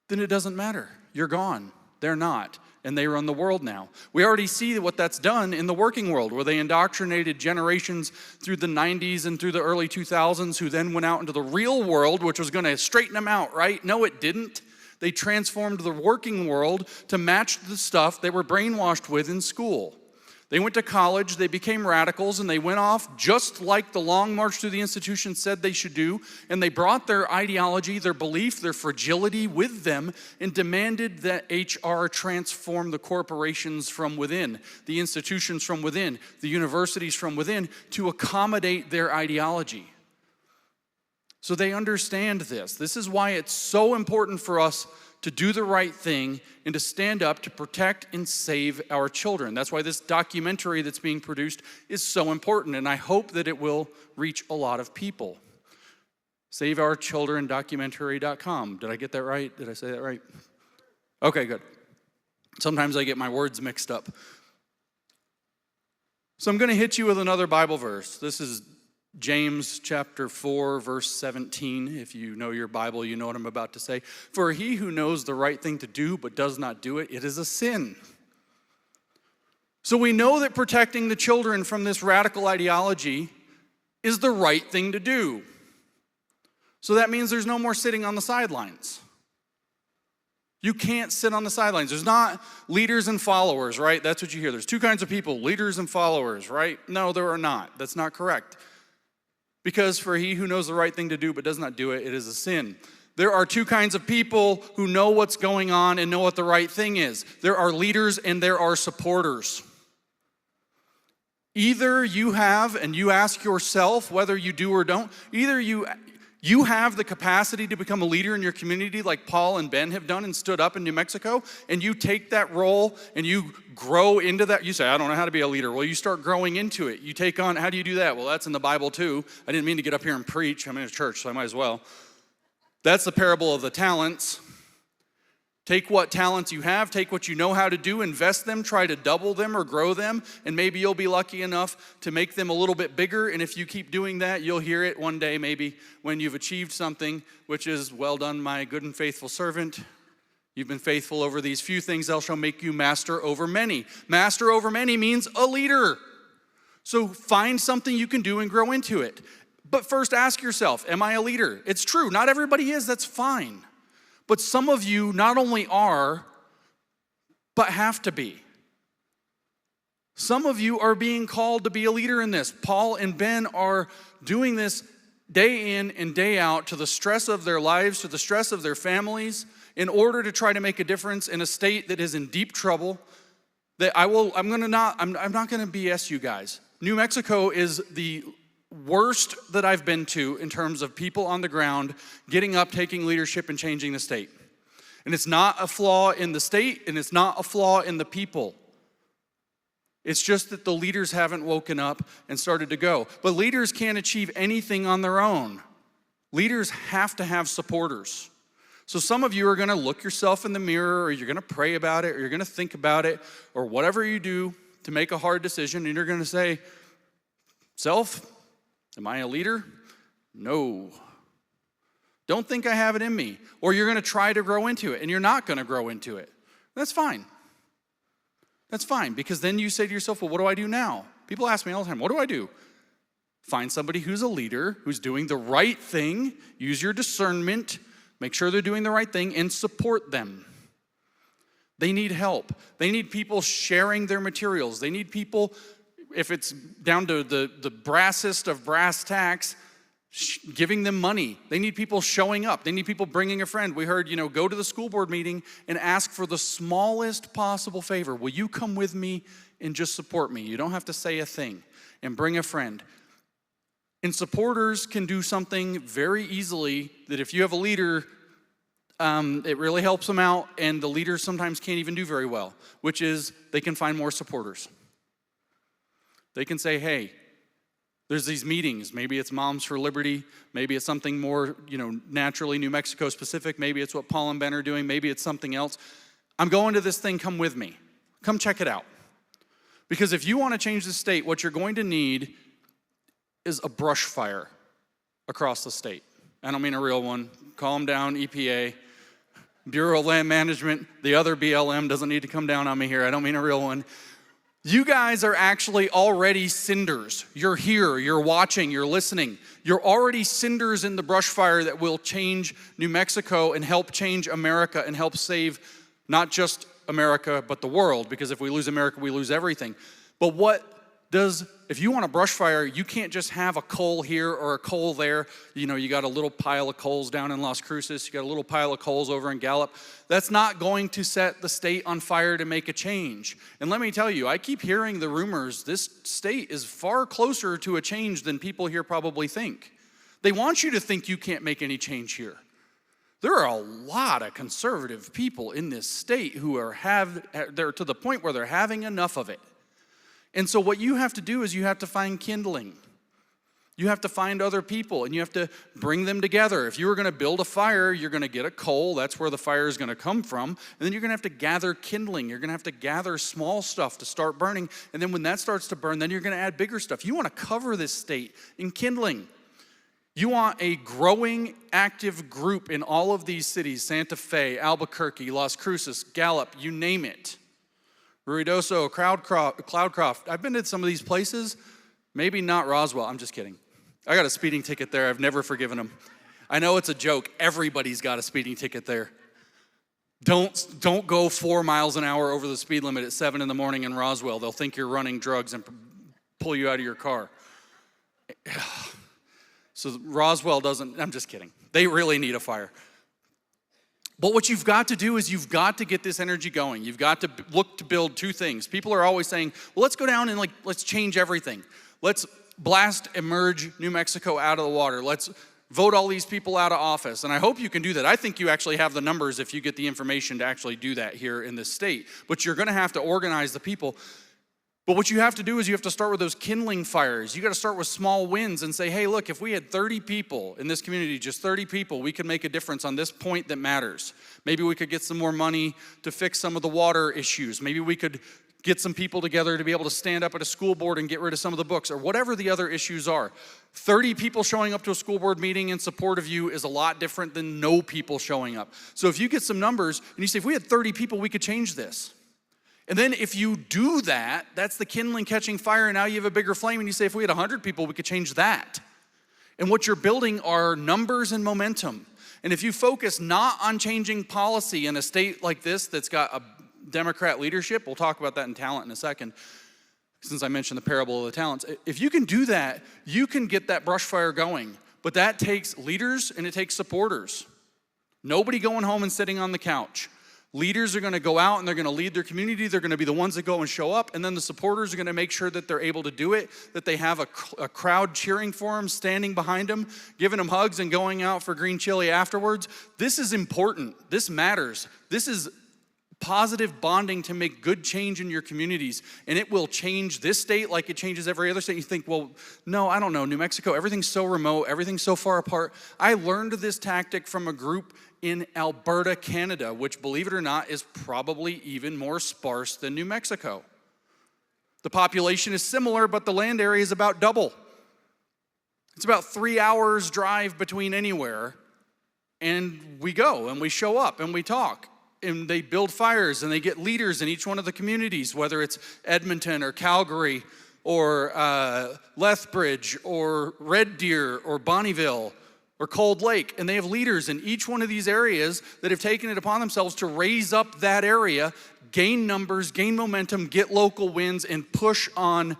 then it doesn't matter. You're gone. They're not. And they run the world now. We already see what that's done in the working world, where they indoctrinated generations through the 90s and through the early 2000s who then went out into the real world, which was going to straighten them out, right? No, it didn't. They transformed the working world to match the stuff they were brainwashed with in school. They went to college, they became radicals, and they went off just like the Long March through the institution said they should do, and they brought their ideology, their belief, their fragility with them and demanded that HR transform the corporations from within, the institutions from within, the universities from within to accommodate their ideology. So they understand this. This is why it's so important for us to do the right thing and to stand up to protect and save our children. That's why this documentary that's being produced is so important, and I hope that it will reach a lot of people. SaveOurChildrenDocumentary.com. Did I get that right? Did I say that right? Okay, good. Sometimes I get my words mixed up. So I'm going to hit you with another Bible verse. This is James chapter 4, verse 17. If you know your Bible, you know what I'm about to say. For he who knows the right thing to do but does not do it, it is a sin. So we know that protecting the children from this radical ideology is the right thing to do. So that means there's no more sitting on the sidelines. You can't sit on the sidelines. There's not leaders and followers, right? That's what you hear. There's two kinds of people, leaders and followers, right? No, there are not. That's not correct. Because for he who knows the right thing to do but does not do it, it is a sin. There are two kinds of people who know what's going on and know what the right thing is. There are leaders and there are supporters. Either you have, and you ask yourself whether you do or don't, either you have the capacity to become a leader in your community like Paul and Ben have done and stood up in New Mexico, and you take that role and you grow into that. You say, I don't know how to be a leader. Well, you start growing into it. You take on, how do you do that? Well, that's in the Bible too. I didn't mean to get up here and preach. I'm in a church, so I might as well. That's the parable of the talents. Take what talents you have, take what you know how to do, invest them, try to double them or grow them, and maybe you'll be lucky enough to make them a little bit bigger. And if you keep doing that, you'll hear it one day maybe when you've achieved something, which is, well done, my good and faithful servant. You've been faithful over these few things, I shall make you master over many. Master over many means a leader. So find something you can do and grow into it. But first ask yourself, am I a leader? It's true, not everybody is, that's fine. But some of you not only are, but have to be. Some of you are being called to be a leader in this. Paul and Ben are doing this day in and day out to the stress of their lives, to the stress of their families, in order to try to make a difference in a state that is in deep trouble. That I'm not going to BS you guys. New Mexico is the worst that I've been to in terms of people on the ground getting up, taking leadership, and changing the state. And it's not a flaw in the state, and it's not a flaw in the people. It's just that the leaders haven't woken up and started to go. But leaders can't achieve anything on their own. Leaders have to have supporters. So some of you are going to look yourself in the mirror, or you're going to pray about it, or you're going to think about it, or whatever you do to make a hard decision, and you're going to say, self, am I a leader? No. Don't think I have it in me. Or you're going to try to grow into it, and you're not going to grow into it. That's fine. That's fine, because then you say to yourself, well, what do I do now? People ask me all the time, what do I do? Find somebody who's a leader, who's doing the right thing, use your discernment, make sure they're doing the right thing, and support them. They need help. They need people sharing their materials. They need people, if it's down to the brassest of brass tacks, giving them money. They need people showing up. They need people bringing a friend. We heard, go to the school board meeting and ask for the smallest possible favor. Will you come with me and just support me? You don't have to say a thing, and bring a friend. And supporters can do something very easily that if you have a leader, it really helps them out, and the leaders sometimes can't even do very well, which is they can find more supporters. They can say, hey, there's these meetings. Maybe it's Moms for Liberty. Maybe it's something more, naturally New Mexico specific. Maybe it's what Paul and Ben are doing. Maybe it's something else. I'm going to this thing. Come with me. Come check it out. Because if you want to change the state, what you're going to need is a brush fire across the state. I don't mean a real one. Calm down, EPA. Bureau of Land Management. The other BLM doesn't need to come down on me here. I don't mean a real one. You guys are actually already cinders. You're here, you're watching, you're listening. You're already cinders in the brush fire that will change New Mexico and help change America and help save not just America, but the world. Because if we lose America, we lose everything. But if you want a brush fire, you can't just have a coal here or a coal there. You got a little pile of coals down in Las Cruces. You got a little pile of coals over in Gallup. That's not going to set the state on fire to make a change. And let me tell you, I keep hearing the rumors this state is far closer to a change than people here probably think. They want you to think you can't make any change here. There are a lot of conservative people in this state who they're to the point where they're having enough of it. And so what you have to do is you have to find kindling. You have to find other people and you have to bring them together. If you were going to build a fire, you're going to get a coal. That's where the fire is going to come from. And then you're going to have to gather kindling. You're going to have to gather small stuff to start burning. And then when that starts to burn, then you're going to add bigger stuff. You want to cover this state in kindling. You want a growing, active group in all of these cities, Santa Fe, Albuquerque, Las Cruces, Gallup, you name it. Ruidoso, Cloudcroft. I've been to some of these places. Maybe not Roswell. I'm just kidding. I got a speeding ticket there. I've never forgiven them. I know it's a joke. Everybody's got a speeding ticket there. Don't go 4 miles an hour over the speed limit at 7 in the morning in Roswell. They'll think you're running drugs and pull you out of your car. So Roswell doesn't, I'm just kidding. They really need a fire. But what you've got to do is you've got to get this energy going. You've got to look to build two things. People are always saying, well, let's go down and let's change everything. Let's blast Emerge New Mexico out of the water. Let's vote all these people out of office. And I hope you can do that. I think you actually have the numbers if you get the information to actually do that here in this state. But you're going to have to organize the people. But what you have to do is you have to start with those kindling fires. You got to start with small wins and say, hey, look, if we had 30 people in this community, just 30 people, we could make a difference on this point that matters. Maybe we could get some more money to fix some of the water issues. Maybe we could get some people together to be able to stand up at a school board and get rid of some of the books or whatever the other issues are. 30 people showing up to a school board meeting in support of you is a lot different than no people showing up. So if you get some numbers and you say, if we had 30 people, we could change this. And then if you do that, that's the kindling catching fire, and now you have a bigger flame, and you say, if we had 100 people, we could change that. And what you're building are numbers and momentum. And if you focus not on changing policy in a state like this that's got a Democrat leadership, we'll talk about that in talent in a second, since I mentioned the parable of the talents. If you can do that, you can get that brush fire going. But that takes leaders and it takes supporters. Nobody going home and sitting on the couch. Leaders are going to go out and they're going to lead their community. They're going to be the ones that go and show up. And then the supporters are going to make sure that they're able to do it, that they have a crowd cheering for them, standing behind them, giving them hugs and going out for green chili afterwards. This is important. This matters. This is positive bonding to make good change in your communities. And it will change this state like it changes every other state. You think, well, no, I don't know. New Mexico, everything's so remote. Everything's so far apart. I learned this tactic from a group in Alberta, Canada, which, believe it or not, is probably even more sparse than New Mexico. The population is similar, but the land area is about double. It's about 3 hours drive between anywhere, and we go, and we show up, and we talk, and they build fires, and they get leaders in each one of the communities, whether it's Edmonton or Calgary or Lethbridge or Red Deer or Bonnyville or Cold Lake, and they have leaders in each one of these areas that have taken it upon themselves to raise up that area, gain numbers, gain momentum, get local wins, and push on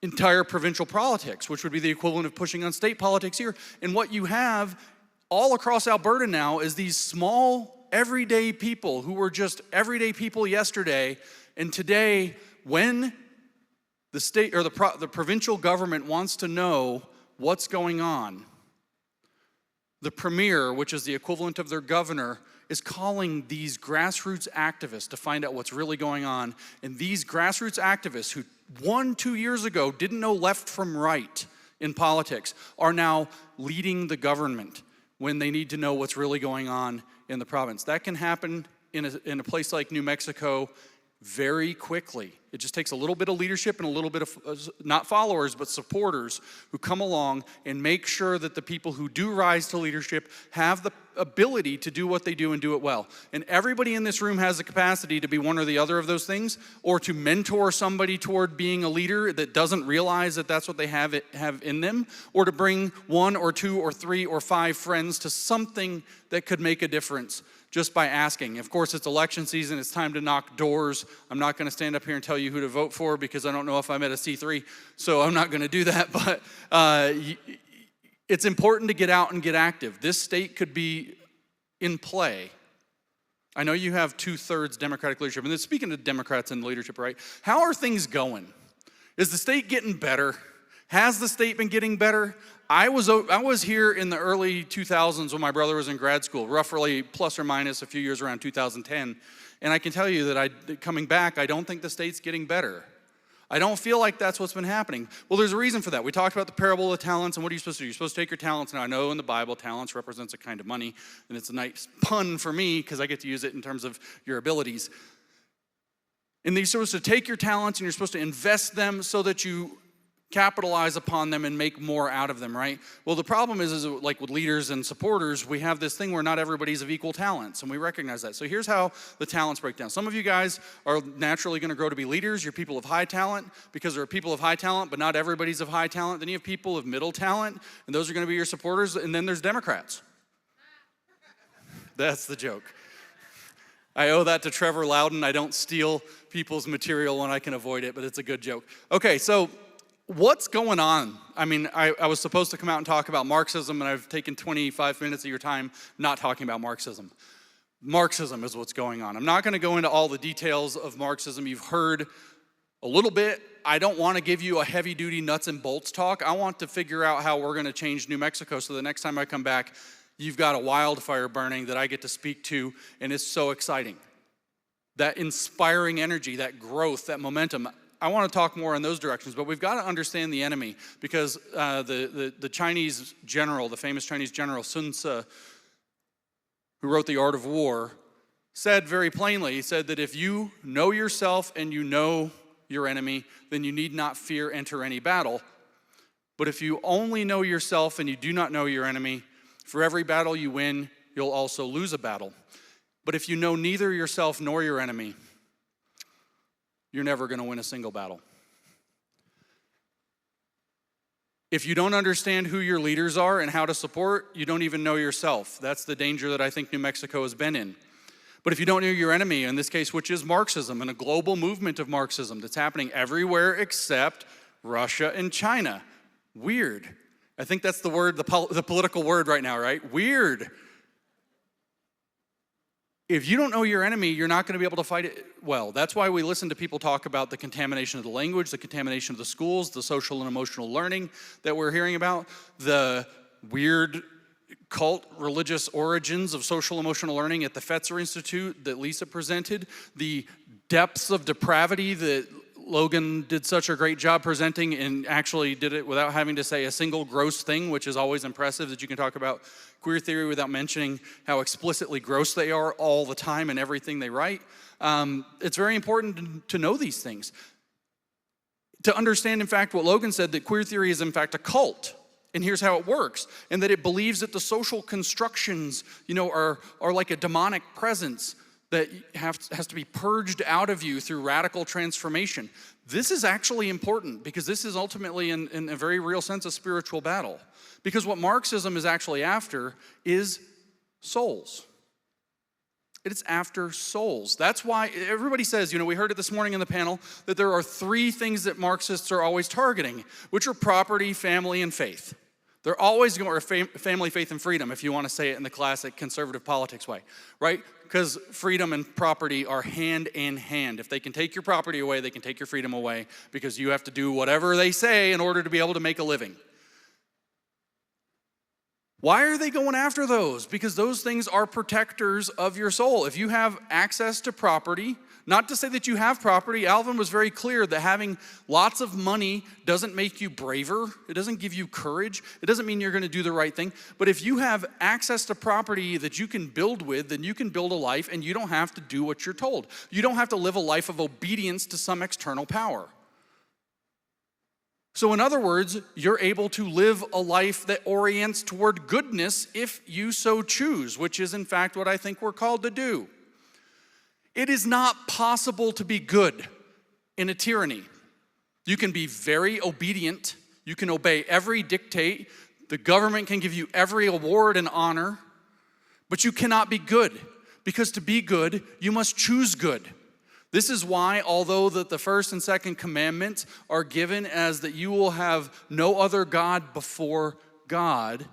entire provincial politics, which would be the equivalent of pushing on state politics here. And what you have all across Alberta now is these small, everyday people who were just everyday people yesterday, and today, when the state or the provincial government wants to know what's going on, the premier, which is the equivalent of their governor, is calling these grassroots activists to find out what's really going on. And these grassroots activists who 1-2 years ago didn't know left from right in politics are now leading the government when they need to know what's really going on in the province. That can happen in a place like New Mexico very quickly. It just takes a little bit of leadership and a little bit of, not followers, but supporters who come along and make sure that the people who do rise to leadership have the ability to do what they do and do it well. And everybody in this room has the capacity to be one or the other of those things, or to mentor somebody toward being a leader that doesn't realize that that's what they have in them, or to bring 1 or 2 or 3 or 5 friends to something that could make a difference just by asking. Of course, it's election season. It's time to knock doors. I'm not going to stand up here and tell you who to vote for because I don't know if I'm at a C3, so I'm not going to do that. But it's important to get out and get active. This state could be in play. I know you have 2/3 Democratic leadership. And then speaking of Democrats in leadership, right? How are things going? Is the state getting better? Has the state been getting better? I was here in the early 2000s when my brother was in grad school, roughly plus or minus a few years around 2010. And I can tell you that coming back, I don't think the state's getting better. I don't feel like that's what's been happening. Well, there's a reason for that. We talked about the parable of the talents, and what are you supposed to do? You're supposed to take your talents. Now, I know in the Bible, talents represents a kind of money, and it's a nice pun for me because I get to use it in terms of your abilities. And you're supposed to take your talents and you're supposed to invest them so that you capitalize upon them and make more out of them, right? Well, the problem is like with leaders and supporters, we have this thing where not everybody's of equal talents, and we recognize that. So here's how the talents break down. Some of you guys are naturally going to grow to be leaders. You're people of high talent because there are people of high talent, but not everybody's of high talent. Then you have people of middle talent, and those are going to be your supporters, and then there's Democrats. That's the joke. I owe that to Trevor Loudon. I don't steal people's material when I can avoid it, but it's a good joke. Okay, so what's going on? I mean, I was supposed to come out and talk about Marxism, and I've taken 25 minutes of your time not talking about Marxism. Marxism is what's going on. I'm not going to go into all the details of Marxism. You've heard a little bit. I don't want to give you a heavy-duty nuts and bolts talk. I want to figure out how we're going to change New Mexico so the next time I come back, you've got a wildfire burning that I get to speak to, and it's so exciting. That inspiring energy, that growth, that momentum. I want to talk more in those directions, but we've got to understand the enemy because the Chinese general, the famous Chinese general Sun Tzu, who wrote The Art of War, said very plainly, he said that if you know yourself and you know your enemy, then you need not fear enter any battle. But if you only know yourself and you do not know your enemy, for every battle you win, you'll also lose a battle. But if you know neither yourself nor your enemy, you're never going to win a single battle. If you don't understand who your leaders are and how to support, you don't even know yourself. That's the danger that I think New Mexico has been in. But if you don't know your enemy, in this case, which is Marxism, and a global movement of Marxism that's happening everywhere except Russia and China. Weird. I think that's the word, the political word right now, right? Weird. If you don't know your enemy, you're not going to be able to fight it well. That's why we listen to people talk about the contamination of the language, the contamination of the schools, the social and emotional learning that we're hearing about, the weird cult religious origins of social emotional learning at the Fetzer Institute that Lisa presented, the depths of depravity that Logan did such a great job presenting and actually did it without having to say a single gross thing, which is always impressive that you can talk about queer theory without mentioning how explicitly gross they are all the time in everything they write. It's very important to know these things. To understand, in fact, what Logan said, that queer theory is in fact a cult. And here's how it works. And that it believes that the social constructions, are like a demonic presence that has to be purged out of you through radical transformation. This is actually important because this is ultimately, in a very real sense, a spiritual battle. Because what Marxism is actually after is souls. It's after souls. That's why everybody says, we heard it this morning in the panel, that there are three things that Marxists are always targeting, which are property, family, and faith. They're always going to family, faith, and freedom, if you want to say it in the classic conservative politics way, right? Because freedom and property are hand in hand. If they can take your property away, they can take your freedom away because you have to do whatever they say in order to be able to make a living. Why are they going after those? Because those things are protectors of your soul. If you have access to property, not to say that you have property, Alvin was very clear that having lots of money doesn't make you braver. It doesn't give you courage. It doesn't mean you're going to do the right thing. But if you have access to property that you can build with, then you can build a life and you don't have to do what you're told. You don't have to live a life of obedience to some external power. So in other words, you're able to live a life that orients toward goodness if you so choose, which is in fact what I think we're called to do. It is not possible to be good in a tyranny. You can be very obedient. You can obey every dictate. The government can give you every award and honor, but you cannot be good because to be good, you must choose good. This is why, although that the first and second commandments are given as that you will have no other God before God,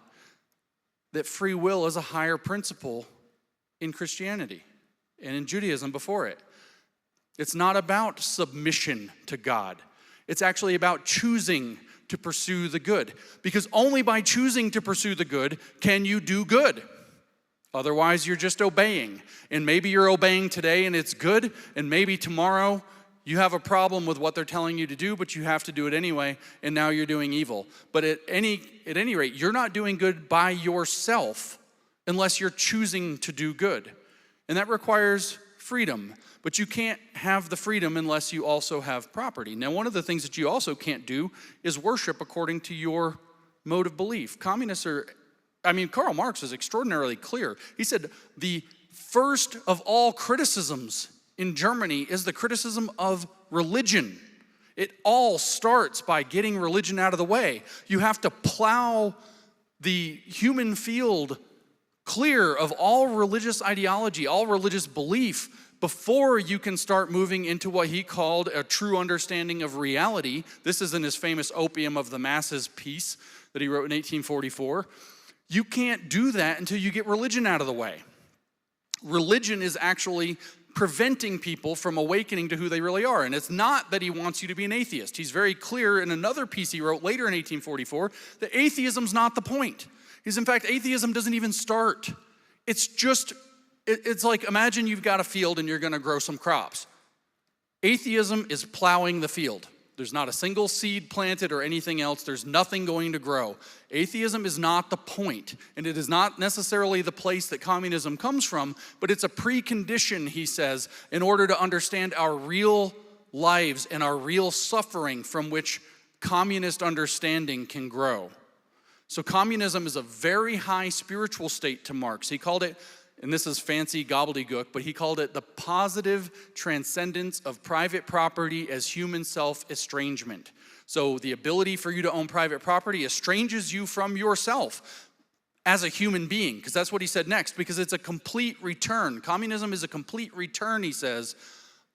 that free will is a higher principle in Christianity and in Judaism before it. It's not about submission to God. It's actually about choosing to pursue the good. Because only by choosing to pursue the good can you do good. Otherwise, you're just obeying. And maybe you're obeying today and it's good, and maybe tomorrow you have a problem with what they're telling you to do, but you have to do it anyway, and now you're doing evil. But at any rate, you're not doing good by yourself unless you're choosing to do good. And that requires freedom. But you can't have the freedom unless you also have property. Now, one of the things that you also can't do is worship according to your mode of belief. Karl Marx is extraordinarily clear. He said the first of all criticisms in Germany is the criticism of religion. It all starts by getting religion out of the way. You have to plow the human field clear of all religious ideology, all religious belief, before you can start moving into what he called a true understanding of reality. This is in his famous Opium of the Masses piece that he wrote in 1844. You can't do that until you get religion out of the way. Religion is actually preventing people from awakening to who they really are. And it's not that he wants you to be an atheist. He's very clear in another piece he wrote later in 1844 that atheism's not the point. In fact, atheism doesn't even start. It's like, imagine you've got a field and you're gonna grow some crops. Atheism is plowing the field. There's not a single seed planted or anything else. There's nothing going to grow. Atheism is not the point, and it is not necessarily the place that communism comes from, but it's a precondition, he says, in order to understand our real lives and our real suffering from which communist understanding can grow. So communism is a very high spiritual state to Marx. He called it, and this is fancy gobbledygook, but he called it the positive transcendence of private property as human self-estrangement. So the ability for you to own private property estranges you from yourself as a human being, because that's what he said next, because it's a complete return. Communism is a complete return, he says,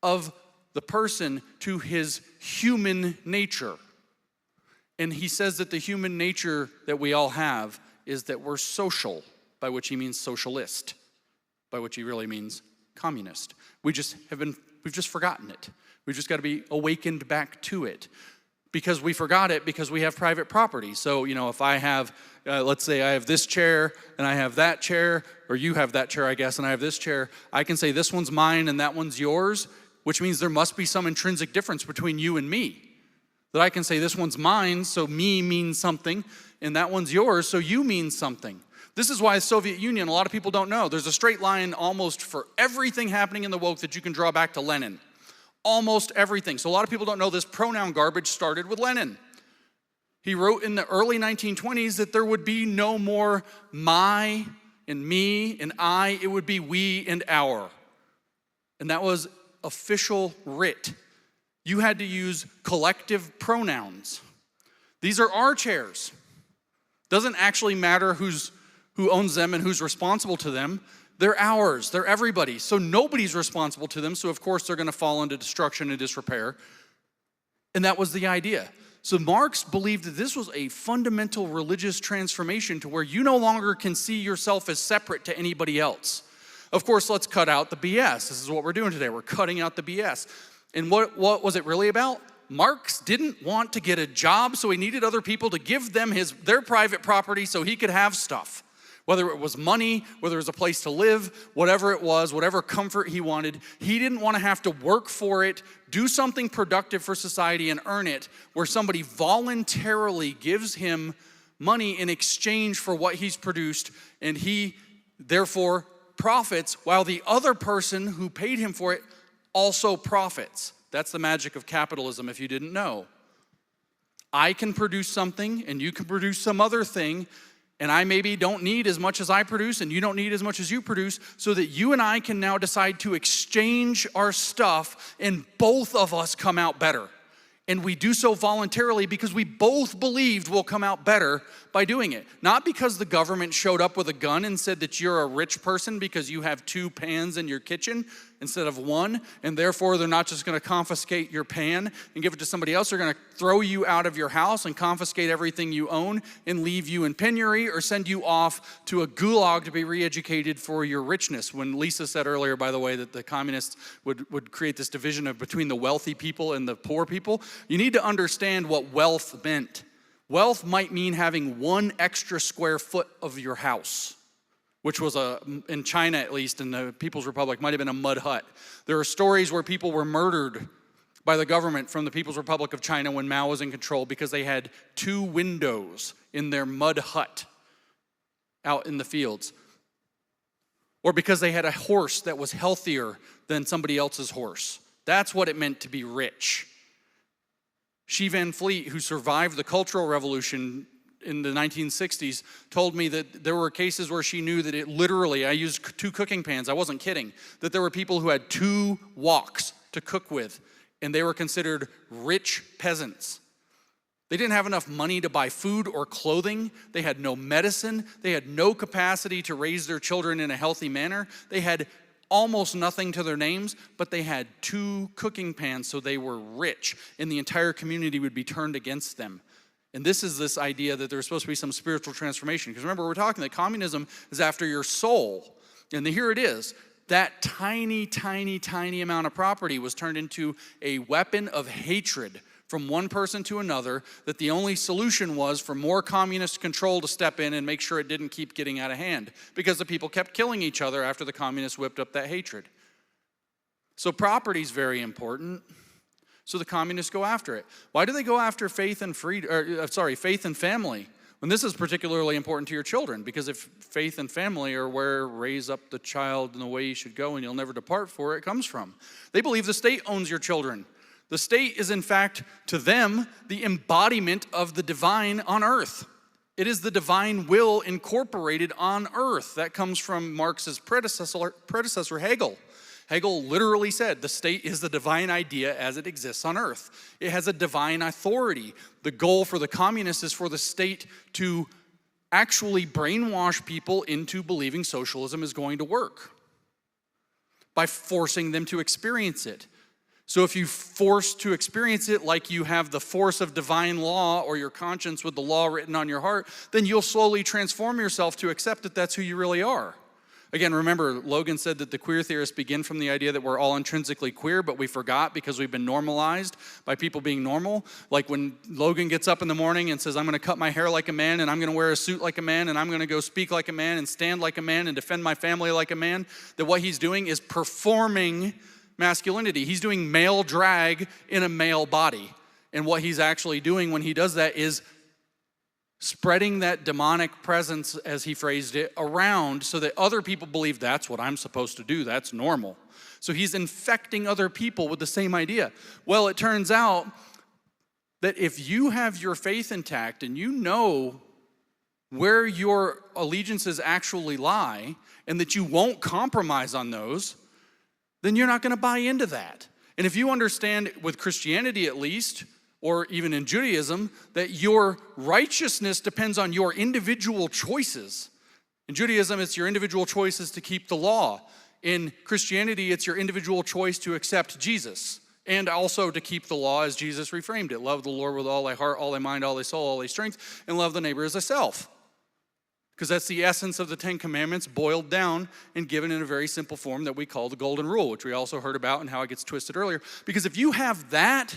of the person to his human nature. And he says that the human nature that we all have is that we're social, by which he means socialist, by which he really means communist. We've just forgotten it. We've just got to be awakened back to it. Because we forgot it because we have private property. So, if I have, let's say I have this chair and I have that chair, or you have that chair, I guess, and I have this chair, I can say this one's mine and that one's yours, which means there must be some intrinsic difference between you and me. That I can say this one's mine, so me means something, and that one's yours, so you mean something. This is why the Soviet Union, a lot of people don't know, there's a straight line almost for everything happening in the woke that you can draw back to Lenin. Almost everything. So a lot of people don't know this pronoun garbage started with Lenin. He wrote in the early 1920s that there would be no more my and me and I, it would be we and our. And that was official writ. You had to use collective pronouns. These are our chairs. Doesn't actually matter who owns them and who's responsible to them. They're ours, they're everybody's. So nobody's responsible to them, so of course they're gonna fall into destruction and disrepair. And that was the idea. So Marx believed that this was a fundamental religious transformation to where you no longer can see yourself as separate to anybody else. Of course, let's cut out the BS. This is what we're doing today. We're cutting out the BS. And what was it really about? Marx didn't want to get a job, so he needed other people to give them their private property so he could have stuff. Whether it was money, whether it was a place to live, whatever it was, whatever comfort he wanted, he didn't want to have to work for it, do something productive for society and earn it, where somebody voluntarily gives him money in exchange for what he's produced, and he therefore profits, while the other person who paid him for it also profits. That's the magic of capitalism, if you didn't know. I can produce something, and you can produce some other thing, and I maybe don't need as much as I produce, and you don't need as much as you produce, so that you and I can now decide to exchange our stuff, and both of us come out better. And we do so voluntarily because we both believed we'll come out better by doing it. Not because the government showed up with a gun and said that you're a rich person because you have 2 pans in your kitchen instead of 1, and therefore they're not just gonna confiscate your pan and give it to somebody else. They're gonna throw you out of your house and confiscate everything you own and leave you in penury or send you off to a gulag to be re-educated for your richness. When Lisa said earlier, by the way, that the communists would create this division between the wealthy people and the poor people, you need to understand what wealth meant. Wealth might mean having 1 extra square foot of your house, which was in China at least, in the People's Republic, might have been a mud hut. There are stories where people were murdered by the government from the People's Republic of China when Mao was in control because they had 2 windows in their mud hut out in the fields. Or because they had a horse that was healthier than somebody else's horse. That's what it meant to be rich. Shi Van Fleet, who survived the Cultural Revolution in the 1960s, told me that there were cases where she knew that it literally, I used 2 cooking pans, I wasn't kidding, that there were people who had 2 woks to cook with, and they were considered rich peasants. They didn't have enough money to buy food or clothing. They had no medicine. They had no capacity to raise their children in a healthy manner. They had almost nothing to their names, but they had 2 cooking pans, so they were rich, and the entire community would be turned against them. And this is this idea that there's supposed to be some spiritual transformation. Because remember, we're talking that communism is after your soul. And here it is. That tiny, tiny, tiny amount of property was turned into a weapon of hatred from one person to another, that the only solution was for more communist control to step in and make sure it didn't keep getting out of hand, because the people kept killing each other after the communists whipped up that hatred. So property is very important. So the communists go after it. Why do they go after faith and faith and family? When this is particularly important to your children, because if faith and family are where raise up the child in the way you should go and you'll never depart for it comes from. They believe the state owns your children. The state is, in fact, to them, the embodiment of the divine on earth. It is the divine will incorporated on earth. That comes from Marx's predecessor Hegel. Hegel literally said, the state is the divine idea as it exists on earth. It has a divine authority. The goal for the communists is for the state to actually brainwash people into believing socialism is going to work by forcing them to experience it. So if you force to experience it like you have the force of divine law or your conscience with the law written on your heart, then you'll slowly transform yourself to accept that that's who you really are. Again, remember, Logan said that the queer theorists begin from the idea that we're all intrinsically queer, but we forgot because we've been normalized by people being normal. Like when Logan gets up in the morning and says, I'm going to cut my hair like a man, and I'm going to wear a suit like a man, and I'm going to go speak like a man, and stand like a man, and defend my family like a man, that what he's doing is performing masculinity. He's doing male drag in a male body. And what he's actually doing when he does that is spreading that demonic presence, as he phrased it, around so that other people believe that's what I'm supposed to do, that's normal. So he's infecting other people with the same idea. Well, it turns out that if you have your faith intact and you know where your allegiances actually lie and that you won't compromise on those, then you're not going to buy into that. And if you understand, with Christianity at least, or even in Judaism, that your righteousness depends on your individual choices. In Judaism, it's your individual choices to keep the law. In Christianity, it's your individual choice to accept Jesus, and also to keep the law as Jesus reframed it. Love the Lord with all thy heart, all thy mind, all thy soul, all thy strength, and love the neighbor as thyself. Because that's the essence of the 10 Commandments boiled down and given in a very simple form that we call the Golden Rule, which we also heard about and how it gets twisted earlier. Because if you have that,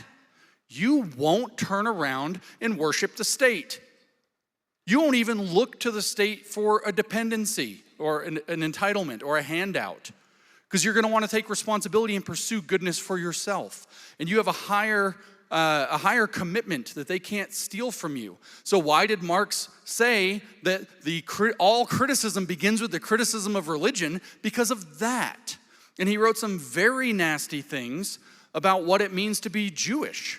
you won't turn around and worship the state. You won't even look to the state for a dependency or an entitlement or a handout, because you're going to want to take responsibility and pursue goodness for yourself. And you have a higher commitment that they can't steal from you. So why did Marx say that all criticism begins with the criticism of religion? Because of that. And he wrote some very nasty things about what it means to be Jewish.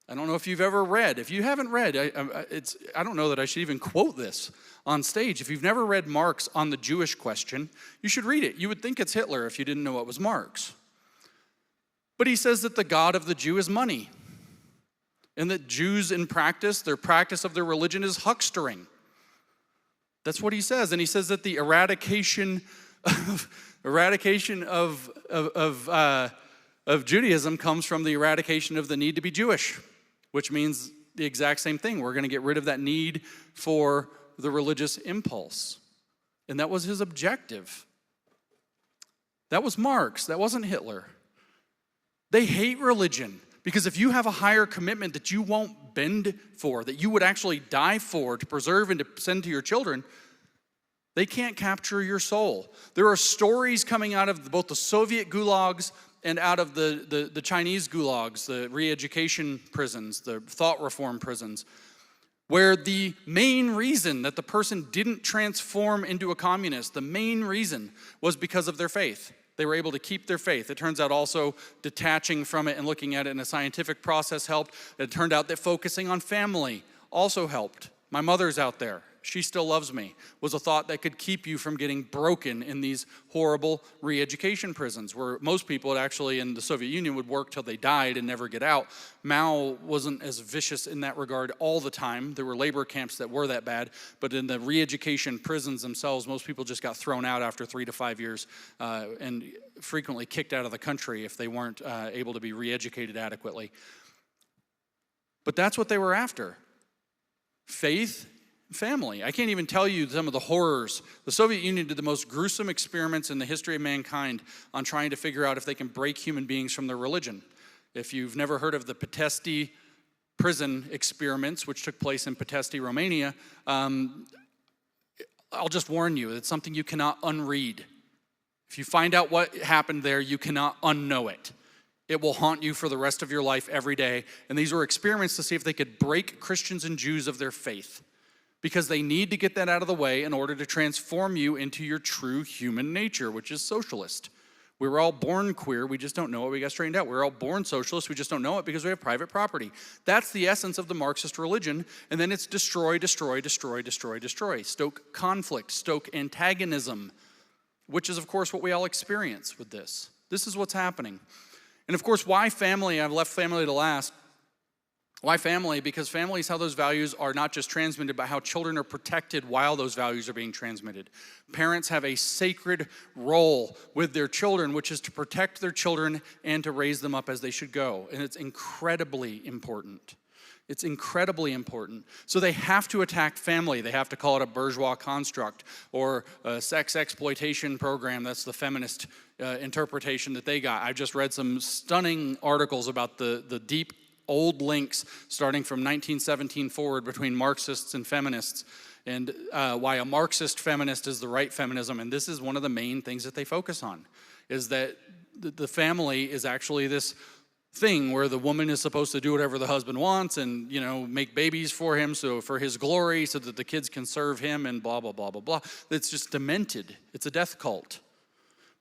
I don't know if you've ever read. If you haven't read, I don't know that I should even quote this on stage. If you've never read Marx on the Jewish question, you should read it. You would think it's Hitler if you didn't know it was Marx. But he says that the God of the Jew is money. And that Jews in practice, their practice of their religion is huckstering. That's what he says. And he says that the eradication of Judaism comes from the eradication of the need to be Jewish, which means the exact same thing. We're going to get rid of that need for the religious impulse. And that was his objective. That was Marx. That wasn't Hitler. They hate religion because if you have a higher commitment that you won't bend for, that you would actually die for, to preserve and to send to your children, they can't capture your soul. There are stories coming out of both the Soviet gulags and out of the Chinese gulags, the re-education prisons, the thought reform prisons, where the main reason that the person didn't transform into a communist, the main reason was because of their faith. They were able to keep their faith. It turns out also detaching from it and looking at it in a scientific process helped. It turned out that focusing on family also helped. My mother's out there. She still loves me, was a thought that could keep you from getting broken in these horrible re-education prisons, where most people actually in the Soviet Union would work till they died and never get out. Mao wasn't as vicious in that regard all the time. There were labor camps that were that bad, but in the re-education prisons themselves, most people just got thrown out after 3 to 5 years and frequently kicked out of the country if they weren't able to be re-educated adequately. But that's what they were after. Faith, family. I can't even tell you some of the horrors. The Soviet Union did the most gruesome experiments in the history of mankind on trying to figure out if they can break human beings from their religion. If you've never heard of the Petersen prison experiments, which took place in Petersen, Romania, I'll just warn you, it's something you cannot unread. If you find out what happened there, you cannot unknow it. It will haunt you for the rest of your life every day. And these were experiments to see if they could break Christians and Jews of their faith, because they need to get that out of the way in order to transform you into your true human nature, which is socialist. We were all born queer, we just don't know it, we got straightened out. We're all born socialist, we just don't know it because we have private property. That's the essence of the Marxist religion, and then it's destroy, destroy, destroy, destroy, destroy. Stoke conflict, stoke antagonism, which is of course what we all experience with this. This is what's happening. And of course, why family? I've left family to last. Why family? Because family is how those values are not just transmitted, but how children are protected while those values are being transmitted. Parents have a sacred role with their children, which is to protect their children and to raise them up as they should go. And it's incredibly important. It's incredibly important. So they have to attack family. They have to call it a bourgeois construct or a sex exploitation program. That's the feminist interpretation that they got. I've just read some stunning articles about the deep old links starting from 1917 forward between Marxists and feminists, and why a Marxist feminist is the right feminism. And this is one of the main things that they focus on, is that the family is actually this thing where the woman is supposed to do whatever the husband wants and, make babies for him, so for his glory, so that the kids can serve him and blah, blah, blah, blah, blah. It's just demented. It's a death cult.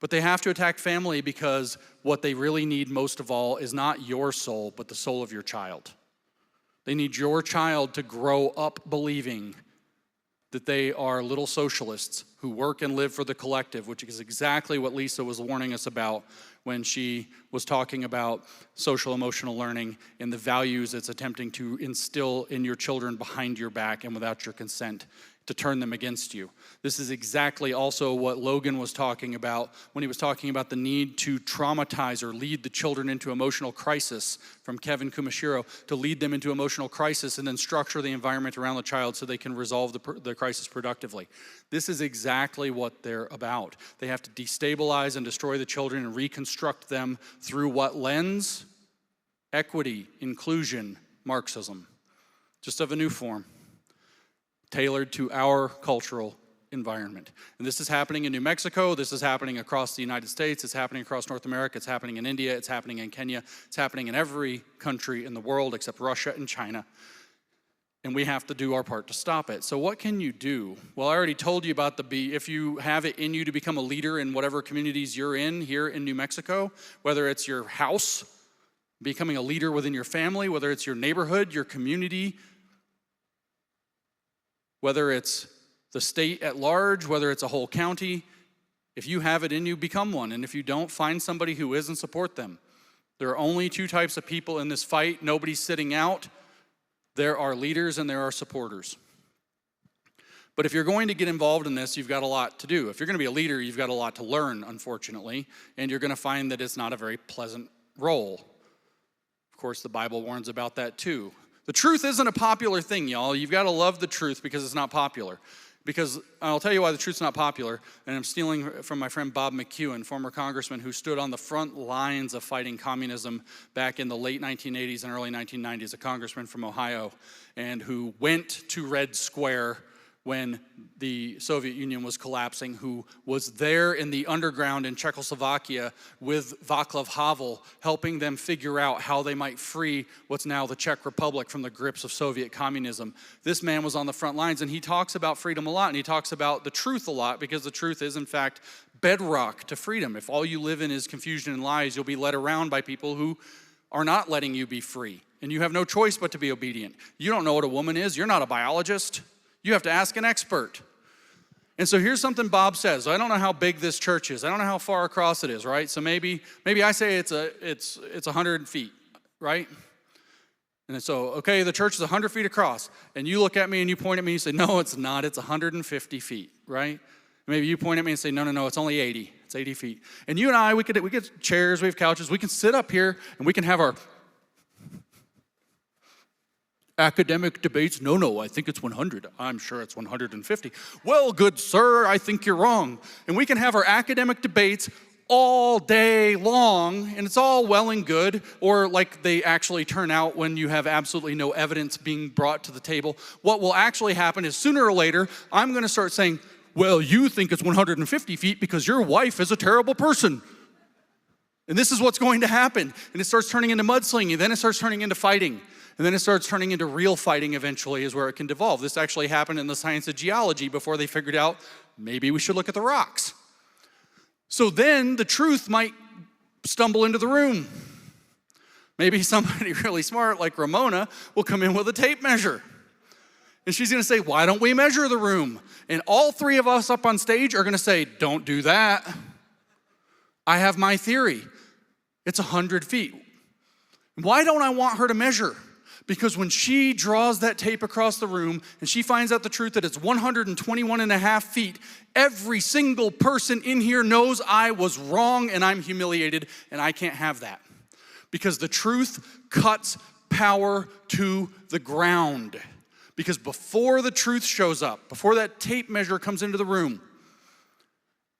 But they have to attack family because what they really need most of all is not your soul, but the soul of your child. They need your child to grow up believing that they are little socialists who work and live for the collective, which is exactly what Lisa was warning us about when she was talking about social emotional learning and the values it's attempting to instill in your children behind your back and without your consent, to turn them against you. This is exactly also what Logan was talking about when he was talking about the need to traumatize or lead the children into emotional crisis, from Kevin Kumashiro, to lead them into emotional crisis and then structure the environment around the child so they can resolve the crisis productively. This is exactly what they're about. They have to destabilize and destroy the children and reconstruct them through what lens? Equity, inclusion, Marxism, just of a new form, tailored to our cultural environment. And this is happening in New Mexico, this is happening across the United States, it's happening across North America, it's happening in India, it's happening in Kenya, it's happening in every country in the world except Russia and China. And we have to do our part to stop it. So what can you do? Well, I already told you about if you have it in you to become a leader in whatever communities you're in here in New Mexico, whether it's your house, becoming a leader within your family, whether it's your neighborhood, your community, whether it's the state at large, whether it's a whole county, if you have it in you, become one. And if you don't, find somebody who is and support them. There are only two types of people in this fight. Nobody's sitting out. There are leaders and there are supporters. But if you're going to get involved in this, you've got a lot to do. If you're going to be a leader, you've got a lot to learn, unfortunately, and you're going to find that it's not a very pleasant role. Of course, the Bible warns about that too. The truth isn't a popular thing, y'all. You've got to love the truth because it's not popular. Because I'll tell you why the truth's not popular, and I'm stealing from my friend Bob McEwen, former congressman who stood on the front lines of fighting communism back in the late 1980s and early 1990s, a congressman from Ohio, and who went to Red Square when the Soviet Union was collapsing, who was there in the underground in Czechoslovakia with Václav Havel, helping them figure out how they might free what's now the Czech Republic from the grips of Soviet communism. This man was on the front lines, and he talks about freedom a lot, and he talks about the truth a lot, because the truth is, in fact, bedrock to freedom. If all you live in is confusion and lies, you'll be led around by people who are not letting you be free, and you have no choice but to be obedient. You don't know what a woman is. You're not a biologist. You have to ask an expert. And so here's something Bob says. I don't know how big this church is. I don't know how far across it is, right? So maybe I say it's 100 feet, right? And so, okay, the church is 100 feet across. And you look at me and you point at me and you say, no, it's not. It's 150 feet, right? Maybe you point at me and say, no, it's only 80. It's 80 feet. And you and I, we get chairs, we have couches. We can sit up here and we can have our academic debates. No, I think it's 100. I'm sure it's 150. Well, good sir, I think you're wrong. And we can have our academic debates all day long, and it's all well and good, or like they actually turn out when you have absolutely no evidence being brought to the table. What will actually happen is sooner or later, I'm going to start saying, well, you think it's 150 feet because your wife is a terrible person. And this is what's going to happen. And it starts turning into mudslinging, then it starts turning into fighting. And then it starts turning into real fighting eventually is where it can devolve. This actually happened in the science of geology before they figured out maybe we should look at the rocks. So then the truth might stumble into the room. Maybe somebody really smart like Ramona will come in with a tape measure. And she's gonna say, why don't we measure the room? And all three of us up on stage are gonna say, don't do that. I have my theory. It's 100 feet. Why don't I want her to measure? Because when she draws that tape across the room and she finds out the truth that it's 121.5 feet, every single person in here knows I was wrong and I'm humiliated, and I can't have that. Because the truth cuts power to the ground. Because before the truth shows up, before that tape measure comes into the room,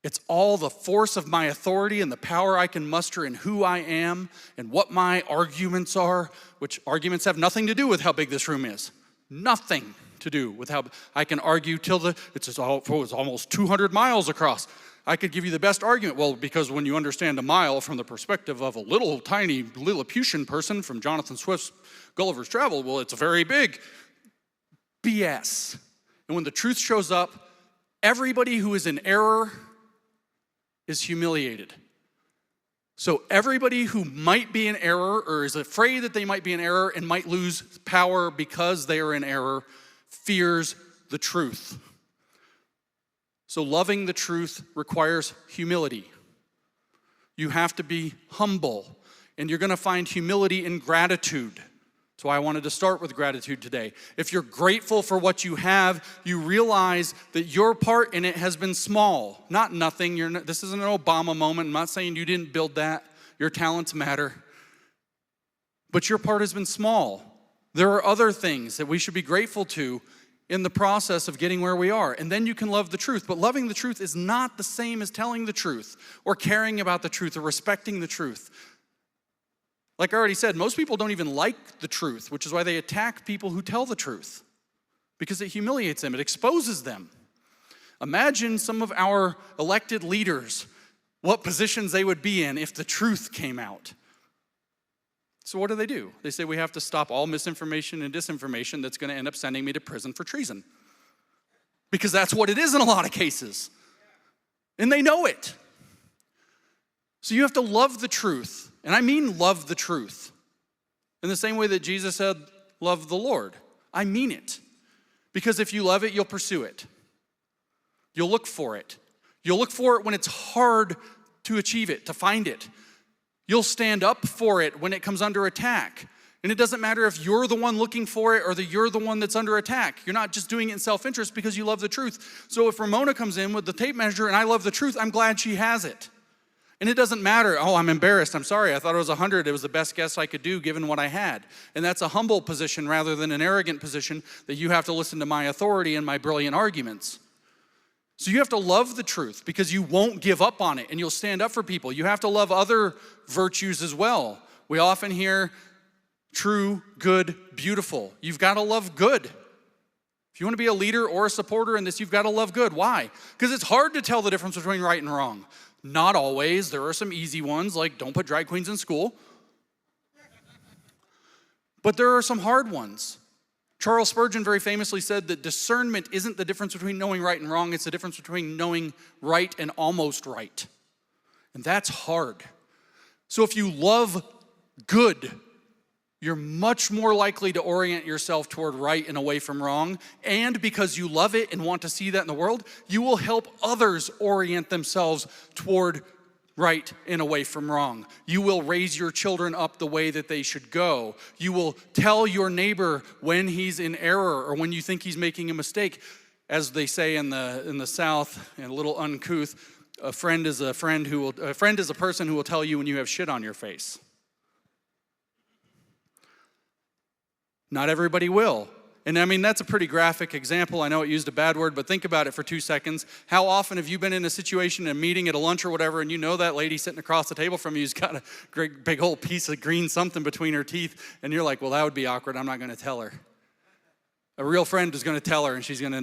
it's all the force of my authority and the power I can muster in who I am and what my arguments are, which arguments have nothing to do with how big this room is. Nothing to do with how I can argue till it's almost 200 miles across. I could give you the best argument. Well, because when you understand a mile from the perspective of a little tiny Lilliputian person from Jonathan Swift's Gulliver's Travel, well, it's very big. BS. And when the truth shows up, everybody who is in error is humiliated. So everybody who might be in error or is afraid that they might be in error and might lose power because they are in error fears the truth. So loving the truth requires humility. You have to be humble, and you're gonna find humility in gratitude. That's why I wanted to start with gratitude today. If you're grateful for what you have, you realize that your part in it has been small, not nothing. This isn't an Obama moment. I'm not saying you didn't build that. Your talents matter. But your part has been small. There are other things that we should be grateful to in the process of getting where we are. And then you can love the truth. But loving the truth is not the same as telling the truth or caring about the truth or respecting the truth. Like I already said, most people don't even like the truth, which is why they attack people who tell the truth, because it humiliates them, it exposes them. Imagine some of our elected leaders, what positions they would be in if the truth came out. So what do? They say we have to stop all misinformation and disinformation that's gonna end up sending me to prison for treason. Because that's what it is in a lot of cases. And they know it. So you have to love the truth. And I mean love the truth. In the same way that Jesus said, love the Lord. I mean it. Because if you love it, you'll pursue it. You'll look for it. You'll look for it when it's hard to achieve it, to find it. You'll stand up for it when it comes under attack. And it doesn't matter if you're the one looking for it or that you're the one that's under attack. You're not just doing it in self-interest because you love the truth. So if Ramona comes in with the tape measure and I love the truth, I'm glad she has it. And it doesn't matter, oh, I'm embarrassed, I'm sorry, I thought it was 100, it was the best guess I could do given what I had. And that's a humble position rather than an arrogant position that you have to listen to my authority and my brilliant arguments. So you have to love the truth because you won't give up on it and you'll stand up for people. You have to love other virtues as well. We often hear true, good, beautiful. You've got to love good. If If you want to be a leader or a supporter in this, you've got to love good. Why? Because it's hard to tell the difference between right and wrong. Not always. There are some easy ones, like don't put drag queens in school. But there are some hard ones. Charles Spurgeon very famously said that discernment isn't the difference between knowing right and wrong, it's the difference between knowing right and almost right. And that's hard. So if you love good, you're much more likely to orient yourself toward right and away from wrong. And because you love it and want to see that in the world, you will help others orient themselves toward right and away from wrong. You will raise your children up the way that they should go. You will tell your neighbor when he's in error or when you think he's making a mistake. As they say in the South, and a little uncouth, a friend is a person who will tell you when you have shit on your face. Not everybody will. And I mean, that's a pretty graphic example. I know it used a bad word, but think about it for 2 seconds. How often have you been in a situation, a meeting at a lunch or whatever, and you know that lady sitting across the table from you has got a great big old piece of green something between her teeth, and you're like, well, that would be awkward. I'm not going to tell her. A real friend is going to tell her, and she's going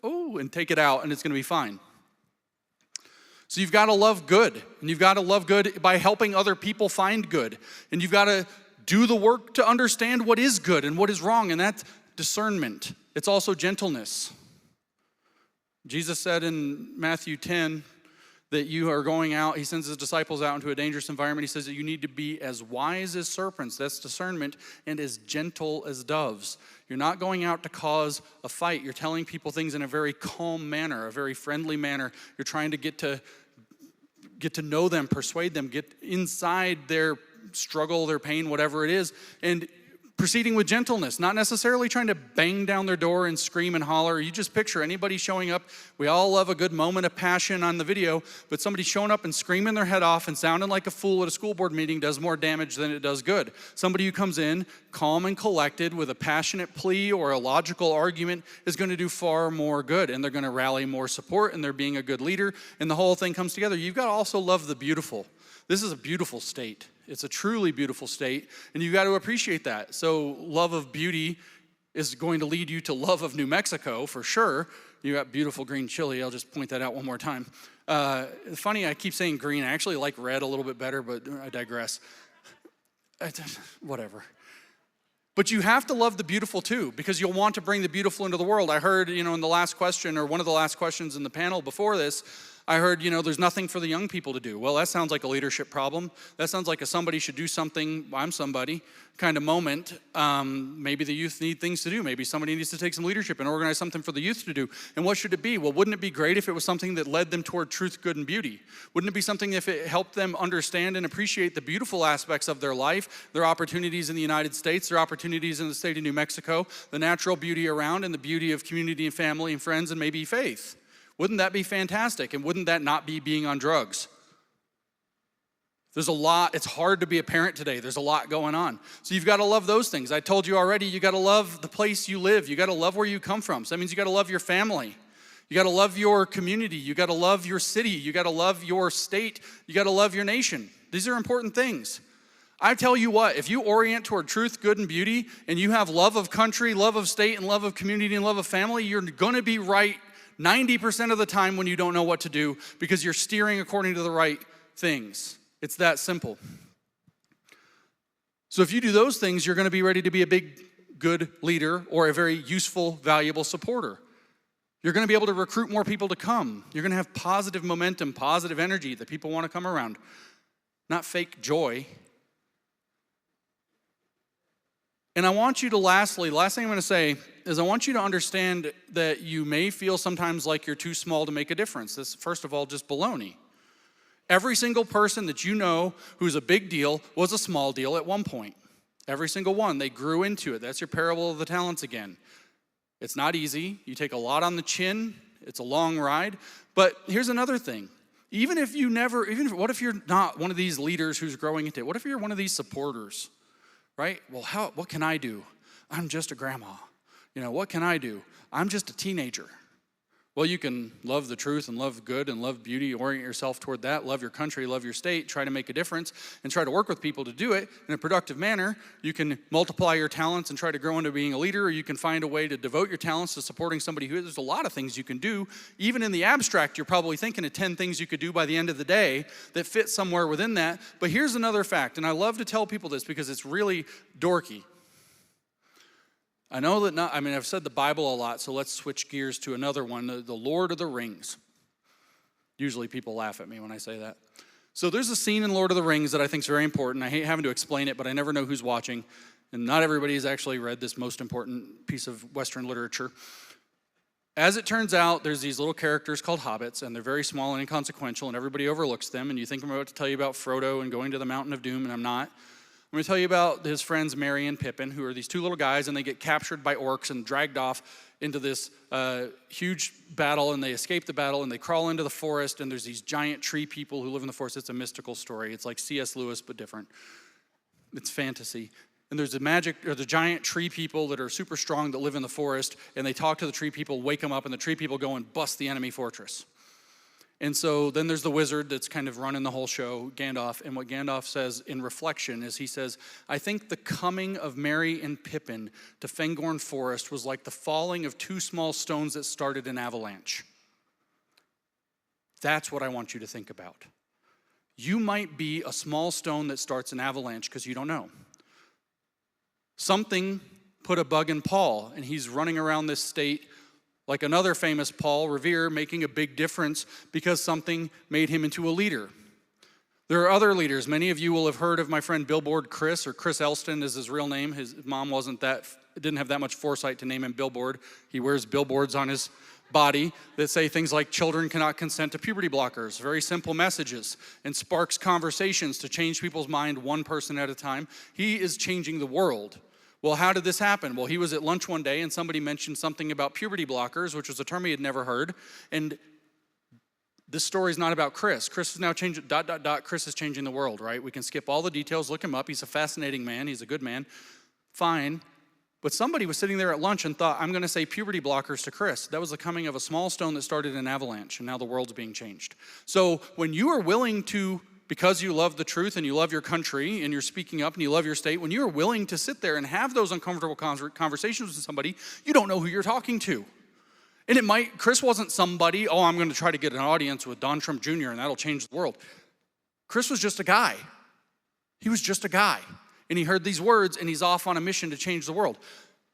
to, and take it out, and it's going to be fine. So you've got to love good, and you've got to love good by helping other people find good, and you've got to do the work to understand what is good and what is wrong, and that's discernment. It's also gentleness. Jesus said in Matthew 10 that you are going out, he sends his disciples out into a dangerous environment. He says that you need to be as wise as serpents, that's discernment, and as gentle as doves. You're not going out to cause a fight. You're telling people things in a very calm manner, a very friendly manner. You're trying to get to know them, persuade them, get inside their struggle, their pain, whatever it is, and proceeding with gentleness, not necessarily trying to bang down their door and scream and holler. You just picture anybody showing up. We all love a good moment of passion on the video, but somebody showing up and screaming their head off and sounding like a fool at a school board meeting does more damage than it does good. Somebody who comes in calm and collected with a passionate plea or a logical argument is going to do far more good, and they're going to rally more support, and they're being a good leader, and the whole thing comes together. You've got to also love the beautiful. This is a beautiful state. It's a truly beautiful state, and you've got to appreciate that. So love of beauty is going to lead you to love of New Mexico, for sure. You got beautiful green chili. I'll just point that out one more time. Funny, I keep saying green. I actually like red a little bit better, but I digress. Whatever. But you have to love the beautiful too, because you'll want to bring the beautiful into the world. I heard, in the last question, or one of the last questions in the panel before this, I heard, there's nothing for the young people to do. Well, that sounds like a leadership problem. That sounds like a somebody should do something, I'm somebody, kind of moment. Maybe the youth need things to do. Maybe somebody needs to take some leadership and organize something for the youth to do. And what should it be? Well, wouldn't it be great if it was something that led them toward truth, good, and beauty? Wouldn't it be something if it helped them understand and appreciate the beautiful aspects of their life, their opportunities in the United States, their opportunities in the state of New Mexico, the natural beauty around, and the beauty of community and family and friends and maybe faith? Wouldn't that be fantastic? And wouldn't that not be being on drugs? There's a lot. It's hard to be a parent today. There's a lot going on. So you've got to love those things. I told you already, you got to love the place you live. You got to love where you come from. So that means you got to love your family. You got to love your community. You got to love your city. You got to love your state. You got to love your nation. These are important things. I tell you what, if you orient toward truth, good, and beauty, and you have love of country, love of state, and love of community, and love of family, you're going to be right 90% of the time when you don't know what to do, because you're steering according to the right things. It's that simple. So if you do those things, you're going to be ready to be a big, good leader or a very useful, valuable supporter. You're going to be able to recruit more people to come. You're going to have positive momentum, positive energy that people want to come around, not fake joy. And I want you to last thing I'm going to say is I want you to understand that you may feel sometimes like you're too small to make a difference. This, first of all, just baloney. Every single person that you know who's a big deal was a small deal at one point. Every single one. They grew into it. That's your parable of the talents again. It's not easy. You take a lot on the chin. It's a long ride. But here's another thing. What if you're not one of these leaders who's growing into it? What if you're one of these supporters? Right? Well, what can I do? I'm just a grandma. What can I do? I'm just a teenager. Well, you can love the truth and love good and love beauty, orient yourself toward that, love your country, love your state, try to make a difference, and try to work with people to do it in a productive manner. You can multiply your talents and try to grow into being a leader, or you can find a way to devote your talents to supporting somebody who, there's a lot of things you can do. Even in the abstract, you're probably thinking of 10 things you could do by the end of the day that fit somewhere within that. But here's another fact, and I love to tell people this because it's really dorky. I know that I've said the Bible a lot, so let's switch gears to another one, the Lord of the Rings. Usually people laugh at me when I say that. So there's a scene in Lord of the Rings that I think is very important. I hate having to explain it, but I never know who's watching. And not everybody has actually read this most important piece of Western literature. As it turns out, there's these little characters called hobbits, and they're very small and inconsequential, and everybody overlooks them. And you think I'm about to tell you about Frodo and going to the Mountain of Doom, and I'm not. I'm going to tell you about his friends Merry and Pippin, who are these two little guys, and they get captured by orcs and dragged off into this huge battle, and they escape the battle, and they crawl into the forest, and there's these giant tree people who live in the forest. It's a mystical story. It's like C.S. Lewis, but different. It's fantasy. And there's the giant tree people that are super strong that live in the forest, and they talk to the tree people, wake them up, and the tree people go and bust the enemy fortress. And so then there's the wizard that's kind of running the whole show, Gandalf. And what Gandalf says in reflection is he says, I think the coming of Merry and Pippin to Fangorn Forest was like the falling of two small stones that started an avalanche. That's what I want you to think about. You might be a small stone that starts an avalanche because you don't know. Something put a bug in Paul, and he's running around this state like another famous Paul Revere, making a big difference because something made him into a leader. There are other leaders. Many of you will have heard of my friend Billboard Chris, or Chris Elston is his real name. His mom didn't have that much foresight to name him Billboard. He wears billboards on his body that say things like children cannot consent to puberty blockers, very simple messages, and sparks conversations to change people's mind one person at a time. He is changing the world. Well, how did this happen? Well, he was at lunch one day and somebody mentioned something about puberty blockers, which was a term he had never heard. And this story is not about Chris. Chris is now changing, ... Chris is changing the world, right? We can skip all the details, look him up. He's a fascinating man. He's a good man. Fine. But somebody was sitting there at lunch and thought, I'm going to say puberty blockers to Chris. That was the coming of a small stone that started an avalanche, and now the world's being changed. So when you are willing to, because you love the truth and you love your country and you're speaking up and you love your state, when you're willing to sit there and have those uncomfortable conversations with somebody, you don't know who you're talking to. And Chris wasn't somebody, I'm going to try to get an audience with Don Trump Jr. and that'll change the world. Chris was just a guy. He was just a guy. And he heard these words and he's off on a mission to change the world.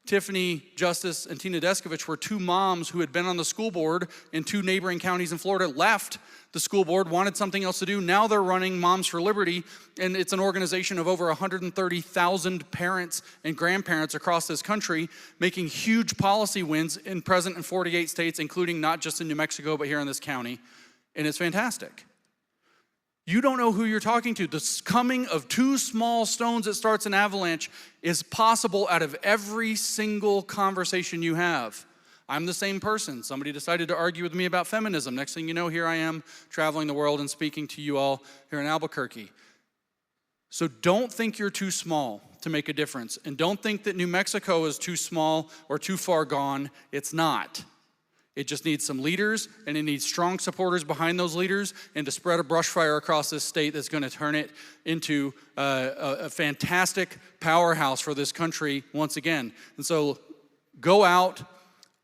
Tiffany Justice and Tina Deskovich were two moms who had been on the school board in two neighboring counties in Florida, left the school board, wanted something else to do. Now they're running Moms for Liberty, and it's an organization of over 130,000 parents and grandparents across this country, making huge policy wins present in 48 states, including not just in New Mexico, but here in this county. And it's fantastic. You don't know who you're talking to. The coming of two small stones that starts an avalanche is possible out of every single conversation you have. I'm the same person. Somebody decided to argue with me about feminism. Next thing you know, here I am traveling the world and speaking to you all here in Albuquerque. So don't think you're too small to make a difference. And don't think that New Mexico is too small or too far gone. It's not. It just needs some leaders, and it needs strong supporters behind those leaders, and to spread a brush fire across this state that's going to turn it into a fantastic powerhouse for this country once again. And so go out,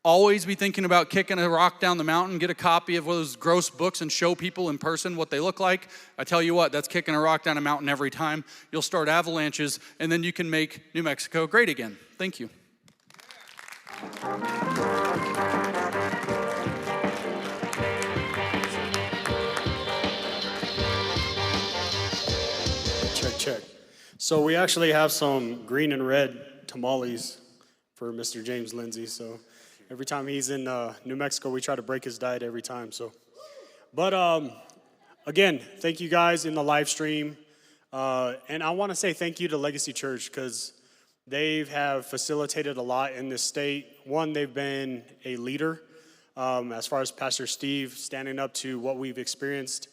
always be thinking about kicking a rock down the mountain, get a copy of those gross books and show people in person what they look like. I tell you what, that's kicking a rock down a mountain every time. You'll start avalanches, and then you can make New Mexico great again. Thank you. Check. So we actually have some green and red tamales for Mr. James Lindsay. So every time he's in New Mexico, we try to break his diet every time. So, but again, thank you guys in the live stream. And I want to say thank you to Legacy Church because they have facilitated a lot in this state. One, they've been a leader as far as Pastor Steve standing up to what we've experienced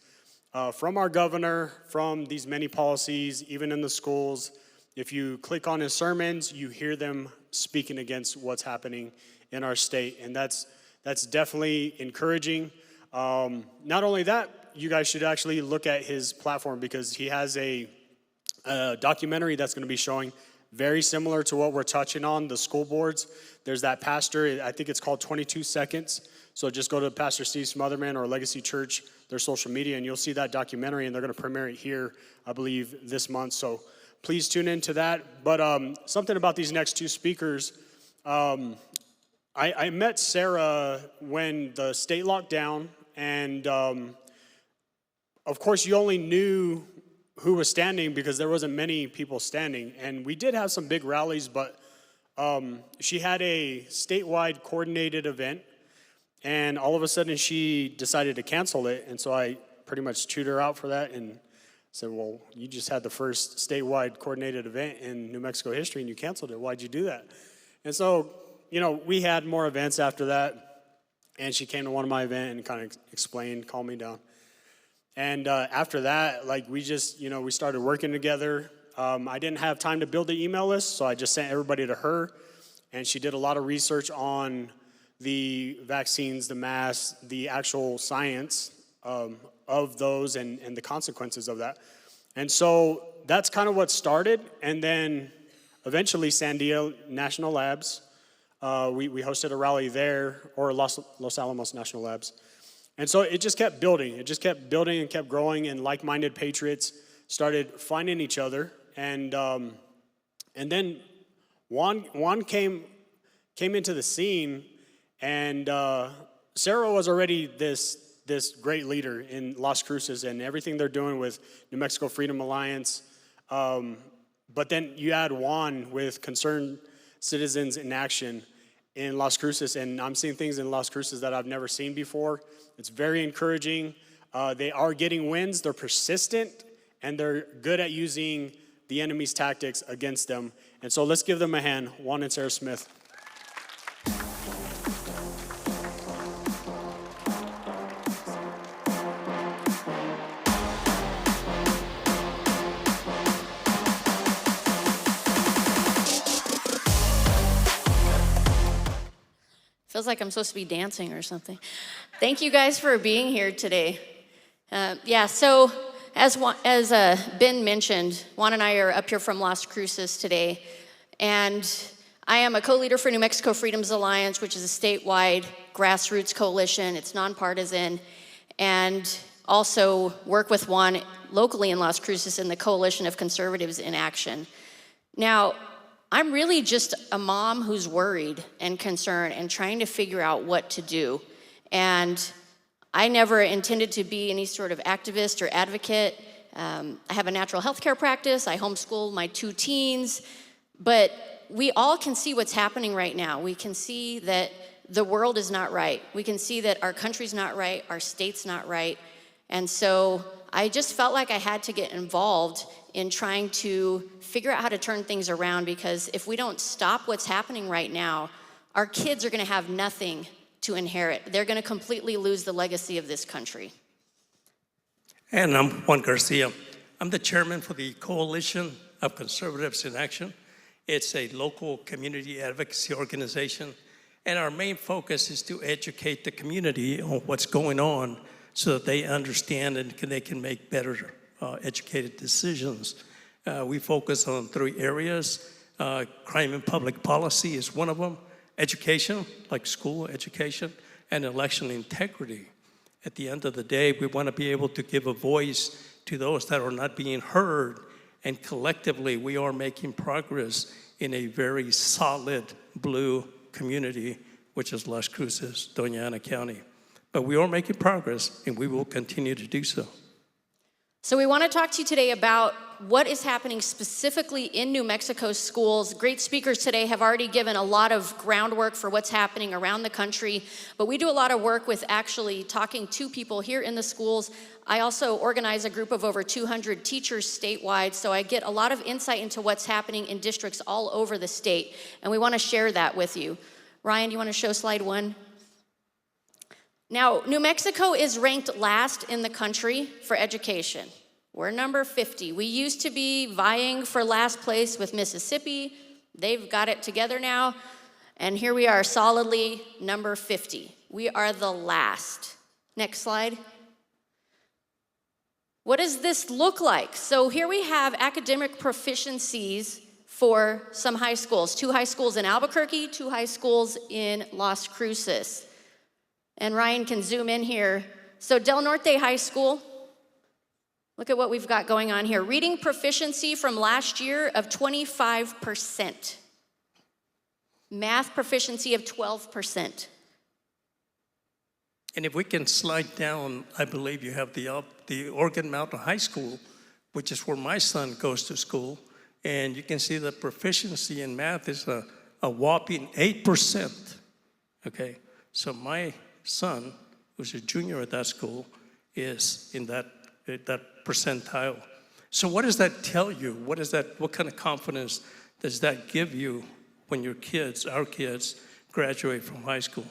from our governor, from these many policies, even in the schools. If you click on his sermons, you hear them speaking against what's happening in our state. And that's that's definitely encouraging. Not only that, you guys should actually look at his platform because he has a documentary that's going to be showing very similar to what we're touching on, the school boards. There's that pastor, I think it's called 22 Seconds. So just go to Pastor Steve Smotherman or Legacy Church, their social media, and you'll see that documentary, and they're going to premiere it here, I believe, this month. So please tune into that. But something about these next two speakers, I met Sarah when the state locked down, and of course you only knew who was standing because there wasn't many people standing. And we did have some big rallies, but she had a statewide coordinated event, and all of a sudden she decided to cancel it. And so I pretty much chewed her out for that and said, well, you just had the first statewide coordinated event in New Mexico history and you canceled it. Why'd you do that? And so, you know, we had more events after that, and she came to one of my events and kind of explained, calmed me down. And after that, like, we just, you know, we started working together. I didn't have time to build the email list, so I just sent everybody to her, and she did a lot of research on the vaccines, the masks, the actual science of those and the consequences of that. And so that's kind of what started, and then eventually Sandia National Labs, we hosted a rally there, or Los Alamos National Labs. And so it just kept building. It just kept building and kept growing, and like-minded patriots started finding each other. And then Juan came into the scene, and Sarah was already this great leader in Las Cruces and everything they're doing with New Mexico Freedom Alliance. But then you add Juan with Concerned Citizens in Action in Las Cruces, and I'm seeing things in Las Cruces that I've never seen before. It's very encouraging. They are getting wins, they're persistent, and they're good at using the enemy's tactics against them. And so let's give them a hand, Juan and Sarah Smith. Feels like I'm supposed to be dancing or something. Thank you guys for being here today. So as Ben mentioned, Juan and I are up here from Las Cruces today, and I am a co-leader for New Mexico Freedoms Alliance, which is a statewide grassroots coalition. It's nonpartisan, and also work with Juan locally in Las Cruces in the Coalition of Conservatives in Action. Now, I'm really just a mom who's worried and concerned and trying to figure out what to do. And I never intended to be any sort of activist or advocate. I have a natural health care practice. I homeschool my 2 teens. But we all can see what's happening right now. We can see that the world is not right. We can see that our country's not right, our state's not right. And so I just felt like I had to get involved in trying to figure out how to turn things around, because if we don't stop what's happening right now, our kids are gonna have nothing to inherit. They're gonna completely lose the legacy of this country. And I'm Juan Garcia. I'm the chairman for the Coalition of Conservatives in Action. It's a local community advocacy organization, and our main focus is to educate the community on what's going on so that they understand and they can make better educated decisions. We focus on 3 areas. Crime and public policy is one of them. Education, like school education, and election integrity. At the end of the day, we want to be able to give a voice to those that are not being heard, and collectively we are making progress in a very solid blue community, which is Las Cruces, Doña Ana County. But we are making progress, and we will continue to do so. So we want to talk to you today about what is happening specifically in New Mexico schools. Great speakers today have already given a lot of groundwork for what's happening around the country, but we do a lot of work with actually talking to people here in the schools. I also organize a group of over 200 teachers statewide, so I get a lot of insight into what's happening in districts all over the state, and we want to share that with you. Ryan, do you want to show slide 1? Now, New Mexico is ranked last in the country for education. We're number 50. We used to be vying for last place with Mississippi. They've got it together now. And here we are, solidly number 50. We are the last. Next slide. What does this look like? So here we have academic proficiencies for some high schools. 2 high schools in Albuquerque, 2 high schools in Las Cruces. And Ryan can zoom in here. So Del Norte High School, look at what we've got going on here. Reading proficiency from last year of 25%. Math proficiency of 12%. And if we can slide down, I believe you have the Organ Mountain High School, which is where my son goes to school. And you can see the proficiency in math is a whopping 8%. Okay, so my son, who's a junior at that school, is in that percentile. So what does that tell you? What kind of confidence does that give you when your kids, our kids, graduate from high school?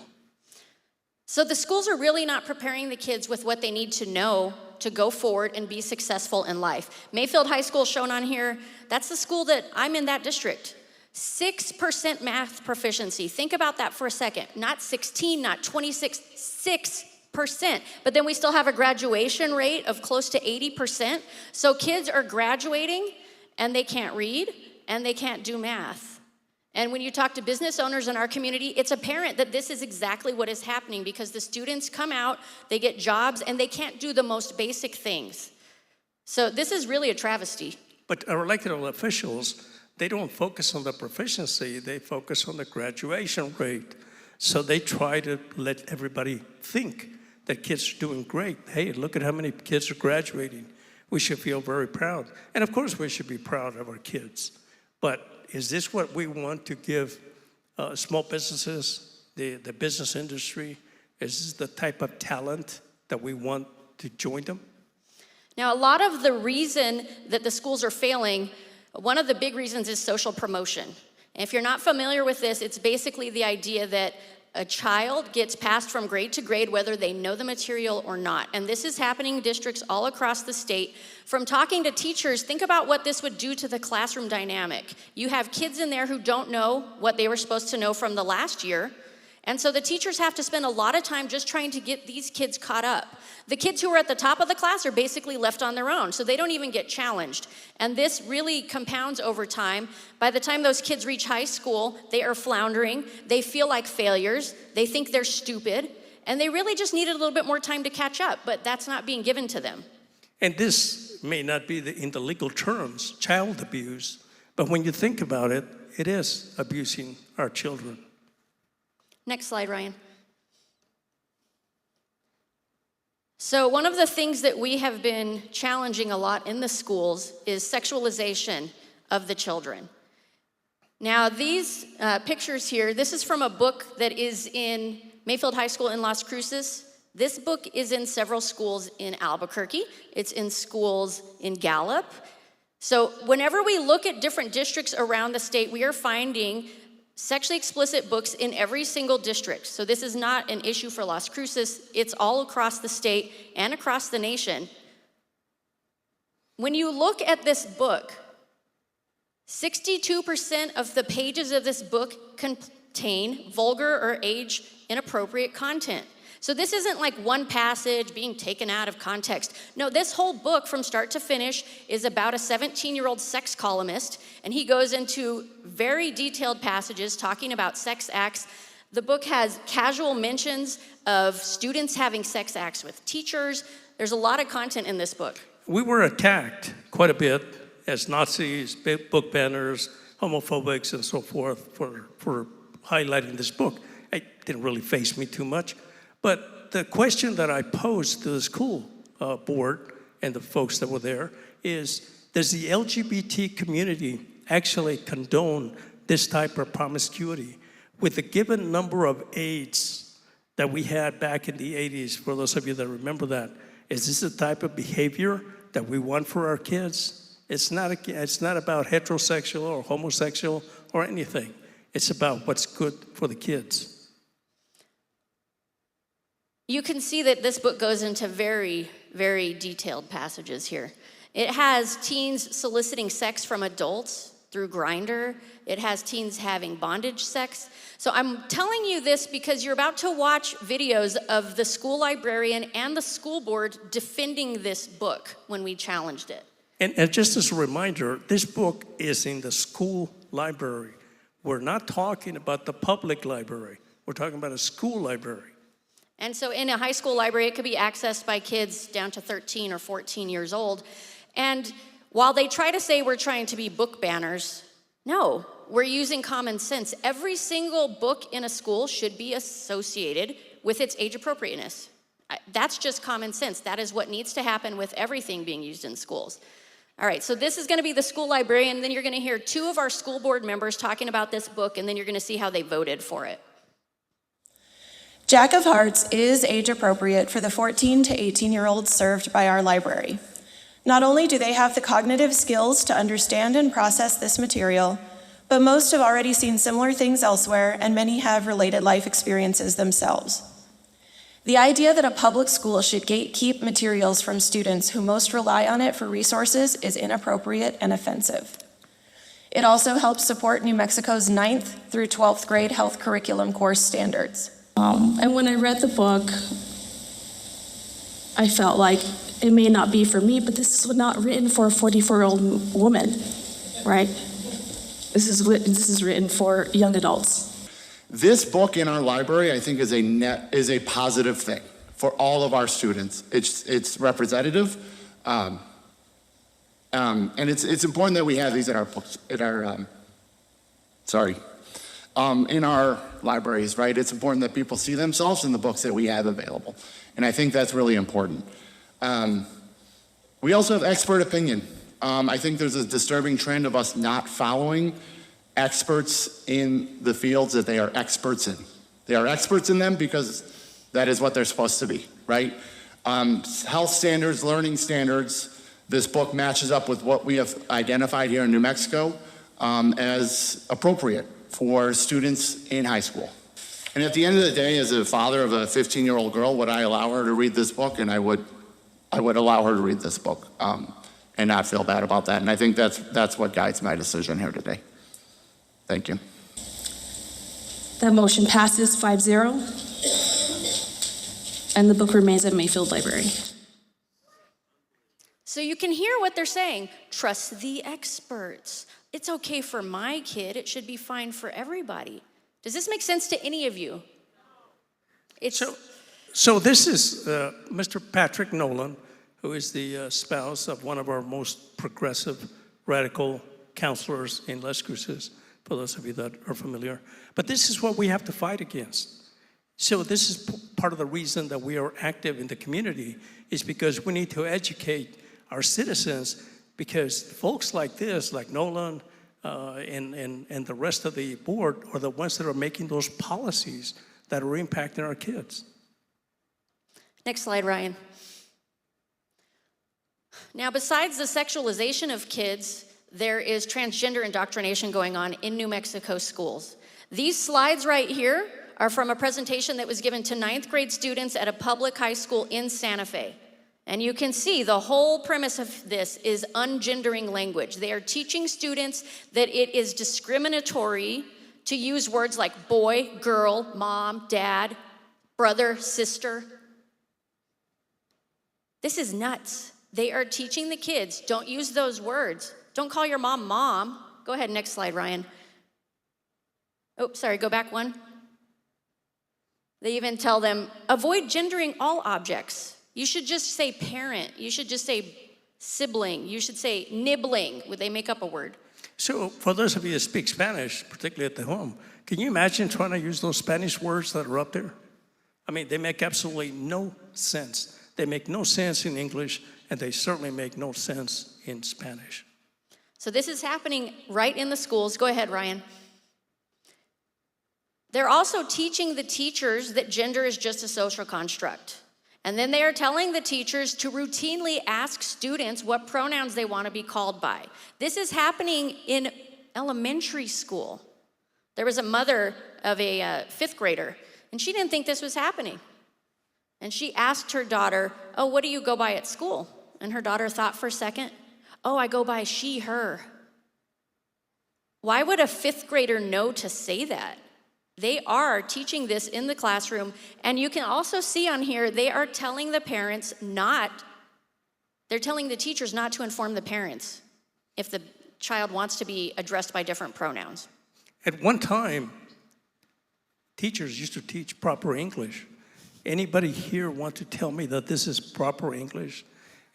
So the schools are really not preparing the kids with what they need to know to go forward and be successful in life. Mayfield High School shown on here, that's the school that I'm in that district. 6% math proficiency. Think about that for a second. Not 16, not 26, 6%. But then we still have a graduation rate of close to 80%. So kids are graduating and they can't read and they can't do math. And when you talk to business owners in our community, it's apparent that this is exactly what is happening because the students come out, they get jobs, and they can't do the most basic things. So this is really a travesty. But our elected officials, they don't focus on the proficiency, they focus on the graduation rate. So they try to let everybody think that kids are doing great. Hey, look at how many kids are graduating. We should feel very proud. And of course we should be proud of our kids. But is this what we want to give small businesses, the business industry? Is this the type of talent that we want to join them? Now, a lot of the reason that the schools are failing, one of the big reasons is social promotion. And if you're not familiar with this, it's basically the idea that a child gets passed from grade to grade whether they know the material or not. And this is happening in districts all across the state. From talking to teachers, think about what this would do to the classroom dynamic. You have kids in there who don't know what they were supposed to know from the last year. And so the teachers have to spend a lot of time just trying to get these kids caught up. The kids who are at the top of the class are basically left on their own, so they don't even get challenged. And this really compounds over time. By the time those kids reach high school, they are floundering, they feel like failures, they think they're stupid, and they really just needed a little bit more time to catch up, but that's not being given to them. And this may not be in the legal terms, child abuse, but when you think about it, it is abusing our children. Next slide, Ryan. So one of the things that we have been challenging a lot in the schools is sexualization of the children. Now these pictures here, this is from a book that is in Mayfield High School in Las Cruces. This book is in several schools in Albuquerque. It's in schools in Gallup. So whenever we look at different districts around the state, we are finding sexually explicit books in every single district. So this is not an issue for Las Cruces. It's all across the state and across the nation. When you look at this book, 62% of the pages of this book contain vulgar or age inappropriate content. So this isn't like one passage being taken out of context. No, this whole book from start to finish is about a 17-year-old sex columnist, and he goes into very detailed passages talking about sex acts. The book has casual mentions of students having sex acts with teachers. There's a lot of content in this book. We were attacked quite a bit as Nazis, book banners, homophobics, and so forth for highlighting this book. It didn't really faze me too much. But the question that I posed to the school board and the folks that were there is, does the LGBT community actually condone this type of promiscuity? With the given number of AIDS that we had back in the 80s, for those of you that remember that, is this the type of behavior that we want for our kids? It's not about heterosexual or homosexual or anything. It's about what's good for the kids. You can see that this book goes into very, very detailed passages here. It has teens soliciting sex from adults through Grindr. It has teens having bondage sex. So I'm telling you this because you're about to watch videos of the school librarian and the school board defending this book when we challenged it. And just as a reminder, this book is in the school library. We're not talking about the public library. We're talking about a school library. And so in a high school library, it could be accessed by kids down to 13 or 14 years old. And while they try to say we're trying to be book banners, no, we're using common sense. Every single book in a school should be associated with its age appropriateness. That's just common sense. That is what needs to happen with everything being used in schools. All right, so this is going to be the school librarian, and then you're going to hear two of our school board members talking about this book, and then you're going to see how they voted for it. Jack of Hearts is age appropriate for the 14 to 18-year-olds served by our library. Not only do they have the cognitive skills to understand and process this material, but most have already seen similar things elsewhere, and many have related life experiences themselves. The idea that a public school should gatekeep materials from students who most rely on it for resources is inappropriate and offensive. It also helps support New Mexico's 9th through 12th grade health curriculum course standards. And when I read the book, I felt like it may not be for me, but this is not written for a 44-year-old woman, right? This is written for young adults. This book in our library, I think, is a positive thing for all of our students. It's representative, and it's important that we have these in our books, in our libraries, right? It's important that people see themselves in the books that we have available, and I think that's really important. We also have expert opinion. I think there's a disturbing trend of us not following experts in the fields that they are experts in. They are experts in them because that is what they're supposed to be, right? Health standards, learning standards, this book matches up with what we have identified here in New Mexico as appropriate for students in high school. And at the end of the day, as a father of a 15-year-old girl, would I allow her to read this book? And I would allow her to read this book and not feel bad about that. And I think that's what guides my decision here today. Thank you. That motion passes 5-0, and the book remains at Mayfield Library. So you can hear what they're saying. Trust the experts. It's okay for my kid. It should be fine for everybody. Does this make sense to any of you? So this is Mr. Patrick Nolan, who is the spouse of one of our most progressive, radical counselors in Les Cruces, for those of you that are familiar. But this is what we have to fight against. So this is part of the reason that we are active in the community, is because we need to educate our citizens, because folks like this, like Nolan and the rest of the board, are the ones that are making those policies that are impacting our kids. Next slide, Ryan. Now, besides the sexualization of kids, there is transgender indoctrination going on in New Mexico schools. These slides right here are from a presentation that was given to 9th grade students at a public high school in Santa Fe. And you can see the whole premise of this is ungendering language. They are teaching students that it is discriminatory to use words like boy, girl, mom, dad, brother, sister. This is nuts. They are teaching the kids, don't use those words. Don't call your mom, mom. Go ahead, next slide, Ryan. Oh, sorry, go back one. They even tell them, avoid gendering all objects. You should just say parent. You should just say sibling. You should say nibbling. Would they make up a word? So for those of you that speak Spanish, particularly at the home, can you imagine trying to use those Spanish words that are up there? I mean, they make absolutely no sense. They make no sense in English, and they certainly make no sense in Spanish. So this is happening right in the schools. Go ahead, Ryan. They're also teaching the teachers that gender is just a social construct. And then they are telling the teachers to routinely ask students what pronouns they want to be called by. This is happening in elementary school. There was a mother of a 5th grader, and she didn't think this was happening. And she asked her daughter, oh, what do you go by at school? And her daughter thought for a second, oh, I go by she, her. Why would a fifth grader know to say that? They are teaching this in the classroom, and you can also see on here, they are telling the parents they're telling the teachers not to inform the parents if the child wants to be addressed by different pronouns. At one time, teachers used to teach proper English. Anybody here want to tell me that this is proper English?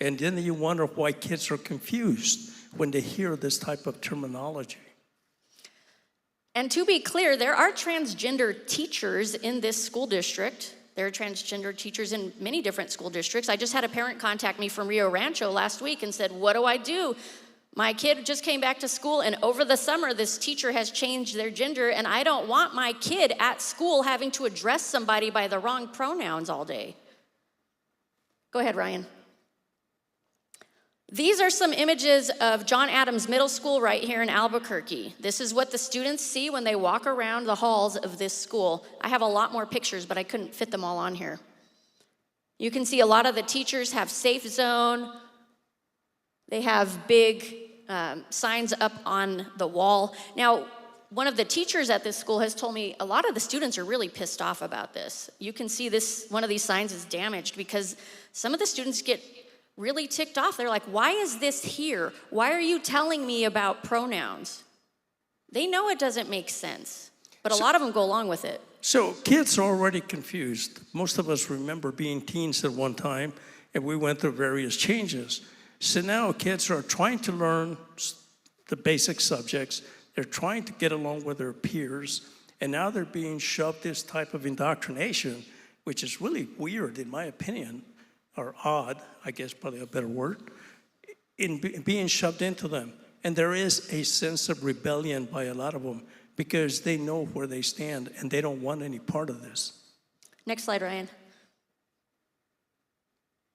And then you wonder why kids are confused when they hear this type of terminology. And to be clear, there are transgender teachers in this school district. There are transgender teachers in many different school districts. I just had a parent contact me from Rio Rancho last week and said, what do I do? My kid just came back to school, and over the summer, this teacher has changed their gender, and I don't want my kid at school having to address somebody by the wrong pronouns all day. Go ahead, Ryan. These are some images of John Adams Middle School right here in Albuquerque. This is what the students see when they walk around the halls of this school. I have a lot more pictures, but I couldn't fit them all on here. You can see a lot of the teachers have safe zone. They have big signs up on the wall. Now, one of the teachers at this school has told me a lot of the students are really pissed off about this. You can see this, one of these signs is damaged because some of the students get really ticked off. They're like, why is this here? Why are you telling me about pronouns? They know it doesn't make sense, but a lot of them go along with it. So kids are already confused. Most of us remember being teens at one time, and we went through various changes. So now kids are trying to learn the basic subjects. They're trying to get along with their peers, and now they're being shoved this type of indoctrination, which is really weird in my opinion, or odd, I guess probably a better word, in being shoved into them. And there is a sense of rebellion by a lot of them because they know where they stand and they don't want any part of this. Next slide, Ryan.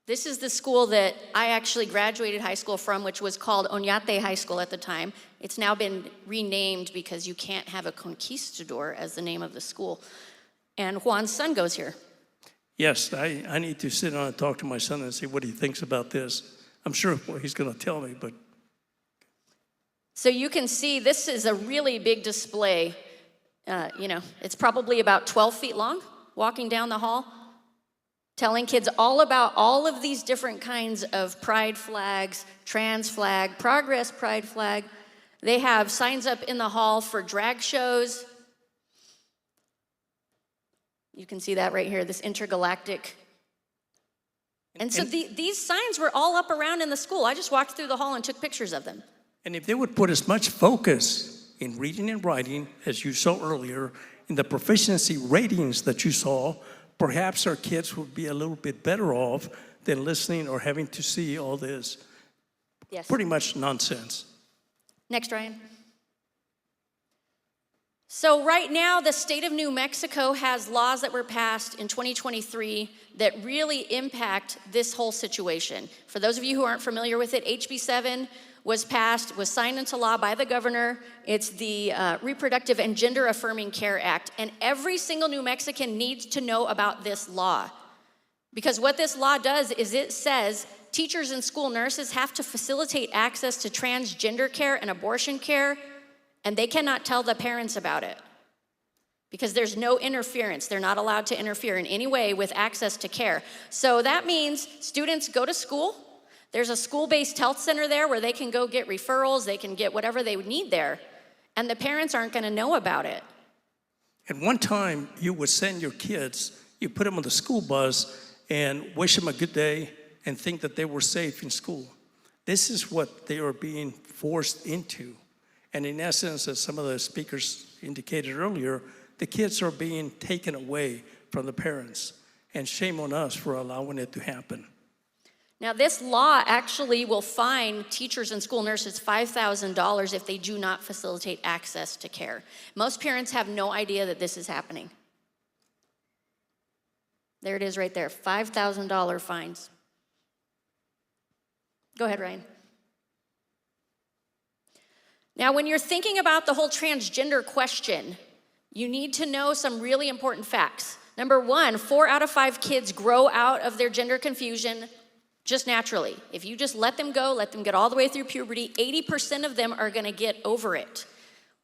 This is the school that I actually graduated high school from, which was called Oñate High School at the time. It's now been renamed because you can't have a conquistador as the name of the school. And Juan's son goes here. Yes, I need to sit down and talk to my son and see what he thinks about this. I'm sure what he's going to tell me, but. So you can see this is a really big display. It's probably about 12 feet long, walking down the hall, telling kids all about all of these different kinds of pride flags, trans flag, progress pride flag. They have signs up in the hall for drag shows. You can see that right here, this intergalactic. And so these signs were all up around in the school. I just walked through the hall and took pictures of them. And if they would put as much focus in reading and writing as you saw earlier, in the proficiency ratings that you saw, perhaps our kids would be a little bit better off than listening or having to see all this pretty much nonsense. Next, Ryan. So right now, the state of New Mexico has laws that were passed in 2023 that really impact this whole situation. For those of you who aren't familiar with it, HB 7 was passed, was signed into law by the governor. It's the Reproductive and Gender Affirming Care Act, and every single New Mexican needs to know about this law. Because what this law does is it says teachers and school nurses have to facilitate access to transgender care and abortion care, and they cannot tell the parents about it because there's no interference. They're not allowed to interfere in any way with access to care. So that means students go to school. There's a school-based health center there where they can go get referrals. They can get whatever they would need there. And the parents aren't going to know about it. At one time, you would send your kids, you put them on the school bus and wish them a good day and think that they were safe in school. This is what they are being forced into. And in essence, as some of the speakers indicated earlier, the kids are being taken away from the parents. And shame on us for allowing it to happen. Now, this law actually will fine teachers and school nurses $5,000 if they do not facilitate access to care. Most parents have no idea that this is happening. There it is right there, $5,000 fines. Go ahead, Ryan. Now, when you're thinking about the whole transgender question, you need to know some really important facts. Number one, 4 out of 5 kids grow out of their gender confusion just naturally. If you just let them go, let them get all the way through puberty, 80% of them are gonna get over it.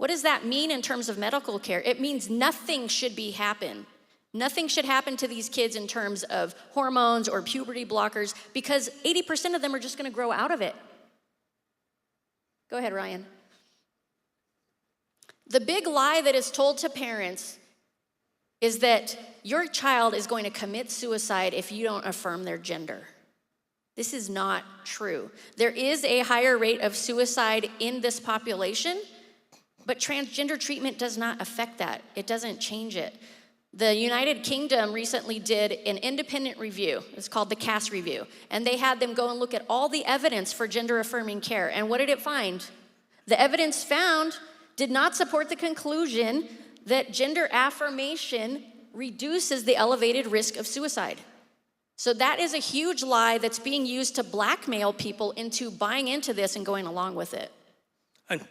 What does that mean in terms of medical care? It means nothing should happen. Nothing should happen to these kids in terms of hormones or puberty blockers because 80% of them are just going to grow out of it. Go ahead, Ryan. The big lie that is told to parents is that your child is going to commit suicide if you don't affirm their gender. This is not true. There is a higher rate of suicide in this population, but transgender treatment does not affect that. It doesn't change it. The United Kingdom recently did an independent review. It's called the CAS review. And they had them go and look at all the evidence for gender-affirming care. And what did it find? The evidence found did not support the conclusion that gender affirmation reduces the elevated risk of suicide. So that is a huge lie that's being used to blackmail people into buying into this and going along with it.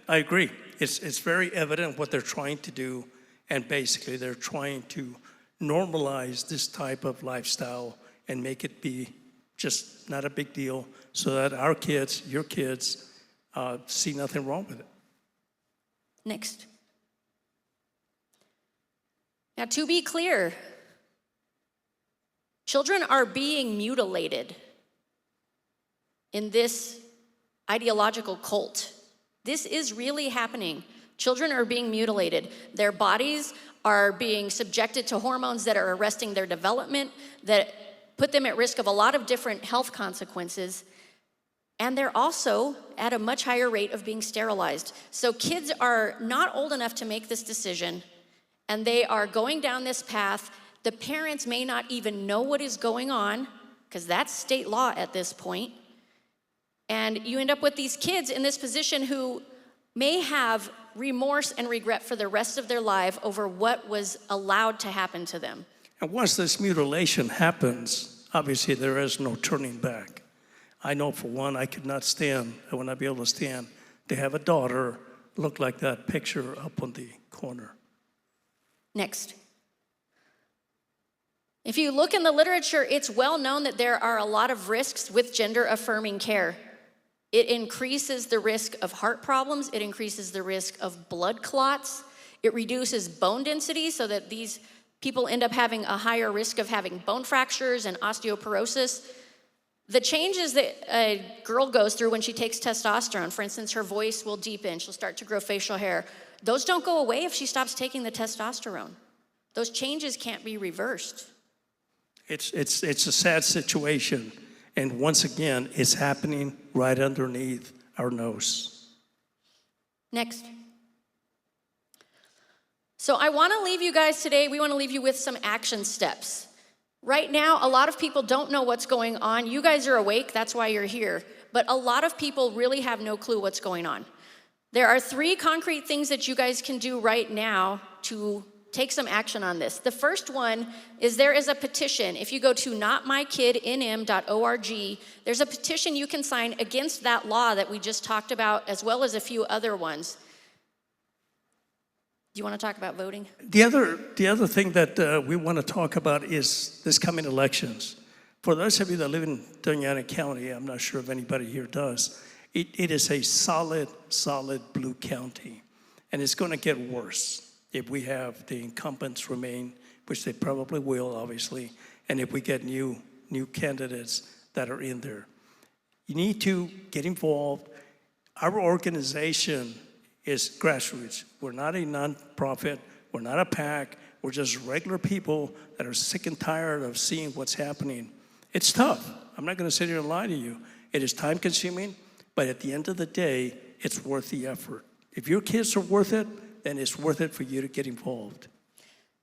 I agree. It's very evident what they're trying to do, and basically they're trying to normalize this type of lifestyle and make it be just not a big deal so that our kids, your kids, see nothing wrong with it. Next. Now, to be clear, children are being mutilated in this ideological cult. This is really happening. Children are being mutilated. Their bodies are being subjected to hormones that are arresting their development, that put them at risk of a lot of different health consequences. And they're also at a much higher rate of being sterilized. So kids are not old enough to make this decision, and they are going down this path. The parents may not even know what is going on, because that's state law at this point. And you end up with these kids in this position who may have remorse and regret for the rest of their life over what was allowed to happen to them. And once this mutilation happens, obviously there is no turning back. I know for one, I could not stand, I would not be able to stand to have a daughter look like that picture up on the corner. Next. If you look in the literature, it's well known that there are a lot of risks with gender-affirming care. It increases the risk of heart problems. It increases the risk of blood clots. It reduces bone density so that these people end up having a higher risk of having bone fractures and osteoporosis. The changes that a girl goes through when she takes testosterone, for instance, her voice will deepen, she'll start to grow facial hair. Those don't go away if she stops taking the testosterone. Those changes can't be reversed. It's a sad situation. And once again, it's happening right underneath our nose. Next. So I want to leave you guys today, we want to leave you with some action steps. Right now, a lot of people don't know what's going on. You guys are awake, that's why you're here. But a lot of people really have no clue what's going on. There are 3 concrete things that you guys can do right now to take some action on this. The first one is there is a petition. If you go to notmykidnm.org, there's a petition you can sign against that law that we just talked about, as well as a few other ones. Do you want to talk about voting? The other thing that we want to talk about is this coming elections. For those of you that live in LeAnna County, I'm not sure if anybody here does, it is a solid blue county. And it's going to get worse if we have the incumbents remain, which they probably will, obviously, and if we get new candidates that are in there. You need to get involved. Our organization is grassroots. We're not a nonprofit. We're not a PAC. We're just regular people that are sick and tired of seeing what's happening. It's tough. I'm not going to sit here and lie to you. It is time-consuming, but at the end of the day, it's worth the effort. If your kids are worth it, then it's worth it for you to get involved.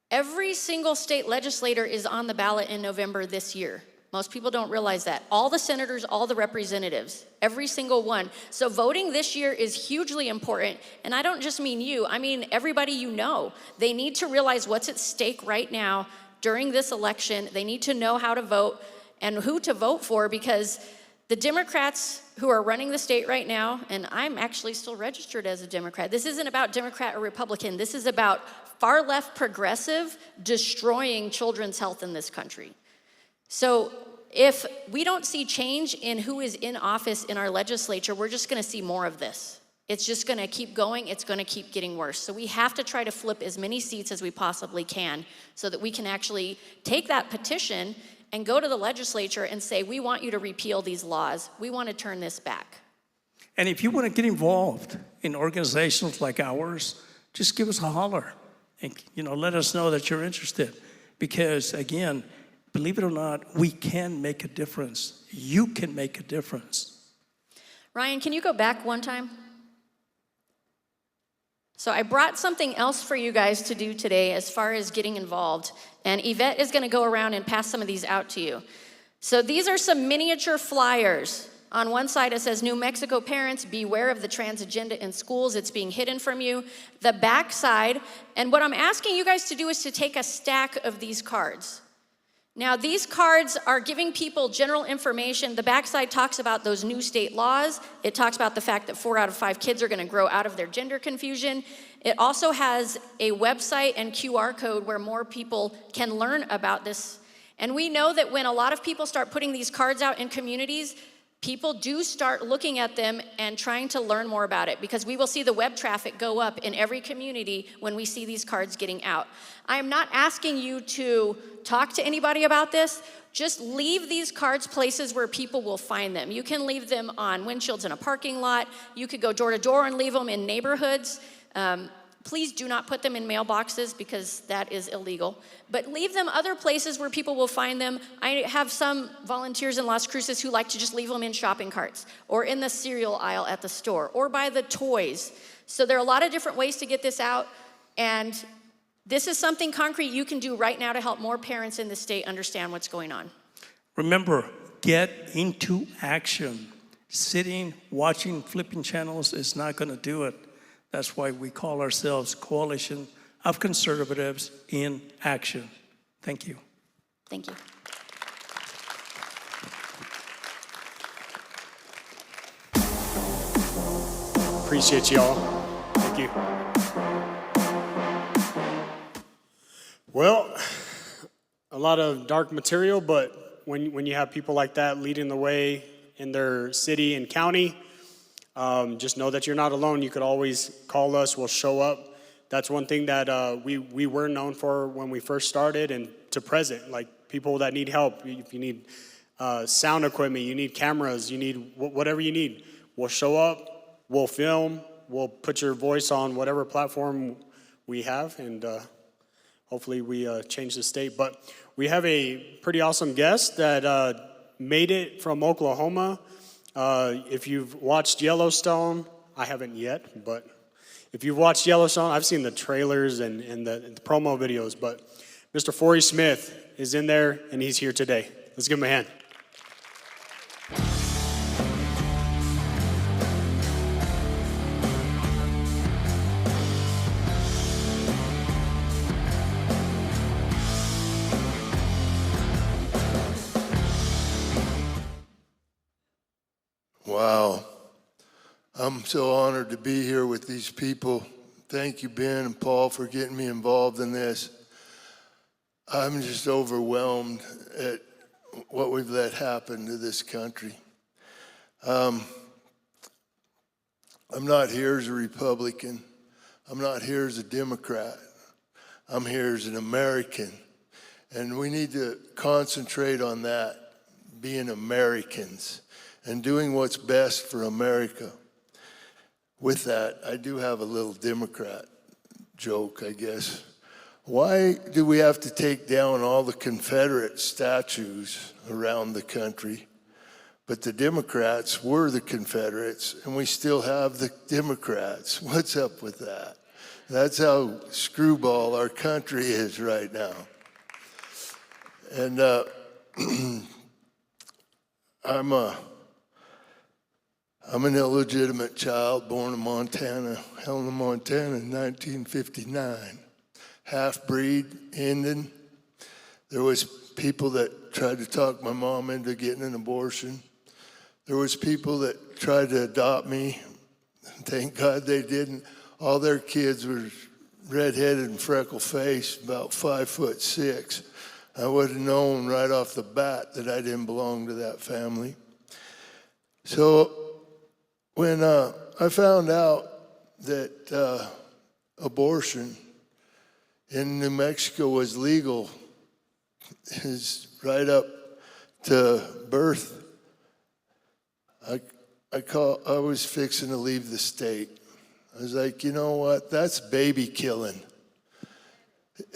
Every single state legislator is on the ballot in November this year. Most people don't realize that. All the senators, all the representatives, every single one. So voting this year is hugely important. And I don't just mean you, I mean everybody you know. They need to realize what's at stake right now during this election. They need to know how to vote and who to vote for, because the Democrats who are running the state right now, and I'm actually still registered as a Democrat. This isn't about Democrat or Republican. This is about far left progressive destroying children's health in this country. So if we don't see change in who is in office in our legislature, we're just going to see more of this. It's just gonna keep going, it's gonna keep getting worse. So we have to try to flip as many seats as we possibly can so that we can actually take that petition and go to the legislature and say, we want you to repeal these laws. We want to turn this back. And if you want to get involved in organizations like ours, just give us a holler and let us know that you're interested. Because again, believe it or not, we can make a difference. You can make a difference. Ryan, can you go back one time? So I brought something else for you guys to do today as far as getting involved. And Yvette is gonna go around and pass some of these out to you. So these are some miniature flyers. On one side it says, New Mexico parents, beware of the trans agenda in schools. It's being hidden from you. The back side, and what I'm asking you guys to do is to take a stack of these cards. Now, these cards are giving people general information. The backside talks about those new state laws. It talks about the fact that 4 out of 5 kids are going to grow out of their gender confusion. It also has a website and QR code where more people can learn about this. And we know that when a lot of people start putting these cards out in communities, people do start looking at them and trying to learn more about it, because we will see the web traffic go up in every community when we see these cards getting out. I am not asking you to talk to anybody about this. Just leave these cards places where people will find them. You can leave them on windshields in a parking lot. You could go door to door and leave them in neighborhoods. Please do not put them in mailboxes because that is illegal. But leave them other places where people will find them. I have some volunteers in Las Cruces who like to just leave them in shopping carts or in the cereal aisle at the store or by the toys. So there are a lot of different ways to get this out. And this is something concrete you can do right now to help more parents in the state understand what's going on. Remember, get into action. Sitting, watching, flipping channels is not going to do it. That's why we call ourselves Coalition of Conservatives in Action. Thank you. Thank you. Appreciate y'all. Thank you. Well, a lot of dark material, but when you have people like that leading the way in their city and county, just know that you're not alone. You could always call us. We'll show up. That's one thing that we were known for when we first started and to present, like people that need help. If you need sound equipment, you need cameras, you need whatever you need, we'll show up, we'll film, we'll put your voice on whatever platform we have, and hopefully we change the state. But we have a pretty awesome guest that made it from Oklahoma. If you've watched Yellowstone, I haven't yet, but if you've watched Yellowstone, I've seen the trailers and the promo videos, but Mr. Forrie Smith is in there, and he's here today. Let's give him a hand. Wow. I'm so honored to be here with these people. Thank you, Ben and Paul, for getting me involved in this. I'm just overwhelmed at what we've let happen to this country. I'm not here as a Republican. I'm not here as a Democrat. I'm here as an American. And we need to concentrate on that, being Americans and doing what's best for America. With that, I do have a little Democrat joke, I guess. Why do we have to take down all the Confederate statues around the country? But the Democrats were the Confederates, and we still have the Democrats. What's up with that? That's how screwball our country is right now. And I'm an illegitimate child born in Montana, Helena, Montana in 1959. Half-breed, Indian. There was people that tried to talk my mom into getting an abortion. There was people that tried to adopt me. Thank God they didn't. All their kids were redheaded and freckle-faced, about 5'6". I would have known right off the bat that I didn't belong to that family. So when I found out that abortion in New Mexico was legal is right up to birth. I was fixing to leave the state. I was like, you know what? That's baby killing.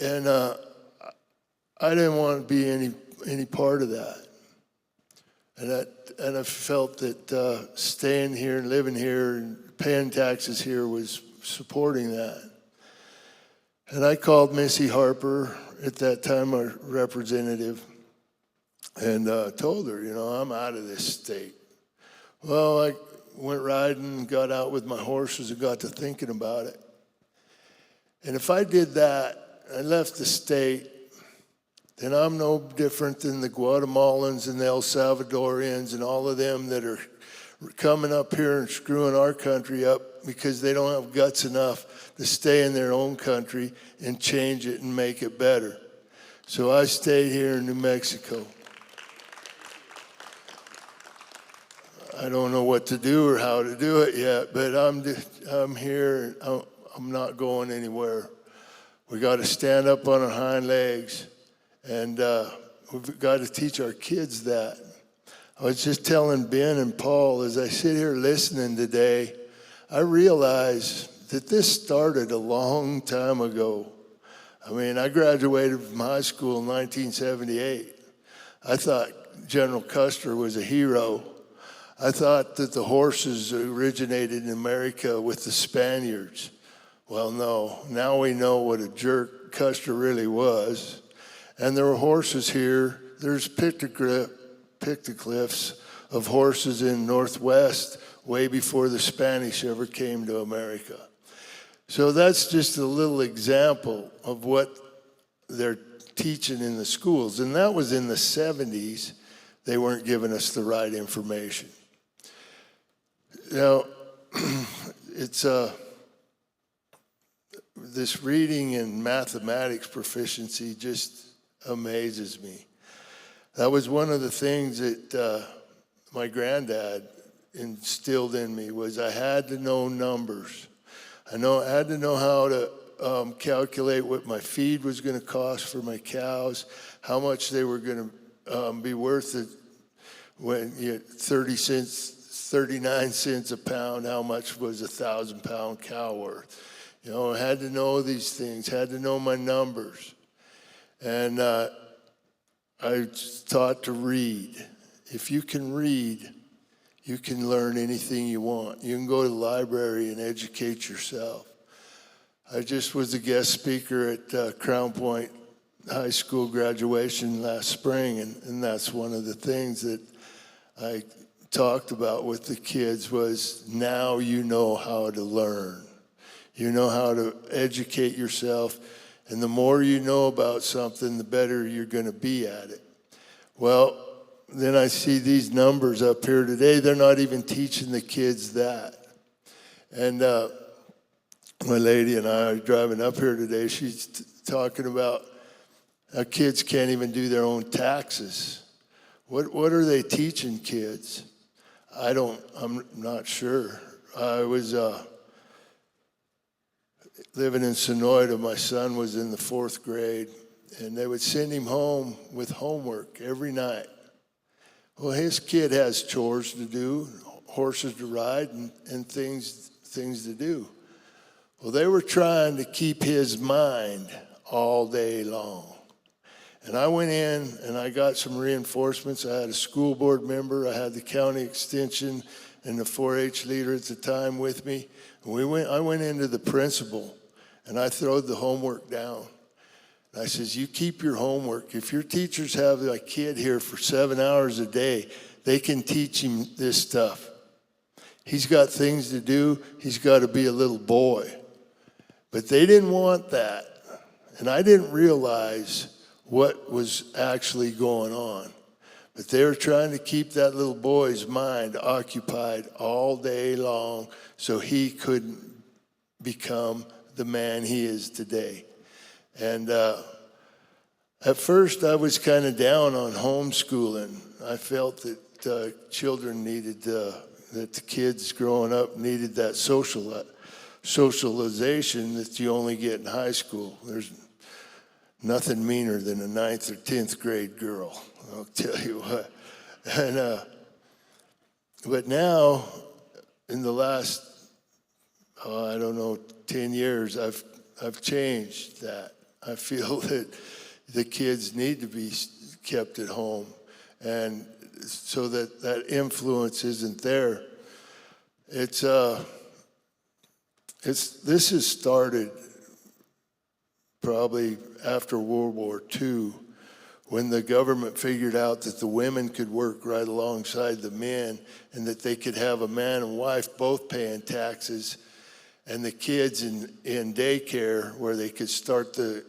And I didn't want to be any part of that. And I felt that staying here and living here and paying taxes here was supporting that. And I called Missy Harper, at that time our representative, and told her, you know, I'm out of this state. Well, I went riding, got out with my horses, and got to thinking about it. And if I did that, I left the state, then I'm no different than the Guatemalans and the El Salvadorians and all of them that are coming up here and screwing our country up because they don't have guts enough to stay in their own country and change it and make it better. So I stayed here in New Mexico. I don't know what to do or how to do it yet, but I'm here and I'm not going anywhere. We got to stand up on our hind legs, and we've got to teach our kids that. I was just telling Ben and Paul, as I sit here listening today, I realize that this started a long time ago. I mean, I graduated from high school in 1978. I thought General Custer was a hero. I thought that the horses originated in America with the Spaniards. Well, no. Now we know what a jerk Custer really was. And there were horses here. There's pictoglyphs of horses in Northwest way before the Spanish ever came to America. So that's just a little example of what they're teaching in the schools. And that was in the 70s. They weren't giving us the right information. Now, it's this reading and mathematics proficiency just amazes me. That was one of the things that my granddad instilled in me, was I had to know numbers. I had to know how to calculate what my feed was going to cost for my cows, how much they were going to be worth it when you had 39 cents a pound, how much was a 1,000-pound cow worth. You know, I had to know these things, had to know my numbers. And I was taught to read. If you can read, you can learn anything you want. You can go to the library and educate yourself. I just was a guest speaker at Crown Point High School graduation last spring, and that's one of the things that I talked about with the kids was, now you know how to learn. You know how to educate yourself, and the more you know about something, the better you're going to be at it. Well, then I see these numbers up here today. They're not even teaching the kids that. And my lady and I are driving up here today. She's talking about how kids can't even do their own taxes. What are they teaching kids? I'm not sure. I was living in Sonoyta. My son was in the 4th grade, and they would send him home with homework every night. Well, his kid has chores to do, horses to ride, and things to do. Well, they were trying to keep his mind all day long. And I went in and I got some reinforcements. I had a school board member, I had the county extension and the 4-H leader at the time with me. And I went into the principal and I throwed the homework down. And I says, you keep your homework. If your teachers have a kid here for 7 hours a day, they can teach him this stuff. He's got things to do. He's got to be a little boy. But they didn't want that. And I didn't realize what was actually going on. But they were trying to keep that little boy's mind occupied all day long so he couldn't become the man he is today. And at first I was kind of down on homeschooling. I felt that children needed that the kids growing up needed that socialization that you only get in high school. There's nothing meaner than a 9th or 10th grade girl, I'll tell you what. And but now, in the last, I don't know, 10 years, I've changed that. I feel that the kids need to be kept at home, and so that influence isn't there. This has started probably after World War II, when the government figured out that the women could work right alongside the men, and that they could have a man and wife both paying taxes, and the kids in daycare where they could start the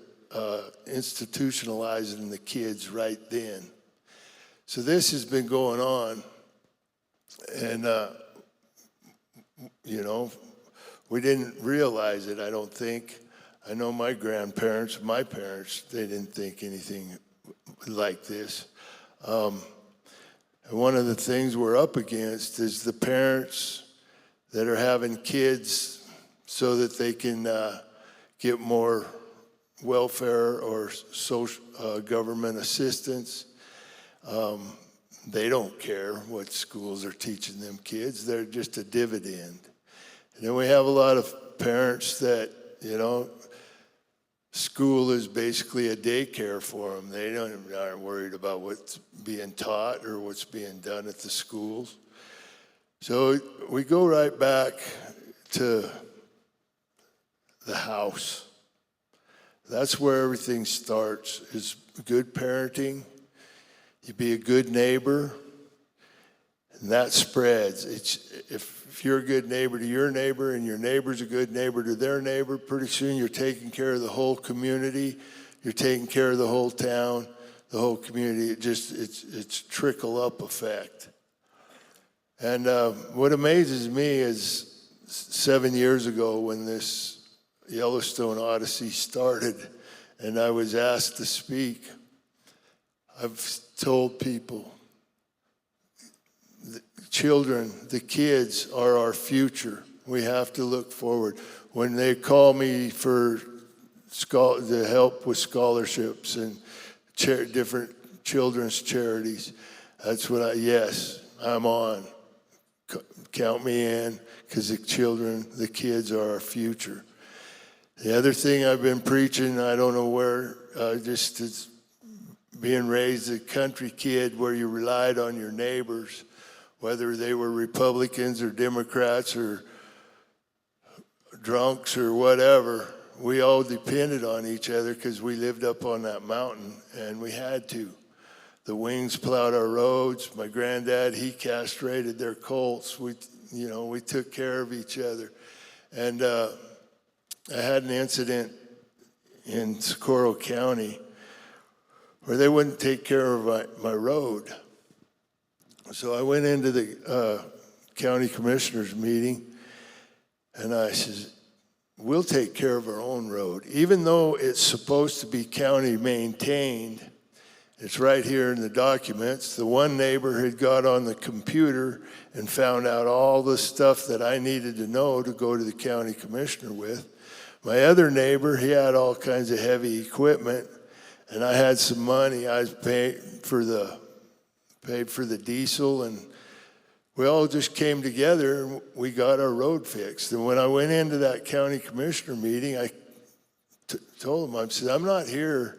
institutionalizing the kids right then. So this has been going on, and you know, we didn't realize it, I don't think. I know my grandparents, my parents, they didn't think anything like this. And one of the things we're up against is the parents that are having kids so that they can get more welfare or social government assistance. They don't care what schools are teaching them kids. They're just a dividend. And then we have a lot of parents that, you know, school is basically a daycare for them. They aren't worried about what's being taught or what's being done at the schools. So we go right back to the house. That's where everything starts, is good parenting. You be a good neighbor, and that spreads. If you're a good neighbor to your neighbor and your neighbor's a good neighbor to their neighbor, pretty soon you're taking care of the whole community. You're taking care of the whole town, the whole community. It's trickle-up effect. And what amazes me is 7 years ago when this Yellowstone Odyssey started and I was asked to speak, I've told people, the children, the kids are our future. We have to look forward. When they call me for the help with scholarships and different children's charities, that's what yes, I'm on. Count me in, because the kids are our future. The other thing I've been preaching, I don't know where, just as being raised a country kid where you relied on your neighbors, whether they were Republicans or Democrats or drunks or whatever, we all depended on each other because we lived up on that mountain and we had to. The Wings plowed our roads. My granddad, he castrated their colts. We took care of each other. And I had an incident in Socorro County where they wouldn't take care of my road. So I went into the county commissioners meeting and I says, we'll take care of our own road. Even though it's supposed to be county maintained, it's right here in the documents. The one neighbor had got on the computer and found out all the stuff that I needed to know to go to the county commissioner with. My other neighbor, he had all kinds of heavy equipment, and I had some money. I was paid for the diesel, and we all just came together and we got our road fixed. And when I went into that county commissioner meeting, I told him, I said, I'm not here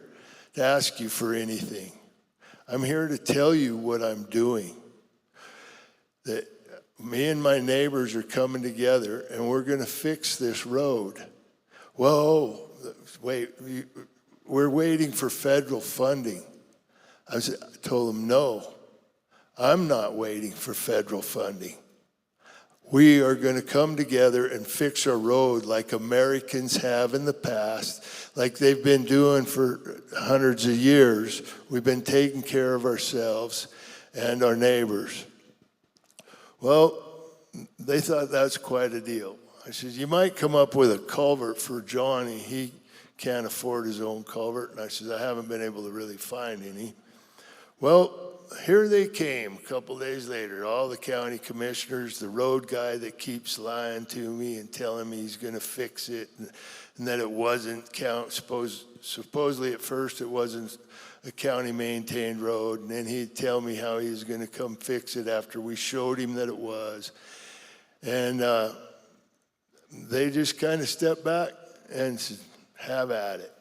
to ask you for anything. I'm here to tell you what I'm doing. That me and my neighbors are coming together and we're going to fix this road. Whoa, wait, we're waiting for federal funding. I told them, no, I'm not waiting for federal funding. We are going to come together and fix our road like Americans have in the past, like they've been doing for hundreds of years. We've been taking care of ourselves and our neighbors. Well, they thought that's quite a deal. I said, you might come up with a culvert for Johnny. He can't afford his own culvert. And I said, I haven't been able to really find any. Well, here they came a couple days later, all the county commissioners, the road guy that keeps lying to me and telling me he's gonna fix it, and that it wasn't supposedly at first it wasn't a county maintained road, and then he'd tell me how he was gonna come fix it after we showed him that it was. And they just kind of stepped back and said, have at it.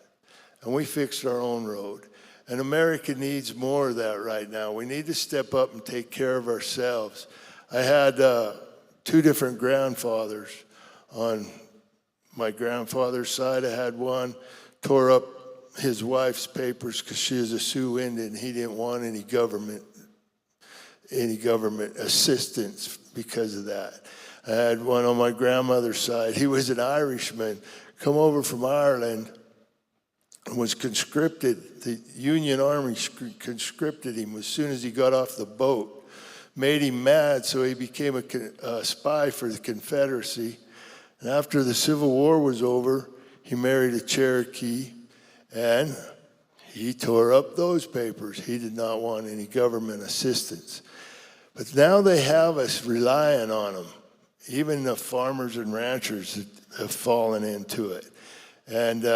And we fixed our own road. And America needs more of that right now. We need to step up and take care of ourselves. I had 2 different grandfathers. On my grandfather's side, I had one tore up his wife's papers because she was a Sioux Indian. He didn't want any government assistance because of that. I had one on my grandmother's side. He was an Irishman, come over from Ireland, and was conscripted. The Union Army conscripted him as soon as he got off the boat, made him mad, so he became a spy for the Confederacy. And after the Civil War was over, he married a Cherokee, and he tore up those papers. He did not want any government assistance. But now they have us relying on them. Even the farmers and ranchers have fallen into it. And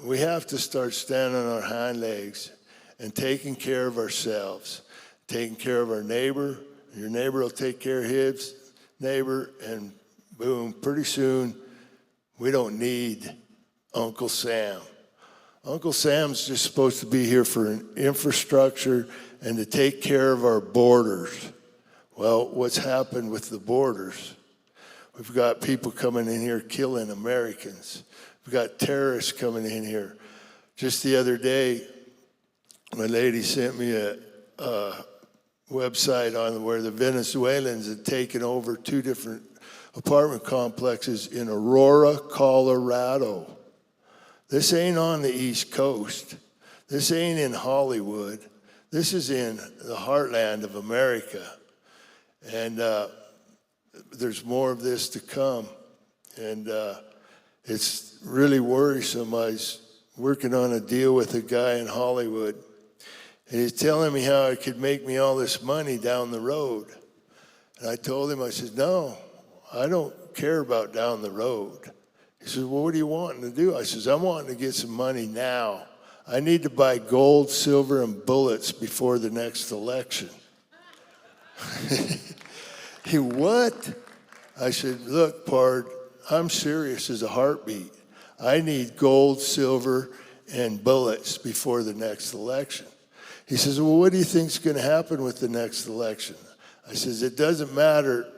we have to start standing on our hind legs and taking care of ourselves, taking care of our neighbor. Your neighbor will take care of his neighbor, and boom, pretty soon we don't need Uncle Sam. Uncle Sam's just supposed to be here for an infrastructure and to take care of our borders. Well, what's happened with the borders? We've got people coming in here killing Americans. We've got terrorists coming in here. Just the other day, my lady sent me a website on where the Venezuelans had taken over 2 different apartment complexes in Aurora, Colorado. This ain't on the East Coast. This ain't in Hollywood. This is in the heartland of America. And there's more of this to come. And it's really worrisome. I was working on a deal with a guy in Hollywood, and he's telling me how it could make me all this money down the road. And I told him, I said, no, I don't care about down the road. He says, well, what are you wanting to do? I says, I'm wanting to get some money now. I need to buy gold, silver, and bullets before the next election. He, what? I said, look, Pard, I'm serious as a heartbeat. I need gold, silver, and bullets before the next election. He says, well, what do you think is going to happen with the next election? I says, it doesn't matter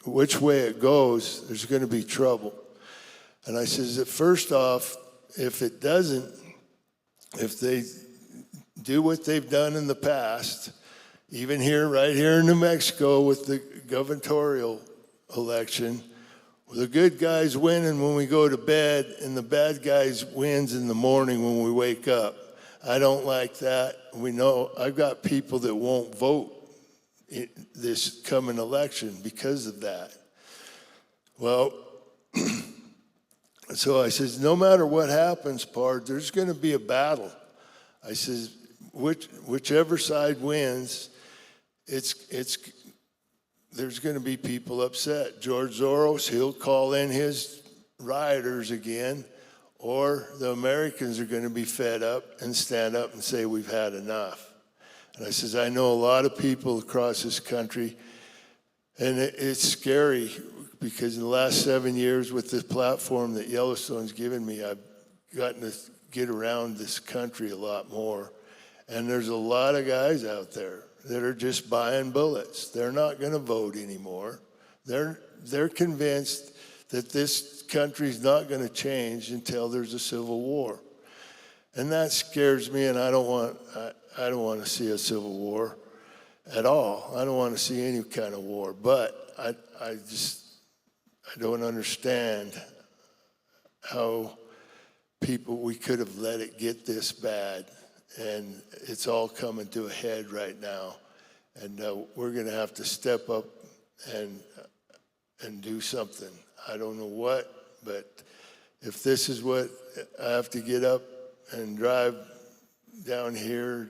which way it goes, there's going to be trouble. And I says, that first off, if it doesn't, if they do what they've done in the past, even here, right here in New Mexico with the gubernatorial election, the good guys winning when we go to bed and the bad guys wins in the morning when we wake up. I don't like that. We know I've got people that won't vote in this coming election because of that. Well, so I says, no matter what happens, Pard, there's going to be a battle. I says, whichever side wins, there's going to be people upset. George Soros, he'll call in his rioters again, or the Americans are going to be fed up and stand up and say, we've had enough. And I says, I know a lot of people across this country, and it's scary because in the last 7 years with this platform that Yellowstone's given me, I've gotten to get around this country a lot more. And there's a lot of guys out there that are just buying bullets. They're not going to vote anymore. They're convinced that this country's not going to change until there's a civil war. And that scares me, and I don't want to see a civil war at all. I don't want to see any kind of war. But I don't understand how we could have let it get this bad. And it's all coming to a head right now. And we're going to have to step up and do something. I don't know what, but if this is what I have to get up and drive down here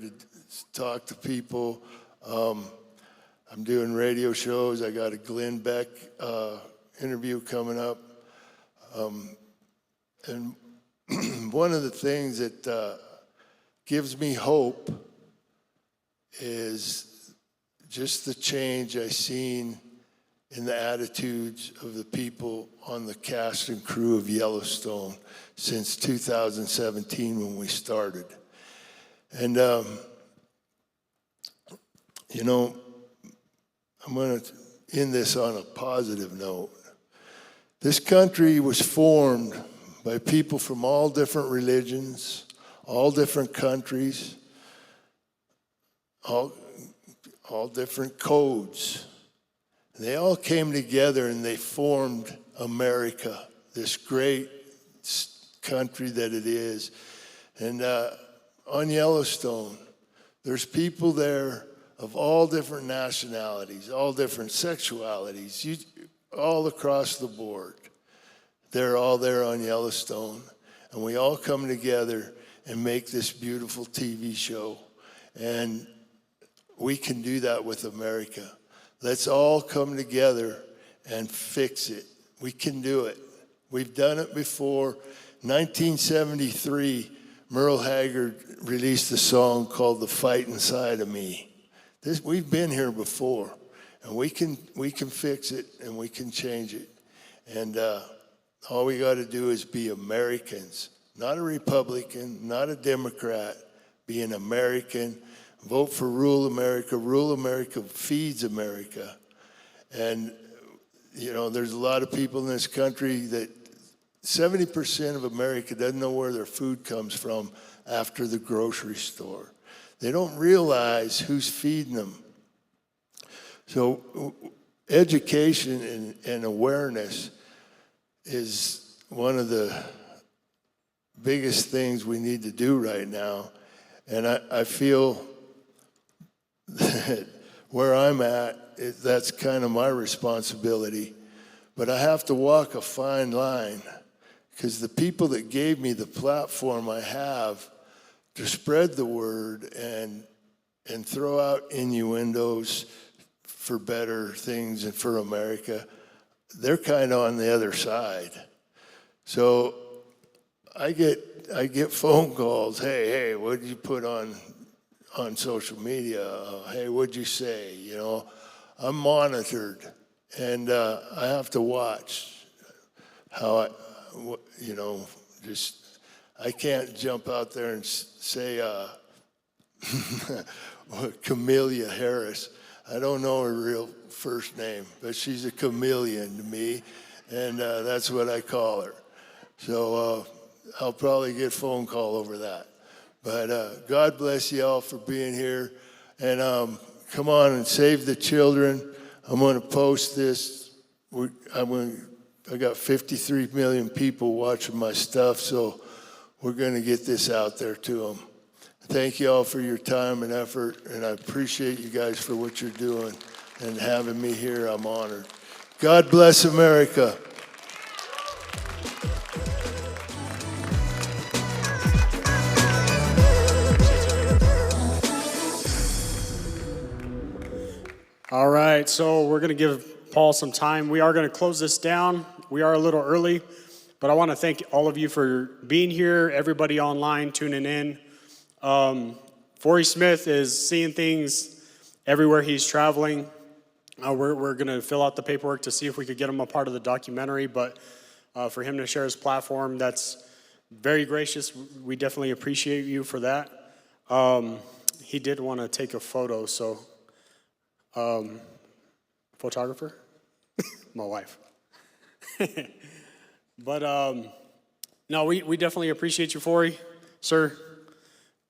talk to people. I'm doing radio shows. I got a Glenn Beck interview coming up. And one of the things that gives me hope is just the change I've seen in the attitudes of the people on the cast and crew of Yellowstone since 2017 when we started. And, you know, I'm going to end this on a positive note. This country was formed by people from all different religions, all different countries, all different codes. They all came together and they formed America, this great country that it is. And on Yellowstone, there's people there of all different nationalities, all different sexualities, all across the board. They're all there on Yellowstone. And we all come together and make this beautiful TV show. And we can do that with America. Let's all come together and fix it. We can do it. We've done it before. 1973, Merle Haggard released a song called The Fight Inside of Me. We've been here before, and we can fix it, and we can change it. And all we got to do is be Americans, not a Republican, not a Democrat. Be an American. Vote for Rule America feeds America. And, you know, there's a lot of people in this country that 70% of America doesn't know where their food comes from after the grocery store. They don't realize who's feeding them. So education and awareness is one of the biggest things we need to do right now. And I feel that where I'm at, that's kind of my responsibility. But I have to walk a fine line because the people that gave me the platform I have to spread the word and throw out innuendos for better things and for America, they're kind of on the other side. So I get phone calls, hey, what did you put on social media? Hey, what'd you say? You know, I'm monitored, and I have to watch how I can't jump out there and say Camellia Harris. I don't know her real first name, but she's a chameleon to me, and that's what I call her. So I'll probably get a phone call over that. But God bless you all for being here. And come on and save the children. I'm going to post this. I got 53 million people watching my stuff, so we're going to get this out there to them. Thank you all for your time and effort, and I appreciate you guys for what you're doing and having me here. I'm honored. God bless America. All right, so we're going to give Paul some time. We are going to close this down. We are a little early, but I want to thank all of you for being here, everybody online tuning in. Forrie Smith is seeing things everywhere he's traveling. We're going to fill out the paperwork to see if we could get him a part of the documentary, but for him to share his platform, that's very gracious. We definitely appreciate you for that. He did want to take a photo, so photographer? My wife. But no, we definitely appreciate you, Forrie, sir.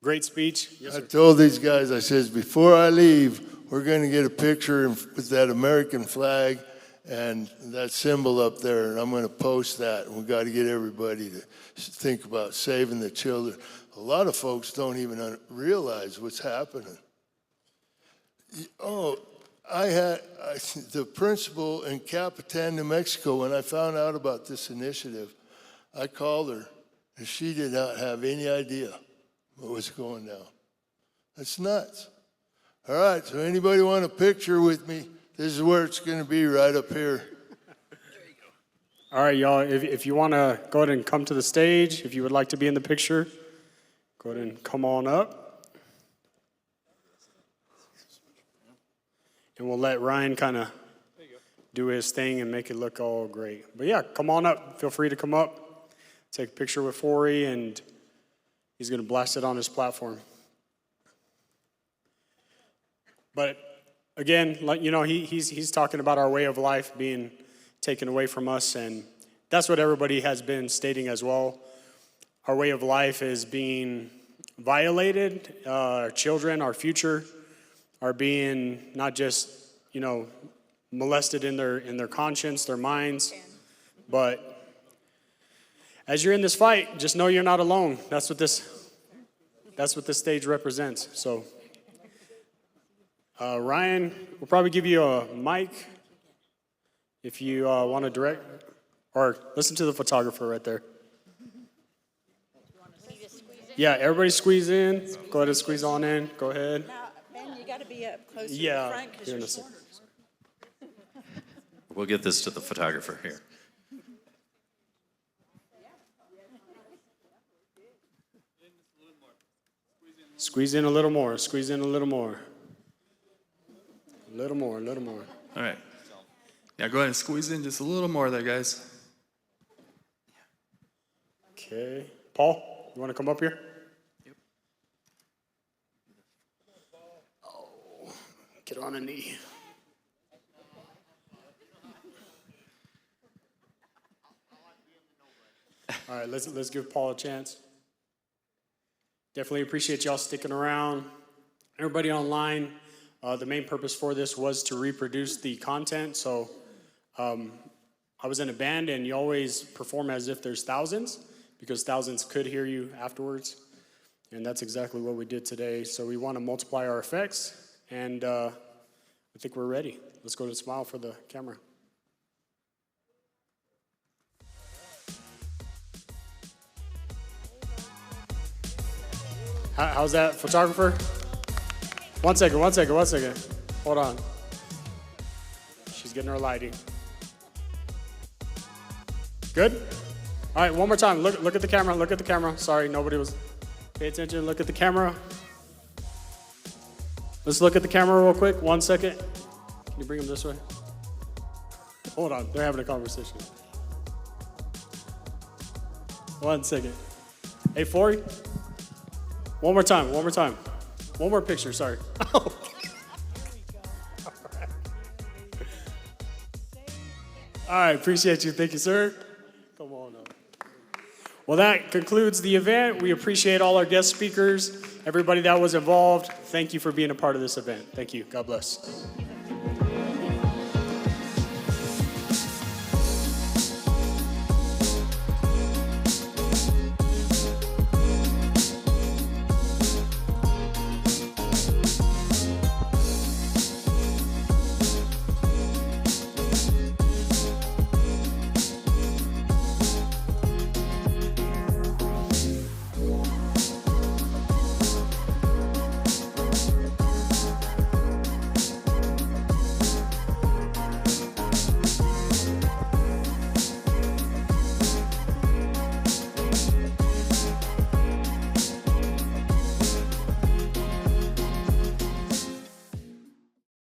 Great speech. Yes, I told these guys, I says, before I leave, we're going to get a picture with that American flag and that symbol up there, and I'm going to post that. And we've got to get everybody to think about saving the children. A lot of folks don't even realize what's happening. Oh, the principal in Capitan, New Mexico, when I found out about this initiative, I called her, and she did not have any idea what was going down. That's nuts. All right, so anybody want a picture with me? This is where it's going to be, right up here. All right, y'all, if you want to go ahead and come to the stage, if you would like to be in the picture, go ahead and come on up. And we'll let Ryan kind of do his thing and make it look all great. But yeah, come on up. Feel free to come up, take a picture with Forrie, and he's going to blast it on his platform. But again, like, you know, he's talking about our way of life being taken away from us, and that's what everybody has been stating as well. Our way of life is being violated. Our children, our future, are being not just, you know, molested in their conscience, their minds, but as you're in this fight, just know you're not alone. That's what this stage represents. So, Ryan, we'll probably give you a mic if you want to direct, or listen to the photographer right there. Yeah, everybody squeeze in. Go ahead and squeeze on in. Go ahead. Now, Ben, you got to be up closer to the Yeah, front because here in you're a second. shorter. We'll get this to the photographer here. Squeeze in a little more. Squeeze in a little more. A little more, a little more. All right. Yeah, go ahead and squeeze in just a little more there, guys. Okay. Paul, you want to come up here? Yep. Oh, get on a knee. All right, let's give Paul a chance. Definitely appreciate y'all sticking around. Everybody online, the main purpose for this was to reproduce the content. So I was in a band, and you always perform as if there's thousands, because thousands could hear you afterwards. And that's exactly what we did today. So we want to multiply our effects, and I think we're ready. Let's go to smile for the camera. How's that, photographer? One second. Hold on. She's getting her lighting. Good? All right, one more time. Look at the camera. Look at the camera. Sorry, nobody was. Pay attention. Look at the camera. Let's look at the camera real quick. 1 second. Can you bring them this way? Hold on. They're having a conversation. 1 second. Hey, Forrie. One more time. One more picture, sorry. All right, appreciate you. Thank you, sir. Come on up. Well, that concludes the event. We appreciate all our guest speakers, everybody that was involved. Thank you for being a part of this event. Thank you. God bless.